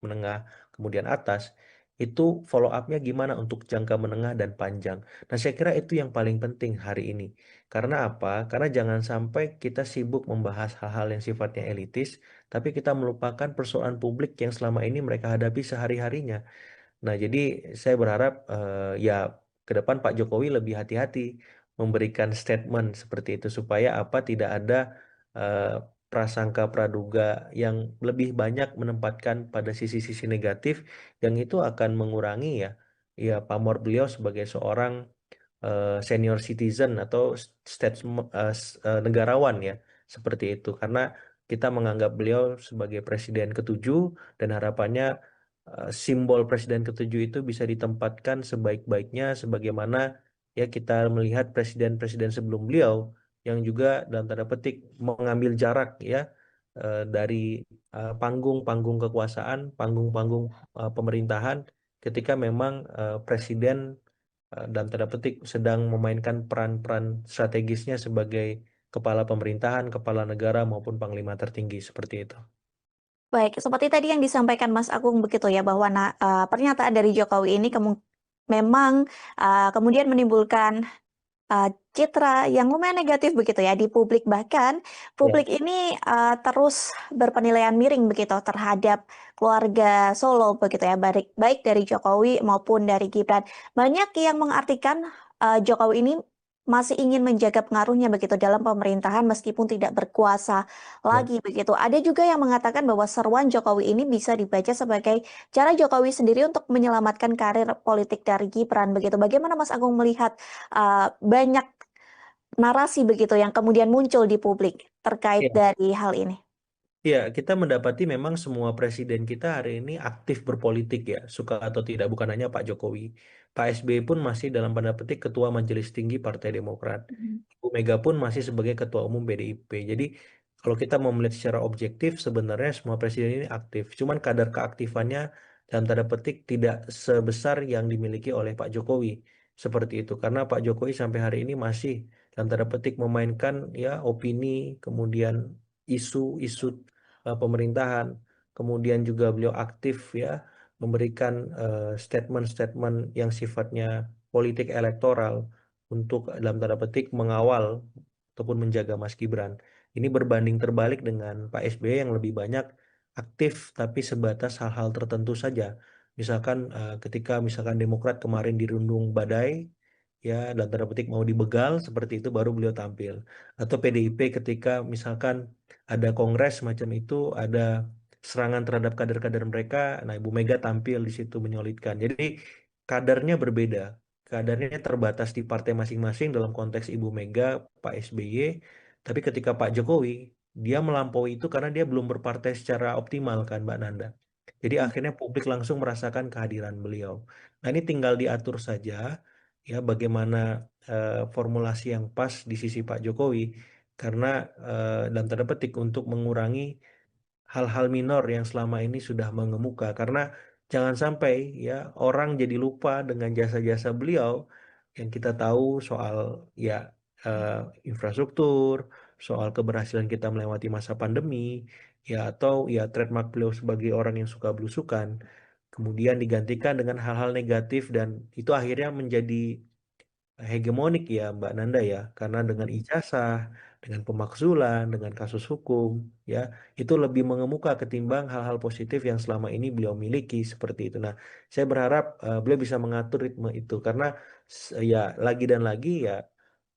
menengah, kemudian atas, itu follow up-nya gimana untuk jangka menengah dan panjang. Nah, saya kira itu yang paling penting hari ini. Karena apa? Karena jangan sampai kita sibuk membahas hal-hal yang sifatnya elitis, tapi kita melupakan persoalan publik yang selama ini mereka hadapi sehari-harinya. Nah, jadi saya berharap ya ke depan Pak Jokowi lebih hati-hati memberikan statement seperti itu supaya apa tidak ada eh, prasangka praduga yang lebih banyak menempatkan pada sisi-sisi negatif yang itu akan mengurangi ya pamor beliau sebagai seorang senior citizen atau negarawan ya seperti itu karena kita menganggap beliau sebagai presiden ketujuh dan harapannya simbol presiden ketujuh itu bisa ditempatkan sebaik-baiknya sebagaimana ya kita melihat presiden-presiden sebelum beliau yang juga dalam tanda petik mengambil jarak ya dari panggung-panggung kekuasaan, panggung-panggung pemerintahan ketika memang presiden dalam tanda petik sedang memainkan peran-peran strategisnya sebagai kepala pemerintahan, kepala negara maupun panglima tertinggi seperti itu. Baik, seperti tadi yang disampaikan Mas Agung begitu ya bahwa pernyataan dari Jokowi ini memang kemudian menimbulkan citra yang lumayan negatif begitu ya di publik, bahkan Ya, publik ini terus berpenilaian miring begitu terhadap keluarga Solo begitu ya, baik baik dari Jokowi maupun dari Gibran. Banyak yang mengartikan Jokowi ini masih ingin menjaga pengaruhnya begitu dalam pemerintahan meskipun tidak berkuasa ya. lagi begitu. Ada juga yang mengatakan bahwa seruan Jokowi ini bisa dibaca sebagai cara Jokowi sendiri untuk menyelamatkan karir politik dari Gibran begitu. Bagaimana Mas Agung melihat banyak narasi begitu yang kemudian muncul di publik terkait Iya. dari hal ini? Ya, kita mendapati memang semua presiden kita hari ini aktif berpolitik ya, suka atau tidak, bukan hanya Pak Jokowi. Pak SBY pun masih dalam tanda petik Ketua Majelis Tinggi Partai Demokrat. Mhm. Bu Mega pun masih sebagai Ketua Umum PDIP. Jadi kalau kita mau melihat secara objektif, sebenarnya semua presiden ini aktif. Cuman kadar keaktifannya dalam tanda petik tidak sebesar yang dimiliki oleh Pak Jokowi. Seperti itu. Karena Pak Jokowi sampai hari ini masih dalam tanda petik memainkan ya opini, kemudian isu-isu pemerintahan. Kemudian juga beliau aktif ya memberikan statement-statement yang sifatnya politik elektoral untuk dalam tanda petik mengawal ataupun menjaga Mas Gibran. Ini berbanding terbalik dengan Pak SBY yang lebih banyak aktif tapi sebatas hal-hal tertentu saja. Misalkan ketika misalkan Demokrat kemarin dirundung badai, ya dalam tanda petik mau dibegal seperti itu baru beliau tampil. Atau PDIP ketika misalkan ada kongres macam itu, ada serangan terhadap kader-kader mereka, nah Ibu Mega tampil di situ menyolidkan. Jadi kadarnya berbeda, kadarnya terbatas di partai masing-masing dalam konteks Ibu Mega, Pak SBY, tapi ketika Pak Jokowi, dia melampaui itu karena dia belum berpartai secara optimal kan Mbak Nanda. Jadi akhirnya publik langsung merasakan kehadiran beliau. Nah ini tinggal diatur saja ya bagaimana formulasi yang pas di sisi Pak Jokowi karena dalam tanda petik untuk mengurangi hal-hal minor yang selama ini sudah mengemuka karena jangan sampai ya orang jadi lupa dengan jasa-jasa beliau yang kita tahu soal ya eh, infrastruktur, soal keberhasilan kita melewati masa pandemi ya atau ya trademark beliau sebagai orang yang suka belusukan kemudian digantikan dengan hal-hal negatif dan itu akhirnya menjadi hegemonik ya Mbak Nanda ya, karena dengan ijazah, dengan pemakzulan, dengan kasus hukum, ya itu lebih mengemuka ketimbang hal-hal positif yang selama ini beliau miliki seperti itu. Nah, saya berharap beliau bisa mengatur ritme itu karena ya lagi dan lagi ya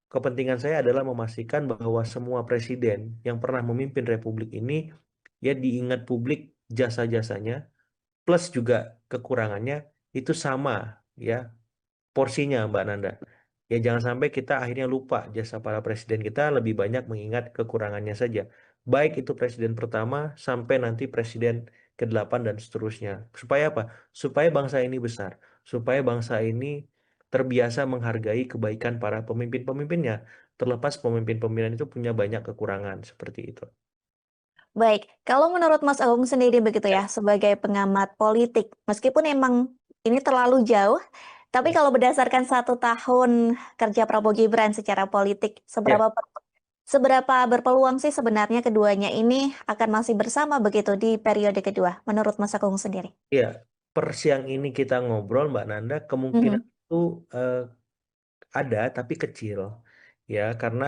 kepentingan saya adalah memastikan bahwa semua presiden yang pernah memimpin Republik ini ya diingat publik jasa-jasanya plus juga kekurangannya itu sama ya porsinya Mbak Nanda. Ya jangan sampai kita akhirnya lupa jasa para presiden kita, lebih banyak mengingat kekurangannya saja. Baik itu presiden pertama sampai nanti presiden ke-8 dan seterusnya. Supaya apa? Supaya bangsa ini besar, supaya bangsa ini terbiasa menghargai kebaikan para pemimpin-pemimpinnya. Terlepas pemimpin-pemimpin itu punya banyak kekurangan seperti itu. Baik, kalau menurut Mas Agung sendiri begitu Ya, ya, sebagai pengamat politik, meskipun emang ini terlalu jauh, tapi ya. kalau berdasarkan 1 tahun kerja Prabowo Gibran secara politik, Ya. seberapa berpeluang sih sebenarnya keduanya ini akan masih bersama begitu di periode kedua, menurut Mas Agung sendiri? Iya, per siang ini kita ngobrol, Mbak Nanda, kemungkinan Mhm, itu eh, ada tapi kecil. Ya, karena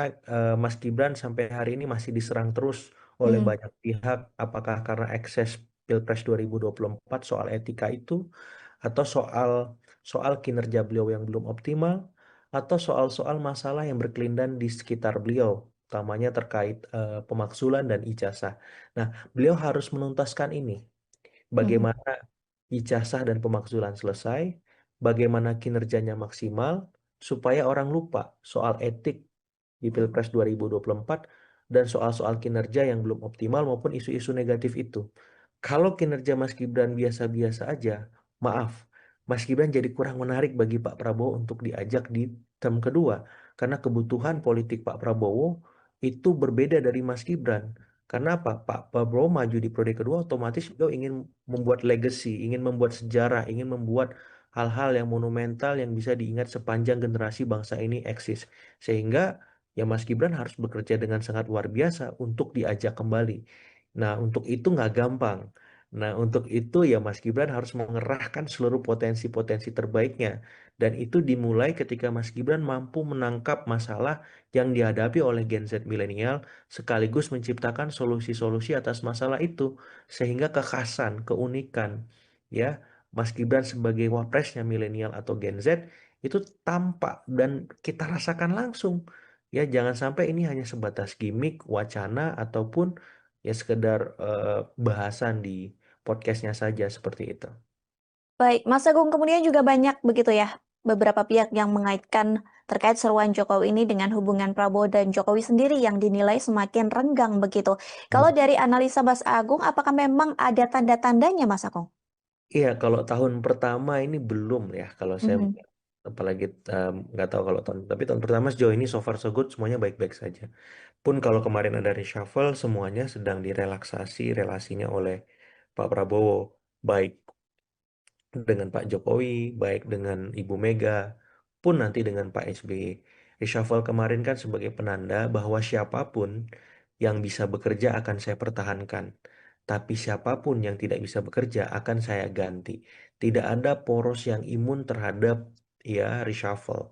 Mas Gibran sampai hari ini masih diserang terus oleh mhm, banyak pihak, apakah karena ekses Pilpres 2024 soal etika itu, atau soal soal kinerja beliau yang belum optimal, atau soal-soal masalah yang berkelindan di sekitar beliau, utamanya terkait pemaksulan dan ijazah. Nah, beliau harus menuntaskan ini. mhm, Bagaimana ijazah dan pemakzulan selesai, bagaimana kinerjanya maksimal, supaya orang lupa soal etik di Pilpres 2024 dan soal-soal kinerja yang belum optimal maupun isu-isu negatif itu. Kalau kinerja Mas Gibran biasa-biasa aja, maaf, Mas Gibran jadi kurang menarik bagi Pak Prabowo untuk diajak di term kedua. Karena kebutuhan politik Pak Prabowo itu berbeda dari Mas Gibran. Karena apa? Pak Prabowo maju di periode kedua otomatis beliau ingin membuat legacy, ingin membuat sejarah, ingin membuat hal-hal yang monumental yang bisa diingat sepanjang generasi bangsa ini eksis. Sehingga ya Mas Gibran harus bekerja dengan sangat luar biasa untuk diajak kembali. Nah, untuk itu nggak gampang. Nah, untuk itu ya Mas Gibran harus mengerahkan seluruh potensi-potensi terbaiknya. Dan itu dimulai ketika Mas Gibran mampu menangkap masalah yang dihadapi oleh Gen Z milenial sekaligus menciptakan solusi-solusi atas masalah itu. Sehingga kekhasan, keunikan, ya Mas Gibran sebagai wapresnya milenial atau Gen Z itu tampak dan kita rasakan langsung. Ya, jangan sampai ini hanya sebatas gimmick, wacana, ataupun ya sekedar bahasan di podcastnya saja seperti itu. baik, Mas Agung kemudian juga banyak begitu ya, beberapa pihak yang mengaitkan terkait seruan Jokowi ini dengan hubungan Prabowo dan Jokowi sendiri yang dinilai semakin renggang begitu. Kalau Hmm. dari analisa Mas Agung, apakah memang ada tanda-tandanya Mas Agung? Iya, kalau tahun pertama ini belum ya, kalau saya Mhm, melihat. Apalagi nggak tahu kalau tahun, tapi tahun pertama sejauh ini so far so good, semuanya baik-baik saja. Pun kalau kemarin ada reshuffle, semuanya sedang direlaksasi relasinya oleh Pak Prabowo, baik dengan Pak Jokowi, baik dengan Ibu Mega, pun nanti dengan Pak SBY. Reshuffle kemarin kan sebagai penanda bahwa siapapun yang bisa bekerja akan saya pertahankan. Tapi siapapun yang tidak bisa bekerja akan saya ganti. Tidak ada poros yang imun terhadap ya reshuffle.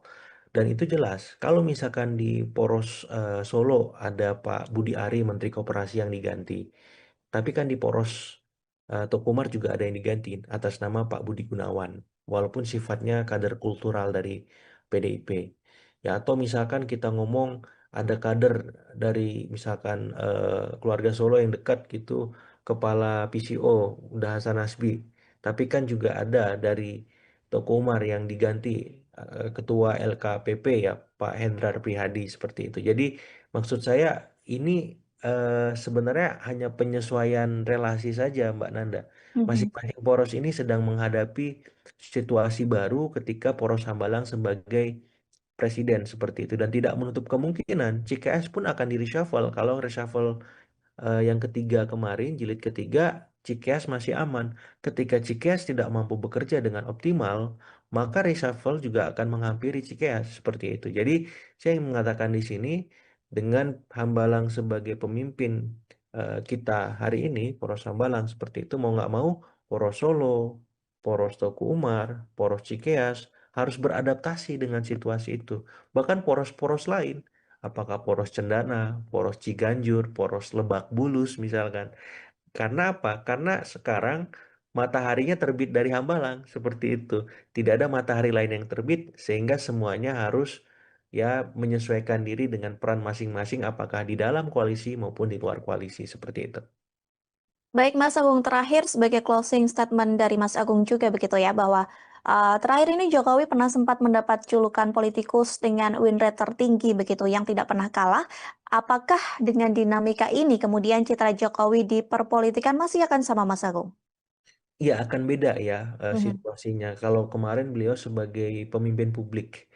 Dan itu jelas. Kalau misalkan di poros Solo ada Pak Budi Ari Menteri Koperasi yang diganti. Tapi kan di poros Tokumar juga ada yang diganti atas nama Pak Budi Gunawan, walaupun sifatnya kader kultural dari PDIP. Ya, atau misalkan kita ngomong ada kader dari misalkan keluarga Solo yang dekat gitu, kepala PCO, udah Hasan Nasbi. Tapi kan juga ada dari Tokumar yang diganti ketua LKPP ya, Pak Hendrar Prihadi seperti itu. Jadi maksud saya ini sebenarnya hanya penyesuaian relasi saja, Mbak Nanda. mhm. Masing-masing poros ini sedang menghadapi situasi baru ketika poros Hambalang sebagai presiden seperti itu dan tidak menutup kemungkinan CKS pun akan di reshuffle kalau reshuffle yang ketiga kemarin, jilid ketiga, Cikeas masih aman. Ketika Cikeas tidak mampu bekerja dengan optimal, maka reshuffle juga akan menghampiri Cikeas seperti itu. Jadi, saya ingin mengatakan di sini, dengan Hambalang sebagai pemimpin kita hari ini, Poros Hambalang seperti itu, mau nggak mau, Poros Solo, Poros Teguh Umar, Poros Cikeas, harus beradaptasi dengan situasi itu. Bahkan poros-poros lain apakah poros Cendana, poros Ciganjur, poros Lebak Bulus misalkan. Karena apa? Karena sekarang mataharinya terbit dari Hambalang seperti itu. Tidak ada matahari lain yang terbit sehingga semuanya harus ya menyesuaikan diri dengan peran masing-masing apakah di dalam koalisi maupun di luar koalisi seperti itu. Baik Mas Agung, terakhir sebagai closing statement dari Mas Agung juga begitu ya, bahwa Terakhir ini Jokowi pernah sempat mendapat julukan politikus dengan win rate tertinggi begitu yang tidak pernah kalah. Apakah dengan dinamika ini kemudian citra Jokowi di perpolitikan masih akan sama Mas Agung? Iya akan beda ya Mhm. situasinya. Kalau kemarin beliau sebagai pemimpin publik,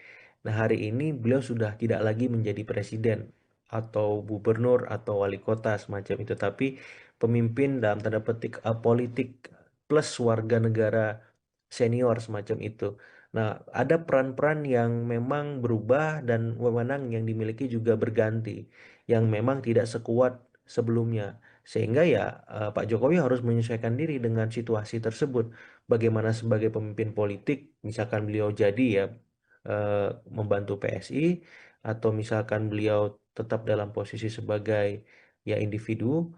nah hari ini beliau sudah tidak lagi menjadi presiden atau gubernur atau wali kota semacam itu, tapi pemimpin dalam tanda petik politik plus warga negara senior semacam itu. Nah, ada peran-peran yang memang berubah dan wewenang yang dimiliki juga berganti, yang memang tidak sekuat sebelumnya. Sehingga ya Pak Jokowi harus menyesuaikan diri dengan situasi tersebut. Bagaimana sebagai pemimpin politik, misalkan beliau jadi ya membantu PSI, atau misalkan beliau tetap dalam posisi sebagai ya individu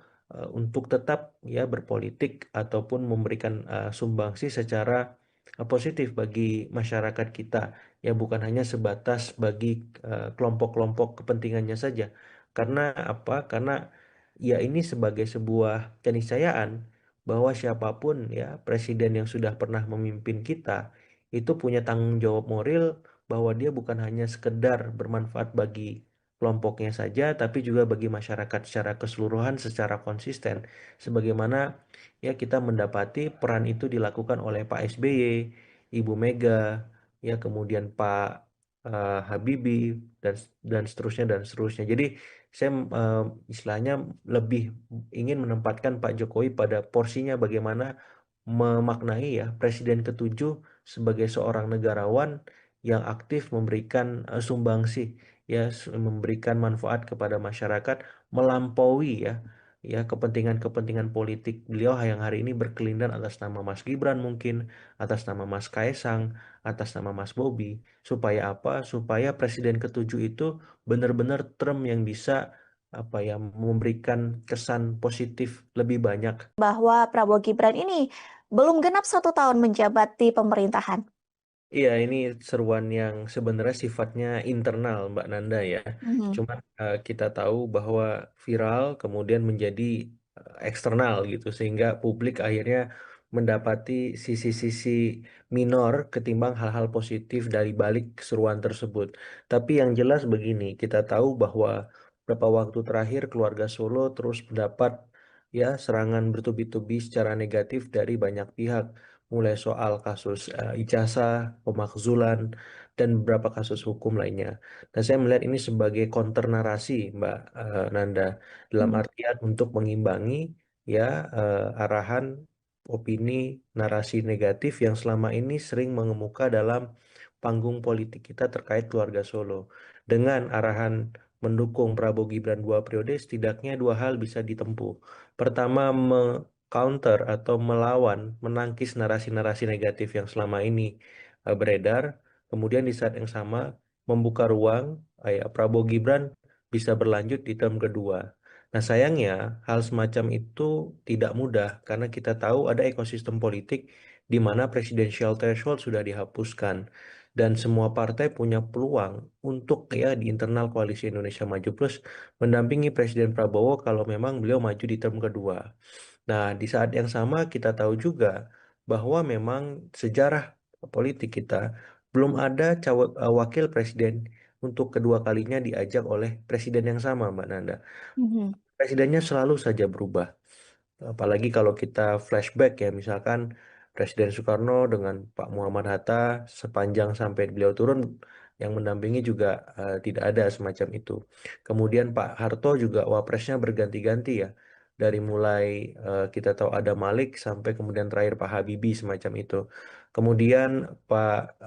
untuk tetap ya berpolitik ataupun memberikan sumbangsi secara positif bagi masyarakat kita, ya bukan hanya sebatas bagi kelompok-kelompok kepentingannya saja. Karena apa? Karena ya ini sebagai sebuah keniscayaan bahwa siapapun ya presiden yang sudah pernah memimpin kita itu punya tanggung jawab moral bahwa dia bukan hanya sekedar bermanfaat bagi kelompoknya saja, tapi juga bagi masyarakat secara keseluruhan secara konsisten. Sebagaimana ya kita mendapati peran itu dilakukan oleh Pak SBY, Ibu Mega, ya kemudian Pak Habibie dan seterusnya dan seterusnya. Jadi saya istilahnya lebih ingin menempatkan Pak Jokowi pada porsinya bagaimana memaknai ya Presiden ketujuh sebagai seorang negarawan yang aktif memberikan sumbangsi ya memberikan manfaat kepada masyarakat melampaui ya kepentingan-kepentingan politik beliau yang hari ini berkelindan atas nama Mas Gibran mungkin, atas nama Mas Kaesang, atas nama Mas Bobi, supaya apa? Supaya Presiden ketujuh itu benar-benar term yang bisa apa ya memberikan kesan positif lebih banyak. Bahwa Prabowo Gibran ini belum genap 1 tahun menjabat di pemerintahan. Iya, ini seruan yang sebenarnya sifatnya internal, Mbak Nanda ya. Mhm. Cuma kita tahu bahwa viral kemudian menjadi eksternal gitu, sehingga publik akhirnya mendapati sisi-sisi minor ketimbang hal-hal positif dari balik seruan tersebut. Tapi yang jelas begini, kita tahu bahwa beberapa waktu terakhir keluarga Solo terus mendapat ya serangan bertubi-tubi secara negatif dari banyak pihak, mulai soal kasus ijazah, pemakzulan, dan beberapa kasus hukum lainnya. Dan saya melihat ini sebagai counter narasi, Mbak Nanda, dalam Mhm. artian untuk mengimbangi ya arahan opini narasi negatif yang selama ini sering mengemuka dalam panggung politik kita terkait keluarga Solo. Dengan arahan mendukung Prabowo Gibran 2 periode, setidaknya dua hal bisa ditempuh. Pertama, counter atau melawan, menangkis narasi-narasi negatif yang selama ini beredar. Kemudian di saat yang sama membuka ruang ya, Prabowo Gibran bisa berlanjut di term kedua. Nah sayangnya hal semacam itu tidak mudah karena kita tahu ada ekosistem politik di mana presidensial threshold sudah dihapuskan dan semua partai punya peluang untuk ya di internal koalisi Indonesia Maju Plus mendampingi Presiden Prabowo kalau memang beliau maju di term kedua. Nah, di saat yang sama kita tahu juga bahwa memang sejarah politik kita belum ada wakil presiden untuk kedua kalinya diajak oleh presiden yang sama, Mbak Nanda. Mhm. Presidennya selalu saja berubah. Apalagi kalau kita flashback ya, misalkan Presiden Soekarno dengan Pak Muhammad Hatta sepanjang sampai beliau turun yang mendampingi juga tidak ada semacam itu. Kemudian Pak Harto juga wapresnya berganti-ganti ya. Dari mulai kita tahu ada Malik sampai kemudian terakhir Pak Habibie semacam itu. Kemudian Pak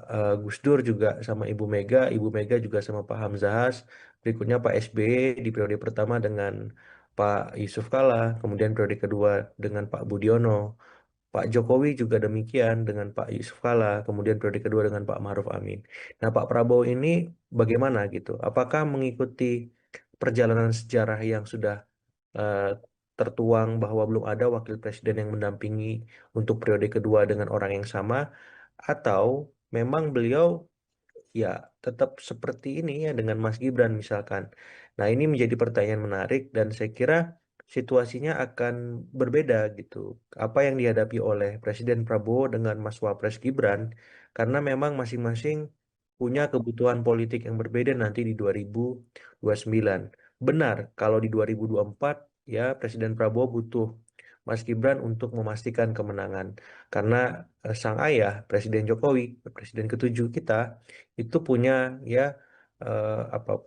Gus Dur juga sama Ibu Mega juga sama Pak Hamzahas. Berikutnya Pak SBY di periode pertama dengan Pak Yusuf Kala, kemudian periode kedua dengan Pak Budiono, Pak Jokowi juga demikian dengan Pak Yusuf Kala, kemudian periode kedua dengan Pak Maruf Amin. Nah, Pak Prabowo ini bagaimana gitu? Apakah mengikuti perjalanan sejarah yang sudah eh, tertuang bahwa belum ada wakil presiden yang mendampingi untuk periode kedua dengan orang yang sama, atau memang beliau ya tetap seperti ini ya dengan Mas Gibran misalkan. Nah, ini menjadi pertanyaan menarik dan saya kira situasinya akan berbeda gitu. Apa yang dihadapi oleh Presiden Prabowo dengan Mas Wapres Gibran karena memang masing-masing punya kebutuhan politik yang berbeda nanti di 2029. Benar, kalau di 2024 ya Presiden Prabowo butuh Mas Gibran untuk memastikan kemenangan. Karena sang ayah, Presiden Jokowi, Presiden ketujuh kita, itu punya ya apa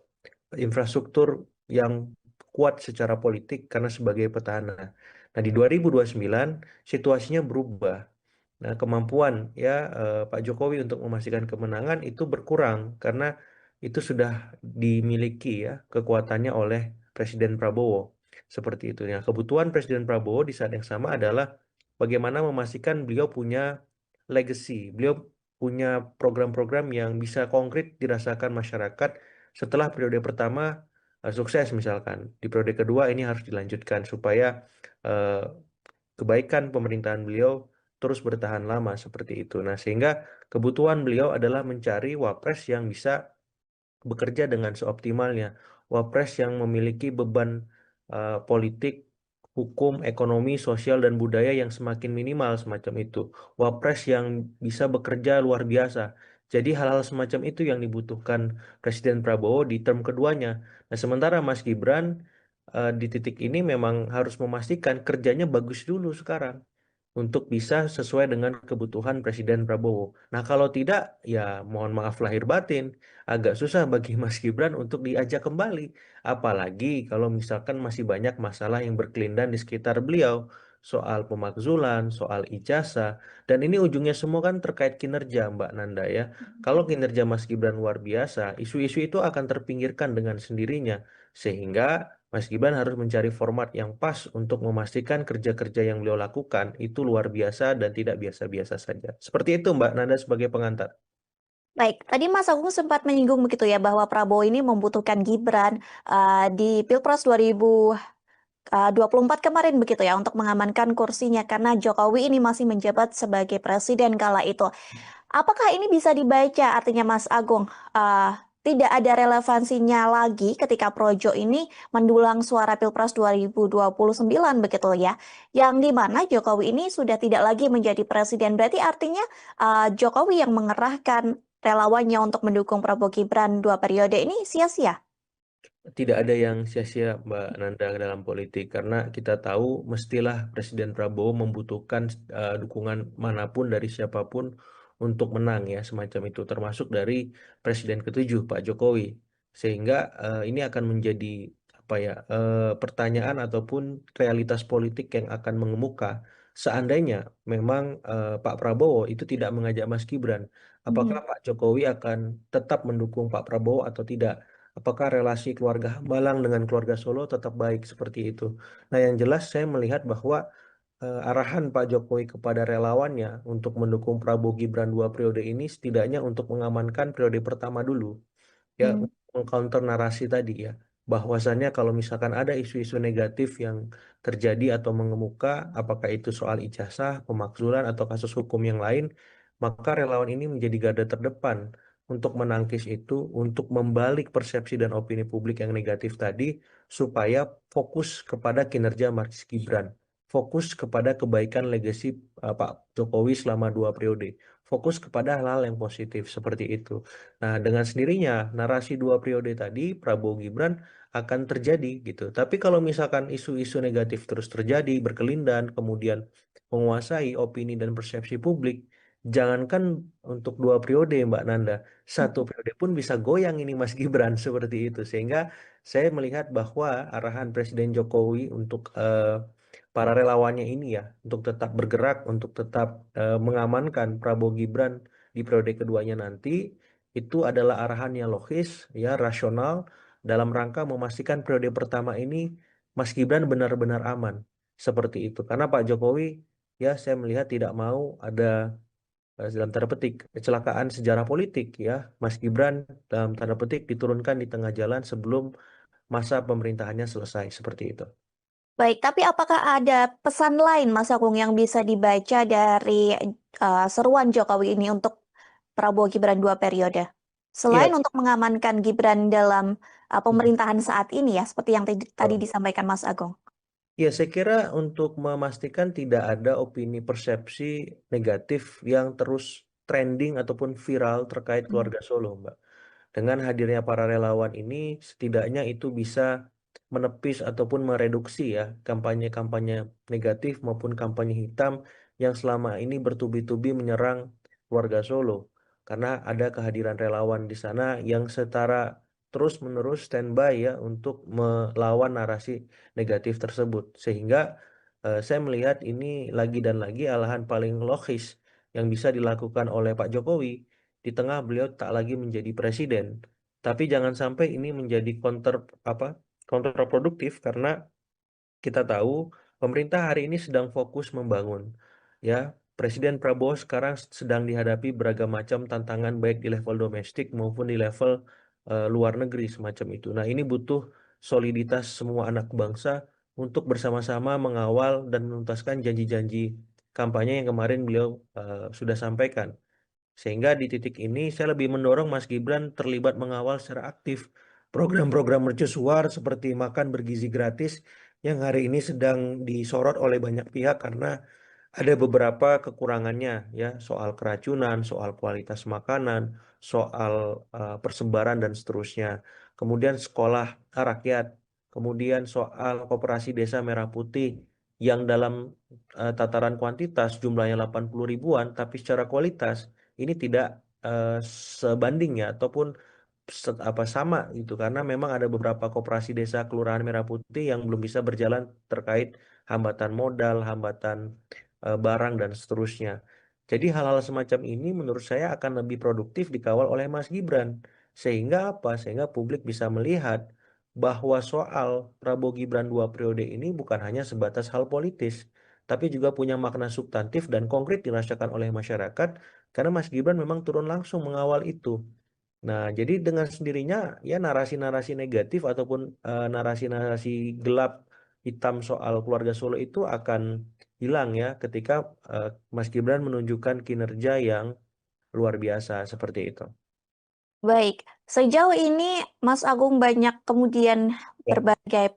infrastruktur yang kuat secara politik karena sebagai petahana. Nah, di 2029 situasinya berubah. Nah, kemampuan ya Pak Jokowi untuk memastikan kemenangan itu berkurang karena itu sudah dimiliki ya kekuatannya oleh Presiden Prabowo. Seperti itu. Nah, kebutuhan Presiden Prabowo di saat yang sama adalah bagaimana memastikan beliau punya legacy, beliau punya program-program yang bisa konkret dirasakan masyarakat setelah periode pertama sukses misalkan. Di periode kedua ini harus dilanjutkan supaya eh, kebaikan pemerintahan beliau terus bertahan lama seperti itu. Nah, sehingga kebutuhan beliau adalah mencari wapres yang bisa bekerja dengan seoptimalnya. Wapres yang memiliki beban politik, hukum, ekonomi, sosial, dan budaya yang semakin minimal semacam itu. Wapres yang bisa bekerja luar biasa. Jadi hal-hal semacam itu yang dibutuhkan Presiden Prabowo di term keduanya. Nah, sementara Mas Gibran di titik ini memang harus memastikan kerjanya bagus dulu sekarang untuk bisa sesuai dengan kebutuhan Presiden Prabowo. Nah, kalau tidak, ya mohon maaf lahir batin, agak susah bagi Mas Gibran untuk diajak kembali. Apalagi kalau misalkan masih banyak masalah yang berkelindan di sekitar beliau, soal pemakzulan, soal ijazah, dan ini ujungnya semua kan terkait kinerja, Mbak Nanda ya. Kalau kinerja Mas Gibran luar biasa, isu-isu itu akan terpinggirkan dengan sendirinya, sehingga Mas Gibran harus mencari format yang pas untuk memastikan kerja-kerja yang beliau lakukan itu luar biasa dan tidak biasa-biasa saja. Seperti itu Mbak Nanda sebagai pengantar. Baik, tadi Mas Agung sempat menyinggung begitu ya bahwa Prabowo ini membutuhkan Gibran di Pilpres 2024 kemarin begitu ya untuk mengamankan kursinya karena Jokowi ini masih menjabat sebagai presiden kala itu. Apakah ini bisa dibaca artinya Mas Agung tidak ada relevansinya lagi ketika Projo ini mendulang suara Pilpres 2029 begitu ya. Yang di mana Jokowi ini sudah tidak lagi menjadi presiden. Berarti artinya Jokowi yang mengerahkan relawannya untuk mendukung Prabowo Gibran 2 periode ini sia-sia. Tidak ada yang sia-sia Mbak Nanda dalam politik karena kita tahu mestilah Presiden Prabowo membutuhkan dukungan manapun dari siapapun untuk menang ya semacam itu termasuk dari Presiden ketujuh Pak Jokowi sehingga ini akan menjadi apa ya pertanyaan ataupun realitas politik yang akan mengemuka seandainya memang Pak Prabowo itu tidak mengajak Mas Gibran apakah Mhm. Pak Jokowi akan tetap mendukung Pak Prabowo atau tidak. Apakah relasi keluarga Hambalang dengan keluarga Solo tetap baik seperti itu? Nah, yang jelas saya melihat bahwa arahan Pak Jokowi kepada relawannya untuk mendukung Prabowo Gibran 2 periode ini setidaknya untuk mengamankan periode pertama dulu ya Hmm. mengcounter narasi tadi ya bahwasannya kalau misalkan ada isu-isu negatif yang terjadi atau mengemuka apakah itu soal ijazah, pemakzulan atau kasus hukum yang lain maka relawan ini menjadi garda terdepan untuk menangkis itu untuk membalik persepsi dan opini publik yang negatif tadi supaya fokus kepada kinerja Mas Gibran fokus kepada kebaikan legasi Pak Jokowi selama 2 periode fokus kepada hal-hal yang positif seperti itu. Nah, dengan sendirinya narasi 2 periode tadi Prabowo Gibran akan terjadi gitu. Tapi kalau misalkan isu-isu negatif terus terjadi, berkelindan, kemudian menguasai opini dan persepsi publik, jangankan untuk 2 periode Mbak Nanda, 1 periode pun bisa goyang ini Mas Gibran seperti itu. Sehingga saya melihat bahwa arahan Presiden Jokowi untuk para relawannya ini ya, untuk tetap bergerak, untuk tetap mengamankan Prabowo Gibran di periode keduanya nanti itu adalah arahan yang logis, ya, rasional dalam rangka memastikan periode pertama ini Mas Gibran benar-benar aman. Seperti itu. Karena Pak Jokowi, ya, saya melihat tidak mau ada dalam tanda petik kecelakaan sejarah politik, ya. Mas Gibran dalam tanda petik diturunkan di tengah jalan sebelum masa pemerintahannya selesai. Seperti itu. Baik, tapi apakah ada pesan lain Mas Agung yang bisa dibaca dari seruan Jokowi ini untuk Prabowo Gibran 2 periode? Iya, Selain untuk mengamankan Gibran dalam pemerintahan saat ini ya, seperti yang tadi betul. disampaikan Mas Agung. Ya, saya kira untuk memastikan tidak ada opini persepsi negatif yang terus trending ataupun viral terkait keluarga Solo, Mbak. Dengan hadirnya para relawan ini, setidaknya itu bisa menepis ataupun mereduksi ya kampanye-kampanye negatif maupun kampanye hitam yang selama ini bertubi-tubi menyerang keluarga Solo. Karena ada kehadiran relawan di sana yang setara terus-menerus standby ya untuk melawan narasi negatif tersebut. Sehingga saya melihat ini lagi dan lagi alahan paling logis yang bisa dilakukan oleh Pak Jokowi di tengah beliau tak lagi menjadi presiden. Tapi jangan sampai ini menjadi apa kontraproduktif karena kita tahu pemerintah hari ini sedang fokus membangun. Ya, Presiden Prabowo sekarang sedang dihadapi beragam macam tantangan baik di level domestik maupun di level luar negeri semacam itu. Nah, ini butuh soliditas semua anak bangsa untuk bersama-sama mengawal dan menuntaskan janji-janji kampanye yang kemarin beliau sudah sampaikan. Sehingga di titik ini saya lebih mendorong Mas Gibran terlibat mengawal secara aktif program-program mercusuar seperti makan bergizi gratis yang hari ini sedang disorot oleh banyak pihak karena ada beberapa kekurangannya ya soal keracunan, soal kualitas makanan, soal persebaran dan seterusnya. Kemudian sekolah rakyat, kemudian soal koperasi desa Merah Putih yang dalam tataran kuantitas jumlahnya 80 ribuan, tapi secara kualitas ini tidak eh, sebanding ya ataupun apa sama gitu karena memang ada beberapa koperasi desa Kelurahan Merah Putih yang belum bisa berjalan terkait hambatan modal, hambatan barang dan seterusnya. Jadi hal-hal semacam ini menurut saya akan lebih produktif dikawal oleh Mas Gibran. Sehingga apa? Sehingga publik bisa melihat bahwa soal Prabowo Gibran 2 periode ini bukan hanya sebatas hal politis, tapi juga punya makna substantif dan konkret dirasakan oleh masyarakat karena Mas Gibran memang turun langsung mengawal itu. Nah, jadi dengan sendirinya ya narasi-narasi negatif ataupun narasi-narasi gelap hitam soal keluarga Solo itu akan hilang ya ketika eh, Mas Gibran menunjukkan kinerja yang luar biasa seperti itu. Baik, sejauh ini Mas Agung banyak kemudian Ya. berbagai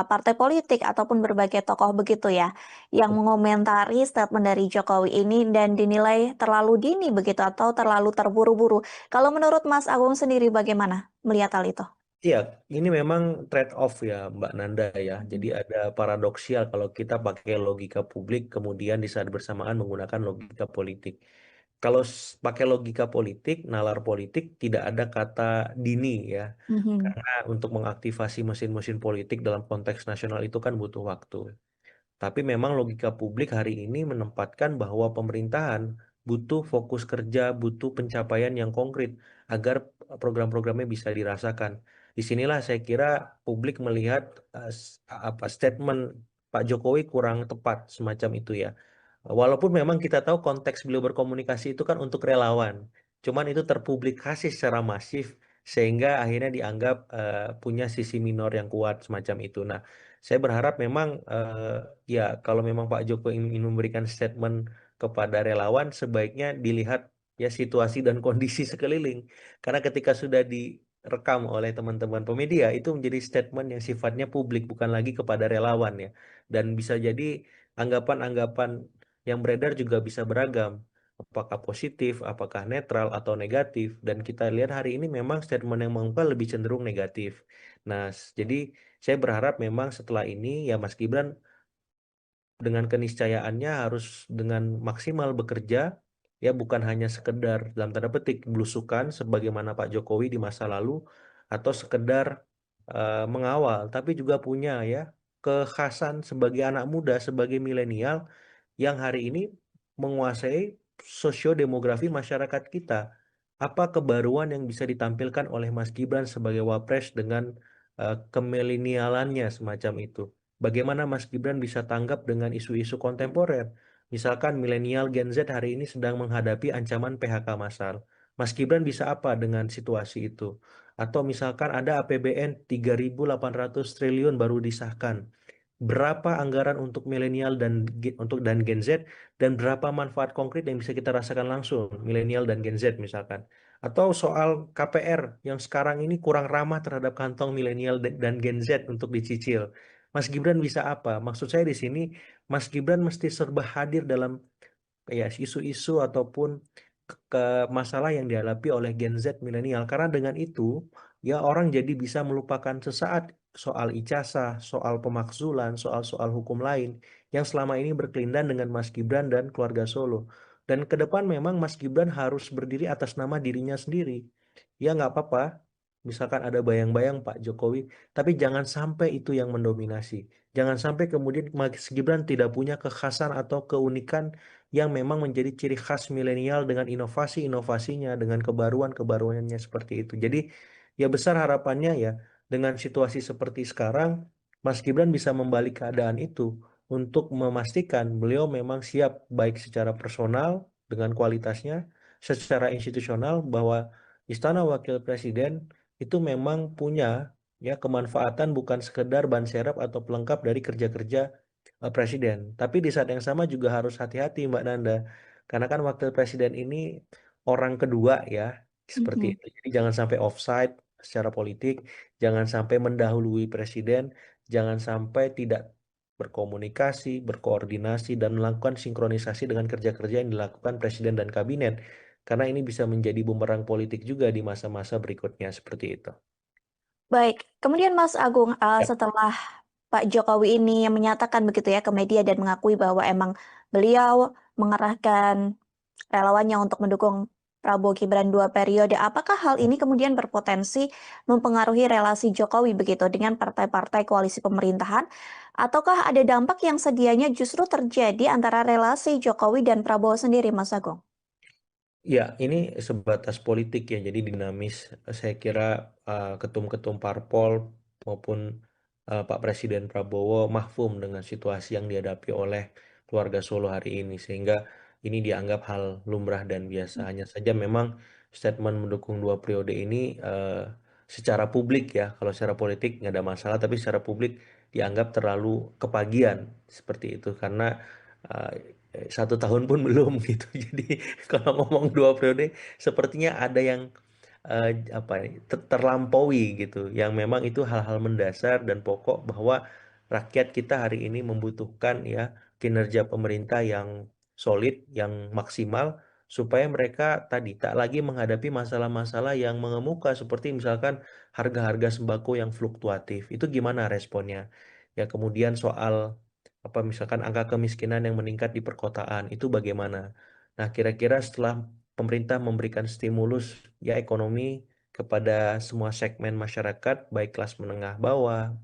partai politik ataupun berbagai tokoh begitu ya, yang mengomentari statement dari Jokowi ini dan dinilai terlalu dini begitu atau terlalu terburu-buru. Kalau menurut Mas Agung sendiri bagaimana melihat hal itu? Iya, ini memang trade off ya Mbak Nanda ya. Jadi Mhm. ada paradoksial kalau kita pakai logika publik kemudian di saat bersamaan menggunakan logika politik. Kalau pakai logika politik, nalar politik tidak ada kata dini ya. Mhm. Karena untuk mengaktifasi mesin-mesin politik dalam konteks nasional itu kan butuh waktu. Tapi memang logika publik hari ini menempatkan bahwa pemerintahan butuh fokus kerja, butuh pencapaian yang konkret agar program-programnya bisa dirasakan. Disinilah saya kira publik melihat apa statement Pak Jokowi kurang tepat semacam itu ya. Walaupun memang kita tahu konteks beliau berkomunikasi itu kan untuk relawan, cuman itu terpublikasi secara masif sehingga akhirnya dianggap punya sisi minor yang kuat semacam itu. Nah, saya berharap memang ya kalau memang Pak Jokowi ingin memberikan statement kepada relawan, sebaiknya dilihat ya situasi dan kondisi sekeliling. Karena ketika sudah direkam oleh teman-teman pemedia, itu menjadi statement yang sifatnya publik, bukan lagi kepada relawan ya. Dan bisa jadi anggapan-anggapan yang beredar juga bisa beragam. Apakah positif, apakah netral atau negatif. Dan kita lihat hari ini memang statement yang mengungkap lebih cenderung negatif. Nah, jadi saya berharap memang setelah ini ya Mas Gibran dengan keniscayaannya harus dengan maksimal bekerja ya bukan hanya sekedar dalam tanda petik belusukan sebagaimana Pak Jokowi di masa lalu atau sekedar mengawal tapi juga punya ya kekhasan sebagai anak muda sebagai milenial yang hari ini menguasai sosiodemografi masyarakat kita. Apa kebaruan yang bisa ditampilkan oleh Mas Gibran sebagai wapres dengan kemilenialannya semacam itu? Bagaimana Mas Gibran bisa tanggap dengan isu-isu kontemporer? Misalkan milenial Gen Z hari ini sedang menghadapi ancaman PHK massal. Mas Gibran bisa apa dengan situasi itu? Atau misalkan ada APBN 3.800 triliun baru disahkan. Berapa anggaran untuk milenial dan Gen Z dan berapa manfaat konkret yang bisa kita rasakan langsung milenial dan Gen Z misalkan. Atau soal KPR yang sekarang ini kurang ramah terhadap kantong milenial dan Gen Z untuk dicicil. Mas Gibran bisa apa? Maksud saya di sini Mas Gibran mesti serba hadir dalam ya isu-isu ataupun ke masalah yang dihadapi oleh Gen Z milenial. Karena dengan itu, ya orang jadi bisa melupakan sesaat soal ijazah, soal pemakzulan, soal-soal hukum lain yang selama ini berkelindan dengan Mas Gibran dan keluarga Solo. Dan ke depan memang Mas Gibran harus berdiri atas nama dirinya sendiri. Ya nggak apa-apa, misalkan ada bayang-bayang Pak Jokowi, tapi jangan sampai itu yang mendominasi. Jangan sampai kemudian Mas Gibran tidak punya kekhasan atau keunikan yang memang menjadi ciri khas milenial dengan inovasi-inovasinya, dengan kebaruan-kebaruannya seperti itu. Jadi ya besar harapannya ya dengan situasi seperti sekarang, Mas Gibran bisa membalik keadaan itu untuk memastikan beliau memang siap baik secara personal dengan kualitasnya, secara institusional bahwa Istana Wakil Presiden itu memang punya ya kemanfaatan bukan sekedar ban serap atau pelengkap dari kerja-kerja presiden. Tapi di saat yang sama juga harus hati-hati Mbak Nanda. Karena kan wakil presiden ini orang kedua ya, seperti Mhm. itu. Jadi jangan sampai offside secara politik, jangan sampai mendahului presiden, jangan sampai tidak berkomunikasi, berkoordinasi, dan melakukan sinkronisasi dengan kerja-kerja yang dilakukan presiden dan kabinet. Karena ini bisa menjadi bumerang politik juga di masa-masa berikutnya seperti itu. Baik, kemudian Mas Agung, Ya. setelah Pak Jokowi ini menyatakan begitu ya ke media dan mengakui bahwa emang beliau mengerahkan relawannya untuk mendukung Prabowo Gibran 2 periode. Apakah hal ini kemudian berpotensi mempengaruhi relasi Jokowi begitu dengan partai-partai koalisi pemerintahan? Ataukah ada dampak yang sedianya justru terjadi antara relasi Jokowi dan Prabowo sendiri, Mas Agung? Ya, ini sebatas politik ya, jadi dinamis. Saya kira ketum-ketum parpol maupun Pak Presiden Prabowo mahfum dengan situasi yang dihadapi oleh keluarga Solo hari ini, sehingga ini dianggap hal lumrah dan biasa. Hanya saja memang statement mendukung 2 periode ini secara publik ya, kalau secara politik nggak ada masalah, tapi secara publik dianggap terlalu kepagian seperti itu karena eh, 1 tahun pun belum gitu. Jadi kalau ngomong 2 periode, sepertinya ada yang apa ya, terlampaui gitu, yang memang itu hal-hal mendasar dan pokok bahwa rakyat kita hari ini membutuhkan ya kinerja pemerintah yang solid, yang maksimal, supaya mereka tadi tak lagi menghadapi masalah-masalah yang mengemuka seperti misalkan harga-harga sembako yang fluktuatif. Itu gimana responnya? Ya kemudian soal apa misalkan angka kemiskinan yang meningkat di perkotaan itu bagaimana? Nah, kira-kira setelah pemerintah memberikan stimulus ya ekonomi kepada semua segmen masyarakat, baik kelas menengah bawah,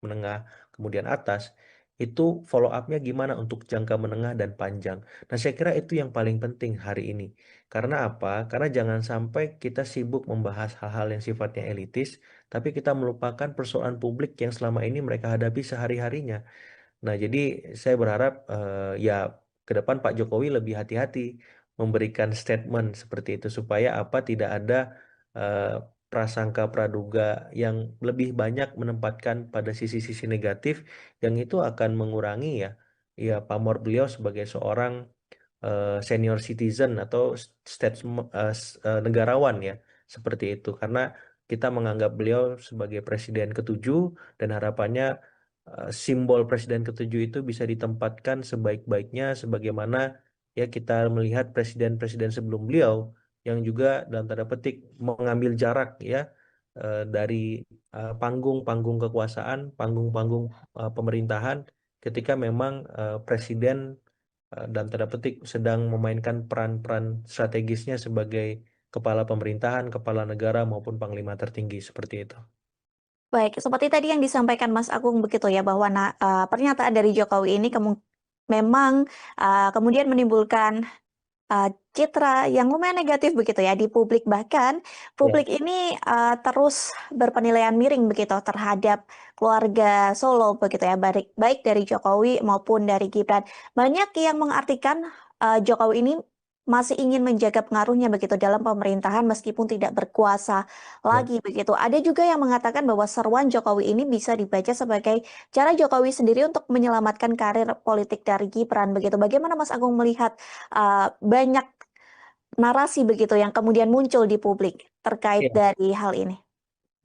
menengah, kemudian atas, itu follow up-nya gimana untuk jangka menengah dan panjang. Nah, saya kira itu yang paling penting hari ini. Karena apa? Karena jangan sampai kita sibuk membahas hal-hal yang sifatnya elitis, tapi kita melupakan persoalan publik yang selama ini mereka hadapi sehari-harinya. Nah, jadi saya berharap ya ke depan Pak Jokowi lebih hati-hati memberikan statement seperti itu supaya apa tidak ada eh, prasangka praduga yang lebih banyak menempatkan pada sisi-sisi negatif yang itu akan mengurangi ya pamor beliau sebagai seorang senior citizen atau negarawan ya seperti itu karena kita menganggap beliau sebagai presiden ketujuh dan harapannya simbol presiden ketujuh itu bisa ditempatkan sebaik-baiknya sebagaimana ya kita melihat presiden-presiden sebelum beliau yang juga dalam tanda petik mengambil jarak ya dari panggung-panggung kekuasaan, panggung-panggung pemerintahan ketika memang presiden dalam tanda petik sedang memainkan peran-peran strategisnya sebagai kepala pemerintahan, kepala negara maupun panglima tertinggi seperti itu. Baik, seperti tadi yang disampaikan Mas Agung begitu ya bahwa pernyataan dari Jokowi ini memang kemudian menimbulkan citra yang lumayan negatif begitu ya di publik, bahkan Ya, publik ini terus berpenilaian miring begitu terhadap keluarga Solo begitu ya, baik baik dari Jokowi maupun dari Gibran. Banyak yang mengartikan Jokowi ini masih ingin menjaga pengaruhnya begitu dalam pemerintahan meskipun tidak berkuasa ya. lagi begitu. Ada juga yang mengatakan bahwa seruan Jokowi ini bisa dibaca sebagai cara Jokowi sendiri untuk menyelamatkan karir politik dari Gibran begitu. Bagaimana Mas Agung melihat banyak narasi begitu yang kemudian muncul di publik terkait Iya. dari hal ini?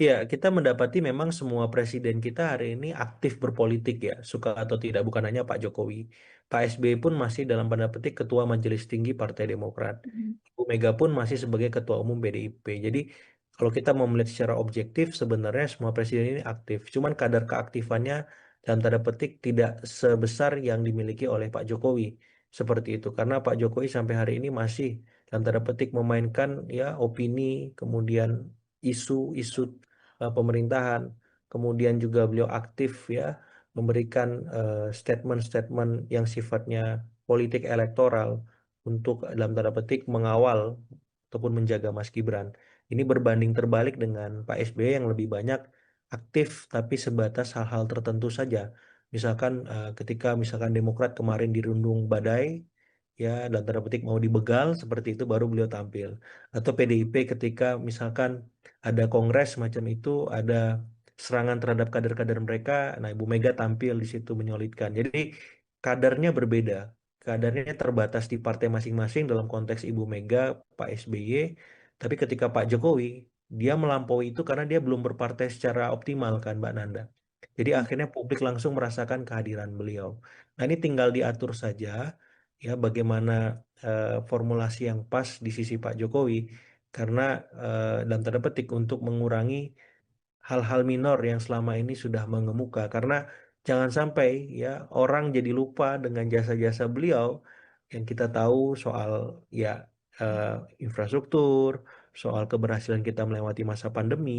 Ya, kita mendapati memang semua presiden kita hari ini aktif berpolitik ya, suka atau tidak, bukan hanya Pak Jokowi. Pak SBY pun masih dalam tanda petik Ketua Majelis Tinggi Partai Demokrat. Mhm. Bu Mega pun masih sebagai Ketua Umum PDIP. Jadi kalau kita mau melihat secara objektif, sebenarnya semua presiden ini aktif. Cuman kadar keaktifannya dalam tanda petik tidak sebesar yang dimiliki oleh Pak Jokowi. Seperti itu. Karena Pak Jokowi sampai hari ini masih dalam tanda petik memainkan ya opini, kemudian isu-isu pemerintahan. Kemudian juga beliau aktif ya memberikan statement-statement yang sifatnya politik elektoral untuk dalam tanda petik mengawal ataupun menjaga Mas Gibran. Ini berbanding terbalik dengan Pak SBY yang lebih banyak aktif tapi sebatas hal-hal tertentu saja. Misalkan ketika misalkan Demokrat kemarin dirundung badai, ya dalam tanda petik mau dibegal seperti itu baru beliau tampil. Atau PDIP ketika misalkan ada kongres macam itu, ada serangan terhadap kader-kader mereka, nah Ibu Mega tampil di situ menyolidkan. Jadi kadarnya berbeda, kadarnya terbatas di partai masing-masing dalam konteks Ibu Mega, Pak SBY, tapi ketika Pak Jokowi, dia melampaui itu karena dia belum berpartai secara optimal kan Mbak Nanda. Jadi akhirnya publik langsung merasakan kehadiran beliau. Nah ini tinggal diatur saja ya bagaimana formulasi yang pas di sisi Pak Jokowi karena dalam tanda petik untuk mengurangi hal-hal minor yang selama ini sudah mengemuka karena jangan sampai ya orang jadi lupa dengan jasa-jasa beliau yang kita tahu soal ya eh, infrastruktur, soal keberhasilan kita melewati masa pandemi,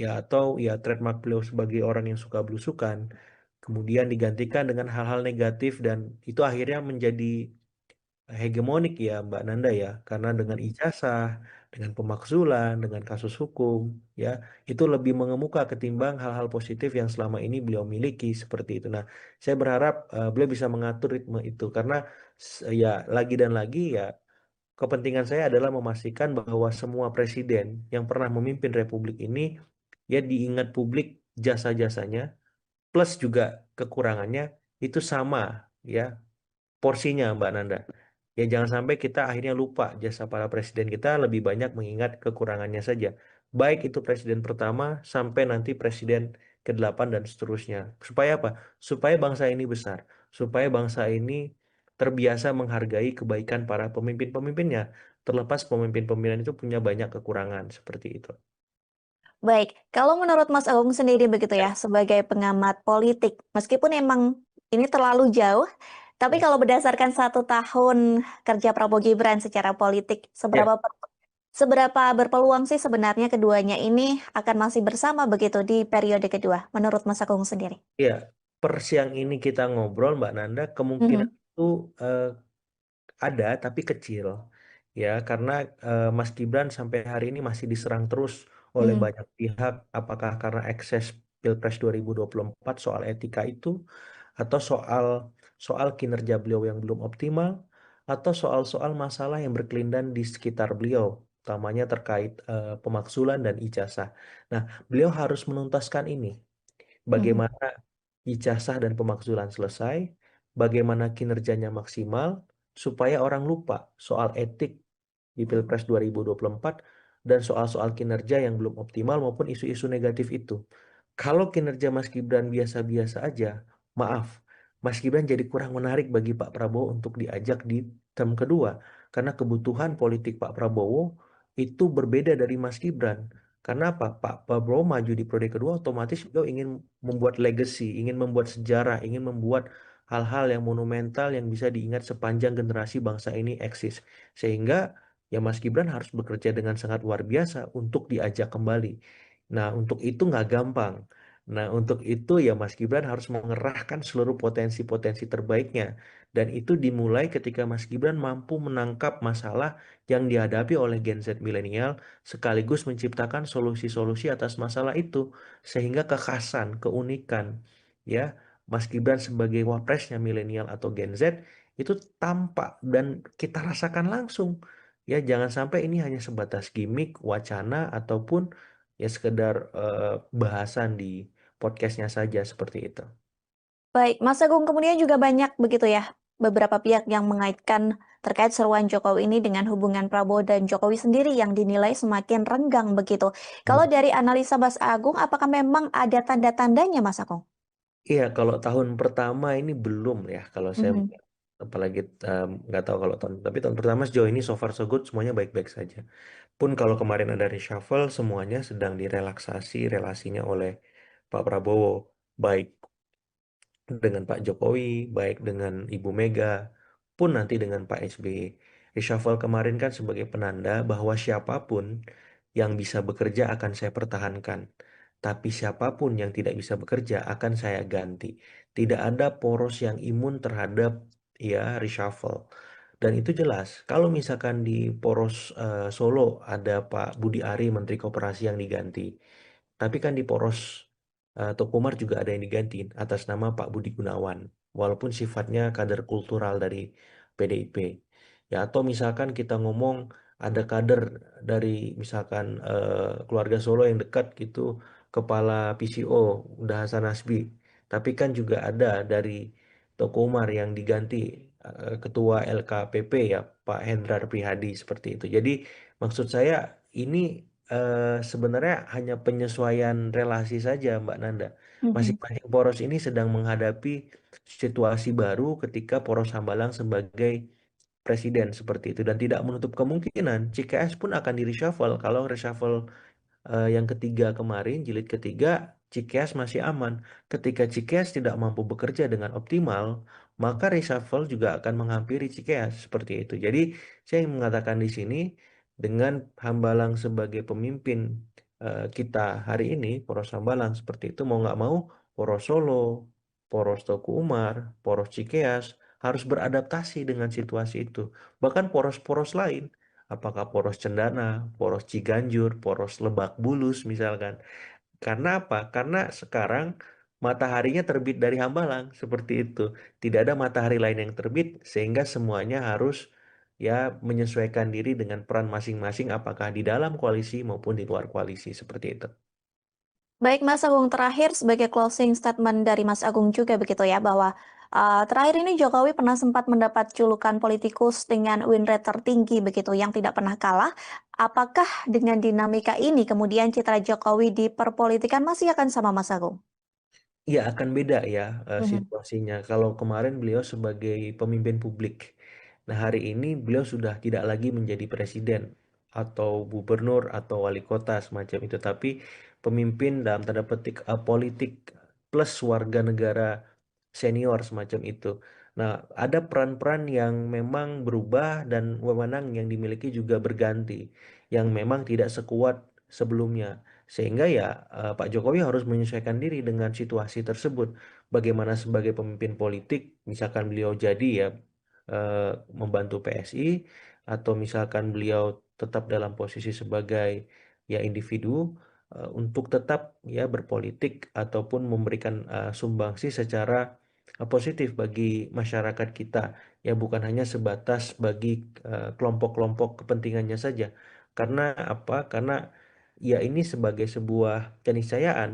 ya atau ya trademark beliau sebagai orang yang suka belusukan, kemudian digantikan dengan hal-hal negatif dan itu akhirnya menjadi hegemonik ya Mbak Nanda ya, karena dengan ijazah, dengan pemakzulan, dengan kasus hukum, ya itu lebih mengemuka ketimbang hal-hal positif yang selama ini beliau miliki seperti itu. Nah, saya berharap beliau bisa mengatur ritme itu karena ya lagi dan lagi ya kepentingan saya adalah memastikan bahwa semua presiden yang pernah memimpin Republik ini ya diingat publik jasa-jasanya plus juga kekurangannya itu sama ya porsinya Mbak Nanda. Ya jangan sampai kita akhirnya lupa jasa para presiden kita lebih banyak mengingat kekurangannya saja. Baik itu presiden pertama sampai nanti presiden ke-8 dan seterusnya. Supaya apa? Supaya bangsa ini besar. Supaya bangsa ini terbiasa menghargai kebaikan para pemimpin-pemimpinnya. Terlepas pemimpin-pemimpin itu punya banyak kekurangan seperti itu. Baik, kalau menurut Mas Agung sendiri begitu ya, sebagai pengamat politik, meskipun emang ini terlalu jauh, tapi Ya. kalau berdasarkan 1 tahun kerja Prabowo Gibran secara politik, Ya. seberapa berpeluang sih sebenarnya keduanya ini akan masih bersama begitu di periode kedua, menurut Mas Agung sendiri? Ya, per siang ini kita ngobrol Mbak Nanda, kemungkinan Mhm, itu eh, ada tapi kecil ya karena Mas Gibran sampai hari ini masih diserang terus oleh mhm, banyak pihak apakah karena ekses Pilpres 2024 soal etika itu atau soal soal kinerja beliau yang belum optimal atau soal-soal masalah yang berkelindan di sekitar beliau utamanya terkait pemakzulan dan ijazah. Nah, beliau harus menuntaskan ini. mhm, Bagaimana ijazah dan pemakzulan selesai, bagaimana kinerjanya maksimal, supaya orang lupa soal etik di Pilpres 2024 dan soal-soal kinerja yang belum optimal maupun isu-isu negatif itu. Kalau kinerja Mas Gibran biasa-biasa aja, maaf, Mas Gibran jadi kurang menarik bagi Pak Prabowo untuk diajak di term kedua. Karena kebutuhan politik Pak Prabowo itu berbeda dari Mas Gibran. Karena apa? Pak Prabowo maju di periode kedua otomatis beliau ingin membuat legacy, ingin membuat sejarah, ingin membuat hal-hal yang monumental yang bisa diingat sepanjang generasi bangsa ini eksis. Sehingga ya Mas Gibran harus bekerja dengan sangat luar biasa untuk diajak kembali. Nah, untuk itu nggak gampang. Nah, untuk itu ya Mas Gibran harus mengerahkan seluruh potensi-potensi terbaiknya. Dan itu dimulai ketika Mas Gibran mampu menangkap masalah yang dihadapi oleh Gen Z milenial sekaligus menciptakan solusi-solusi atas masalah itu. Sehingga kekhasan, keunikan, ya Mas Gibran sebagai wapresnya milenial atau Gen Z itu tampak dan kita rasakan langsung. Ya, jangan sampai ini hanya sebatas gimmick, wacana, ataupun ya sekedar bahasan di podcastnya saja seperti itu. baik, Mas Agung kemudian juga banyak begitu ya, beberapa pihak yang mengaitkan terkait seruan Jokowi ini dengan hubungan Prabowo dan Jokowi sendiri yang dinilai semakin renggang begitu. Kalau dari analisa Mas Agung, apakah memang ada tanda-tandanya, Mas Agung? Iya, kalau tahun pertama ini belum ya, kalau saya Mhm, melihat. Apalagi nggak tahu kalau tapi tahun pertama sejauh ini so far so good, semuanya baik-baik saja. Pun kalau kemarin ada reshuffle, semuanya sedang direlaksasi relasinya oleh Pak Prabowo, baik dengan Pak Jokowi, baik dengan Ibu Mega, pun nanti dengan Pak SBY. Reshuffle kemarin kan sebagai penanda bahwa siapapun yang bisa bekerja akan saya pertahankan. Tapi siapapun yang tidak bisa bekerja akan saya ganti. Tidak ada poros yang imun terhadap ya reshuffle. Dan itu jelas. Kalau misalkan di poros Solo ada Pak Budi Ari, Menteri Koperasi yang diganti. Tapi kan di poros Tokomar juga ada yang digantiin atas nama Pak Budi Gunawan, walaupun sifatnya kader kultural dari PDIP. Ya, atau misalkan kita ngomong ada kader dari misalkan keluarga Solo yang dekat gitu, kepala PCO, udah Hasan Nasbi. Tapi kan juga ada dari Tokomar yang diganti ketua LKPP ya, Pak Hendrar Prihadi seperti itu. Jadi maksud saya ini sebenarnya hanya penyesuaian relasi saja, Mbak Nanda. mhm. Masing-masing poros ini sedang menghadapi situasi baru ketika poros Hambalang sebagai presiden seperti itu dan tidak menutup kemungkinan CKS pun akan di reshuffle kalau reshuffle yang ketiga kemarin, jilid ketiga, Cikeas masih aman. Ketika Cikeas tidak mampu bekerja dengan optimal, maka reshuffle juga akan menghampiri Cikeas seperti itu. Jadi saya ingin mengatakan di sini dengan Hambalang sebagai pemimpin kita hari ini, Poros Hambalang seperti itu mau nggak mau, Poros Solo, Poros Teguh Umar, Poros Cikeas harus beradaptasi dengan situasi itu. Bahkan poros-poros lain. Apakah poros Cendana, poros Ciganjur, poros Lebak Bulus misalkan. Karena apa? Karena sekarang mataharinya terbit dari Hambalang seperti itu. Tidak ada matahari lain yang terbit sehingga semuanya harus ya menyesuaikan diri dengan peran masing-masing apakah di dalam koalisi maupun di luar koalisi seperti itu. Baik, Mas Agung, terakhir sebagai closing statement dari Mas Agung juga begitu ya, bahwa terakhir ini Jokowi pernah sempat mendapat julukan politikus dengan win rate tertinggi begitu, yang tidak pernah kalah. Apakah dengan dinamika ini kemudian citra Jokowi di perpolitikan masih akan sama, Mas Agung? Iya akan beda ya Mhm. situasinya. Kalau kemarin beliau sebagai pemimpin publik. Nah hari ini beliau sudah tidak lagi menjadi presiden atau gubernur atau wali kota semacam itu. Tapi pemimpin dalam tanda petik politik plus warga negara senior semacam itu. Nah ada peran-peran yang memang berubah dan wewenang yang dimiliki juga berganti. Yang memang tidak sekuat sebelumnya. Sehingga ya Pak Jokowi harus menyesuaikan diri dengan situasi tersebut. Bagaimana sebagai pemimpin politik, misalkan beliau jadi ya eh, membantu PSI, atau misalkan beliau tetap dalam posisi sebagai ya individu untuk tetap ya berpolitik ataupun memberikan sumbangsi secara positif bagi masyarakat kita. Ya bukan hanya sebatas bagi kelompok-kelompok kepentingannya saja. Karena apa? Karena ya ini sebagai sebuah keniscayaan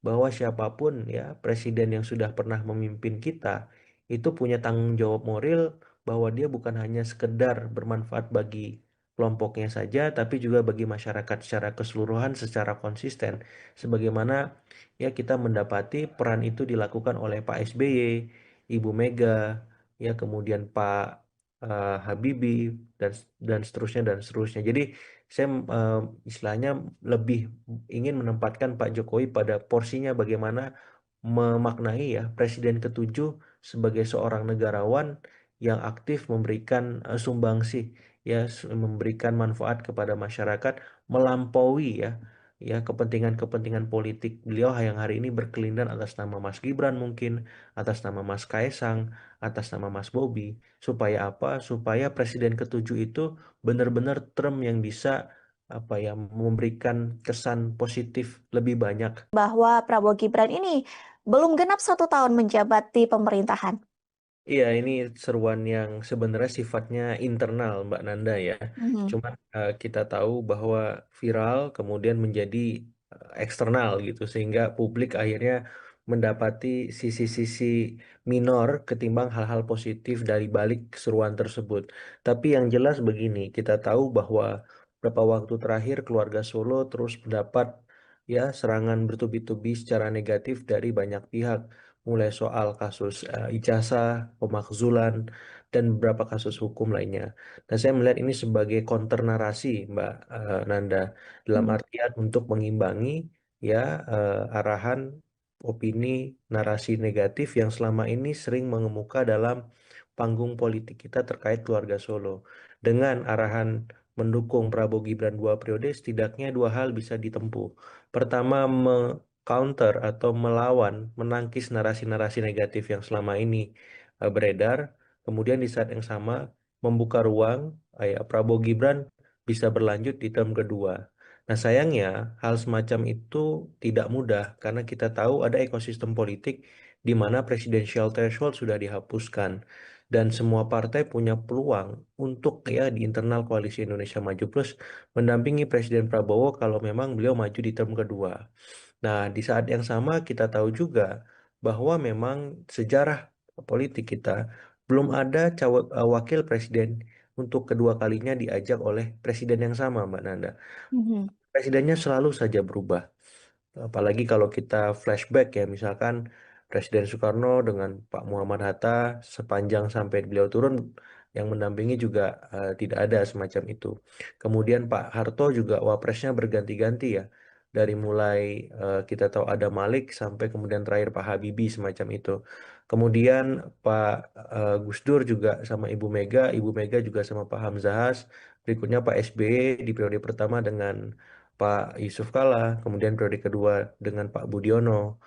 bahwa siapapun ya presiden yang sudah pernah memimpin kita itu punya tanggung jawab moral bahwa dia bukan hanya sekedar bermanfaat bagi kelompoknya saja tapi juga bagi masyarakat secara keseluruhan secara konsisten sebagaimana ya kita mendapati peran itu dilakukan oleh Pak SBY, Ibu Mega, ya kemudian Pak Habibie dan seterusnya dan seterusnya. Jadi saya istilahnya lebih ingin menempatkan Pak Jokowi pada porsinya bagaimana memaknai ya Presiden ketujuh sebagai seorang negarawan yang aktif memberikan sumbangsi ya memberikan manfaat kepada masyarakat melampaui ya kepentingan-kepentingan politik beliau yang hari ini berkelindan atas nama Mas Gibran mungkin atas nama Mas Kaisang atas nama Mas Bobi supaya apa supaya Presiden ketujuh itu benar-benar term yang bisa apa ya memberikan kesan positif lebih banyak. Bahwa Prabowo Gibran ini belum genap 1 tahun menjabat di pemerintahan. Iya, ini seruan yang sebenarnya sifatnya internal, Mbak Nanda ya. Mhm. Cuma kita tahu bahwa viral kemudian menjadi eksternal gitu, sehingga publik akhirnya mendapati sisi-sisi minor ketimbang hal-hal positif dari balik keseruan tersebut. Tapi yang jelas begini, kita tahu bahwa beberapa waktu terakhir keluarga Solo terus mendapat ya serangan bertubi-tubi secara negatif dari banyak pihak, mulai soal kasus ijazah, pemakzulan, dan beberapa kasus hukum lainnya. Dan saya melihat ini sebagai counter narasi, Mbak Nanda, dalam Mhm. artian untuk mengimbangi ya arahan opini narasi negatif yang selama ini sering mengemuka dalam panggung politik kita terkait keluarga Solo. Dengan arahan mendukung Prabowo Gibran 2 periode, setidaknya dua hal bisa ditempuh. Pertama, counter atau melawan, menangkis narasi-narasi negatif yang selama ini beredar. Kemudian di saat yang sama membuka ruang Prabowo Gibran bisa berlanjut di term kedua. Nah, sayangnya hal semacam itu tidak mudah karena kita tahu ada ekosistem politik di mana presidensial threshold sudah dihapuskan dan semua partai punya peluang untuk ya di internal koalisi Indonesia Maju Plus mendampingi Presiden Prabowo kalau memang beliau maju di term kedua. Nah, di saat yang sama kita tahu juga bahwa memang sejarah politik kita belum ada wakil presiden untuk kedua kalinya diajak oleh presiden yang sama, Mbak Nanda. Mhm. Presidennya selalu saja berubah. Apalagi kalau kita flashback ya, misalkan Presiden Soekarno dengan Pak Muhammad Hatta sepanjang sampai beliau turun yang mendampingi juga tidak ada semacam itu. Kemudian Pak Harto juga wapresnya berganti-ganti ya. Dari mulai kita tahu ada Malik sampai kemudian terakhir Pak Habibie semacam itu. Kemudian Pak Gus Dur juga sama Ibu Mega juga sama Pak Hamzahas. Berikutnya Pak SBY di periode pertama dengan Pak Yusuf Kala, kemudian periode kedua dengan Pak Budiono,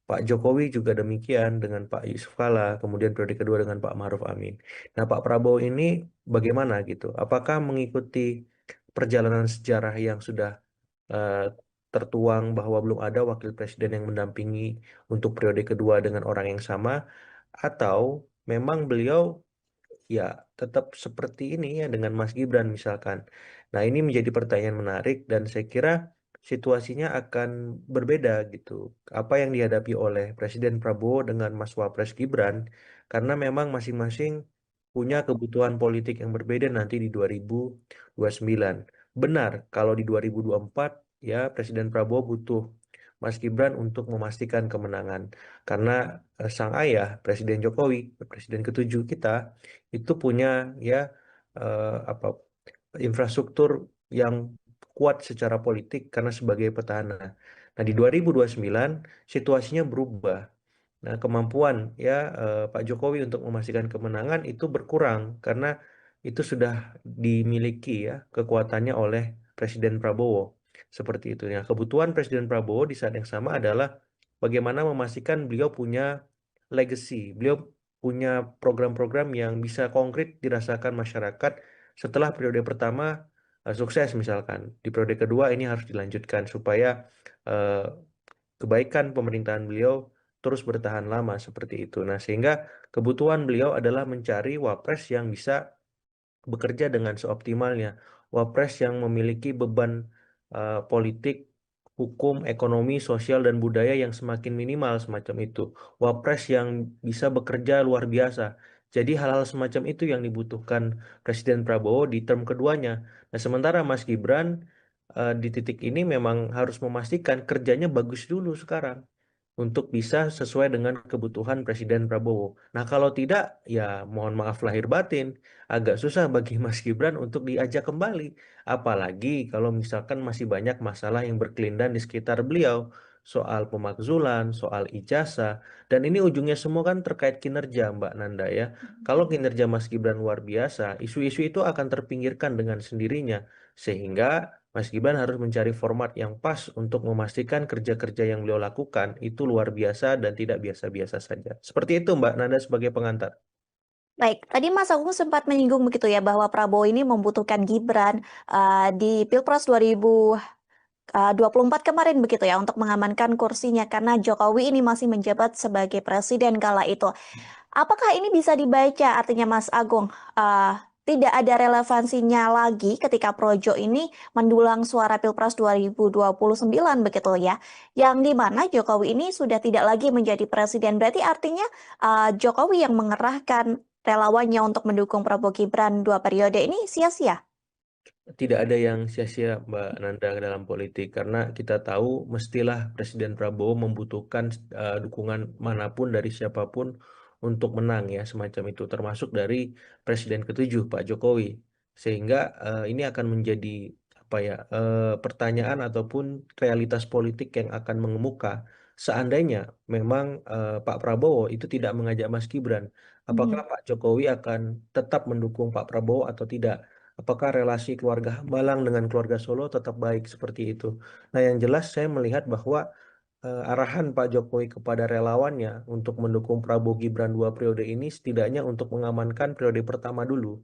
Pak Jokowi juga demikian dengan Pak Yusuf Kala, kemudian periode kedua dengan Pak Maruf Amin. Nah, Pak Prabowo ini bagaimana gitu? Apakah mengikuti perjalanan sejarah yang sudah eh, tertuang bahwa belum ada wakil presiden yang mendampingi untuk periode kedua dengan orang yang sama, atau memang beliau ya tetap seperti ini ya dengan Mas Gibran misalkan. Nah, ini menjadi pertanyaan menarik dan saya kira situasinya akan berbeda gitu. Apa yang dihadapi oleh Presiden Prabowo dengan Mas Wapres Gibran karena memang masing-masing punya kebutuhan politik yang berbeda nanti di 2029. Benar, kalau di 2024 ya Presiden Prabowo butuh Mas Gibran untuk memastikan kemenangan karena sang ayah Presiden Jokowi, Presiden ketujuh kita itu punya ya apa infrastruktur yang kuat secara politik karena sebagai petahana. Nah, di 2029 situasinya berubah. Nah, kemampuan ya Pak Jokowi untuk memastikan kemenangan itu berkurang karena itu sudah dimiliki ya kekuatannya oleh Presiden Prabowo. Seperti itu. Ya, kebutuhan Presiden Prabowo di saat yang sama adalah bagaimana memastikan beliau punya legacy, beliau punya program-program yang bisa konkret dirasakan masyarakat setelah periode pertama sukses misalkan. Di periode kedua ini harus dilanjutkan supaya eh, kebaikan pemerintahan beliau terus bertahan lama seperti itu. Nah, sehingga kebutuhan beliau adalah mencari wapres yang bisa bekerja dengan seoptimalnya. Wapres yang memiliki beban politik, hukum, ekonomi, sosial, dan budaya yang semakin minimal semacam itu. Wapres yang bisa bekerja luar biasa. Jadi hal-hal semacam itu yang dibutuhkan Presiden Prabowo di term keduanya. Nah, sementara Mas Gibran di titik ini memang harus memastikan kerjanya bagus dulu sekarang untuk bisa sesuai dengan kebutuhan Presiden Prabowo. Nah, kalau tidak, ya mohon maaf lahir batin, agak susah bagi Mas Gibran untuk diajak kembali. Apalagi kalau misalkan masih banyak masalah yang berkelindan di sekitar beliau, soal pemakzulan, soal ijazah, dan ini ujungnya semua kan terkait kinerja, Mbak Nanda ya. Kalau kinerja Mas Gibran luar biasa, isu-isu itu akan terpinggirkan dengan sendirinya, sehingga Mas Gibran harus mencari format yang pas untuk memastikan kerja-kerja yang beliau lakukan itu luar biasa dan tidak biasa-biasa saja. Seperti itu Mbak Nanda sebagai pengantar. Baik, tadi Mas Agung sempat menyinggung begitu ya bahwa Prabowo ini membutuhkan Gibran di Pilpres 2024 kemarin begitu ya untuk mengamankan kursinya karena Jokowi ini masih menjabat sebagai presiden kala itu. Apakah ini bisa dibaca artinya Mas Agung? tidak ada relevansinya lagi ketika Projo ini mendulang suara Pilpres 2029 begitu ya. Yang di mana Jokowi ini sudah tidak lagi menjadi presiden. Berarti artinya Jokowi yang mengerahkan relawannya untuk mendukung Prabowo Gibran 2 periode ini sia-sia. Tidak ada yang sia-sia Mbak Nanda dalam politik karena kita tahu mestilah Presiden Prabowo membutuhkan dukungan manapun dari siapapun untuk menang ya semacam itu termasuk dari Presiden ketujuh Pak Jokowi sehingga ini akan menjadi apa ya pertanyaan ataupun realitas politik yang akan mengemuka seandainya memang Pak Prabowo itu tidak mengajak Mas Gibran apakah Mhm. Pak Jokowi akan tetap mendukung Pak Prabowo atau tidak. Apakah relasi keluarga Hambalang dengan keluarga Solo tetap baik seperti itu? Nah, yang jelas saya melihat bahwa arahan Pak Jokowi kepada relawannya untuk mendukung Prabowo Gibran 2 periode ini setidaknya untuk mengamankan periode pertama dulu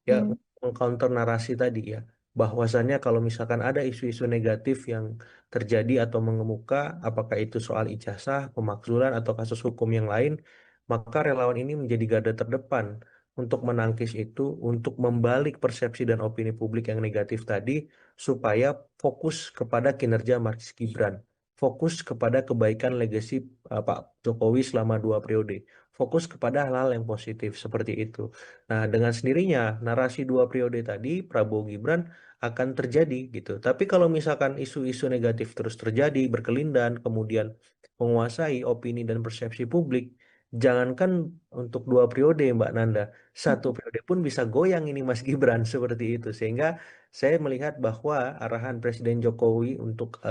ya Hmm. untuk mengcounter narasi tadi ya bahwasannya kalau misalkan ada isu-isu negatif yang terjadi atau mengemuka apakah itu soal ijazah, pemakzulan atau kasus hukum yang lain maka relawan ini menjadi garda terdepan untuk menangkis itu untuk membalik persepsi dan opini publik yang negatif tadi supaya fokus kepada kinerja Mas Gibran fokus kepada kebaikan legasi Pak Jokowi selama 2 periode fokus kepada hal-hal yang positif seperti itu. Nah, dengan sendirinya narasi 2 periode tadi Prabowo Gibran akan terjadi gitu. Tapi kalau misalkan isu-isu negatif terus terjadi, berkelindan, kemudian menguasai opini dan persepsi publik, jangankan untuk 2 periode Mbak Nanda, 1 periode pun bisa goyang ini Mas Gibran seperti itu. Sehingga saya melihat bahwa arahan Presiden Jokowi untuk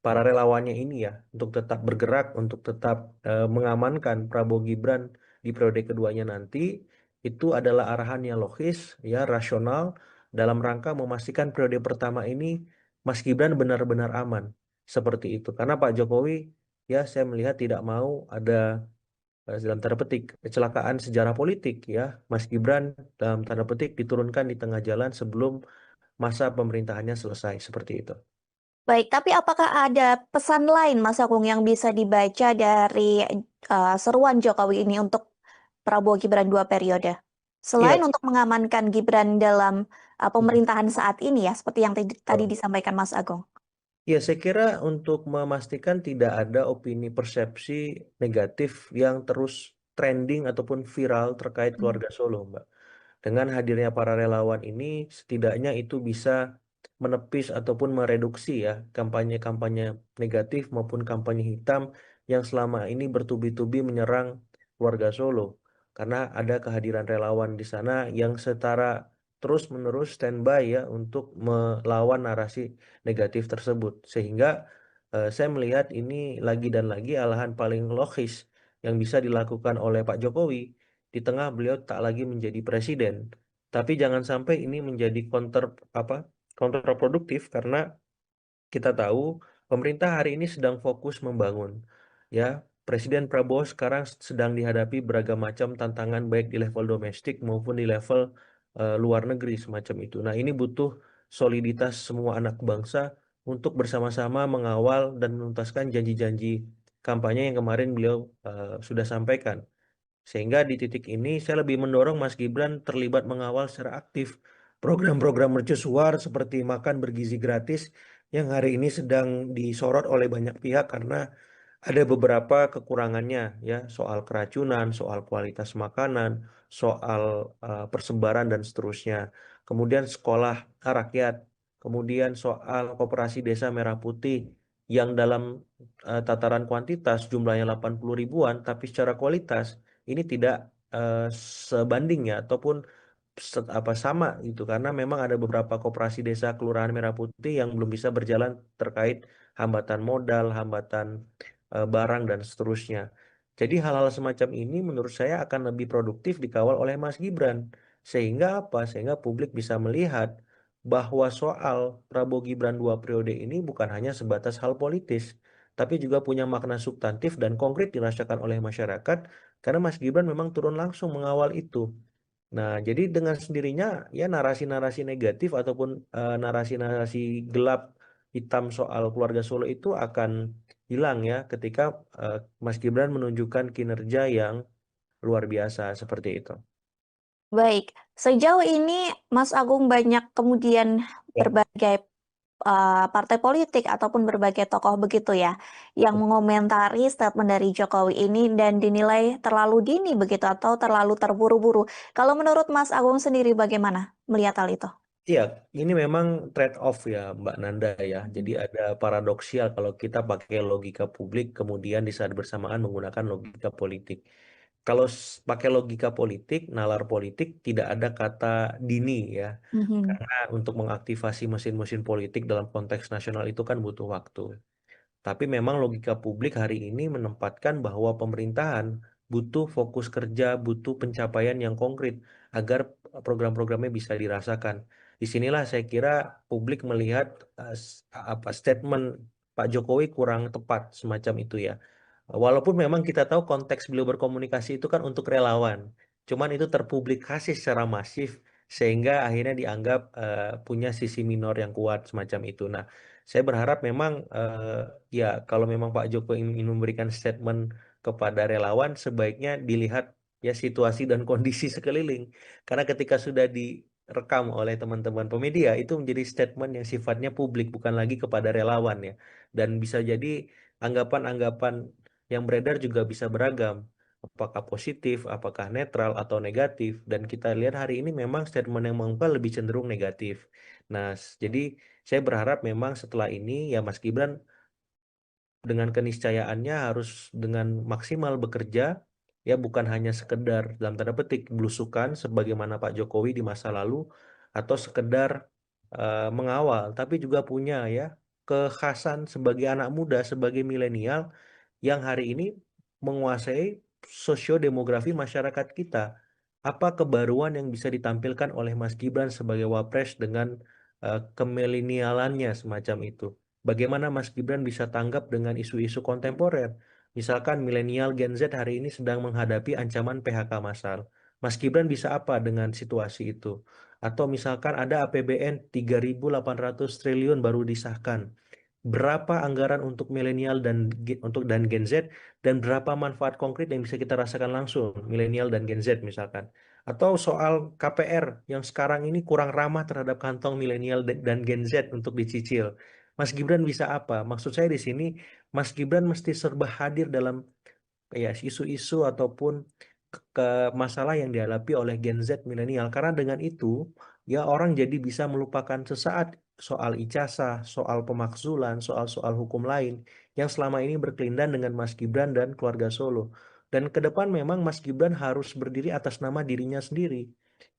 para relawannya ini ya, untuk tetap bergerak, untuk tetap mengamankan Prabowo Gibran di periode keduanya nanti itu adalah arahan yang logis, ya, rasional dalam rangka memastikan periode pertama ini Mas Gibran benar-benar aman. Seperti itu. Karena Pak Jokowi, ya saya melihat tidak mau ada dalam tanda petik kecelakaan sejarah politik ya. Mas Gibran dalam tanda petik diturunkan di tengah jalan sebelum masa pemerintahannya selesai. Seperti itu. Baik, tapi apakah ada pesan lain Mas Agung yang bisa dibaca dari seruan Jokowi ini untuk Prabowo Gibran 2 periode? Selain Iya, untuk mengamankan Gibran dalam pemerintahan saat ini ya, seperti yang tadi betul. disampaikan Mas Agung. Ya, saya kira untuk memastikan tidak ada opini persepsi negatif yang terus trending ataupun viral terkait Hmm. keluarga Solo, Mbak. Dengan hadirnya para relawan ini, setidaknya itu bisa menepis ataupun mereduksi ya kampanye-kampanye negatif maupun kampanye hitam yang selama ini bertubi-tubi menyerang keluarga Solo. Karena ada kehadiran relawan di sana yang setara terus-menerus standby ya untuk melawan narasi negatif tersebut. Sehingga saya melihat ini lagi dan lagi alahan paling logis yang bisa dilakukan oleh Pak Jokowi di tengah beliau tak lagi menjadi presiden. Tapi jangan sampai ini menjadi apa kontraproduktif karena kita tahu pemerintah hari ini sedang fokus membangun. Ya, Presiden Prabowo sekarang sedang dihadapi beragam macam tantangan baik di level domestik maupun di level luar negeri semacam itu. Nah, ini butuh soliditas semua anak bangsa untuk bersama-sama mengawal dan menuntaskan janji-janji kampanye yang kemarin beliau sudah sampaikan. Sehingga di titik ini saya lebih mendorong Mas Gibran terlibat mengawal secara aktif program-program mercusuar seperti makan bergizi gratis yang hari ini sedang disorot oleh banyak pihak karena ada beberapa kekurangannya ya soal keracunan, soal kualitas makanan, soal persebaran dan seterusnya. Kemudian sekolah rakyat, kemudian soal koperasi desa Merah Putih yang dalam tataran kuantitas jumlahnya 80 ribuan tapi secara kualitas ini tidak eh, sebanding ya ataupun apa sama gitu karena memang ada beberapa koperasi desa Kelurahan Merah Putih yang belum bisa berjalan terkait hambatan modal, hambatan barang dan seterusnya. Jadi hal-hal semacam ini menurut saya akan lebih produktif dikawal oleh Mas Gibran. Sehingga apa? Sehingga publik bisa melihat bahwa soal Prabowo Gibran 2 periode ini bukan hanya sebatas hal politis, tapi juga punya makna substantif dan konkret dirasakan oleh masyarakat karena Mas Gibran memang turun langsung mengawal itu. Nah, jadi dengan sendirinya ya narasi-narasi negatif ataupun narasi-narasi gelap hitam soal keluarga Solo itu akan hilang ya ketika Mas Gibran menunjukkan kinerja yang luar biasa seperti itu. Baik, sejauh ini Mas Agung banyak kemudian Ya. berbagai partai politik ataupun berbagai tokoh begitu ya, yang mengomentari statement dari Jokowi ini dan dinilai terlalu dini begitu atau terlalu terburu-buru. Kalau menurut Mas Agung sendiri bagaimana melihat hal itu? Iya, ini memang trade off ya Mbak Nanda ya. Jadi Mhm. ada paradoksial kalau kita pakai logika publik kemudian di saat bersamaan menggunakan logika politik. Kalau pakai logika politik, nalar politik tidak ada kata dini ya. Mhm. Karena untuk mengaktifasi mesin-mesin politik dalam konteks nasional itu kan butuh waktu. Tapi memang logika publik hari ini menempatkan bahwa pemerintahan butuh fokus kerja, butuh pencapaian yang konkret agar program-programnya bisa dirasakan. Disinilah saya kira publik melihat apa statement Pak Jokowi kurang tepat semacam itu ya. Walaupun memang kita tahu konteks beliau berkomunikasi itu kan untuk relawan, cuman itu terpublikasi secara masif sehingga akhirnya dianggap punya sisi minor yang kuat semacam itu. Nah, saya berharap memang ya kalau memang Pak Jokowi ingin memberikan statement kepada relawan, sebaiknya dilihat ya situasi dan kondisi sekeliling. Karena ketika sudah direkam oleh teman-teman pemedia, itu menjadi statement yang sifatnya publik, bukan lagi kepada relawan ya. Dan bisa jadi anggapan-anggapan yang beredar juga bisa beragam. Apakah positif, apakah netral atau negatif. Dan kita lihat hari ini memang statement yang mengungkap lebih cenderung negatif. Nah, jadi saya berharap memang setelah ini ya Mas Gibran dengan keniscayaannya harus dengan maksimal bekerja, ya bukan hanya sekedar dalam tanda petik belusukan sebagaimana Pak Jokowi di masa lalu atau sekedar mengawal, tapi juga punya ya kekhasan sebagai anak muda, sebagai milenial yang hari ini menguasai sosiodemografi masyarakat kita. Apa kebaruan yang bisa ditampilkan oleh Mas Gibran sebagai wapres dengan kemilenialannya semacam itu? Bagaimana Mas Gibran bisa tanggap dengan isu-isu kontemporer? Misalkan milenial Gen Z hari ini sedang menghadapi ancaman PHK massal. Mas Gibran bisa apa dengan situasi itu? Atau misalkan ada APBN 3.800 triliun baru disahkan. Berapa anggaran untuk milenial dan Gen Z dan berapa manfaat konkret yang bisa kita rasakan langsung milenial dan Gen Z misalkan. Atau soal KPR yang sekarang ini kurang ramah terhadap kantong milenial dan Gen Z untuk dicicil. Mas Gibran bisa apa? Maksud saya di sini, Mas Gibran mesti serba hadir dalam ya isu-isu ataupun ke masalah yang dihadapi oleh Gen Z milenial. Karena dengan itu, ya orang jadi bisa melupakan sesaat soal ijazah, soal pemakzulan, soal-soal hukum lain yang selama ini berkelindan dengan Mas Gibran dan keluarga Solo. Dan ke depan memang Mas Gibran harus berdiri atas nama dirinya sendiri.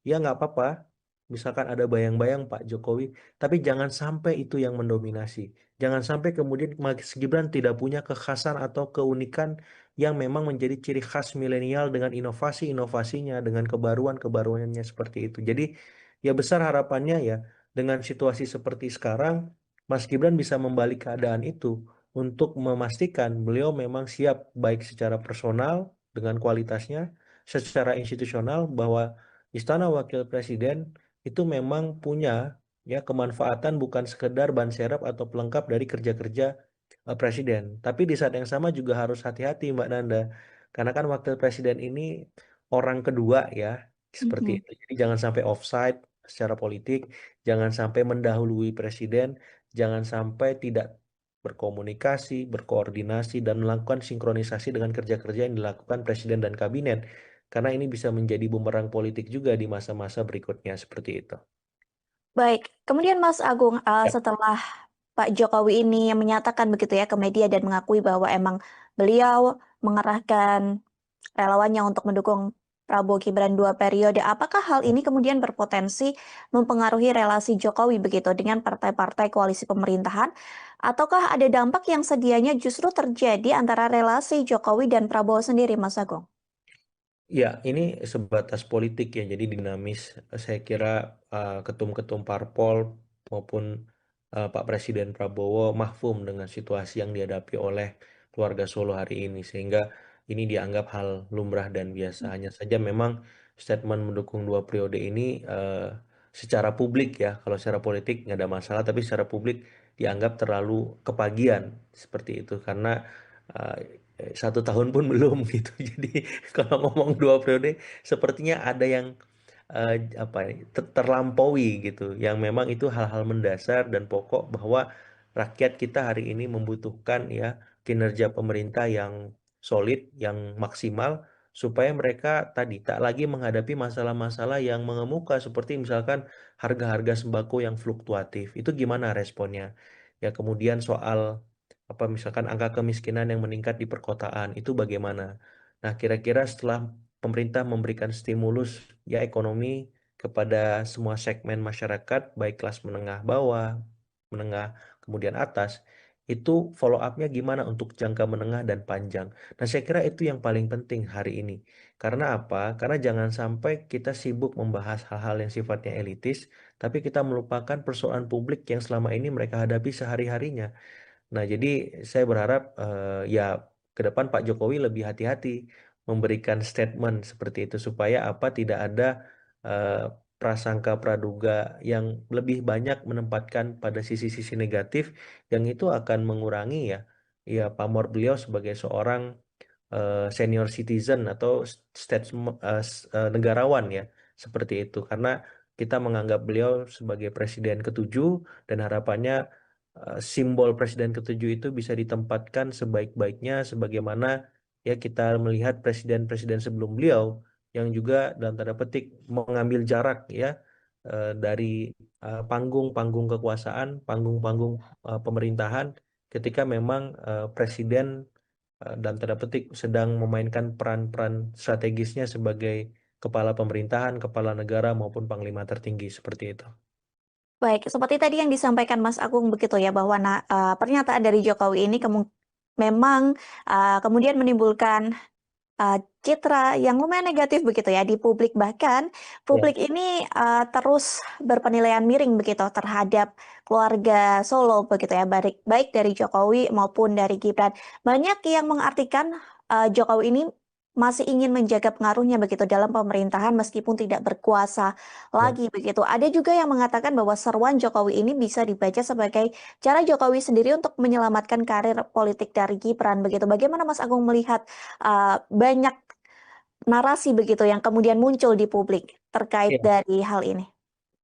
Ya nggak apa-apa, misalkan ada bayang-bayang Pak Jokowi, tapi jangan sampai itu yang mendominasi. Jangan sampai kemudian Mas Gibran tidak punya kekhasan atau keunikan yang memang menjadi ciri khas milenial dengan inovasi-inovasinya, dengan kebaruan-kebaruannya seperti itu. Jadi ya besar harapannya ya dengan situasi seperti sekarang, Mas Gibran bisa membalik keadaan itu untuk memastikan beliau memang siap baik secara personal dengan kualitasnya, secara institusional bahwa Istana Wakil Presiden itu memang punya ya kemanfaatan bukan sekedar ban serap atau pelengkap dari kerja-kerja presiden. Tapi di saat yang sama juga harus hati-hati Mbak Nanda. Karena kan wakil presiden ini orang kedua ya, seperti Mhm. itu. Jadi jangan sampai offside secara politik, jangan sampai mendahului presiden, jangan sampai tidak berkomunikasi, berkoordinasi, dan melakukan sinkronisasi dengan kerja-kerja yang dilakukan presiden dan kabinet. Karena ini bisa menjadi bumerang politik juga di masa-masa berikutnya seperti itu. Baik, kemudian Mas Agung, Ya. setelah Pak Jokowi ini menyatakan begitu ya ke media dan mengakui bahwa emang beliau mengerahkan relawannya untuk mendukung Prabowo Gibran 2 periode. Apakah hal ini kemudian berpotensi mempengaruhi relasi Jokowi begitu dengan partai-partai koalisi pemerintahan? Ataukah ada dampak yang sedianya justru terjadi antara relasi Jokowi dan Prabowo sendiri, Mas Agung? Ya, ini sebatas politik ya, jadi dinamis. Saya kira ketum-ketum parpol maupun Pak Presiden Prabowo mahfum dengan situasi yang dihadapi oleh keluarga Solo hari ini, sehingga ini dianggap hal lumrah dan biasa. Hanya saja memang statement mendukung 2 periode ini secara publik ya, kalau secara politik nggak ada masalah, tapi secara publik dianggap terlalu kepagian seperti itu karena 1 tahun pun belum gitu. Jadi kalau ngomong 2 periode, sepertinya ada yang apa ya, terlampaui gitu, yang memang itu hal-hal mendasar dan pokok bahwa rakyat kita hari ini membutuhkan ya kinerja pemerintah yang solid, yang maksimal, supaya mereka tadi tak lagi menghadapi masalah-masalah yang mengemuka seperti misalkan harga-harga sembako yang fluktuatif. Itu gimana responnya? Ya kemudian soal apa misalkan angka kemiskinan yang meningkat di perkotaan itu bagaimana? Nah, kira-kira setelah pemerintah memberikan stimulus ya ekonomi kepada semua segmen masyarakat, baik kelas menengah bawah, menengah, kemudian atas, itu follow up-nya gimana untuk jangka menengah dan panjang. Nah, saya kira itu yang paling penting hari ini. Karena apa? Karena jangan sampai kita sibuk membahas hal-hal yang sifatnya elitis, tapi kita melupakan persoalan publik yang selama ini mereka hadapi sehari-harinya. Nah, jadi saya berharap ya ke depan Pak Jokowi lebih hati-hati memberikan statement seperti itu supaya apa tidak ada eh, prasangka praduga yang lebih banyak menempatkan pada sisi-sisi negatif yang itu akan mengurangi ya pamor beliau sebagai seorang senior citizen atau negarawan ya seperti itu karena kita menganggap beliau sebagai presiden ketujuh dan harapannya simbol presiden ketujuh itu bisa ditempatkan sebaik-baiknya sebagaimana ya kita melihat presiden-presiden sebelum beliau yang juga dalam tanda petik mengambil jarak ya dari panggung-panggung kekuasaan, panggung-panggung pemerintahan ketika memang presiden dalam tanda petik sedang memainkan peran-peran strategisnya sebagai kepala pemerintahan, kepala negara maupun panglima tertinggi seperti itu. Baik, seperti tadi yang disampaikan Mas Agung begitu ya bahwa pernyataan dari Jokowi ini memang kemudian menimbulkan uh, citra yang lumayan negatif begitu ya di publik, bahkan Ya. publik ini terus berpenilaian miring begitu terhadap keluarga Solo begitu ya, baik baik dari Jokowi maupun dari Gibran. Banyak yang mengartikan Jokowi ini masih ingin menjaga pengaruhnya begitu dalam pemerintahan meskipun tidak berkuasa Ya. lagi begitu. Ada juga yang mengatakan bahwa seruan Jokowi ini bisa dibaca sebagai cara Jokowi sendiri untuk menyelamatkan karir politik dari Gibran begitu. Bagaimana Mas Agung melihat banyak narasi begitu yang kemudian muncul di publik terkait Ya. dari hal ini?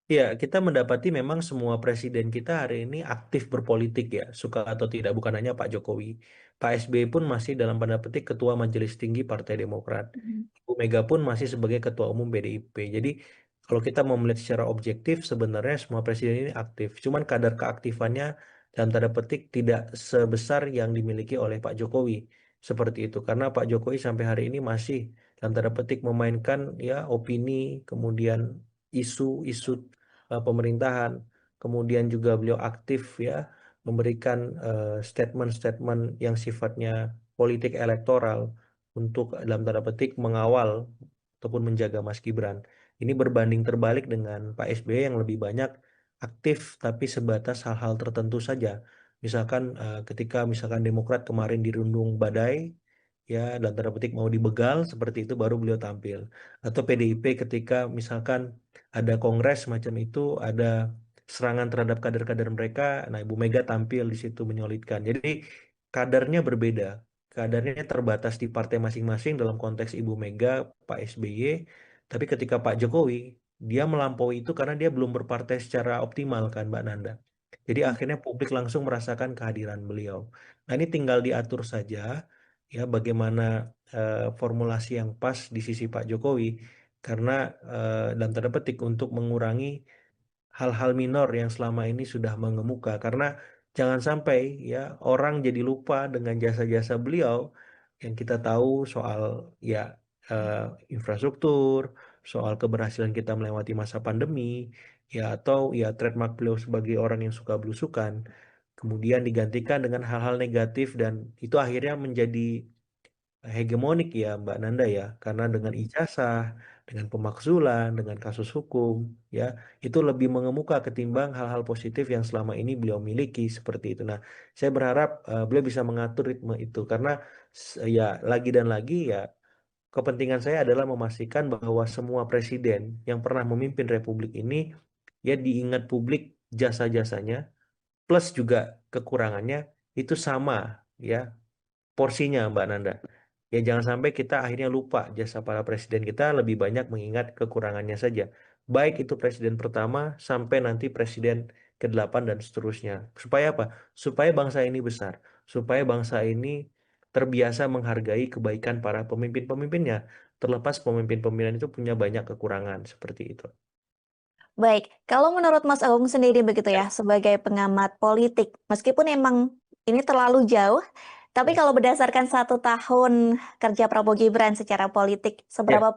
Ya, kita mendapati memang semua presiden kita hari ini aktif berpolitik ya, suka atau tidak, bukan hanya Pak Jokowi. Pak SBY pun masih dalam tanda petik Ketua Majelis Tinggi Partai Demokrat. Mhm. Bu Mega pun masih sebagai Ketua Umum PDIP. Jadi kalau kita mau melihat secara objektif, sebenarnya semua presiden ini aktif. Cuman kadar keaktifannya dalam tanda petik tidak sebesar yang dimiliki oleh Pak Jokowi. Seperti itu. Karena Pak Jokowi sampai hari ini masih dalam tanda petik memainkan ya opini, kemudian isu-isu pemerintahan. Kemudian juga beliau aktif ya memberikan statement-statement yang sifatnya politik elektoral untuk dalam tanda petik mengawal ataupun menjaga Mas Gibran. Ini berbanding terbalik dengan Pak SBY yang lebih banyak aktif tapi sebatas hal-hal tertentu saja. Misalkan ketika misalkan Demokrat kemarin dirundung badai, ya dalam tanda petik mau dibegal seperti itu baru beliau tampil. Atau PDIP ketika misalkan ada kongres macam itu, ada serangan terhadap kader-kader mereka, nah Ibu Mega tampil di situ menyolidkan. Jadi kadarnya berbeda, kadarnya terbatas di partai masing-masing dalam konteks Ibu Mega, Pak SBY, tapi ketika Pak Jokowi, dia melampaui itu karena dia belum berpartai secara optimal kan Mbak Nanda. Jadi akhirnya publik langsung merasakan kehadiran beliau. Nah ini tinggal diatur saja ya bagaimana formulasi yang pas di sisi Pak Jokowi karena dan tanda petik untuk mengurangi hal-hal minor yang selama ini sudah mengemuka karena jangan sampai ya orang jadi lupa dengan jasa-jasa beliau yang kita tahu soal ya eh, infrastruktur, soal keberhasilan kita melewati masa pandemi, ya atau ya trademark beliau sebagai orang yang suka belusukan, kemudian digantikan dengan hal-hal negatif dan itu akhirnya menjadi hegemonik ya Mbak Nanda ya, karena dengan ijazah, dengan pemakzulan, dengan kasus hukum, ya itu lebih mengemuka ketimbang hal-hal positif yang selama ini beliau miliki seperti itu. Nah, saya berharap beliau bisa mengatur ritme itu karena ya lagi dan lagi ya kepentingan saya adalah memastikan bahwa semua presiden yang pernah memimpin Republik ini ya diingat publik jasa-jasanya plus juga kekurangannya itu sama ya porsinya Mbak Nanda. Ya jangan sampai kita akhirnya lupa jasa para presiden kita, lebih banyak mengingat kekurangannya saja. Baik itu presiden pertama sampai nanti presiden ke-8 dan seterusnya. Supaya apa? Supaya bangsa ini besar. Supaya bangsa ini terbiasa menghargai kebaikan para pemimpin-pemimpinnya. Terlepas pemimpin-pemimpin itu punya banyak kekurangan seperti itu. Baik, kalau menurut Mas Agung sendiri begitu Ya, ya, sebagai pengamat politik, meskipun emang ini terlalu jauh, tapi ya. kalau berdasarkan 1 tahun kerja Prabowo Gibran secara politik, Ya,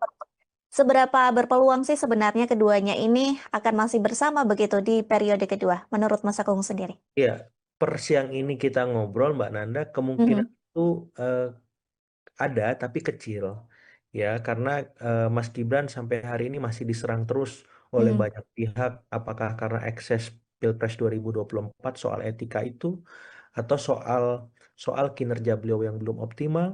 seberapa berpeluang sih sebenarnya keduanya ini akan masih bersama begitu di periode kedua, menurut Mas Agung sendiri? ya. Per siang ini kita ngobrol, Mbak Nanda, kemungkinan Mhm, itu eh, ada tapi kecil ya karena Mas Gibran sampai hari ini masih diserang terus oleh mhm, banyak pihak apakah karena ekses Pilpres 2024 soal etika itu atau soal soal kinerja beliau yang belum optimal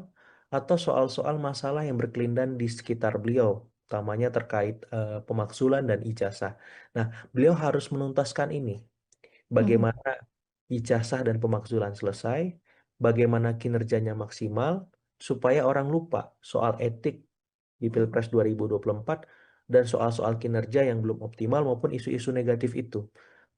atau soal-soal masalah yang berkelindan di sekitar beliau utamanya terkait pemakzulan dan ijazah. Nah, beliau harus menuntaskan ini. mhm, Bagaimana ijazah dan pemakzulan selesai, bagaimana kinerjanya maksimal, supaya orang lupa soal etik di Pilpres 2024 dan soal-soal kinerja yang belum optimal maupun isu-isu negatif itu.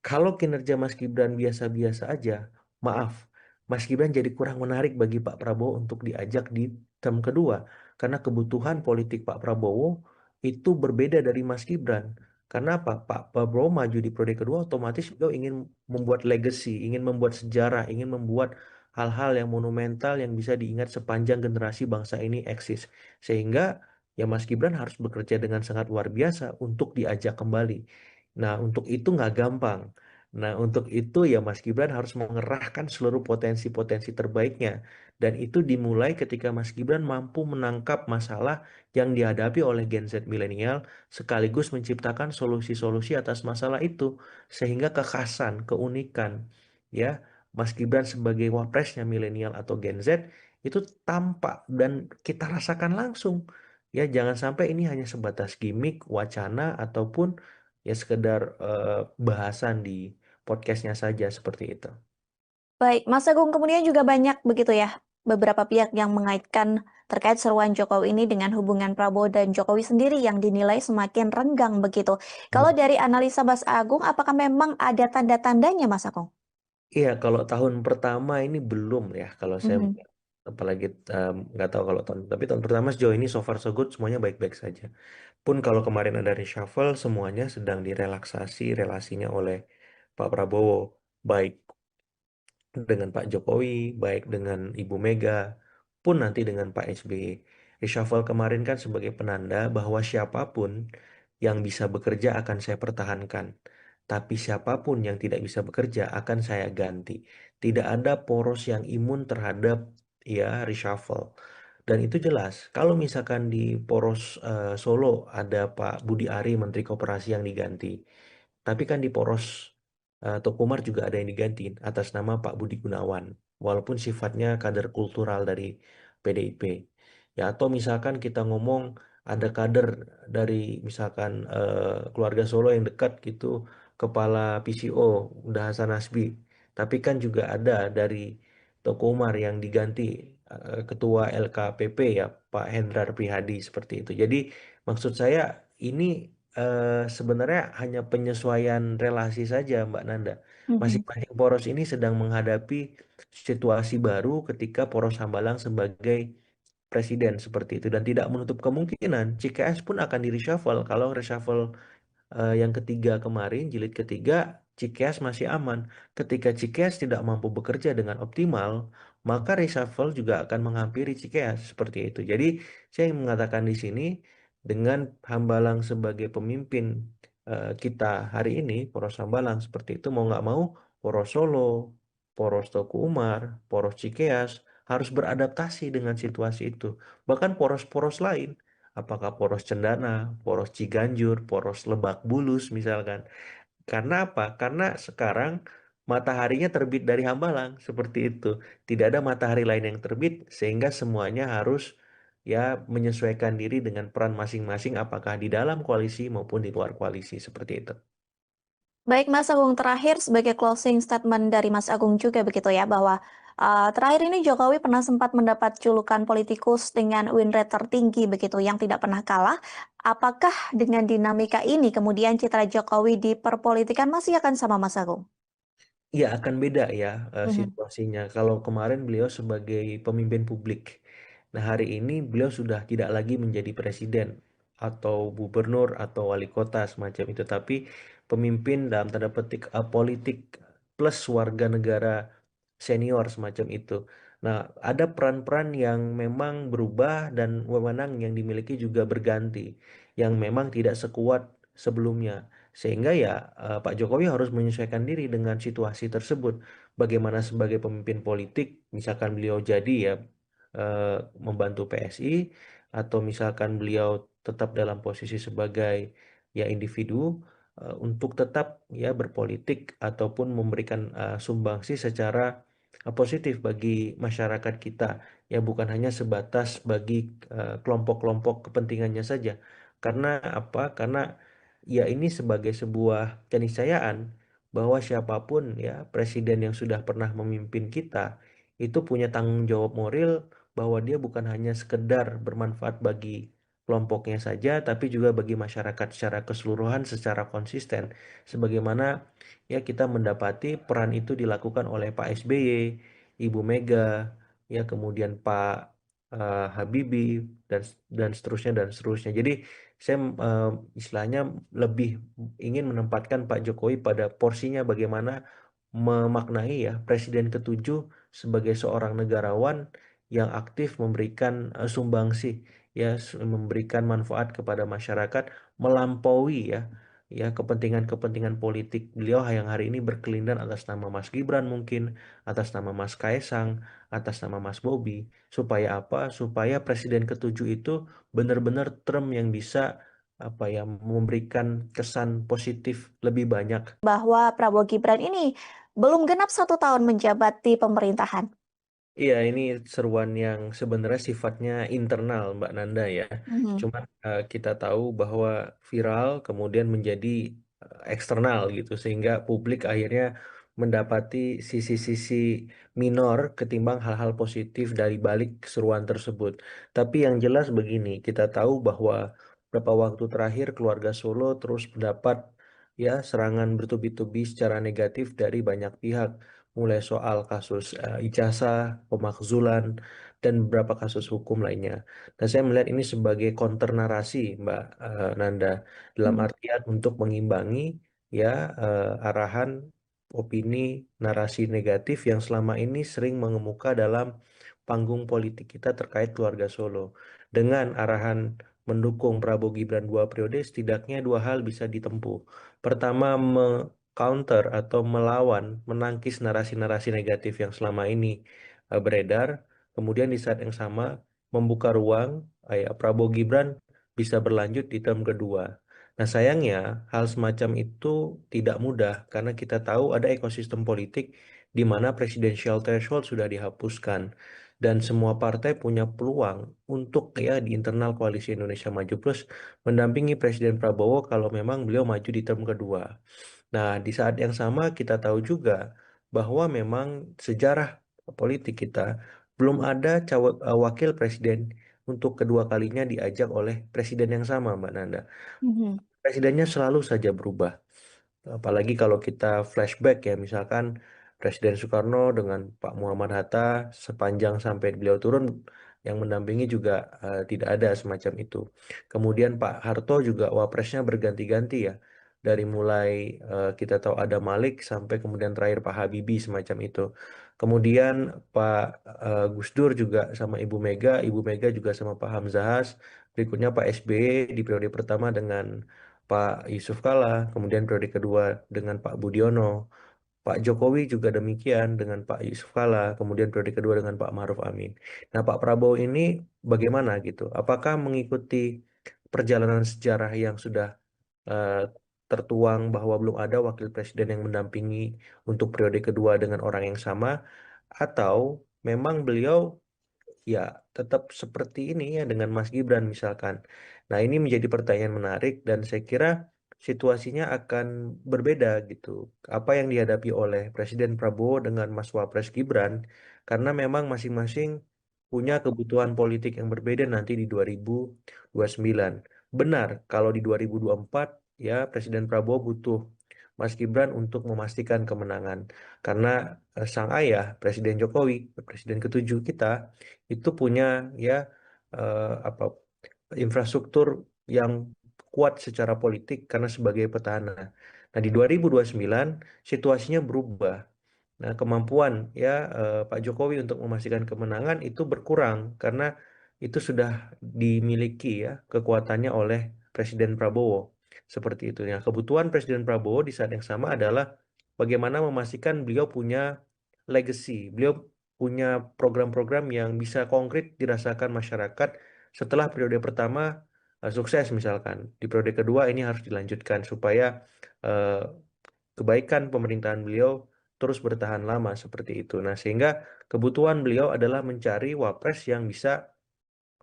Kalau kinerja Mas Gibran biasa-biasa aja, maaf, Mas Gibran jadi kurang menarik bagi Pak Prabowo untuk diajak di term kedua. Karena kebutuhan politik Pak Prabowo itu berbeda dari Mas Gibran. Karena apa? Pak Prabowo maju di periode kedua otomatis beliau ingin membuat legacy, ingin membuat sejarah, ingin membuat hal-hal yang monumental yang bisa diingat sepanjang generasi bangsa ini eksis. Sehingga ya Mas Gibran harus bekerja dengan sangat luar biasa untuk diajak kembali. Nah, untuk itu nggak gampang. Nah, untuk itu ya Mas Gibran harus mengerahkan seluruh potensi-potensi terbaiknya. Dan itu dimulai ketika Mas Gibran mampu menangkap masalah yang dihadapi oleh Gen Z milenial sekaligus menciptakan solusi-solusi atas masalah itu. Sehingga kekhasan, keunikan, ya Mas Gibran sebagai wapresnya milenial atau Gen Z itu tampak dan kita rasakan langsung. Ya, jangan sampai ini hanya sebatas gimmick, wacana, ataupun ya sekedar bahasan di podcastnya saja seperti itu. baik, Mas Agung kemudian juga banyak begitu ya, beberapa pihak yang mengaitkan terkait seruan Jokowi ini dengan hubungan Prabowo dan Jokowi sendiri yang dinilai semakin renggang begitu. Kalau Hmm. dari analisa Mas Agung, apakah memang ada tanda-tandanya Mas Agung? Iya, kalau tahun pertama ini belum ya, kalau saya Mhm. melihat. Apalagi nggak tahu kalau tapi tahun pertama sejauh ini so far so good semuanya baik-baik saja. Pun kalau kemarin ada reshuffle, semuanya sedang direlaksasi relasinya oleh Pak Prabowo, baik dengan Pak Jokowi, baik dengan Ibu Mega, pun nanti dengan Pak SBY. Reshuffle kemarin kan sebagai penanda bahwa siapapun yang bisa bekerja akan saya pertahankan. Tapi siapapun yang tidak bisa bekerja akan saya ganti. Tidak ada poros yang imun terhadap ya reshuffle. Dan itu jelas. Kalau misalkan di poros Solo ada Pak Budi Ari, Menteri Koperasi yang diganti. Tapi kan di poros Tokomar juga ada yang digantiin atas nama Pak Budi Gunawan, walaupun sifatnya kader kultural dari PDIP. Ya atau misalkan kita ngomong ada kader dari misalkan keluarga Solo yang dekat gitu, kepala PCO udah Hasan Nasbi. Tapi kan juga ada dari Tokomar yang diganti ketua LKPP ya Pak Hendrar Prihadi seperti itu. Jadi maksud saya ini sebenarnya hanya penyesuaian relasi saja, Mbak Nanda. Mhm. Masing-masing poros ini sedang menghadapi situasi baru ketika poros Hambalang sebagai presiden seperti itu dan tidak menutup kemungkinan CKS pun akan di reshuffle kalau reshuffle yang ketiga kemarin, jilid ketiga, Cikeas masih aman. Ketika Cikeas tidak mampu bekerja dengan optimal, maka reshuffle juga akan menghampiri Cikeas seperti itu. Jadi saya ingin mengatakan di sini dengan Hambalang sebagai pemimpin kita hari ini, Poros Hambalang seperti itu mau nggak mau, Poros Solo, Poros Teguh Umar, Poros Cikeas harus beradaptasi dengan situasi itu. Bahkan poros-poros lain apakah poros Cendana, poros Ciganjur, poros Lebak Bulus misalkan. Karena apa? Karena sekarang mataharinya terbit dari Hambalang seperti itu. Tidak ada matahari lain yang terbit sehingga semuanya harus ya menyesuaikan diri dengan peran masing-masing apakah di dalam koalisi maupun di luar koalisi seperti itu. Baik Mas Agung, terakhir sebagai closing statement dari Mas Agung juga begitu ya, bahwa Terakhir ini Jokowi pernah sempat mendapat julukan politikus dengan win rate tertinggi begitu yang tidak pernah kalah. Apakah dengan dinamika ini kemudian citra Jokowi di perpolitikan masih akan sama Mas Agung? Iya, akan beda ya Mhm. situasinya. Kalau kemarin beliau sebagai pemimpin publik. Nah, hari ini beliau sudah tidak lagi menjadi presiden atau gubernur atau wali kota semacam itu, tapi pemimpin dalam tanda petik politik plus warga negara senior semacam itu. Nah, ada peran-peran yang memang berubah dan wewenang yang dimiliki juga berganti, yang memang tidak sekuat sebelumnya. Sehingga ya Pak Jokowi harus menyesuaikan diri dengan situasi tersebut. Bagaimana sebagai pemimpin politik, misalkan beliau jadi ya eh, membantu PSI, atau misalkan beliau tetap dalam posisi sebagai ya individu untuk tetap ya berpolitik ataupun memberikan sumbangsi secara positif bagi masyarakat kita, ya bukan hanya sebatas bagi kelompok-kelompok kepentingannya saja. Karena apa? Karena ya ini sebagai sebuah keniscayaan bahwa siapapun ya presiden yang sudah pernah memimpin kita itu punya tanggung jawab moral bahwa dia bukan hanya sekedar bermanfaat bagi kelompoknya saja, tapi juga bagi masyarakat secara keseluruhan secara konsisten. Sebagaimana ya kita mendapati peran itu dilakukan oleh Pak SBY, Ibu Mega, ya kemudian Pak Habibie dan seterusnya dan seterusnya. Jadi saya istilahnya lebih ingin menempatkan Pak Jokowi pada porsinya bagaimana memaknai ya Presiden ketujuh sebagai seorang negarawan yang aktif memberikan sumbangsi ya memberikan manfaat kepada masyarakat melampaui ya kepentingan-kepentingan politik beliau yang hari ini berkelindan atas nama Mas Gibran mungkin, atas nama Mas Kaesang, atas nama Mas Bobi, supaya apa? Supaya Presiden ketujuh itu benar-benar term yang bisa apa ya memberikan kesan positif lebih banyak. Bahwa Prabowo Gibran ini belum genap 1 tahun menjabat di pemerintahan. Iya, ini seruan yang sebenarnya sifatnya internal, Mbak Nanda ya. Mhm. Cuma kita tahu bahwa viral kemudian menjadi eksternal gitu, sehingga publik akhirnya mendapati sisi-sisi minor ketimbang hal-hal positif dari balik seruan tersebut. Tapi yang jelas begini, kita tahu bahwa beberapa waktu terakhir keluarga Solo terus mendapat ya serangan bertubi-tubi secara negatif dari banyak pihak, mulai soal kasus ijazah, pemakzulan, dan beberapa kasus hukum lainnya. Dan saya melihat ini sebagai counter narasi, Mbak Nanda, dalam Mhm. artian untuk mengimbangi ya arahan opini narasi negatif yang selama ini sering mengemuka dalam panggung politik kita terkait keluarga Solo. Dengan arahan mendukung Prabowo Gibran 2 periode, setidaknya dua hal bisa ditempuh. Pertama, counter atau melawan, menangkis narasi-narasi negatif yang selama ini beredar. Kemudian di saat yang sama membuka ruang Prabowo Gibran bisa berlanjut di term kedua. Nah, sayangnya hal semacam itu tidak mudah karena kita tahu ada ekosistem politik di mana presidensial threshold sudah dihapuskan dan semua partai punya peluang untuk ya di internal koalisi Indonesia Maju Plus mendampingi Presiden Prabowo kalau memang beliau maju di term kedua. Nah, di saat yang sama kita tahu juga bahwa memang sejarah politik kita belum ada wakil presiden untuk kedua kalinya diajak oleh presiden yang sama, Mbak Nanda. Mhm. Presidennya selalu saja berubah. Apalagi kalau kita flashback ya, misalkan Presiden Soekarno dengan Pak Muhammad Hatta sepanjang sampai beliau turun yang mendampingi juga tidak ada semacam itu. Kemudian Pak Harto juga wapresnya berganti-ganti ya. Dari mulai kita tahu ada Malik sampai kemudian terakhir Pak Habibie semacam itu. Kemudian Pak Gus Dur juga sama Ibu Mega juga sama Pak Hamzahas. Berikutnya Pak SBY di periode pertama dengan Pak Yusuf Kala, kemudian periode kedua dengan Pak Budiono, Pak Jokowi juga demikian dengan Pak Yusuf Kala, kemudian periode kedua dengan Pak Maruf Amin. Nah, Pak Prabowo ini bagaimana gitu? Apakah mengikuti perjalanan sejarah yang sudah eh, tertuang bahwa belum ada wakil presiden yang mendampingi untuk periode kedua dengan orang yang sama, atau memang beliau ya tetap seperti ini ya dengan Mas Gibran misalkan. Nah, ini menjadi pertanyaan menarik dan saya kira situasinya akan berbeda gitu. Apa yang dihadapi oleh Presiden Prabowo dengan Mas Wapres Gibran karena memang masing-masing punya kebutuhan politik yang berbeda nanti di 2029. Benar, kalau di 2024 ya Presiden Prabowo butuh Mas Gibran untuk memastikan kemenangan. Karena sang ayah, Presiden Jokowi, Presiden ketujuh kita, itu punya ya apa infrastruktur yang kuat secara politik karena sebagai petahana. Nah, di 2029 situasinya berubah. Nah, kemampuan ya Pak Jokowi untuk memastikan kemenangan itu berkurang karena itu sudah dimiliki ya kekuatannya oleh Presiden Prabowo. Seperti itu ya. Kebutuhan Presiden Prabowo di saat yang sama adalah bagaimana memastikan beliau punya legacy, beliau punya program-program yang bisa konkret dirasakan masyarakat setelah periode pertama sukses misalkan. Di periode kedua ini harus dilanjutkan supaya eh, kebaikan pemerintahan beliau terus bertahan lama seperti itu. Nah, sehingga kebutuhan beliau adalah mencari wapres yang bisa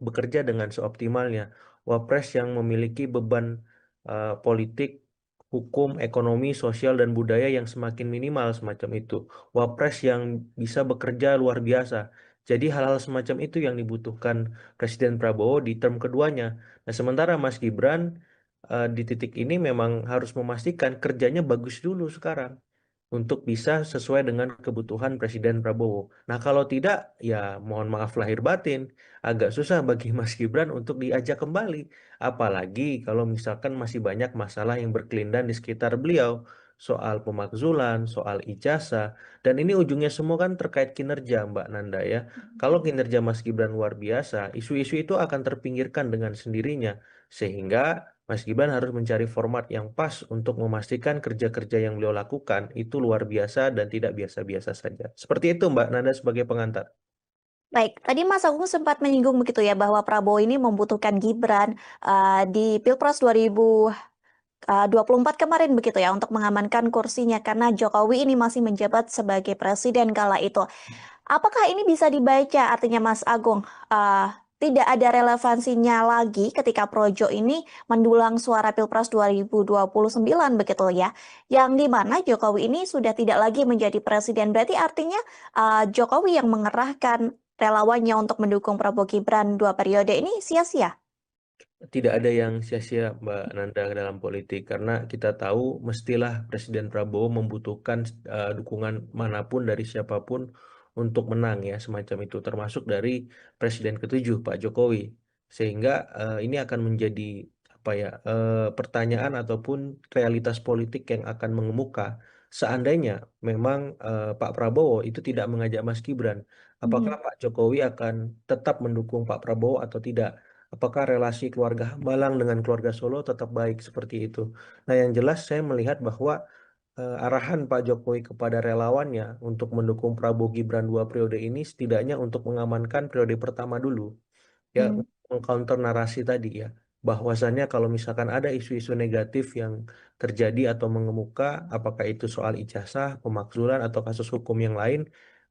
bekerja dengan seoptimalnya. Wapres yang memiliki beban politik, hukum, ekonomi, sosial, dan budaya yang semakin minimal semacam itu. Wapres yang bisa bekerja luar biasa. Jadi hal-hal semacam itu yang dibutuhkan Presiden Prabowo di term keduanya. Nah, sementara Mas Gibran di titik ini memang harus memastikan kerjanya bagus dulu sekarang untuk bisa sesuai dengan kebutuhan Presiden Prabowo. Nah, kalau tidak, ya mohon maaf lahir batin, agak susah bagi Mas Gibran untuk diajak kembali. Apalagi kalau misalkan masih banyak masalah yang berkelindan di sekitar beliau, soal pemakzulan, soal ijazah, dan ini ujungnya semua kan terkait kinerja, Mbak Nanda ya. Kalau kinerja Mas Gibran luar biasa, isu-isu itu akan terpinggirkan dengan sendirinya, sehingga Mas Gibran harus mencari format yang pas untuk memastikan kerja-kerja yang beliau lakukan itu luar biasa dan tidak biasa-biasa saja. Seperti itu Mbak Nanda sebagai pengantar. Baik, tadi Mas Agung sempat menyinggung begitu ya bahwa Prabowo ini membutuhkan Gibran di Pilpres 2024 kemarin begitu ya untuk mengamankan kursinya karena Jokowi ini masih menjabat sebagai presiden kala itu. Apakah ini bisa dibaca artinya Mas Agung tidak ada relevansinya lagi ketika Projo ini mendulang suara Pilpres 2029 begitu ya. Yang di mana Jokowi ini sudah tidak lagi menjadi presiden. Berarti artinya Jokowi yang mengerahkan relawannya untuk mendukung Prabowo Gibran 2 periode ini sia-sia. Tidak ada yang sia-sia Mbak Nanda dalam politik karena kita tahu mestilah Presiden Prabowo membutuhkan dukungan manapun dari siapapun untuk menang ya semacam itu termasuk dari Presiden ketujuh Pak Jokowi sehingga ini akan menjadi apa ya pertanyaan ataupun realitas politik yang akan mengemuka seandainya memang Pak Prabowo itu tidak mengajak Mas Gibran apakah Mhm. Pak Jokowi akan tetap mendukung Pak Prabowo atau tidak. Apakah relasi keluarga Hambalang dengan keluarga Solo tetap baik seperti itu? Nah, yang jelas saya melihat bahwa arahan Pak Jokowi kepada relawannya untuk mendukung Prabowo Gibran 2 periode ini setidaknya untuk mengamankan periode pertama dulu ya Hmm. mengcounter narasi tadi ya bahwasannya kalau misalkan ada isu-isu negatif yang terjadi atau mengemuka apakah itu soal ijazah, pemakzulan atau kasus hukum yang lain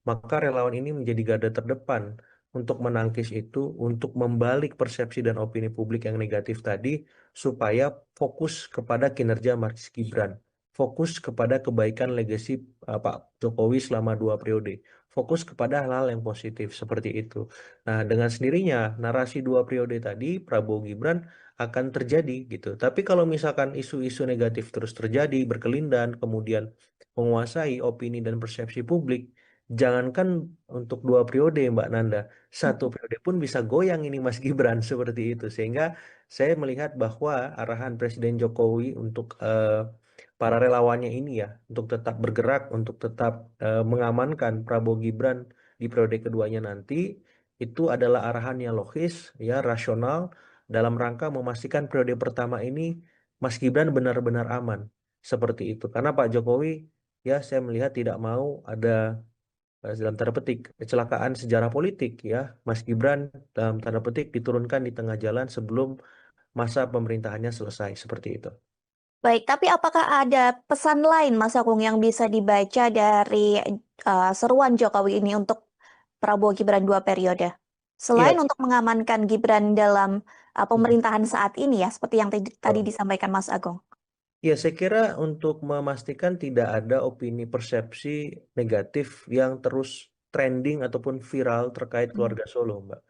maka relawan ini menjadi garda terdepan untuk menangkis itu untuk membalik persepsi dan opini publik yang negatif tadi supaya fokus kepada kinerja Mas Gibran fokus kepada kebaikan legasi Pak Jokowi selama 2 periode fokus kepada hal-hal yang positif seperti itu. Nah, dengan sendirinya narasi 2 periode tadi Prabowo Gibran akan terjadi gitu. Tapi kalau misalkan isu-isu negatif terus terjadi, berkelindan, kemudian menguasai opini dan persepsi publik, jangankan untuk 2 periode Mbak Nanda, 1 periode pun bisa goyang ini Mas Gibran seperti itu. Sehingga saya melihat bahwa arahan Presiden Jokowi untuk para relawannya ini ya, untuk tetap bergerak, untuk tetap mengamankan Prabowo Gibran di periode keduanya nanti itu adalah arahan yang logis, ya rasional dalam rangka memastikan periode pertama ini Mas Gibran benar-benar aman seperti itu. Karena Pak Jokowi ya saya melihat tidak mau ada dalam tanda petik kecelakaan sejarah politik ya. Mas Gibran dalam tanda petik diturunkan di tengah jalan sebelum masa pemerintahannya selesai seperti itu. Baik, tapi apakah ada pesan lain Mas Agung yang bisa dibaca dari seruan Jokowi ini untuk Prabowo Gibran 2 periode? Selain Iya, untuk mengamankan Gibran dalam pemerintahan saat ini ya, seperti yang tadi betul. disampaikan Mas Agung. Ya, saya kira untuk memastikan tidak ada opini persepsi negatif yang terus trending ataupun viral terkait Hmm. keluarga Solo, Mbak.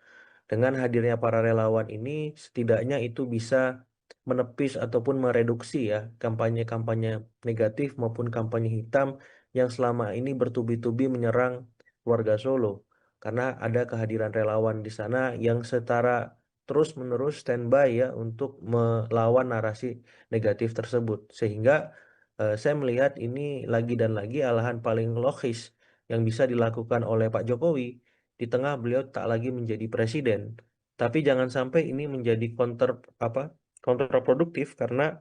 Dengan hadirnya para relawan ini, setidaknya itu bisa menepis ataupun mereduksi ya kampanye-kampanye negatif maupun kampanye hitam yang selama ini bertubi-tubi menyerang keluarga Solo. Karena ada kehadiran relawan di sana yang setara terus-menerus standby ya untuk melawan narasi negatif tersebut. Sehingga saya melihat ini lagi dan lagi alahan paling logis yang bisa dilakukan oleh Pak Jokowi di tengah beliau tak lagi menjadi presiden. Tapi jangan sampai ini menjadi apa kontraproduktif karena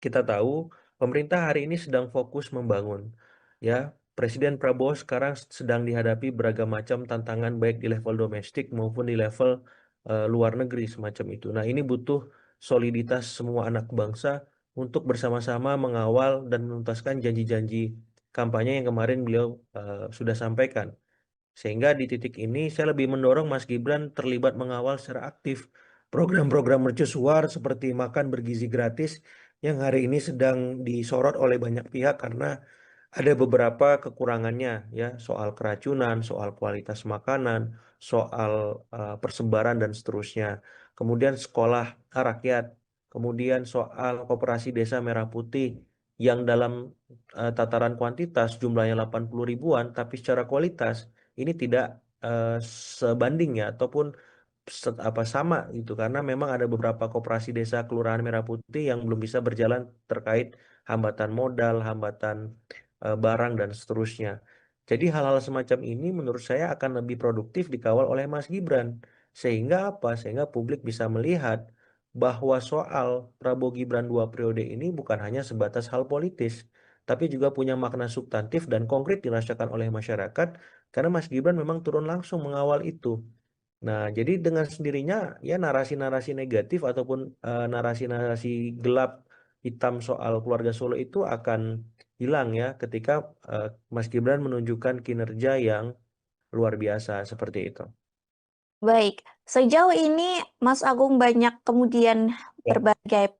kita tahu pemerintah hari ini sedang fokus membangun. Ya, Presiden Prabowo sekarang sedang dihadapi beragam macam tantangan baik di level domestik maupun di level luar negeri semacam itu. Nah, ini butuh soliditas semua anak bangsa untuk bersama-sama mengawal dan menuntaskan janji-janji kampanye yang kemarin beliau sudah sampaikan. Sehingga di titik ini saya lebih mendorong Mas Gibran terlibat mengawal secara aktif program-program mercusuar seperti makan bergizi gratis yang hari ini sedang disorot oleh banyak pihak karena ada beberapa kekurangannya ya soal keracunan, soal kualitas makanan, soal persebaran dan seterusnya. Kemudian sekolah rakyat, kemudian soal koperasi desa Merah Putih yang dalam tataran kuantitas jumlahnya 80 ribuan, tapi secara kualitas ini tidak eh, sebanding ya ataupun apa sama gitu karena memang ada beberapa koperasi desa Kelurahan Merah Putih yang belum bisa berjalan terkait hambatan modal, hambatan barang dan seterusnya. Jadi hal-hal semacam ini menurut saya akan lebih produktif dikawal oleh Mas Gibran. Sehingga apa? Sehingga publik bisa melihat bahwa soal Prabowo Gibran 2 periode ini bukan hanya sebatas hal politis, tapi juga punya makna substantif dan konkret dirasakan oleh masyarakat karena Mas Gibran memang turun langsung mengawal itu. Nah, jadi dengan sendirinya ya narasi-narasi negatif ataupun narasi-narasi gelap hitam soal keluarga Solo itu akan hilang ya ketika eh, Mas Gibran menunjukkan kinerja yang luar biasa seperti itu. Baik, sejauh ini Mas Agung banyak kemudian Ya. berbagai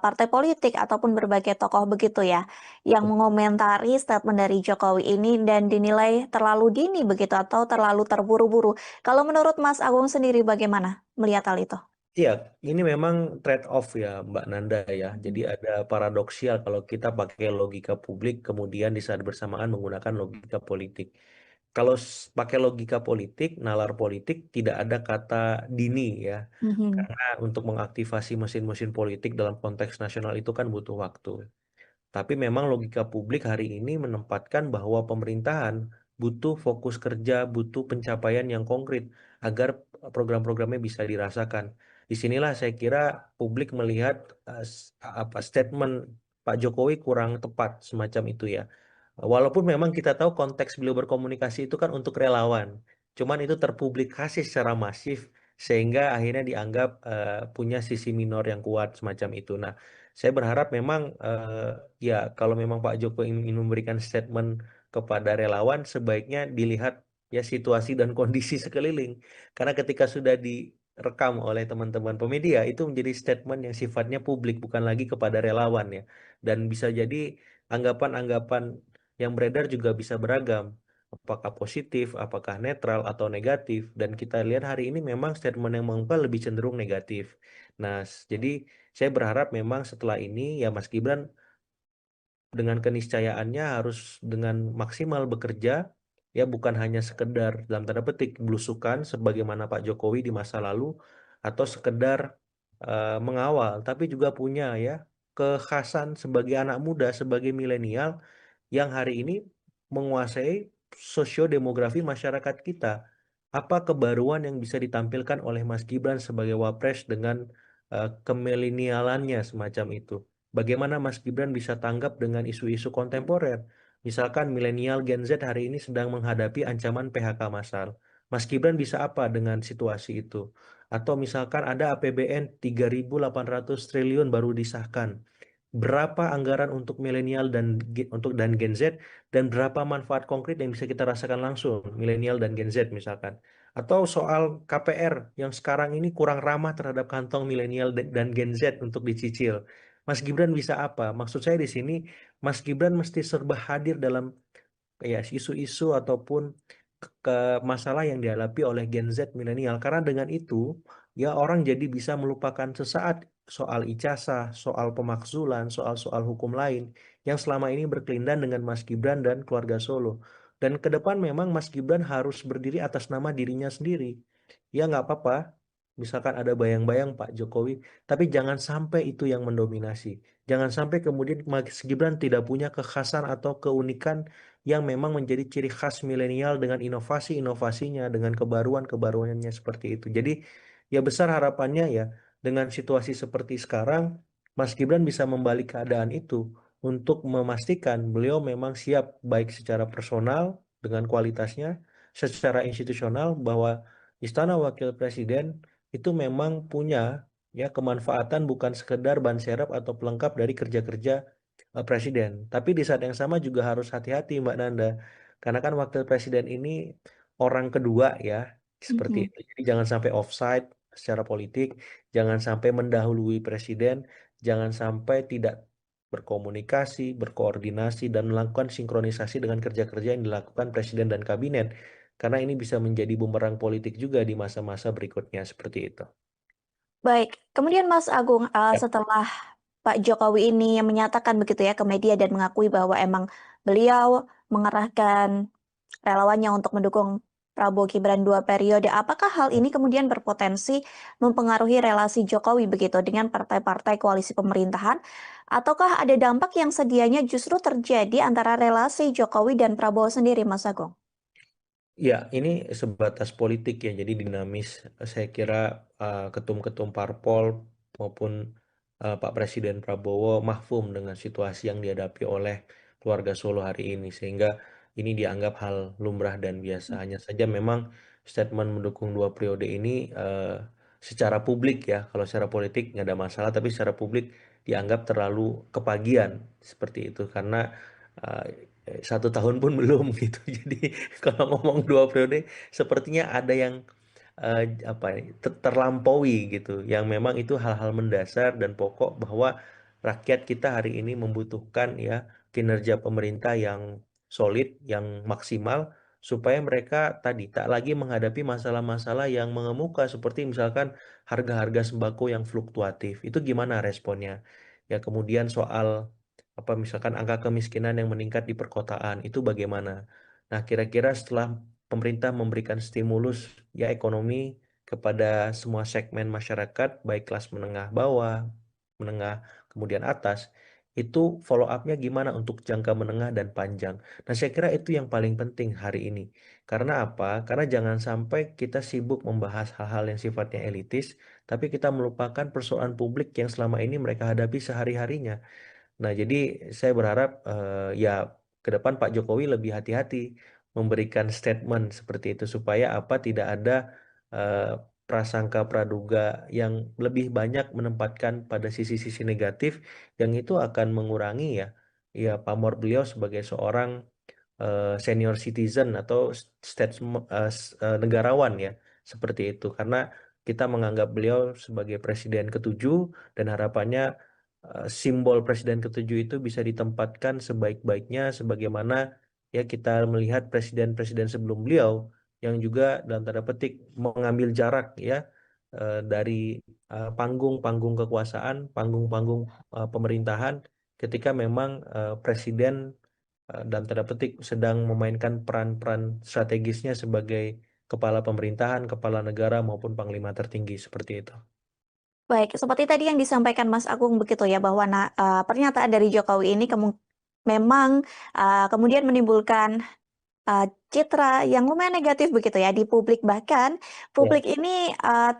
partai politik ataupun berbagai tokoh begitu ya yang mengomentari statement dari Jokowi ini dan dinilai terlalu dini begitu atau terlalu terburu-buru. Kalau menurut Mas Agung sendiri bagaimana melihat hal itu? Iya, ini memang trade off ya Mbak Nanda ya. Jadi Mhm. ada paradoksial kalau kita pakai logika publik kemudian di saat bersamaan menggunakan logika politik. Kalau pakai logika politik, nalar politik tidak ada kata dini ya. Mhm. Karena untuk mengaktifasi mesin-mesin politik dalam konteks nasional itu kan butuh waktu. Tapi memang logika publik hari ini menempatkan bahwa pemerintahan butuh fokus kerja, butuh pencapaian yang konkret agar program-programnya bisa dirasakan. Disinilah saya kira publik melihat apa statement Pak Jokowi kurang tepat semacam itu ya. Walaupun memang kita tahu konteks beliau berkomunikasi itu kan untuk relawan, cuman itu terpublikasi secara masif sehingga akhirnya dianggap punya sisi minor yang kuat semacam itu. Nah, saya berharap memang ya kalau memang Pak Jokowi ingin memberikan statement kepada relawan, sebaiknya dilihat ya situasi dan kondisi sekeliling. Karena ketika sudah direkam oleh teman-teman pemedia, itu menjadi statement yang sifatnya publik, bukan lagi kepada relawan ya. Dan bisa jadi anggapan-anggapan yang beredar juga bisa beragam. Apakah positif, apakah netral atau negatif. Dan kita lihat hari ini memang statement yang mengungkap lebih cenderung negatif. Nah, jadi saya berharap memang setelah ini ya Mas Gibran dengan keniscayaannya harus dengan maksimal bekerja ya bukan hanya sekedar dalam tanda petik belusukan sebagaimana Pak Jokowi di masa lalu atau sekedar mengawal tapi juga punya ya kekhasan sebagai anak muda sebagai milenial yang hari ini menguasai sosiodemografi masyarakat kita. Apa kebaruan yang bisa ditampilkan oleh Mas Gibran sebagai wapres dengan kemilenialannya semacam itu? Bagaimana Mas Gibran bisa tanggap dengan isu-isu kontemporer? Misalkan milenial Gen Z hari ini sedang menghadapi ancaman PHK massal. Mas Gibran bisa apa dengan situasi itu? Atau misalkan ada APBN 3.800 triliun baru disahkan. Berapa anggaran untuk milenial dan Gen Z dan berapa manfaat konkret yang bisa kita rasakan langsung milenial dan Gen Z misalkan. Atau soal KPR yang sekarang ini kurang ramah terhadap kantong milenial dan Gen Z untuk dicicil. Mas Gibran bisa apa? Maksud saya di sini Mas Gibran mesti serba hadir dalam ya isu-isu ataupun ke masalah yang dihadapi oleh Gen Z milenial. Karena dengan itu, ya orang jadi bisa melupakan sesaat soal ijazah, soal pemakzulan, soal-soal hukum lain yang selama ini berkelindan dengan Mas Gibran dan keluarga Solo. Dan ke depan memang Mas Gibran harus berdiri atas nama dirinya sendiri. Ya nggak apa-apa, misalkan ada bayang-bayang Pak Jokowi, tapi jangan sampai itu yang mendominasi. Jangan sampai kemudian Mas Gibran tidak punya kekhasan atau keunikan yang memang menjadi ciri khas milenial dengan inovasi-inovasinya, dengan kebaruan-kebaruannya seperti itu. Jadi ya besar harapannya ya dengan situasi seperti sekarang, Mas Gibran bisa membalik keadaan itu untuk memastikan beliau memang siap baik secara personal dengan kualitasnya, secara institusional bahwa Istana Wakil Presiden itu memang punya ya kemanfaatan bukan sekedar ban serep atau pelengkap dari kerja-kerja presiden. Tapi di saat yang sama juga harus hati-hati Mbak Nanda. Karena kan wakil presiden ini orang kedua ya, seperti Mhm. itu. Jadi jangan sampai offside secara politik, jangan sampai mendahului presiden, jangan sampai tidak berkomunikasi, berkoordinasi, dan melakukan sinkronisasi dengan kerja-kerja yang dilakukan presiden dan kabinet. Karena ini bisa menjadi bumerang politik juga di masa-masa berikutnya seperti itu. Baik, kemudian Mas Agung, Ya. setelah Pak Jokowi ini menyatakan begitu ya ke media dan mengakui bahwa emang beliau mengerahkan relawannya untuk mendukung Prabowo Gibran 2 periode. Apakah hal ini kemudian berpotensi mempengaruhi relasi Jokowi begitu dengan partai-partai koalisi pemerintahan? Ataukah ada dampak yang sedianya justru terjadi antara relasi Jokowi dan Prabowo sendiri, Mas Agung? Ya, ini sebatas politik ya, jadi dinamis. Saya kira ketum-ketum parpol maupun Pak Presiden Prabowo mahfum dengan situasi yang dihadapi oleh keluarga Solo hari ini, sehingga ini dianggap hal lumrah dan biasa. Hanya saja memang statement mendukung 2 periode ini secara publik ya, kalau secara politik nggak ada masalah, tapi secara publik dianggap terlalu kepagian seperti itu karena uh, 1 tahun pun belum gitu. Jadi kalau ngomong 2 periode, sepertinya ada yang apa ya, terlampaui gitu. Yang memang itu hal-hal mendasar dan pokok bahwa rakyat kita hari ini membutuhkan ya kinerja pemerintah yang solid, yang maksimal, supaya mereka tadi tak lagi menghadapi masalah-masalah yang mengemuka seperti misalkan harga-harga sembako yang fluktuatif. Itu gimana responnya? Ya kemudian soal apa misalkan angka kemiskinan yang meningkat di perkotaan itu bagaimana? Nah, kira-kira setelah pemerintah memberikan stimulus ya ekonomi kepada semua segmen masyarakat, baik kelas menengah bawah, menengah, kemudian atas, itu follow up-nya gimana untuk jangka menengah dan panjang. Nah, saya kira itu yang paling penting hari ini. Karena apa? Karena jangan sampai kita sibuk membahas hal-hal yang sifatnya elitis, tapi kita melupakan persoalan publik yang selama ini mereka hadapi sehari-harinya. Nah, jadi saya berharap ya ke depan Pak Jokowi lebih hati-hati memberikan statement seperti itu supaya apa tidak ada eh, prasangka praduga yang lebih banyak menempatkan pada sisi-sisi negatif yang itu akan mengurangi ya pamor beliau sebagai seorang senior citizen atau negarawan ya seperti itu karena kita menganggap beliau sebagai presiden ketujuh dan harapannya simbol presiden ketujuh itu bisa ditempatkan sebaik-baiknya sebagaimana ya kita melihat presiden-presiden sebelum beliau yang juga dalam tanda petik mengambil jarak ya dari panggung-panggung kekuasaan, panggung-panggung pemerintahan ketika memang presiden dalam tanda petik sedang memainkan peran-peran strategisnya sebagai kepala pemerintahan, kepala negara maupun panglima tertinggi seperti itu. Baik, seperti tadi yang disampaikan Mas Agung begitu ya bahwa pernyataan dari Jokowi ini memang kemudian menimbulkan citra yang lumayan negatif begitu ya di publik, bahkan Ya, publik ini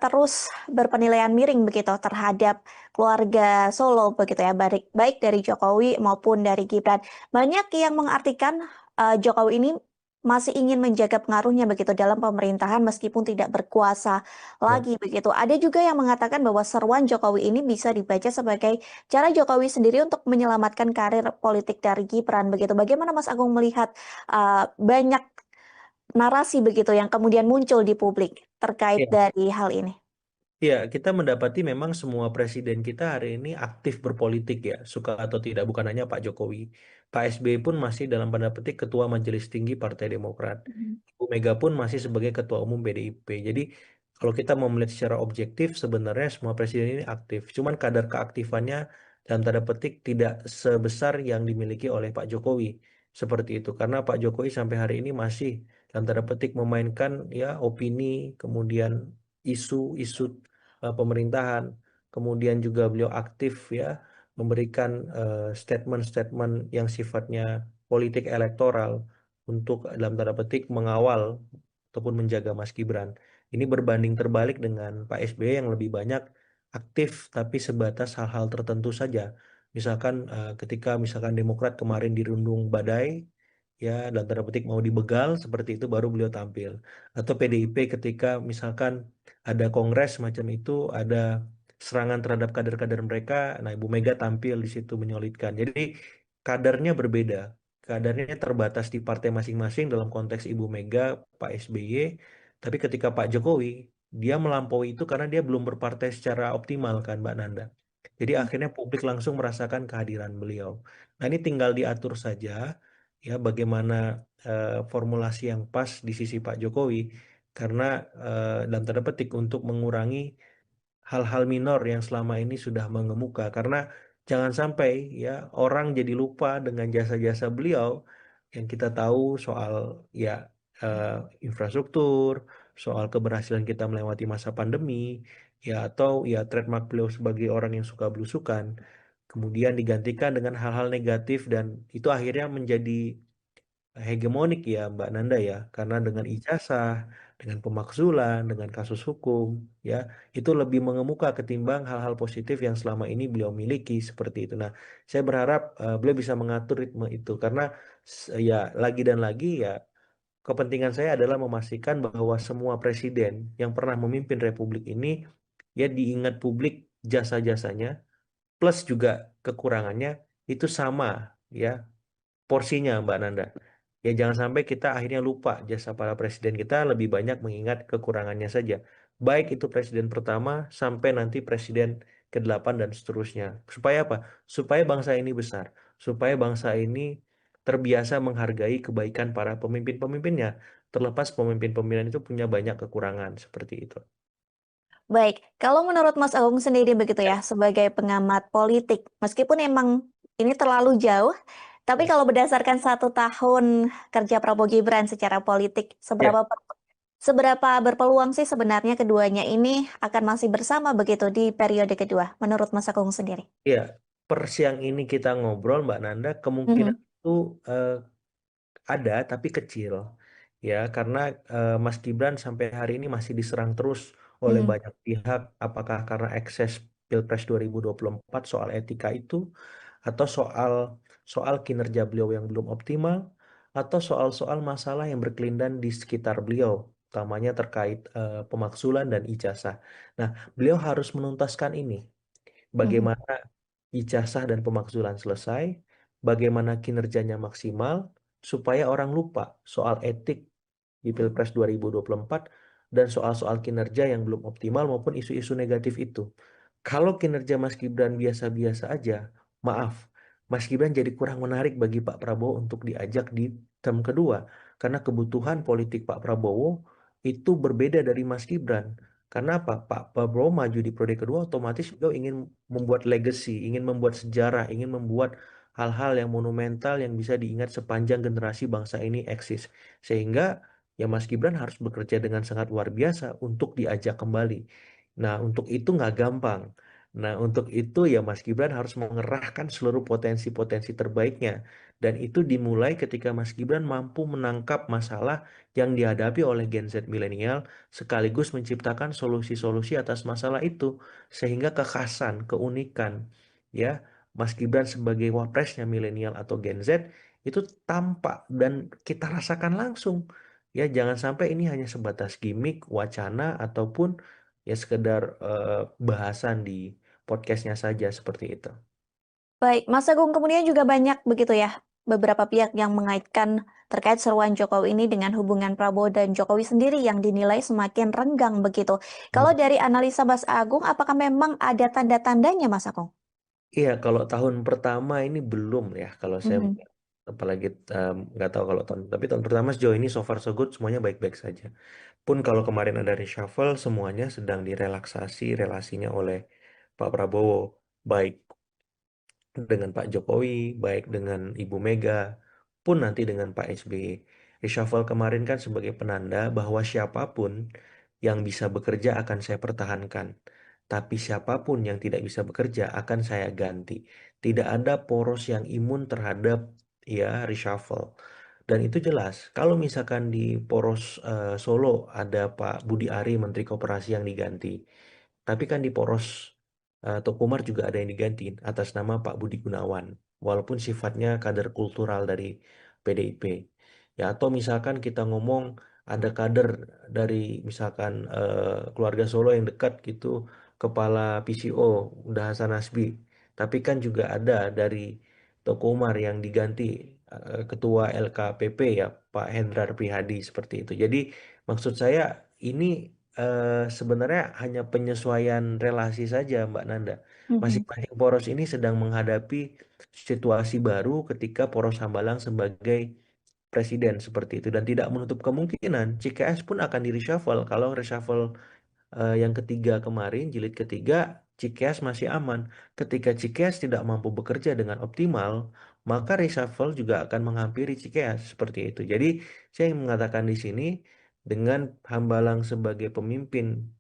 terus berpenilaian miring begitu terhadap keluarga Solo begitu ya, baik baik dari Jokowi maupun dari Gibran. Banyak yang mengartikan Jokowi ini masih ingin menjaga pengaruhnya begitu dalam pemerintahan meskipun tidak berkuasa ya. lagi begitu. Ada juga yang mengatakan bahwa seruan Jokowi ini bisa dibaca sebagai cara Jokowi sendiri untuk menyelamatkan karir politik dari Gibran begitu. Bagaimana Mas Agung melihat banyak narasi begitu yang kemudian muncul di publik terkait Ya. dari hal ini? Ya, kita mendapati memang semua presiden kita hari ini aktif berpolitik ya, suka atau tidak, bukan hanya Pak Jokowi. Pak SBY pun masih dalam tanda petik Ketua Majelis Tinggi Partai Demokrat. Mhm. Bu Mega pun masih sebagai Ketua Umum PDIP. Jadi kalau kita mau melihat secara objektif, sebenarnya semua presiden ini aktif. Cuman kadar keaktifannya dalam tanda petik tidak sebesar yang dimiliki oleh Pak Jokowi. Seperti itu. Karena Pak Jokowi sampai hari ini masih dalam tanda petik memainkan ya opini, kemudian isu-isu pemerintahan. Kemudian juga beliau aktif ya memberikan statement-statement yang sifatnya politik elektoral untuk dalam tanda petik mengawal ataupun menjaga Mas Gibran. Ini berbanding terbalik dengan Pak SBY yang lebih banyak aktif tapi sebatas hal-hal tertentu saja. Misalkan ketika misalkan Demokrat kemarin dirundung badai, ya dalam tanda petik mau dibegal seperti itu baru beliau tampil. Atau PDIP ketika misalkan ada kongres macam itu, ada serangan terhadap kader-kader mereka, nah Ibu Mega tampil di situ menyolidkan. Jadi kadarnya berbeda, kadarnya terbatas di partai masing-masing dalam konteks Ibu Mega, Pak SBY, tapi ketika Pak Jokowi, dia melampaui itu karena dia belum berpartai secara optimal kan Mbak Nanda. Jadi akhirnya publik langsung merasakan kehadiran beliau. Nah ini tinggal diatur saja ya bagaimana formulasi yang pas di sisi Pak Jokowi karena dalam tanda petik untuk mengurangi hal-hal minor yang selama ini sudah mengemuka karena jangan sampai ya orang jadi lupa dengan jasa-jasa beliau yang kita tahu soal ya eh, infrastruktur, soal keberhasilan kita melewati masa pandemi, ya atau ya trademark beliau sebagai orang yang suka belusukan, kemudian digantikan dengan hal-hal negatif dan itu akhirnya menjadi hegemonik ya Mbak Nanda ya, karena dengan ijazah, dengan pemakzulan, dengan kasus hukum, ya itu lebih mengemuka ketimbang hal-hal positif yang selama ini beliau miliki seperti itu. Nah, saya berharap beliau bisa mengatur ritme itu karena ya lagi dan lagi ya kepentingan saya adalah memastikan bahwa semua presiden yang pernah memimpin Republik ini ya diingat publik jasa-jasanya plus juga kekurangannya itu sama ya porsinya Mbak Nanda. Ya jangan sampai kita akhirnya lupa jasa para presiden kita lebih banyak mengingat kekurangannya saja. Baik itu presiden pertama sampai nanti presiden ke-8 dan seterusnya. Supaya apa? Supaya bangsa ini besar. Supaya bangsa ini terbiasa menghargai kebaikan para pemimpin-pemimpinnya. Terlepas pemimpin-pemimpin itu punya banyak kekurangan seperti itu. Baik, kalau menurut Mas Agung sendiri begitu Ya, ya, sebagai pengamat politik, meskipun emang ini terlalu jauh, tapi ya. kalau berdasarkan 1 tahun kerja Prabowo Gibran secara politik, Ya. seberapa berpeluang sih sebenarnya keduanya ini akan masih bersama begitu di periode kedua, menurut Mas Agung sendiri? Ya, per siang ini kita ngobrol Mbak Nanda, kemungkinan Mhm, itu eh, ada tapi kecil ya karena Mas Gibran sampai hari ini masih diserang terus oleh mhm, banyak pihak apakah karena ekses Pilpres 2024 soal etika itu atau soal soal kinerja beliau yang belum optimal atau soal-soal masalah yang berkelindan di sekitar beliau utamanya terkait pemakzulan dan ijazah. Nah, beliau harus menuntaskan ini. mhm. Bagaimana ijazah dan pemakzulan selesai, bagaimana kinerjanya maksimal, supaya orang lupa soal etik di Pilpres 2024 dan soal-soal kinerja yang belum optimal maupun isu-isu negatif itu. Kalau kinerja Mas Gibran biasa-biasa aja, maaf, Mas Gibran jadi kurang menarik bagi Pak Prabowo untuk diajak di term kedua. Karena kebutuhan politik Pak Prabowo itu berbeda dari Mas Gibran. Karena apa? Pak Prabowo maju di periode kedua otomatis beliau ingin membuat legacy, ingin membuat sejarah, ingin membuat hal-hal yang monumental yang bisa diingat sepanjang generasi bangsa ini eksis. Sehingga ya Mas Gibran harus bekerja dengan sangat luar biasa untuk diajak kembali. Nah, untuk itu nggak gampang. Nah, untuk itu ya Mas Gibran harus mengerahkan seluruh potensi-potensi terbaiknya. Dan itu dimulai ketika Mas Gibran mampu menangkap masalah yang dihadapi oleh Gen Z milenial sekaligus menciptakan solusi-solusi atas masalah itu. Sehingga kekhasan, keunikan, ya Mas Gibran sebagai wapresnya milenial atau Gen Z itu tampak dan kita rasakan langsung. Ya, jangan sampai ini hanya sebatas gimmick, wacana, ataupun ya sekedar bahasan di podcastnya saja seperti itu. Baik, Mas Agung kemudian juga banyak begitu ya beberapa pihak yang mengaitkan terkait seruan Jokowi ini dengan hubungan Prabowo dan Jokowi sendiri yang dinilai semakin renggang begitu. Kalau Hmm. dari analisa Mas Agung, apakah memang ada tanda-tandanya, Mas Agung? Iya, kalau tahun pertama ini belum ya, kalau saya Mhm. apalagi nggak tahu kalau tapi tahun pertama sejauh ini so far so good semuanya baik-baik saja. Pun kalau kemarin ada reshuffle, semuanya sedang direlaksasi relasinya oleh Pak Prabowo, baik dengan Pak Jokowi, baik dengan Ibu Mega, pun nanti dengan Pak SBY. Reshuffle kemarin kan sebagai penanda bahwa siapapun yang bisa bekerja akan saya pertahankan. Tapi siapapun yang tidak bisa bekerja akan saya ganti. Tidak ada poros yang imun terhadap ya reshuffle. Dan itu jelas. Kalau misalkan di poros Solo ada Pak Budi Ari Menteri Koperasi yang diganti. Tapi kan di poros Tokumar juga ada yang digantiin atas nama Pak Budi Gunawan, walaupun sifatnya kader kultural dari PDIP. Ya, atau misalkan kita ngomong ada kader dari misalkan keluarga Solo yang dekat gitu, kepala PCO, udah Hasan Nasbi. Tapi kan juga ada dari Tokumar yang diganti ketua LKPP ya, Pak Hendrar Prihadi seperti itu. Jadi maksud saya ini sebenarnya hanya penyesuaian relasi saja, Mbak Nanda. Mhm. Masing-masing poros ini sedang menghadapi situasi baru ketika poros Hambalang sebagai presiden seperti itu dan tidak menutup kemungkinan CKS pun akan di reshuffle kalau reshuffle yang ketiga kemarin, jilid ketiga, Cikeas masih aman. Ketika Cikeas tidak mampu bekerja dengan optimal, maka reshuffle juga akan menghampiri Cikeas seperti itu. Jadi, saya ingin mengatakan di sini, dengan Hambalang sebagai pemimpin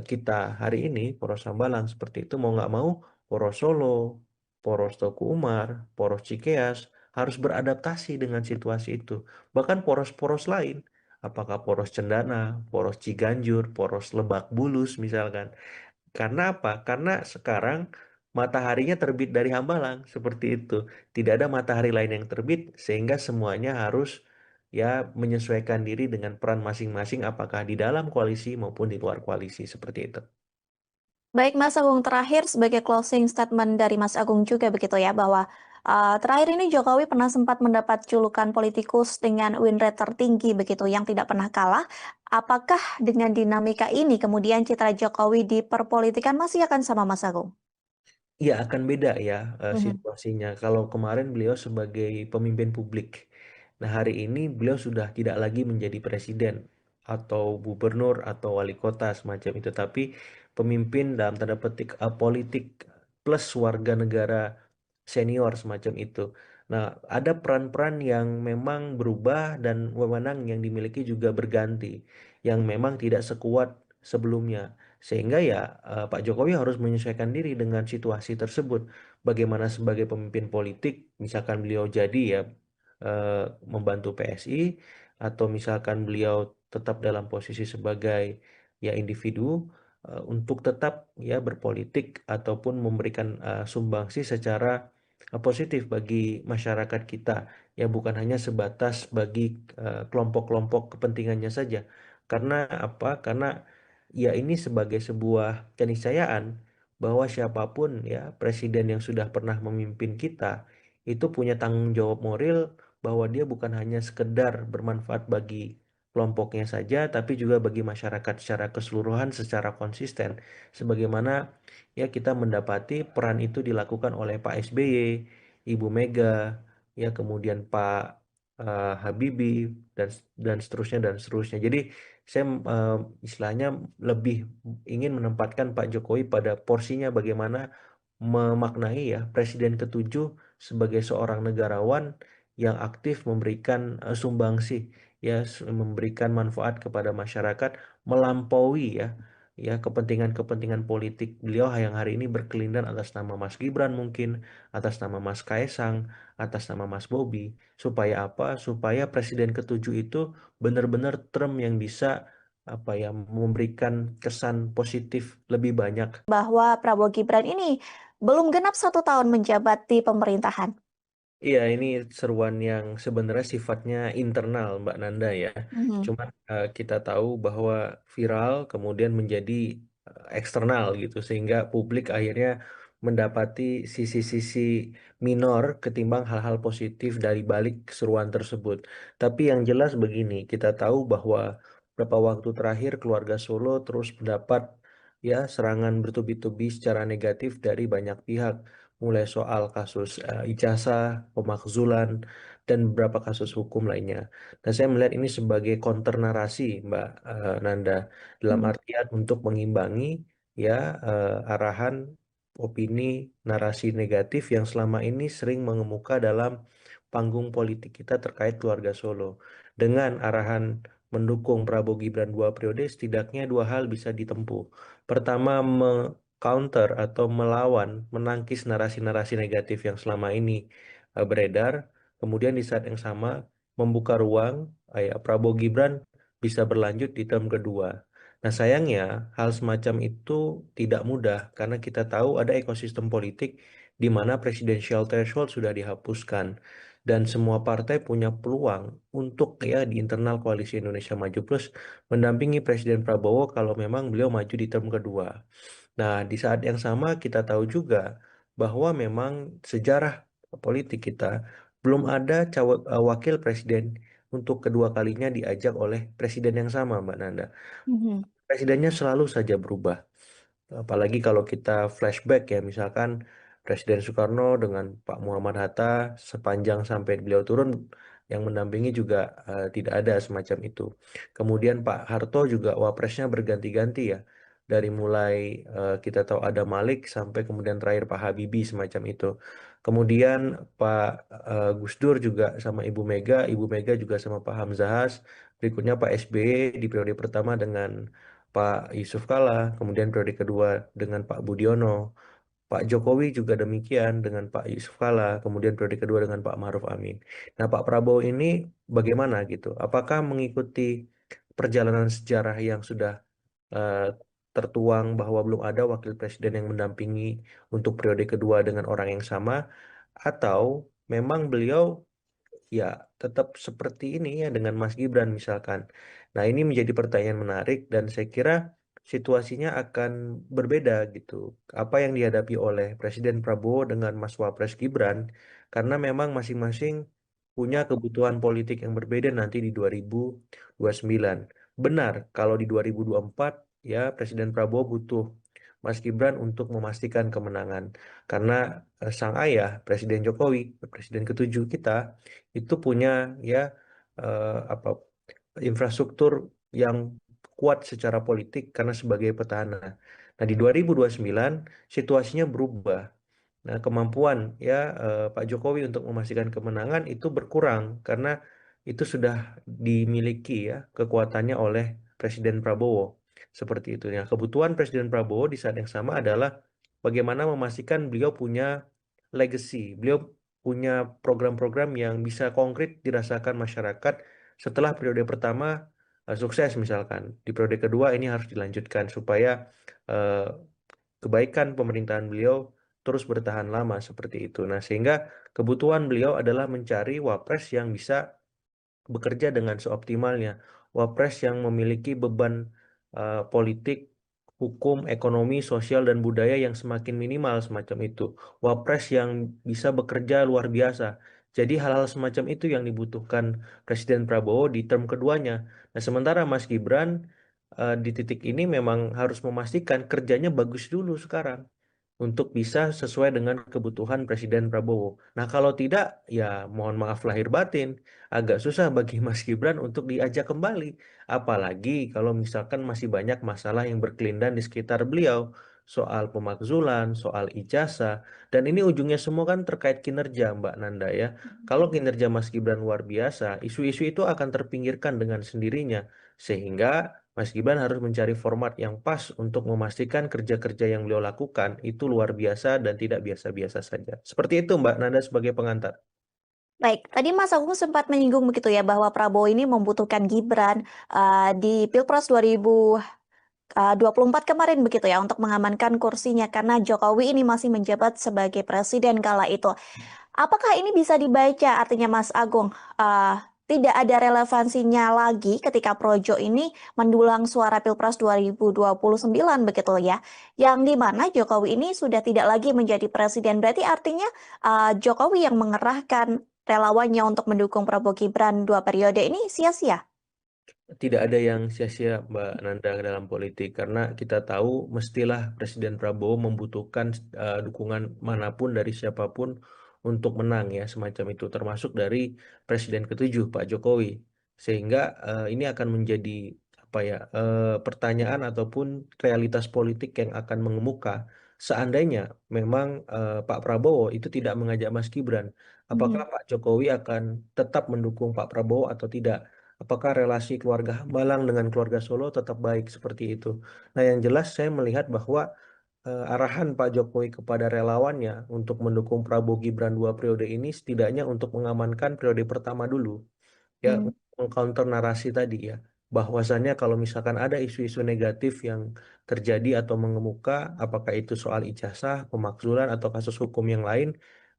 kita hari ini, Poros Hambalang seperti itu, mau nggak mau, Poros Solo, Poros Teguh Umar, Poros Cikeas, harus beradaptasi dengan situasi itu. Bahkan poros-poros lain apakah poros Cendana, poros Ciganjur, poros Lebak Bulus misalkan. Karena apa? Karena sekarang mataharinya terbit dari Hambalang seperti itu. Tidak ada matahari lain yang terbit sehingga semuanya harus ya menyesuaikan diri dengan peran masing-masing apakah di dalam koalisi maupun di luar koalisi seperti itu. Baik, Mas Agung, terakhir sebagai closing statement dari Mas Agung juga begitu ya, bahwa terakhir ini Jokowi pernah sempat mendapat julukan politikus dengan win rate tertinggi begitu, yang tidak pernah kalah. Apakah dengan dinamika ini kemudian citra Jokowi di perpolitikan masih akan sama, Mas Agung? Iya akan beda ya Mhm. situasinya. Kalau kemarin beliau sebagai pemimpin publik, nah hari ini beliau sudah tidak lagi menjadi presiden atau gubernur atau wali kota semacam itu, tapi pemimpin dalam tanda petik politik plus warga negara senior semacam itu. Nah, ada peran-peran yang memang berubah dan wewenang yang dimiliki juga berganti, yang memang tidak sekuat sebelumnya. Sehingga ya Pak Jokowi harus menyesuaikan diri dengan situasi tersebut. Bagaimana sebagai pemimpin politik, misalkan beliau jadi ya membantu PSI, atau misalkan beliau tetap dalam posisi sebagai ya individu untuk tetap ya berpolitik ataupun memberikan sumbangsi secara positif bagi masyarakat kita ya bukan hanya sebatas bagi kelompok-kelompok kepentingannya saja. Karena apa? Karena ya ini sebagai sebuah keniscayaan bahwa siapapun ya presiden yang sudah pernah memimpin kita itu punya tanggung jawab moral bahwa dia bukan hanya sekedar bermanfaat bagi kelompoknya saja tapi juga bagi masyarakat secara keseluruhan secara konsisten sebagaimana ya kita mendapati peran itu dilakukan oleh Pak SBY, Ibu Mega, ya kemudian Pak Habibie dan seterusnya dan seterusnya. Jadi saya istilahnya lebih ingin menempatkan Pak Jokowi pada porsinya bagaimana memaknai ya Presiden ketujuh sebagai seorang negarawan yang aktif memberikan sumbangsi ya memberikan manfaat kepada masyarakat melampaui ya kepentingan-kepentingan politik beliau yang hari ini berkelindan atas nama Mas Gibran mungkin atas nama Mas Kaesang atas nama Mas Bobi supaya apa supaya Presiden ketujuh itu benar-benar term yang bisa apa ya memberikan kesan positif lebih banyak. Bahwa Prabowo Gibran ini belum genap 1 tahun menjabat di pemerintahan. Iya, ini seruan yang sebenarnya sifatnya internal, Mbak Nanda ya. Mhm. Cuma kita tahu bahwa viral kemudian menjadi eksternal gitu, sehingga publik akhirnya mendapati sisi-sisi minor ketimbang hal-hal positif dari balik keseruan tersebut. Tapi yang jelas begini, kita tahu bahwa beberapa waktu terakhir keluarga Solo terus mendapat ya serangan bertubi-tubi secara negatif dari banyak pihak, mulai soal kasus ijazah, pemakzulan, dan beberapa kasus hukum lainnya. Dan saya melihat ini sebagai counter narasi, Mbak Nanda, dalam Mhm. artian untuk mengimbangi ya arahan opini narasi negatif yang selama ini sering mengemuka dalam panggung politik kita terkait keluarga Solo. Dengan arahan mendukung Prabowo Gibran 2 periode, setidaknya dua hal bisa ditempuh. Pertama, counter atau melawan, menangkis narasi-narasi negatif yang selama ini beredar. Kemudian di saat yang sama membuka ruang Prabowo Gibran bisa berlanjut di term kedua. Nah, sayangnya hal semacam itu tidak mudah karena kita tahu ada ekosistem politik di mana presidensial threshold sudah dihapuskan dan semua partai punya peluang untuk ya di internal koalisi Indonesia Maju Plus mendampingi Presiden Prabowo kalau memang beliau maju di term kedua. Nah, di saat yang sama kita tahu juga bahwa memang sejarah politik kita belum ada wakil presiden untuk kedua kalinya diajak oleh presiden yang sama, Mbak Nanda. Mhm. Presidennya selalu saja berubah. Apalagi kalau kita flashback ya, misalkan Presiden Soekarno dengan Pak Muhammad Hatta sepanjang sampai beliau turun yang mendampingi juga tidak ada semacam itu. Kemudian Pak Harto juga wapresnya berganti-ganti ya. Dari mulai kita tahu ada Malik sampai kemudian terakhir Pak Habibie semacam itu. Kemudian Pak Gus Dur juga sama Ibu Mega juga sama Pak Hamzahas. Berikutnya Pak SBY di periode pertama dengan Pak Yusuf Kala, kemudian periode kedua dengan Pak Budiono, Pak Jokowi juga demikian dengan Pak Yusuf Kala, kemudian periode kedua dengan Pak Maruf Amin. Nah, Pak Prabowo ini bagaimana gitu? Apakah mengikuti perjalanan sejarah yang sudah eh, tertuang bahwa belum ada wakil presiden yang mendampingi untuk periode kedua dengan orang yang sama, atau memang beliau ya tetap seperti ini ya dengan Mas Gibran misalkan. Nah, ini menjadi pertanyaan menarik dan saya kira situasinya akan berbeda gitu. Apa yang dihadapi oleh Presiden Prabowo dengan Mas Wapres Gibran karena memang masing-masing punya kebutuhan politik yang berbeda nanti di 2029. Benar, kalau di 2024 ya Presiden Prabowo butuh Mas Gibran untuk memastikan kemenangan karena sang ayah Presiden Jokowi, Presiden ketujuh kita itu punya ya apa infrastruktur yang kuat secara politik karena sebagai petahana. Nah, di 2029 situasinya berubah. Nah, kemampuan ya Pak Jokowi untuk memastikan kemenangan itu berkurang karena itu sudah dimiliki ya kekuatannya oleh Presiden Prabowo. Seperti itu ya. Kebutuhan Presiden Prabowo di saat yang sama adalah bagaimana memastikan beliau punya legacy, beliau punya program-program yang bisa konkret dirasakan masyarakat setelah periode pertama sukses misalkan. Di periode kedua ini harus dilanjutkan supaya eh, kebaikan pemerintahan beliau terus bertahan lama seperti itu. Nah, sehingga kebutuhan beliau adalah mencari wapres yang bisa bekerja dengan seoptimalnya. Wapres yang memiliki beban politik, hukum, ekonomi, sosial, dan budaya yang semakin minimal semacam itu. Wapres yang bisa bekerja luar biasa. Jadi hal-hal semacam itu yang dibutuhkan Presiden Prabowo di term keduanya. Nah, sementara Mas Gibran di titik ini memang harus memastikan kerjanya bagus dulu sekarang untuk bisa sesuai dengan kebutuhan Presiden Prabowo. Nah, kalau tidak, ya mohon maaf lahir batin, agak susah bagi Mas Gibran untuk diajak kembali. Apalagi kalau misalkan masih banyak masalah yang berkelindan di sekitar beliau, soal pemakzulan, soal ijazah, dan ini ujungnya semua kan terkait kinerja, Mbak Nanda ya. Kalau kinerja Mas Gibran luar biasa, isu-isu itu akan terpinggirkan dengan sendirinya, sehingga Mas Gibran harus mencari format yang pas untuk memastikan kerja-kerja yang beliau lakukan itu luar biasa dan tidak biasa-biasa saja. Seperti itu Mbak Nanda sebagai pengantar. Baik, tadi Mas Agung sempat menyinggung begitu ya bahwa Prabowo ini membutuhkan Gibran di Pilpres 2024 kemarin begitu ya untuk mengamankan kursinya karena Jokowi ini masih menjabat sebagai presiden kala itu. Apakah ini bisa dibaca artinya Mas Agung? tidak ada relevansinya lagi ketika Projo ini mendulang suara Pilpres 2029 begitu ya. Yang di mana Jokowi ini sudah tidak lagi menjadi presiden. Berarti artinya Jokowi yang mengerahkan relawannya untuk mendukung Prabowo Gibran 2 periode ini sia-sia. Tidak ada yang sia-sia Mbak Nanda dalam politik karena kita tahu mestilah Presiden Prabowo membutuhkan dukungan manapun dari siapapun untuk menang ya semacam itu termasuk dari Presiden ketujuh Pak Jokowi sehingga ini akan menjadi apa ya pertanyaan ataupun realitas politik yang akan mengemuka seandainya memang Pak Prabowo itu tidak mengajak Mas Gibran apakah Mhm. Pak Jokowi akan tetap mendukung Pak Prabowo atau tidak. Apakah relasi keluarga Hambalang dengan keluarga Solo tetap baik seperti itu? Nah, yang jelas saya melihat bahwa arahan Pak Jokowi kepada relawannya untuk mendukung Prabowo Gibran 2 periode ini setidaknya untuk mengamankan periode pertama dulu ya Hmm. mengcounter narasi tadi ya bahwasannya kalau misalkan ada isu-isu negatif yang terjadi atau mengemuka apakah itu soal ijazah, pemakzulan atau kasus hukum yang lain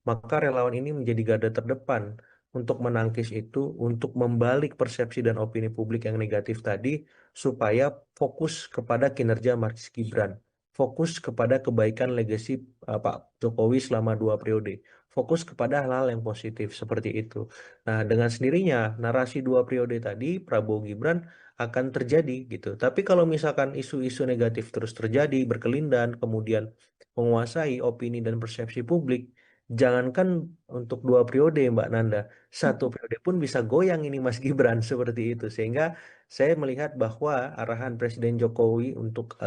maka relawan ini menjadi garda terdepan untuk menangkis itu untuk membalik persepsi dan opini publik yang negatif tadi supaya fokus kepada kinerja Mas Gibran fokus kepada kebaikan legasi Pak Jokowi selama 2 periode fokus kepada hal-hal yang positif seperti itu. Nah, dengan sendirinya narasi 2 periode tadi Prabowo Gibran akan terjadi gitu. Tapi kalau misalkan isu-isu negatif terus terjadi, berkelindan, kemudian menguasai opini dan persepsi publik, jangankan untuk 2 periode Mbak Nanda, 1 periode pun bisa goyang ini Mas Gibran seperti itu. Sehingga saya melihat bahwa arahan Presiden Jokowi untuk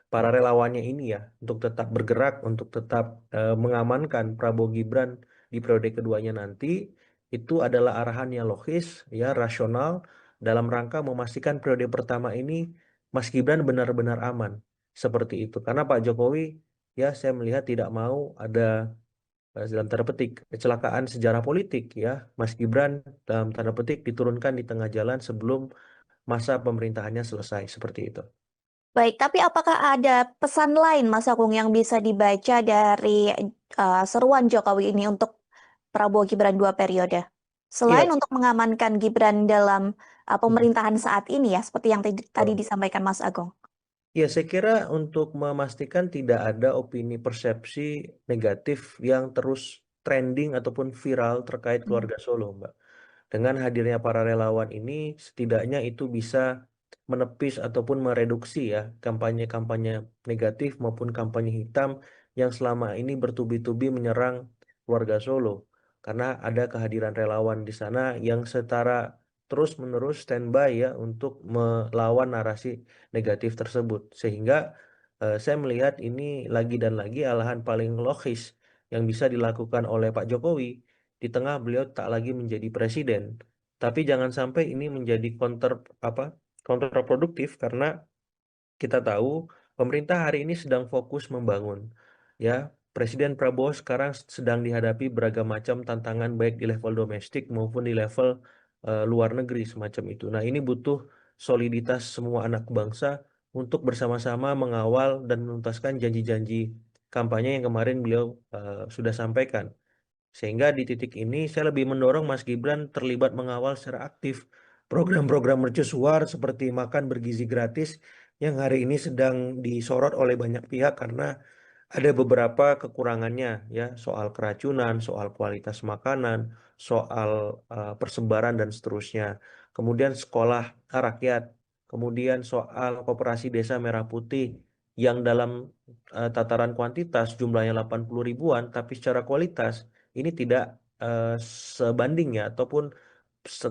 para relawannya ini ya, untuk tetap bergerak, untuk tetap mengamankan Prabowo Gibran di periode keduanya nanti itu adalah arahan yang logis, ya rasional dalam rangka memastikan periode pertama ini Mas Gibran benar-benar aman seperti itu. Karena Pak Jokowi ya saya melihat tidak mau ada dalam tanda petik kecelakaan sejarah politik ya. Mas Gibran dalam tanda petik diturunkan di tengah jalan sebelum masa pemerintahannya selesai seperti itu. Baik, tapi apakah ada pesan lain Mas Agung yang bisa dibaca dari seruan Jokowi ini untuk Prabowo Gibran 2 periode? Selain Iya, untuk mengamankan Gibran dalam pemerintahan saat ini ya, seperti yang tadi betul. disampaikan Mas Agung. Ya, saya kira untuk memastikan tidak ada opini persepsi negatif yang terus trending ataupun viral terkait Hmm. keluarga Solo, Mbak. Dengan hadirnya para relawan ini, setidaknya itu bisa menepis ataupun mereduksi ya kampanye-kampanye negatif maupun kampanye hitam yang selama ini bertubi-tubi menyerang keluarga Solo. Karena ada kehadiran relawan di sana yang setara terus-menerus standby ya untuk melawan narasi negatif tersebut. Sehingga saya melihat ini lagi dan lagi alahan paling logis yang bisa dilakukan oleh Pak Jokowi di tengah beliau tak lagi menjadi presiden. Tapi jangan sampai ini menjadi apa kontraproduktif karena kita tahu pemerintah hari ini sedang fokus membangun. Ya, Presiden Prabowo sekarang sedang dihadapi beragam macam tantangan baik di level domestik maupun di level luar negeri semacam itu. Nah, ini butuh soliditas semua anak bangsa untuk bersama-sama mengawal dan menuntaskan janji-janji kampanye yang kemarin beliau sudah sampaikan. Sehingga di titik ini saya lebih mendorong Mas Gibran terlibat mengawal secara aktif program-program mercusuar seperti makan bergizi gratis yang hari ini sedang disorot oleh banyak pihak karena ada beberapa kekurangannya ya soal keracunan, soal kualitas makanan, soal persebaran dan seterusnya. Kemudian sekolah rakyat, kemudian soal koperasi desa Merah Putih yang dalam tataran kuantitas jumlahnya 80 ribuan tapi secara kualitas ini tidak eh, sebanding ya ataupun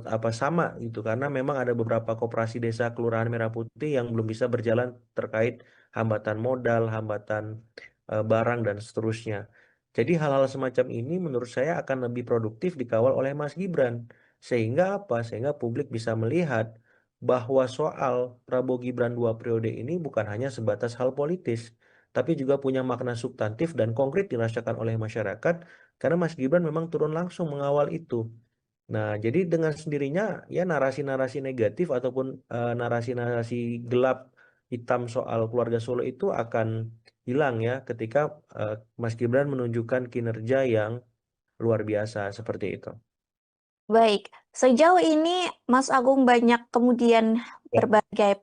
apa sama gitu karena memang ada beberapa koperasi desa Kelurahan Merah Putih yang belum bisa berjalan terkait hambatan modal, hambatan barang dan seterusnya. Jadi hal-hal semacam ini menurut saya akan lebih produktif dikawal oleh Mas Gibran. Sehingga apa? Sehingga publik bisa melihat bahwa soal Prabowo Gibran 2 periode ini bukan hanya sebatas hal politis, tapi juga punya makna substantif dan konkret dirasakan oleh masyarakat karena Mas Gibran memang turun langsung mengawal itu. Nah, jadi dengan sendirinya ya narasi-narasi negatif ataupun narasi-narasi gelap hitam soal keluarga Solo itu akan hilang ya ketika eh, Mas Gibran menunjukkan kinerja yang luar biasa seperti itu. Baik, sejauh ini Mas Agung banyak kemudian Ya. berbagai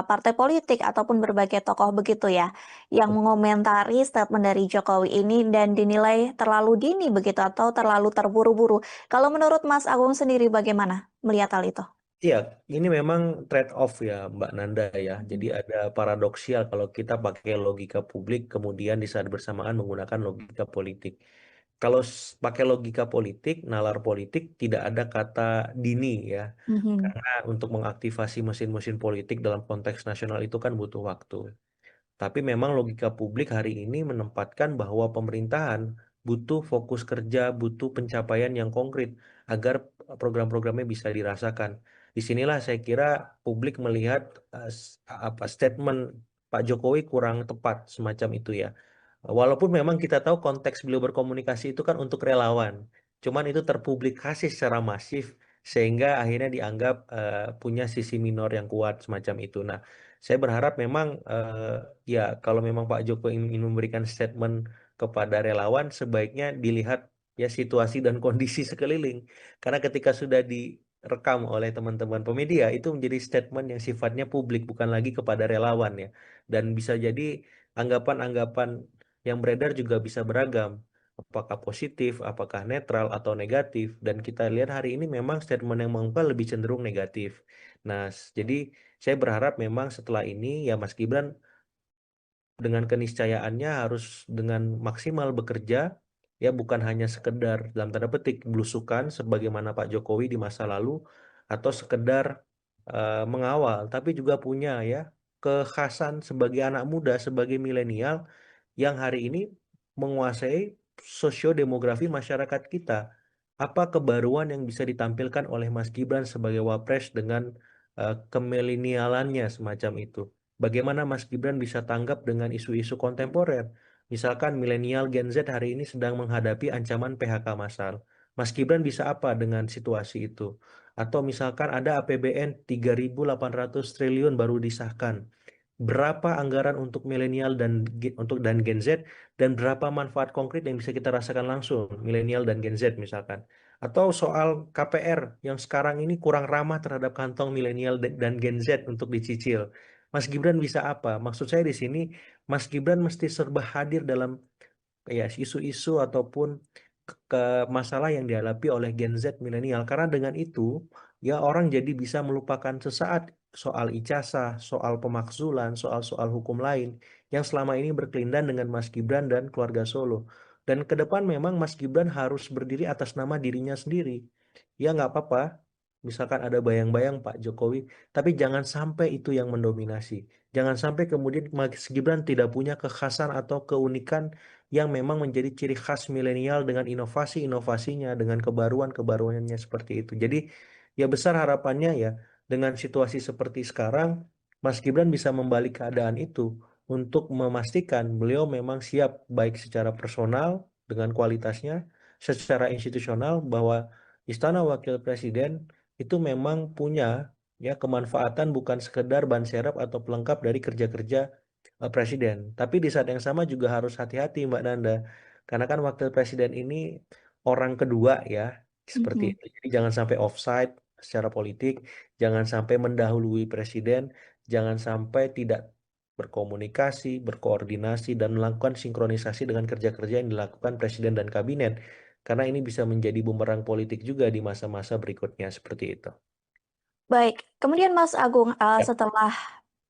partai politik ataupun berbagai tokoh begitu ya, yang mengomentari statement dari Jokowi ini dan dinilai terlalu dini begitu atau terlalu terburu-buru. Kalau menurut Mas Agung sendiri bagaimana melihat hal itu? Iya, ini memang trade off ya Mbak Nanda ya. Jadi ada paradoksial kalau kita pakai logika publik kemudian di saat bersamaan menggunakan logika politik. Kalau pakai logika politik, nalar politik tidak ada kata dini ya. Mhm. Karena untuk mengaktifasi mesin-mesin politik dalam konteks nasional itu kan butuh waktu. Tapi memang logika publik hari ini menempatkan bahwa pemerintahan butuh fokus kerja, butuh pencapaian yang konkret agar program-programnya bisa dirasakan. Disinilah saya kira publik melihat apa statement Pak Jokowi kurang tepat semacam itu ya. Walaupun memang kita tahu konteks beliau berkomunikasi itu kan untuk relawan, cuman itu terpublikasi secara masif sehingga akhirnya dianggap punya sisi minor yang kuat semacam itu. Nah, saya berharap memang ya kalau memang Pak Jokowi ingin memberikan statement kepada relawan sebaiknya dilihat ya situasi dan kondisi sekeliling. Karena ketika sudah direkam oleh teman-teman pemedia itu menjadi statement yang sifatnya publik bukan lagi kepada relawan ya. Dan bisa jadi anggapan-anggapan yang beredar juga bisa beragam. Apakah positif, apakah netral atau negatif. Dan kita lihat hari ini memang statement yang mengungkap lebih cenderung negatif. Nah, jadi saya berharap memang setelah ini ya Mas Gibran dengan keniscayaannya harus dengan maksimal bekerja ya bukan hanya sekedar dalam tanda petik belusukan sebagaimana Pak Jokowi di masa lalu atau sekedar mengawal tapi juga punya ya kekhasan sebagai anak muda sebagai milenial yang hari ini menguasai sosiodemografi masyarakat kita. Apa kebaruan yang bisa ditampilkan oleh Mas Gibran sebagai wapres dengan kemilenialannya semacam itu? Bagaimana Mas Gibran bisa tanggap dengan isu-isu kontemporer? Misalkan milenial Gen Z hari ini sedang menghadapi ancaman PHK massal. Mas Gibran bisa apa dengan situasi itu? Atau misalkan ada APBN 3.800 triliun baru disahkan. Berapa anggaran untuk milenial dan Gen Z dan berapa manfaat konkret yang bisa kita rasakan langsung milenial dan Gen Z misalkan. Atau soal KPR yang sekarang ini kurang ramah terhadap kantong milenial dan Gen Z untuk dicicil. Mas Gibran bisa apa? Maksud saya di sini, Mas Gibran mesti serba hadir dalam ya isu-isu ataupun ke masalah yang dihadapi oleh Gen Z milenial. Karena dengan itu, ya orang jadi bisa melupakan sesaat soal ijazah, soal pemakzulan, soal-soal hukum lain yang selama ini berkelindan dengan Mas Gibran dan keluarga Solo. Dan ke depan memang Mas Gibran harus berdiri atas nama dirinya sendiri. Ya nggak apa-apa, misalkan ada bayang-bayang Pak Jokowi, tapi jangan sampai itu yang mendominasi. Jangan sampai kemudian Mas Gibran tidak punya kekhasan atau keunikan yang memang menjadi ciri khas milenial dengan inovasi-inovasinya, dengan kebaruan-kebaruannya seperti itu. Jadi ya besar harapannya ya dengan situasi seperti sekarang, Mas Gibran bisa membalik keadaan itu untuk memastikan beliau memang siap baik secara personal dengan kualitasnya, secara institusional bahwa Istana Wakil Presiden itu memang punya ya kemanfaatan bukan sekedar ban serap atau pelengkap dari kerja-kerja presiden. Tapi di saat yang sama juga harus hati-hati Mbak Nanda. Karena kan wakil presiden ini orang kedua ya, seperti Mhm. itu. Jadi jangan sampai offside secara politik, jangan sampai mendahului presiden, jangan sampai tidak berkomunikasi, berkoordinasi, dan melakukan sinkronisasi dengan kerja-kerja yang dilakukan presiden dan kabinet. Karena ini bisa menjadi bumerang politik juga di masa-masa berikutnya seperti itu. Baik, kemudian Mas Agung, Ya. setelah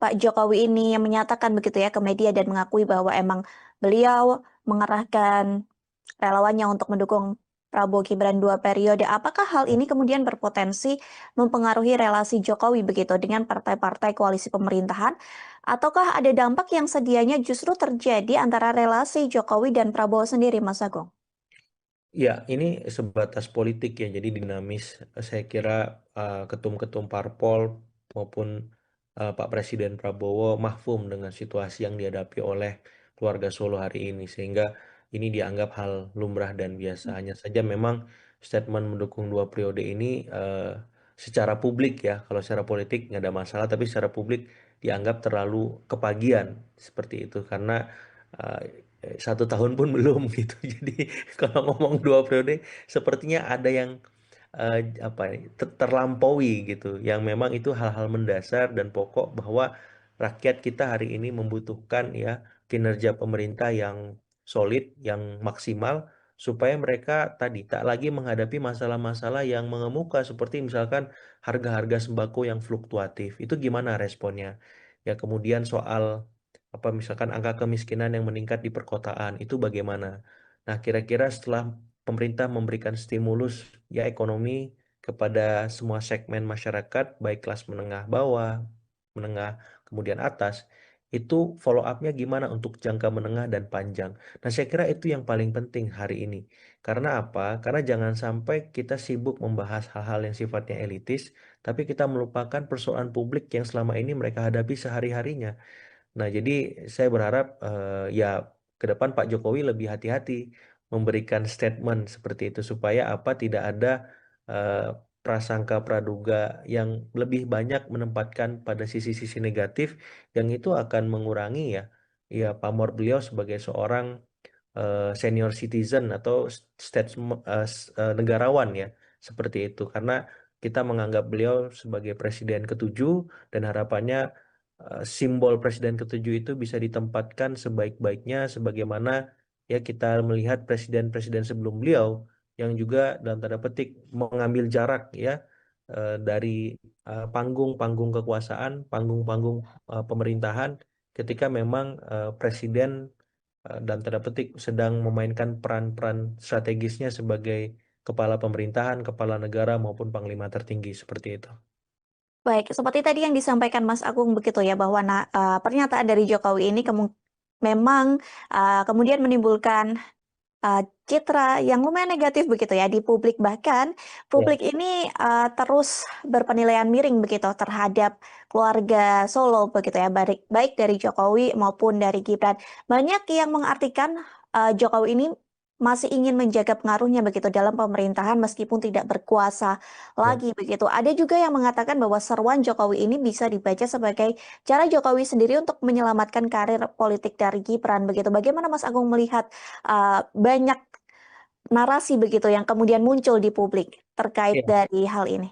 Pak Jokowi ini menyatakan begitu ya ke media dan mengakui bahwa emang beliau mengerahkan relawannya untuk mendukung Prabowo Gibran 2 periode. Apakah hal ini kemudian berpotensi mempengaruhi relasi Jokowi begitu dengan partai-partai koalisi pemerintahan? Ataukah ada dampak yang sedianya justru terjadi antara relasi Jokowi dan Prabowo sendiri, Mas Agung? Ya, ini sebatas politik ya, jadi dinamis. Saya kira ketum-ketum parpol maupun Pak Presiden Prabowo mahfum dengan situasi yang dihadapi oleh keluarga Solo hari ini, sehingga ini dianggap hal lumrah dan biasa. Hanya saja memang statement mendukung 2 periode ini secara publik ya, kalau secara politik nggak ada masalah, tapi secara publik dianggap terlalu kepagian seperti itu karena eh, 1 tahun pun belum gitu. Jadi kalau ngomong 2 periode, sepertinya ada yang apa ya, terlampaui gitu, yang memang itu hal-hal mendasar dan pokok bahwa rakyat kita hari ini membutuhkan ya kinerja pemerintah yang solid, yang maksimal supaya mereka tadi tak lagi menghadapi masalah-masalah yang mengemuka seperti misalkan harga-harga sembako yang fluktuatif. Itu gimana responnya? Ya kemudian soal apa misalkan angka kemiskinan yang meningkat di perkotaan itu bagaimana? Nah, kira-kira setelah pemerintah memberikan stimulus ya ekonomi kepada semua segmen masyarakat, baik kelas menengah bawah, menengah, kemudian atas, itu follow up-nya gimana untuk jangka menengah dan panjang. Nah, saya kira itu yang paling penting hari ini. Karena apa? Karena jangan sampai kita sibuk membahas hal-hal yang sifatnya elitis, tapi kita melupakan persoalan publik yang selama ini mereka hadapi sehari-harinya. Nah, jadi saya berharap ya ke depan Pak Jokowi lebih hati-hati memberikan statement seperti itu supaya apa tidak ada eh, prasangka praduga yang lebih banyak menempatkan pada sisi-sisi negatif yang itu akan mengurangi ya pamor beliau sebagai seorang senior citizen atau negarawan ya seperti itu karena kita menganggap beliau sebagai presiden ketujuh dan harapannya simbol presiden ketujuh itu bisa ditempatkan sebaik-baiknya sebagaimana ya kita melihat presiden-presiden sebelum beliau yang juga dalam tanda petik mengambil jarak ya dari panggung-panggung kekuasaan, panggung-panggung pemerintahan ketika memang presiden dan tanda petik sedang memainkan peran-peran strategisnya sebagai kepala pemerintahan, kepala negara maupun panglima tertinggi seperti itu. Baik, seperti tadi yang disampaikan Mas Agung begitu ya bahwa pernyataan dari Jokowi ini memang kemudian menimbulkan uh, citra yang lumayan negatif begitu ya di publik, bahkan Ya. publik ini terus berpenilaian miring begitu terhadap keluarga Solo begitu ya, baik baik dari Jokowi maupun dari Gibran. Banyak yang mengartikan Jokowi ini masih ingin menjaga pengaruhnya begitu dalam pemerintahan meskipun tidak berkuasa Ya. lagi begitu. Ada juga yang mengatakan bahwa seruan Jokowi ini bisa dibaca sebagai cara Jokowi sendiri untuk menyelamatkan karir politik dari Gibran begitu. Bagaimana Mas Agung melihat banyak narasi begitu yang kemudian muncul di publik terkait Ya. dari hal ini?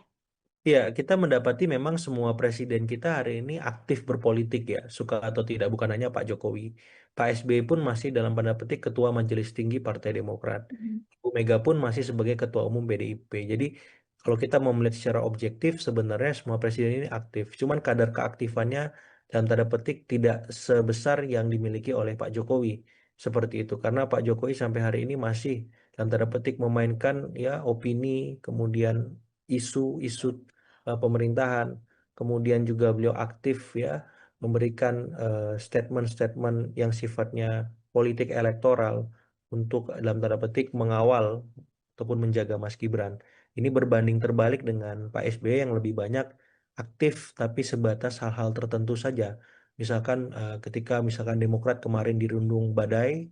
Ya, kita mendapati memang semua presiden kita hari ini aktif berpolitik ya, suka atau tidak, bukan hanya Pak Jokowi. Pak SBY pun masih dalam tanda petik Ketua Majelis Tinggi Partai Demokrat. Mhm. Bu Mega pun masih sebagai Ketua Umum PDIP. Jadi kalau kita mau melihat secara objektif, sebenarnya semua presiden ini aktif. Cuman kadar keaktifannya dalam tanda petik tidak sebesar yang dimiliki oleh Pak Jokowi. Seperti itu. Karena Pak Jokowi sampai hari ini masih dalam tanda petik memainkan ya opini, kemudian isu-isu pemerintahan. Kemudian juga beliau aktif ya memberikan statement-statement yang sifatnya politik elektoral untuk dalam tanda petik mengawal ataupun menjaga Mas Gibran. Ini berbanding terbalik dengan Pak SBY yang lebih banyak aktif tapi sebatas hal-hal tertentu saja. Misalkan ketika misalkan Demokrat kemarin dirundung badai,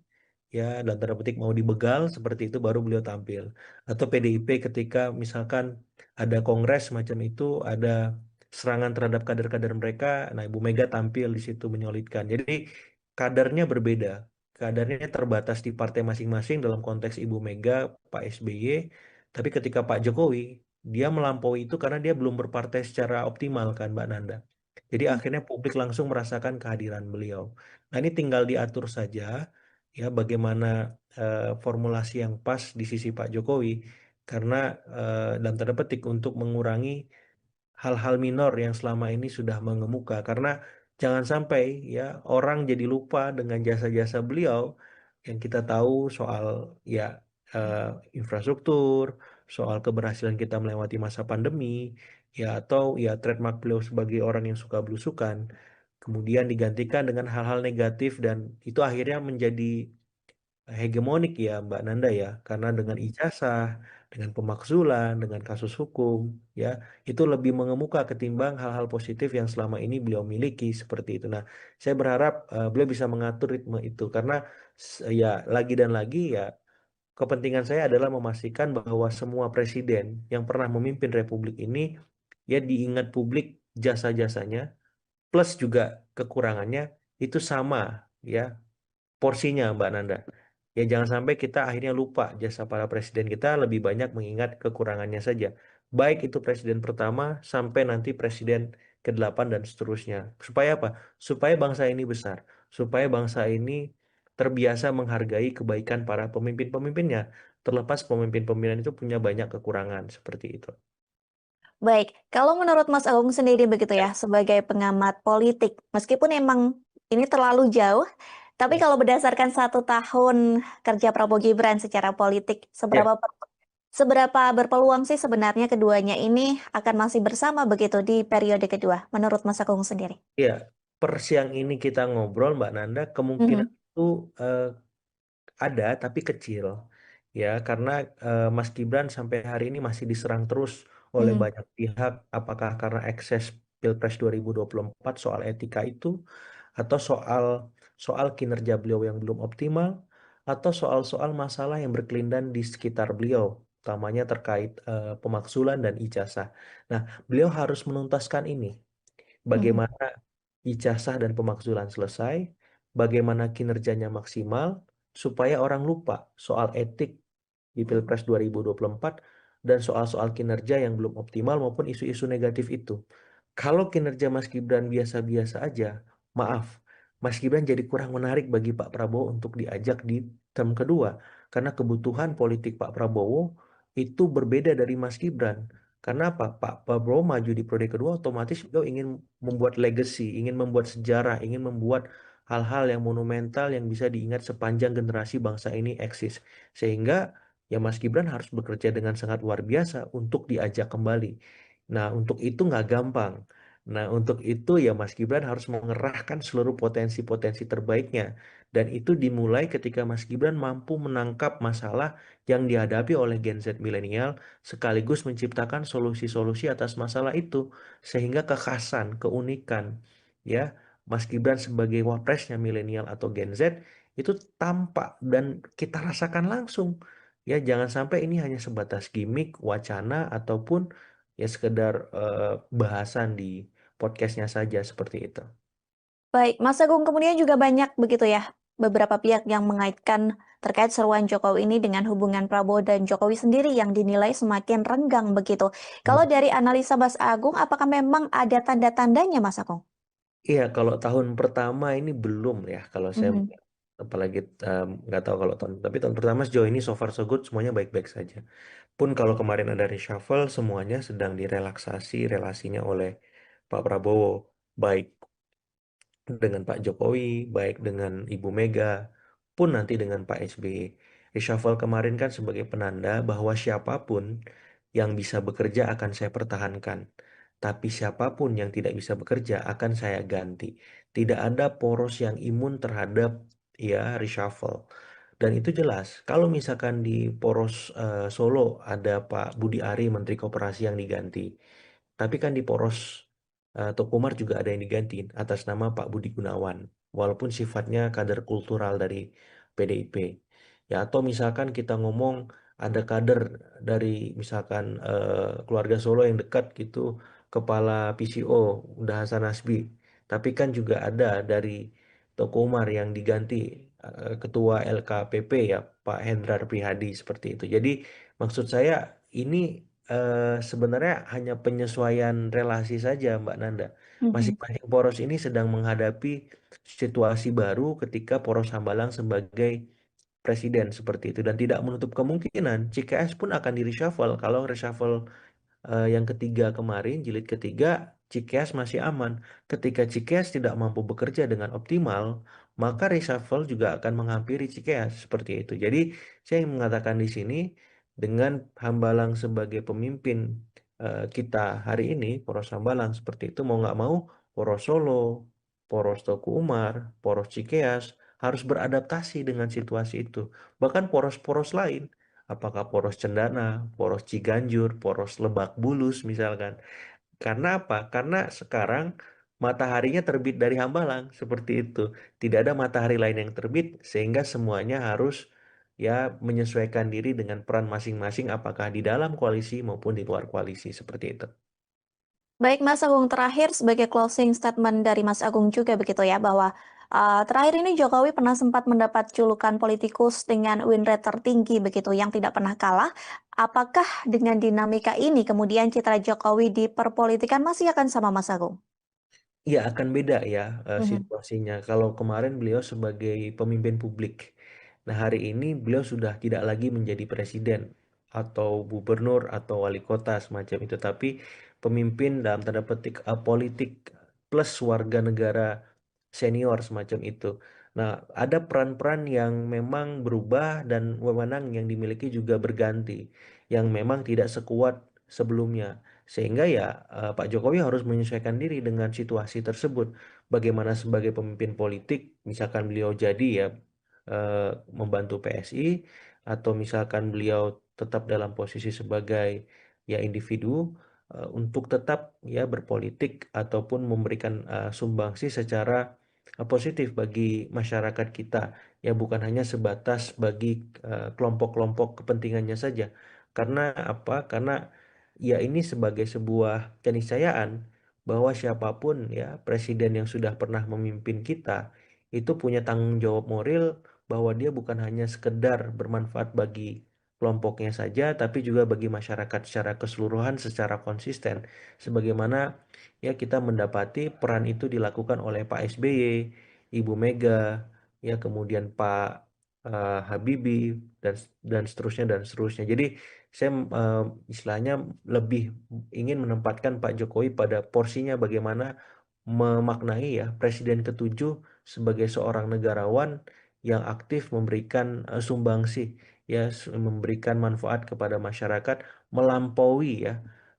ya dalam tanda petik mau dibegal seperti itu baru beliau tampil. Atau PDIP ketika misalkan ada kongres macam itu, ada serangan terhadap kader-kader mereka, nah Ibu Mega tampil di situ menyolidkan. Jadi kadarnya berbeda. Kadarnya terbatas di partai masing-masing dalam konteks Ibu Mega, Pak SBY, tapi ketika Pak Jokowi, dia melampaui itu karena dia belum berpartai secara optimal kan Mbak Nanda. Jadi akhirnya publik langsung merasakan kehadiran beliau. Nah ini tinggal diatur saja ya bagaimana formulasi yang pas di sisi Pak Jokowi karena dan tanda petik untuk mengurangi hal-hal minor yang selama ini sudah mengemuka karena jangan sampai ya orang jadi lupa dengan jasa-jasa beliau yang kita tahu soal ya eh, infrastruktur, soal keberhasilan kita melewati masa pandemi, ya atau ya trademark beliau sebagai orang yang suka belusukan, kemudian digantikan dengan hal-hal negatif dan itu akhirnya menjadi hegemonik ya Mbak Nanda ya, karena dengan ijazah, dengan pemakzulan, dengan kasus hukum, ya itu lebih mengemuka ketimbang hal-hal positif yang selama ini beliau miliki seperti itu. Nah, saya berharap beliau bisa mengatur ritme itu karena ya lagi dan lagi ya kepentingan saya adalah memastikan bahwa semua presiden yang pernah memimpin Republik ini ya diingat publik jasa-jasanya plus juga kekurangannya itu sama ya porsinya Mbak Nanda. Ya jangan sampai kita akhirnya lupa jasa para presiden kita, lebih banyak mengingat kekurangannya saja. Baik itu presiden pertama sampai nanti presiden ke-8 dan seterusnya. Supaya apa? Supaya bangsa ini besar, supaya bangsa ini terbiasa menghargai kebaikan para pemimpin-pemimpinnya. Terlepas pemimpin-pemimpin itu punya banyak kekurangan seperti itu. Baik, kalau menurut Mas Agung sendiri begitu Ya, ya, sebagai pengamat politik, meskipun emang ini terlalu jauh, tapi ya. kalau berdasarkan 1 tahun kerja Prabowo Gibran secara politik, Ya. seberapa berpeluang sih sebenarnya keduanya ini akan masih bersama begitu di periode kedua, menurut Mas Agung sendiri? Iya, per siang ini kita ngobrol, Mbak Nanda, kemungkinan Mhm, itu eh, ada tapi kecil. Ya, karena Mas Gibran sampai hari ini masih diserang terus oleh mhm, banyak pihak, apakah karena ekses Pilpres 2024 soal etika itu, atau soal soal kinerja beliau yang belum optimal, atau soal-soal masalah yang berkelindan di sekitar beliau, utamanya terkait pemakzulan dan ijazah. Nah, beliau harus menuntaskan ini. mhm, Bagaimana ijazah dan pemakzulan selesai, bagaimana kinerjanya maksimal, supaya orang lupa soal etik di Pilpres 2024 dan soal-soal kinerja yang belum optimal maupun isu-isu negatif itu. Kalau kinerja Mas Gibran biasa-biasa aja, maaf, Mas Gibran jadi kurang menarik bagi Pak Prabowo untuk diajak di term kedua. Karena kebutuhan politik Pak Prabowo itu berbeda dari Mas Gibran. Karena apa? Pak Prabowo maju di periode kedua otomatis beliau ingin membuat legacy, ingin membuat sejarah, ingin membuat hal-hal yang monumental yang bisa diingat sepanjang generasi bangsa ini eksis. Sehingga ya Mas Gibran harus bekerja dengan sangat luar biasa untuk diajak kembali. Nah, untuk itu nggak gampang. Nah, untuk itu ya Mas Gibran harus mengerahkan seluruh potensi-potensi terbaiknya. Dan itu dimulai ketika Mas Gibran mampu menangkap masalah yang dihadapi oleh Gen Z milenial sekaligus menciptakan solusi-solusi atas masalah itu. Sehingga kekhasan, keunikan, ya, Mas Gibran sebagai wapresnya milenial atau Gen Z itu tampak dan kita rasakan langsung. Ya, jangan sampai ini hanya sebatas gimmick, wacana, ataupun ya sekedar bahasan di podcastnya saja seperti itu. baik, Mas Agung kemudian juga banyak begitu ya, beberapa pihak yang mengaitkan terkait seruan Jokowi ini dengan hubungan Prabowo dan Jokowi sendiri yang dinilai semakin renggang begitu. Kalau Hmm. dari analisa Mas Agung, apakah memang ada tanda-tandanya Mas Agung? Iya, kalau tahun pertama ini belum ya, kalau saya Mhm. melihat. Apalagi nggak tahu kalau tahun, tapi tahun pertama sejauh ini so far so good semuanya baik-baik saja. Pun kalau kemarin ada reshuffle, semuanya sedang direlaksasi relasinya oleh Pak Prabowo, baik dengan Pak Jokowi, baik dengan Ibu Mega, pun nanti dengan Pak SBY. Reshuffle kemarin kan sebagai penanda bahwa siapapun yang bisa bekerja akan saya pertahankan. Tapi siapapun yang tidak bisa bekerja akan saya ganti. Tidak ada poros yang imun terhadap ya reshuffle. Dan itu jelas. Kalau misalkan di poros Solo ada Pak Budi Ari Menteri Koperasi yang diganti. Tapi kan di poros Tokomar juga ada yang diganti atas nama Pak Budi Gunawan, walaupun sifatnya kader kultural dari PDIP. Ya, atau misalkan kita ngomong ada kader dari misalkan keluarga Solo yang dekat gitu, kepala PCO, udah Hasan Nasbi. Tapi kan juga ada dari Tokomar yang diganti ketua LKPP ya, Pak Hendrar Prihadi seperti itu. Jadi maksud saya ini sebenarnya hanya penyesuaian relasi saja, Mbak Nanda. Mhm. Masing-masing poros ini sedang menghadapi situasi baru ketika poros Hambalang sebagai presiden seperti itu dan tidak menutup kemungkinan CKS pun akan di reshuffle kalau reshuffle yang ketiga kemarin, jilid ketiga, Cikeas masih aman. Ketika Cikeas tidak mampu bekerja dengan optimal, maka reshuffle juga akan menghampiri Cikeas seperti itu. Jadi, saya ingin mengatakan di sini, dengan Hambalang sebagai pemimpin kita hari ini, Poros Hambalang seperti itu, mau nggak mau, Poros Solo, Poros Teguh Umar, Poros Cikeas, harus beradaptasi dengan situasi itu. Bahkan poros-poros lain apakah poros Cendana, poros Ciganjur, poros Lebak Bulus misalkan. Karena apa? Karena sekarang mataharinya terbit dari Hambalang seperti itu. Tidak ada matahari lain yang terbit sehingga semuanya harus ya menyesuaikan diri dengan peran masing-masing apakah di dalam koalisi maupun di luar koalisi seperti itu. Baik Mas Agung, terakhir sebagai closing statement dari Mas Agung juga begitu ya, bahwa Terakhir ini Jokowi pernah sempat mendapat julukan politikus dengan win rate tertinggi begitu yang tidak pernah kalah. Apakah dengan dinamika ini kemudian citra Jokowi di perpolitikan masih akan sama Mas Agung? Iya akan beda ya Mhm. situasinya. Kalau kemarin beliau sebagai pemimpin publik, nah hari ini beliau sudah tidak lagi menjadi presiden atau gubernur atau wali kota semacam itu, tapi pemimpin dalam tanda petik politik plus warga negara senior semacam itu. Nah, ada peran-peran yang memang berubah dan wewenang yang dimiliki juga berganti, yang memang tidak sekuat sebelumnya. Sehingga ya Pak Jokowi harus menyesuaikan diri dengan situasi tersebut. Bagaimana sebagai pemimpin politik, misalkan beliau jadi ya membantu PSI, atau misalkan beliau tetap dalam posisi sebagai ya individu untuk tetap ya berpolitik ataupun memberikan sumbangsi secara positif bagi masyarakat kita, ya bukan hanya sebatas bagi kelompok-kelompok kepentingannya saja. Karena apa? Karena ya ini sebagai sebuah keniscayaan bahwa siapapun ya presiden yang sudah pernah memimpin kita itu punya tanggung jawab moral bahwa dia bukan hanya sekedar bermanfaat bagi kelompoknya saja, tapi juga bagi masyarakat secara keseluruhan secara konsisten. Sebagaimana ya kita mendapati peran itu dilakukan oleh Pak SBY, Ibu Mega, ya kemudian Pak Habibie dan seterusnya dan seterusnya. Jadi saya istilahnya lebih ingin menempatkan Pak Jokowi pada porsinya bagaimana memaknai ya Presiden ketujuh sebagai seorang negarawan yang aktif memberikan sumbangsi ya memberikan manfaat kepada masyarakat melampaui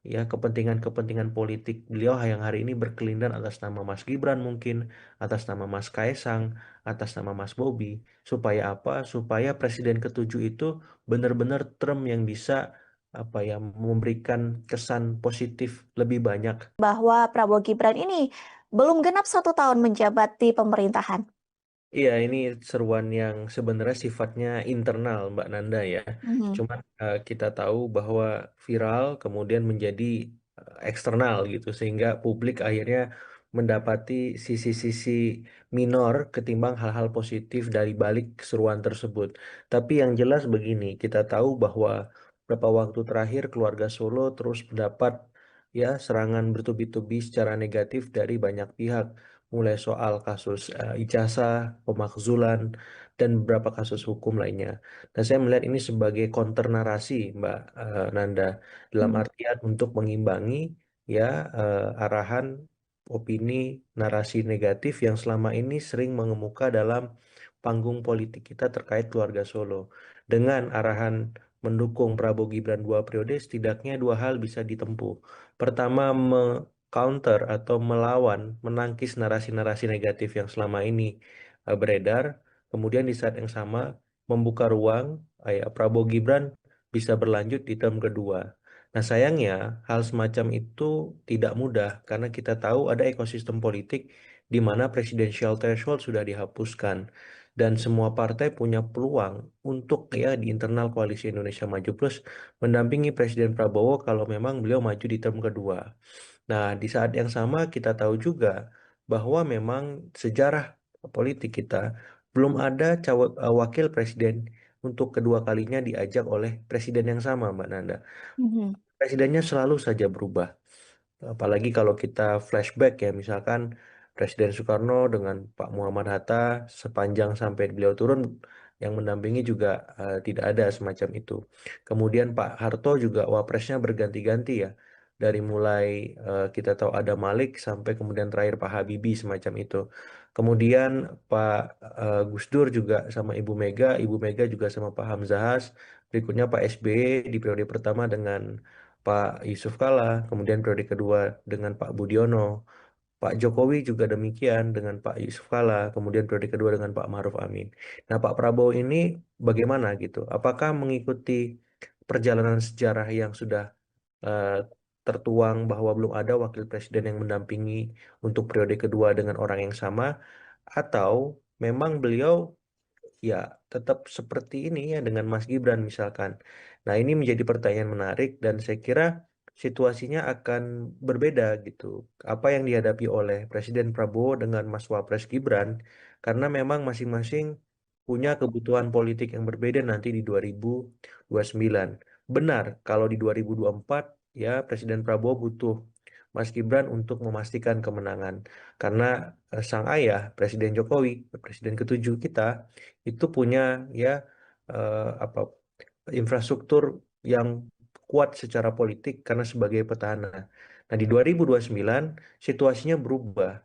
ya kepentingan-kepentingan politik beliau yang hari ini berkelindan atas nama Mas Gibran mungkin, atas nama Mas Kaisang, atas nama Mas Bobi, supaya apa? Supaya Presiden ketujuh itu benar-benar term yang bisa apa ya memberikan kesan positif lebih banyak. Bahwa Prabowo Gibran ini belum genap 1 tahun menjabat di pemerintahan. Iya, ini seruan yang sebenarnya sifatnya internal, Mbak Nanda ya. Mhm. Cuman kita tahu bahwa viral kemudian menjadi eksternal gitu, sehingga publik akhirnya mendapati sisi-sisi minor ketimbang hal-hal positif dari balik seruan tersebut. Tapi yang jelas begini, kita tahu bahwa beberapa waktu terakhir keluarga Solo terus mendapat ya serangan bertubi-tubi secara negatif dari banyak pihak, mulai soal kasus ijazah, pemakzulan, dan beberapa kasus hukum lainnya. Dan saya melihat ini sebagai counter narasi, Mbak Nanda, dalam Mhm. artian untuk mengimbangi ya arahan opini narasi negatif yang selama ini sering mengemuka dalam panggung politik kita terkait keluarga Solo. Dengan arahan mendukung Prabowo Gibran 2 periode, setidaknya dua hal bisa ditempuh. Pertama, counter atau melawan, menangkis narasi-narasi negatif yang selama ini beredar. Kemudian di saat yang sama membuka ruang ya, Prabowo Gibran bisa berlanjut di term kedua. Nah sayangnya hal semacam itu tidak mudah karena kita tahu ada ekosistem politik di mana presidensial threshold sudah dihapuskan dan semua partai punya peluang untuk ya di internal koalisi Indonesia Maju Plus mendampingi Presiden Prabowo kalau memang beliau maju di term kedua. Nah, di saat yang sama kita tahu juga bahwa memang sejarah politik kita belum ada wakil presiden untuk kedua kalinya diajak oleh presiden yang sama, Mbak Nanda. Mhm. Presidennya selalu saja berubah. Apalagi kalau kita flashback ya, misalkan Presiden Soekarno dengan Pak Muhammad Hatta sepanjang sampai beliau turun yang mendampingi juga tidak ada semacam itu. Kemudian Pak Harto juga wapresnya berganti-ganti ya. Dari mulai kita tahu ada Malik sampai kemudian terakhir Pak Habibie semacam itu. Kemudian Pak Gus Dur juga sama Ibu Mega juga sama Pak Hamzahas. Berikutnya Pak SBY di periode pertama dengan Pak Yusuf Kala, kemudian periode kedua dengan Pak Budiono, Pak Jokowi juga demikian dengan Pak Yusuf Kala, kemudian periode kedua dengan Pak Maruf Amin. Nah, Pak Prabowo ini bagaimana gitu? Apakah mengikuti perjalanan sejarah yang sudah eh, tertuang bahwa belum ada wakil presiden yang mendampingi untuk periode kedua dengan orang yang sama, atau memang beliau ya tetap seperti ini ya dengan Mas Gibran misalkan. Nah, ini menjadi pertanyaan menarik dan saya kira situasinya akan berbeda gitu. Apa yang dihadapi oleh Presiden Prabowo dengan Mas Wapres Gibran, karena memang masing-masing punya kebutuhan politik yang berbeda nanti di 2029. Benar, kalau di 2024 ya Presiden Prabowo butuh Mas Gibran untuk memastikan kemenangan. Karena sang ayah, Presiden Jokowi, Presiden ketujuh kita, itu punya ya apa infrastruktur yang kuat secara politik karena sebagai petahana. Nah, di 2029 situasinya berubah.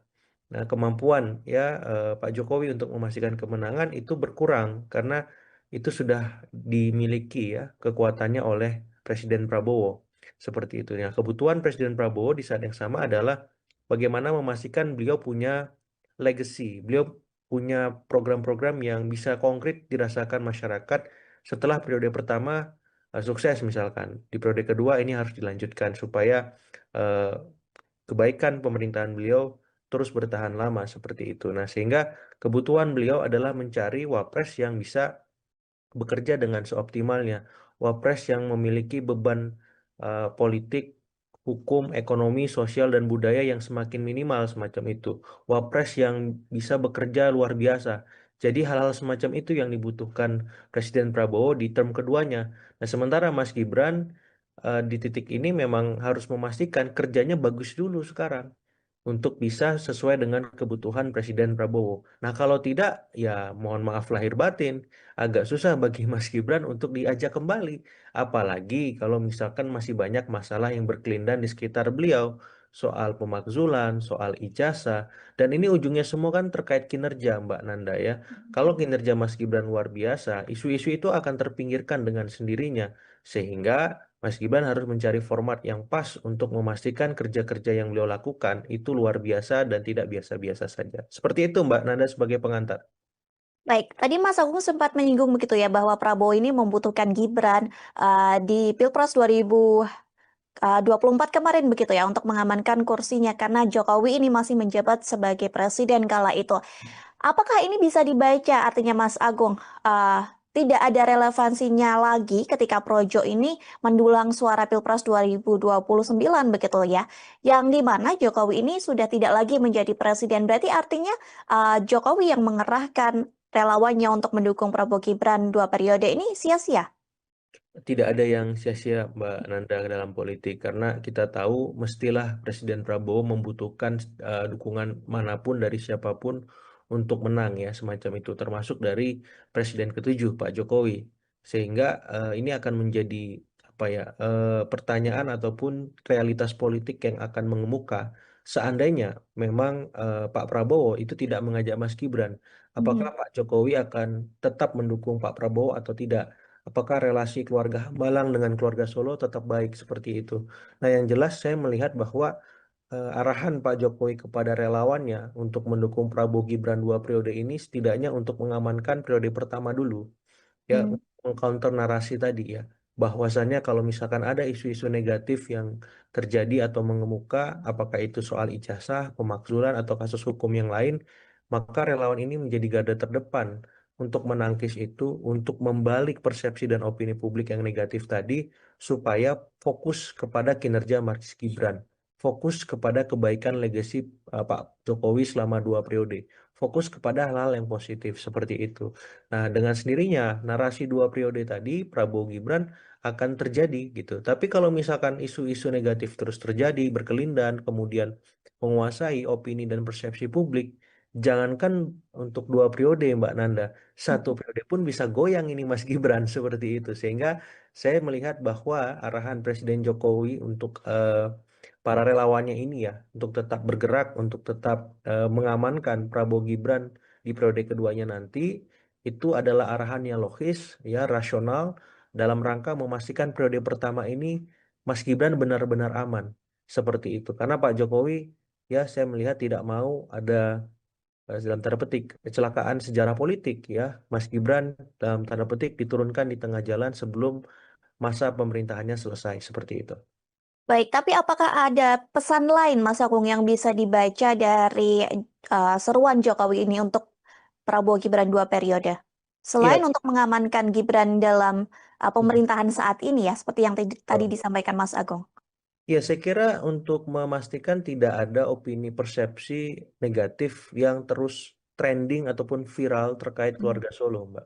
Nah, kemampuan ya Pak Jokowi untuk memastikan kemenangan itu berkurang karena itu sudah dimiliki ya kekuatannya oleh Presiden Prabowo. Seperti itu. Nah, kebutuhan Presiden Prabowo di saat yang sama adalah bagaimana memastikan beliau punya legacy, beliau punya program-program yang bisa konkret dirasakan masyarakat setelah periode pertama sukses misalkan. Di periode kedua ini harus dilanjutkan supaya eh, kebaikan pemerintahan beliau terus bertahan lama seperti itu. Nah, sehingga kebutuhan beliau adalah mencari wapres yang bisa bekerja dengan seoptimalnya. Wapres yang memiliki beban politik, hukum, ekonomi, sosial, dan budaya yang semakin minimal semacam itu. Wapres yang bisa bekerja luar biasa. Jadi hal-hal semacam itu yang dibutuhkan Presiden Prabowo di term keduanya. Nah, sementara Mas Gibran di titik ini memang harus memastikan kerjanya bagus dulu sekarang untuk bisa sesuai dengan kebutuhan Presiden Prabowo. Nah, kalau tidak, ya mohon maaf lahir batin, agak susah bagi Mas Gibran untuk diajak kembali. Apalagi kalau misalkan masih banyak masalah yang berkelindan di sekitar beliau, soal pemakzulan, soal ijazah, dan ini ujungnya semua kan terkait kinerja, Mbak Nanda ya. Kalau kinerja Mas Gibran luar biasa, isu-isu itu akan terpinggirkan dengan sendirinya, sehingga Mas Gibran harus mencari format yang pas untuk memastikan kerja-kerja yang beliau lakukan itu luar biasa dan tidak biasa-biasa saja. Seperti itu Mbak Nanda sebagai pengantar. Baik, tadi Mas Agung sempat menyinggung begitu ya bahwa Prabowo ini membutuhkan Gibran di Pilpres 2024 kemarin begitu ya untuk mengamankan kursinya karena Jokowi ini masih menjabat sebagai presiden kala itu. Apakah ini bisa dibaca artinya Mas Agung tidak ada relevansinya lagi ketika Projo ini mendulang suara Pilpres 2029 begitu ya. Yang di mana Jokowi ini sudah tidak lagi menjadi presiden. Berarti artinya Jokowi yang mengerahkan relawannya untuk mendukung Prabowo Gibran 2 periode ini sia-sia. Tidak ada yang sia-sia Mbak Nanda dalam politik karena kita tahu mestilah Presiden Prabowo membutuhkan dukungan manapun dari siapapun untuk menang ya semacam itu termasuk dari Presiden ketujuh Pak Jokowi sehingga ini akan menjadi apa ya pertanyaan ataupun realitas politik yang akan mengemuka seandainya memang Pak Prabowo itu tidak mengajak Mas Gibran apakah Mhm. Pak Jokowi akan tetap mendukung Pak Prabowo atau tidak. Apakah relasi keluarga Hambalang dengan keluarga Solo tetap baik seperti itu? Nah, yang jelas saya melihat bahwa arahan Pak Jokowi kepada relawannya untuk mendukung Prabowo Gibran 2 periode ini setidaknya untuk mengamankan periode pertama dulu ya Hmm. mengcounter narasi tadi ya bahwasannya kalau misalkan ada isu-isu negatif yang terjadi atau mengemuka apakah itu soal ijazah, pemakzulan atau kasus hukum yang lain maka relawan ini menjadi garda terdepan untuk menangkis itu untuk membalik persepsi dan opini publik yang negatif tadi supaya fokus kepada kinerja Mas Gibran fokus kepada kebaikan legasi Pak Jokowi selama 2 periode fokus kepada hal-hal yang positif seperti itu. Nah, dengan sendirinya narasi 2 periode tadi Prabowo Gibran akan terjadi gitu. Tapi kalau misalkan isu-isu negatif terus terjadi, berkelindan, kemudian menguasai opini dan persepsi publik, jangankan untuk 2 periode Mbak Nanda, 1 periode pun bisa goyang ini Mas Gibran seperti itu. Sehingga saya melihat bahwa arahan Presiden Jokowi untuk para relawannya ini ya, untuk tetap bergerak, untuk tetap mengamankan Prabowo Gibran di periode keduanya nanti itu adalah arahan yang logis, ya rasional dalam rangka memastikan periode pertama ini Mas Gibran benar-benar aman seperti itu. Karena Pak Jokowi ya saya melihat tidak mau ada dalam tanda petik kecelakaan sejarah politik ya. Mas Gibran dalam tanda petik diturunkan di tengah jalan sebelum masa pemerintahannya selesai seperti itu. Baik, tapi apakah ada pesan lain Mas Agung yang bisa dibaca dari seruan Jokowi ini untuk Prabowo Gibran 2 periode? Iya, Selain untuk mengamankan Gibran dalam pemerintahan saat ini ya, seperti yang tadi betul. disampaikan Mas Agung. Ya, saya kira untuk memastikan tidak ada opini persepsi negatif yang terus trending ataupun viral terkait Hmm. keluarga Solo, Mbak.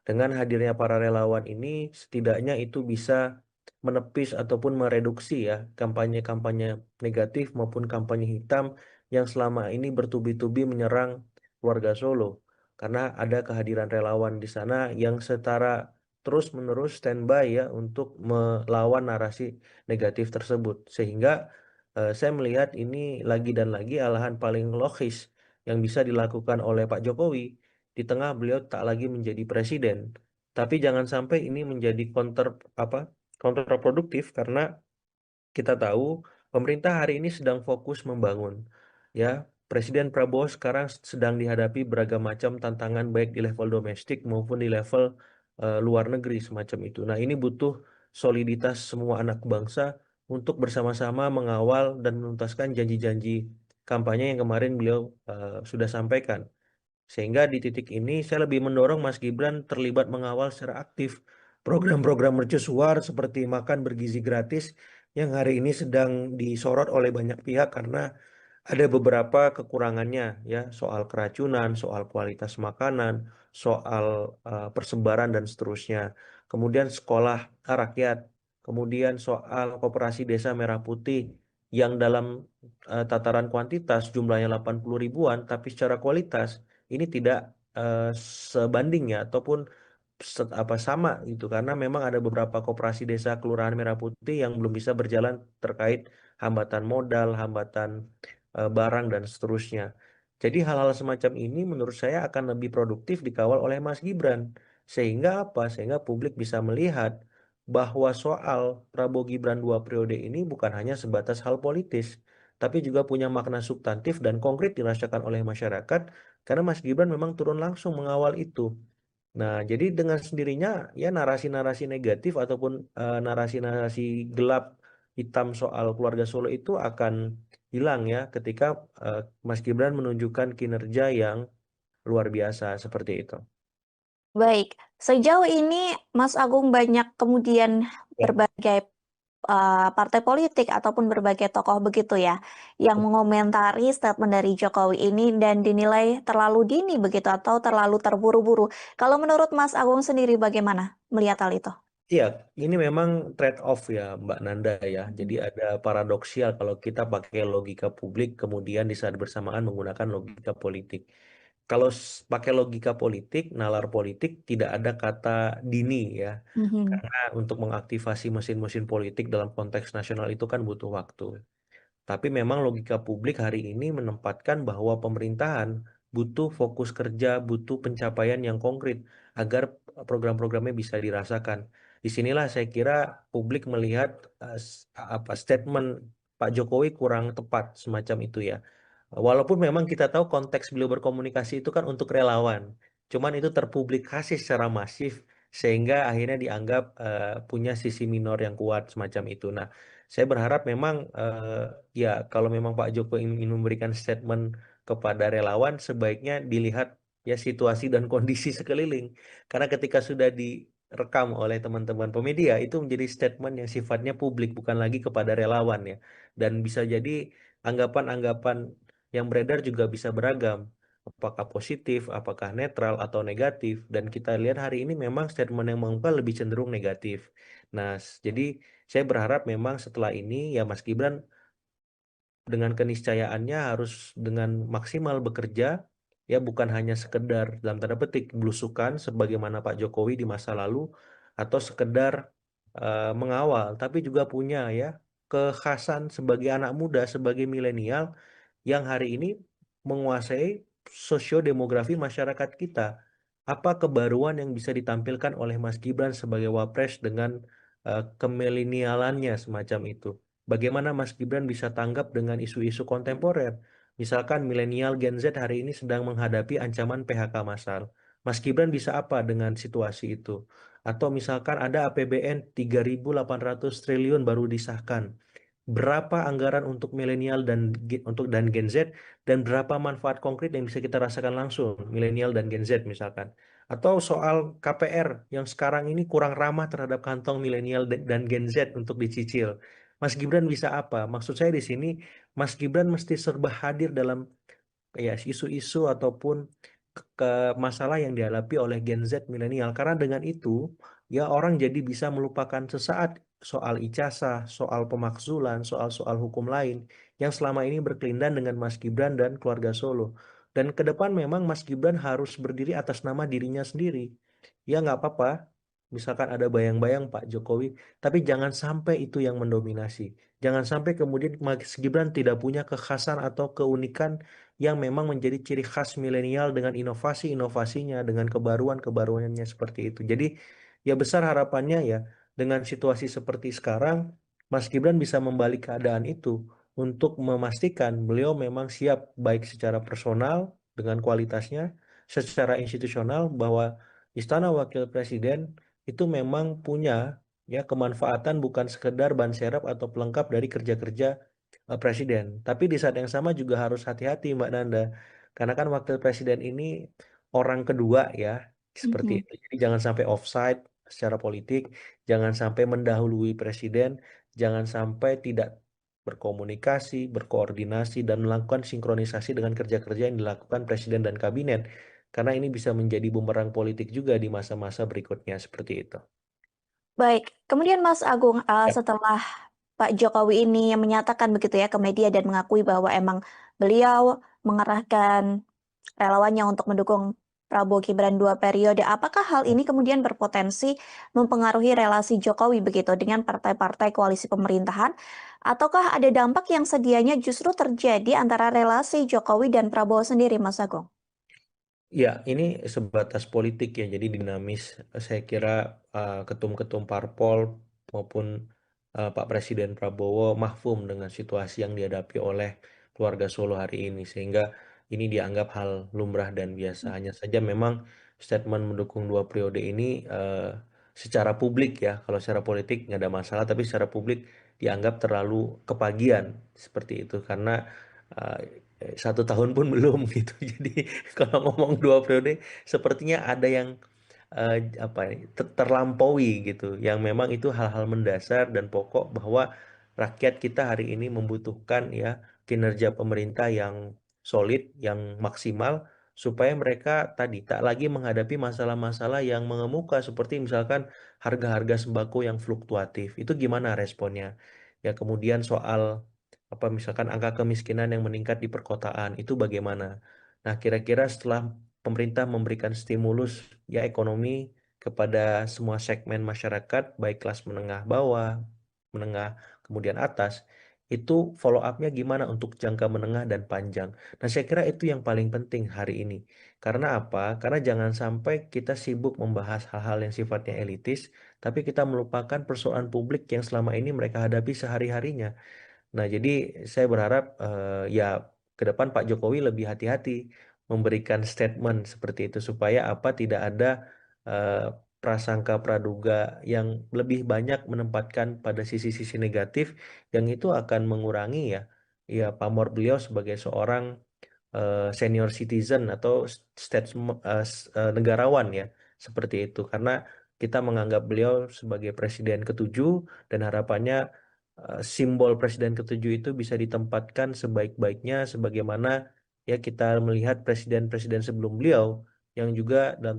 Dengan hadirnya para relawan ini, setidaknya itu bisa menepis ataupun mereduksi ya kampanye-kampanye negatif maupun kampanye hitam yang selama ini bertubi-tubi menyerang keluarga Solo. Karena ada kehadiran relawan di sana yang setara terus-menerus standby ya untuk melawan narasi negatif tersebut. Sehingga saya melihat ini lagi dan lagi alahan paling logis yang bisa dilakukan oleh Pak Jokowi di tengah beliau tak lagi menjadi presiden. Tapi jangan sampai ini menjadi apa kontraproduktif karena kita tahu pemerintah hari ini sedang fokus membangun. Ya, Presiden Prabowo sekarang sedang dihadapi beragam macam tantangan baik di level domestik maupun di level luar negeri semacam itu. Nah, ini butuh soliditas semua anak bangsa untuk bersama-sama mengawal dan menuntaskan janji-janji kampanye yang kemarin beliau sudah sampaikan. Sehingga di titik ini saya lebih mendorong Mas Gibran terlibat mengawal secara aktif program-program mercusuar seperti makan bergizi gratis yang hari ini sedang disorot oleh banyak pihak karena ada beberapa kekurangannya ya soal keracunan, soal kualitas makanan, soal persebaran dan seterusnya. Kemudian sekolah rakyat, kemudian soal koperasi desa Merah Putih yang dalam tataran kuantitas jumlahnya 80 ribuan, tapi secara kualitas ini tidak eh, sebanding ya ataupun apa sama gitu karena memang ada beberapa koperasi desa Kelurahan Merah Putih yang belum bisa berjalan terkait hambatan modal, hambatan barang dan seterusnya. Jadi hal-hal semacam ini menurut saya akan lebih produktif dikawal oleh Mas Gibran. Sehingga apa? Sehingga publik bisa melihat bahwa soal Prabowo Gibran 2 periode ini bukan hanya sebatas hal politis, tapi juga punya makna substantif dan konkret dirasakan oleh masyarakat karena Mas Gibran memang turun langsung mengawal itu. Nah, jadi dengan sendirinya ya narasi-narasi negatif ataupun narasi-narasi gelap hitam soal keluarga Solo itu akan hilang ya ketika eh, Mas Gibran menunjukkan kinerja yang luar biasa seperti itu. Baik, sejauh ini Mas Agung banyak kemudian Ya, berbagai partai politik ataupun berbagai tokoh begitu ya, yang mengomentari statement dari Jokowi ini dan dinilai terlalu dini begitu atau terlalu terburu-buru. Kalau menurut Mas Agung sendiri bagaimana melihat hal itu? iya, ini memang trade off ya Mbak Nanda ya. Jadi Mhm. ada paradoksial kalau kita pakai logika publik kemudian di saat bersamaan menggunakan logika politik. Kalau pakai logika politik, nalar politik tidak ada kata dini ya. Mhm. Karena untuk mengaktifasi mesin-mesin politik dalam konteks nasional itu kan butuh waktu. Tapi memang logika publik hari ini menempatkan bahwa pemerintahan butuh fokus kerja, butuh pencapaian yang konkret agar program-programnya bisa dirasakan. Disinilah saya kira publik melihat apa statement Pak Jokowi kurang tepat semacam itu ya. Walaupun memang kita tahu konteks beliau berkomunikasi itu kan untuk relawan, cuman itu terpublikasi secara masif sehingga akhirnya dianggap punya sisi minor yang kuat semacam itu. Nah, saya berharap memang ya kalau memang Pak Joko ingin memberikan statement kepada relawan sebaiknya dilihat ya situasi dan kondisi sekeliling. Karena ketika sudah direkam oleh teman-teman pemedia itu menjadi statement yang sifatnya publik bukan lagi kepada relawan ya. Dan bisa jadi anggapan-anggapan yang beredar juga bisa beragam. Apakah positif, apakah netral atau negatif. Dan kita lihat hari ini memang statement yang mengungkap lebih cenderung negatif. Nah, jadi saya berharap memang setelah ini ya Mas Gibran dengan keniscayaannya harus dengan maksimal bekerja ya bukan hanya sekedar dalam tanda petik belusukan sebagaimana Pak Jokowi di masa lalu atau sekedar mengawal tapi juga punya ya kekhasan sebagai anak muda sebagai milenial yang hari ini menguasai sosiodemografi masyarakat kita. Apa kebaruan yang bisa ditampilkan oleh Mas Gibran sebagai wapres dengan kemilenialannya semacam itu? Bagaimana Mas Gibran bisa tanggap dengan isu-isu kontemporer? Misalkan milenial Gen Z hari ini sedang menghadapi ancaman PHK massal. Mas Gibran bisa apa dengan situasi itu? Atau misalkan ada APBN 3.800 triliun baru disahkan. Berapa anggaran untuk milenial dan Gen Z dan berapa manfaat konkret yang bisa kita rasakan langsung milenial dan Gen Z misalkan. Atau soal KPR yang sekarang ini kurang ramah terhadap kantong milenial dan Gen Z untuk dicicil. Mas Gibran bisa apa? Maksud saya di sini Mas Gibran mesti serba hadir dalam ya isu-isu ataupun masalah yang dihadapi oleh Gen Z milenial, karena dengan itu ya orang jadi bisa melupakan sesaat soal ijazah, soal pemakzulan, soal-soal hukum lain yang selama ini berkelindan dengan Mas Gibran dan keluarga Solo. Dan ke depan memang Mas Gibran harus berdiri atas nama dirinya sendiri. Ya nggak apa-apa, misalkan ada bayang-bayang Pak Jokowi, tapi jangan sampai itu yang mendominasi. Jangan sampai kemudian Mas Gibran tidak punya kekhasan atau keunikan yang memang menjadi ciri khas milenial dengan inovasi-inovasinya, dengan kebaruan-kebaruannya seperti itu. Jadi ya besar harapannya ya dengan situasi seperti sekarang, Mas Gibran bisa membalik keadaan itu untuk memastikan beliau memang siap baik secara personal dengan kualitasnya, secara institusional bahwa Istana Wakil Presiden itu memang punya ya kemanfaatan bukan sekedar ban serap atau pelengkap dari kerja-kerja presiden. Tapi di saat yang sama juga harus hati-hati Mbak Nanda. Karena kan wakil presiden ini orang kedua ya, seperti Mhm. itu. Jadi jangan sampai offside secara politik, jangan sampai mendahului presiden, jangan sampai tidak berkomunikasi, berkoordinasi, dan melakukan sinkronisasi dengan kerja-kerja yang dilakukan presiden dan kabinet. Karena ini bisa menjadi bumerang politik juga di masa-masa berikutnya seperti itu. Baik, kemudian Mas Agung, Ya. setelah Pak Jokowi ini menyatakan begitu ya ke media dan mengakui bahwa emang beliau mengerahkan relawannya untuk mendukung Prabowo Gibran 2 periode, apakah hal ini kemudian berpotensi mempengaruhi relasi Jokowi begitu dengan partai-partai koalisi pemerintahan, ataukah ada dampak yang sedianya justru terjadi antara relasi Jokowi dan Prabowo sendiri, Mas Agung? Ya, ini sebatas politik ya, jadi dinamis. Saya kira ketum-ketum parpol maupun Pak Presiden Prabowo mahfum dengan situasi yang dihadapi oleh keluarga Solo hari ini, sehingga ini dianggap hal lumrah dan biasa. Hanya saja memang statement mendukung 2 periode ini secara publik ya, kalau secara politik nggak ada masalah, tapi secara publik dianggap terlalu kepagian seperti itu karena eh, 1 tahun pun belum gitu. Jadi kalau ngomong 2 periode, sepertinya ada yang apa ya, terlampaui gitu, yang memang itu hal-hal mendasar dan pokok bahwa rakyat kita hari ini membutuhkan ya kinerja pemerintah yang solid, yang maksimal, supaya mereka tadi tak lagi menghadapi masalah-masalah yang mengemuka seperti misalkan harga-harga sembako yang fluktuatif. Itu gimana responnya? Ya kemudian soal apa misalkan angka kemiskinan yang meningkat di perkotaan itu bagaimana? Nah, kira-kira setelah pemerintah memberikan stimulus ya ekonomi kepada semua segmen masyarakat, baik kelas menengah bawah, menengah, kemudian atas, itu follow up-nya gimana untuk jangka menengah dan panjang. Nah, saya kira itu yang paling penting hari ini. Karena apa? Karena jangan sampai kita sibuk membahas hal-hal yang sifatnya elitis, tapi kita melupakan persoalan publik yang selama ini mereka hadapi sehari-harinya. Nah, jadi saya berharap ya ke depan Pak Jokowi lebih hati-hati memberikan statement seperti itu supaya apa tidak ada eh, prasangka praduga yang lebih banyak menempatkan pada sisi-sisi negatif yang itu akan mengurangi ya pamor beliau sebagai seorang senior citizen atau negarawan ya seperti itu karena kita menganggap beliau sebagai presiden ketujuh dan harapannya simbol presiden ketujuh itu bisa ditempatkan sebaik-baiknya sebagaimana ya kita melihat presiden-presiden sebelum beliau yang juga dalam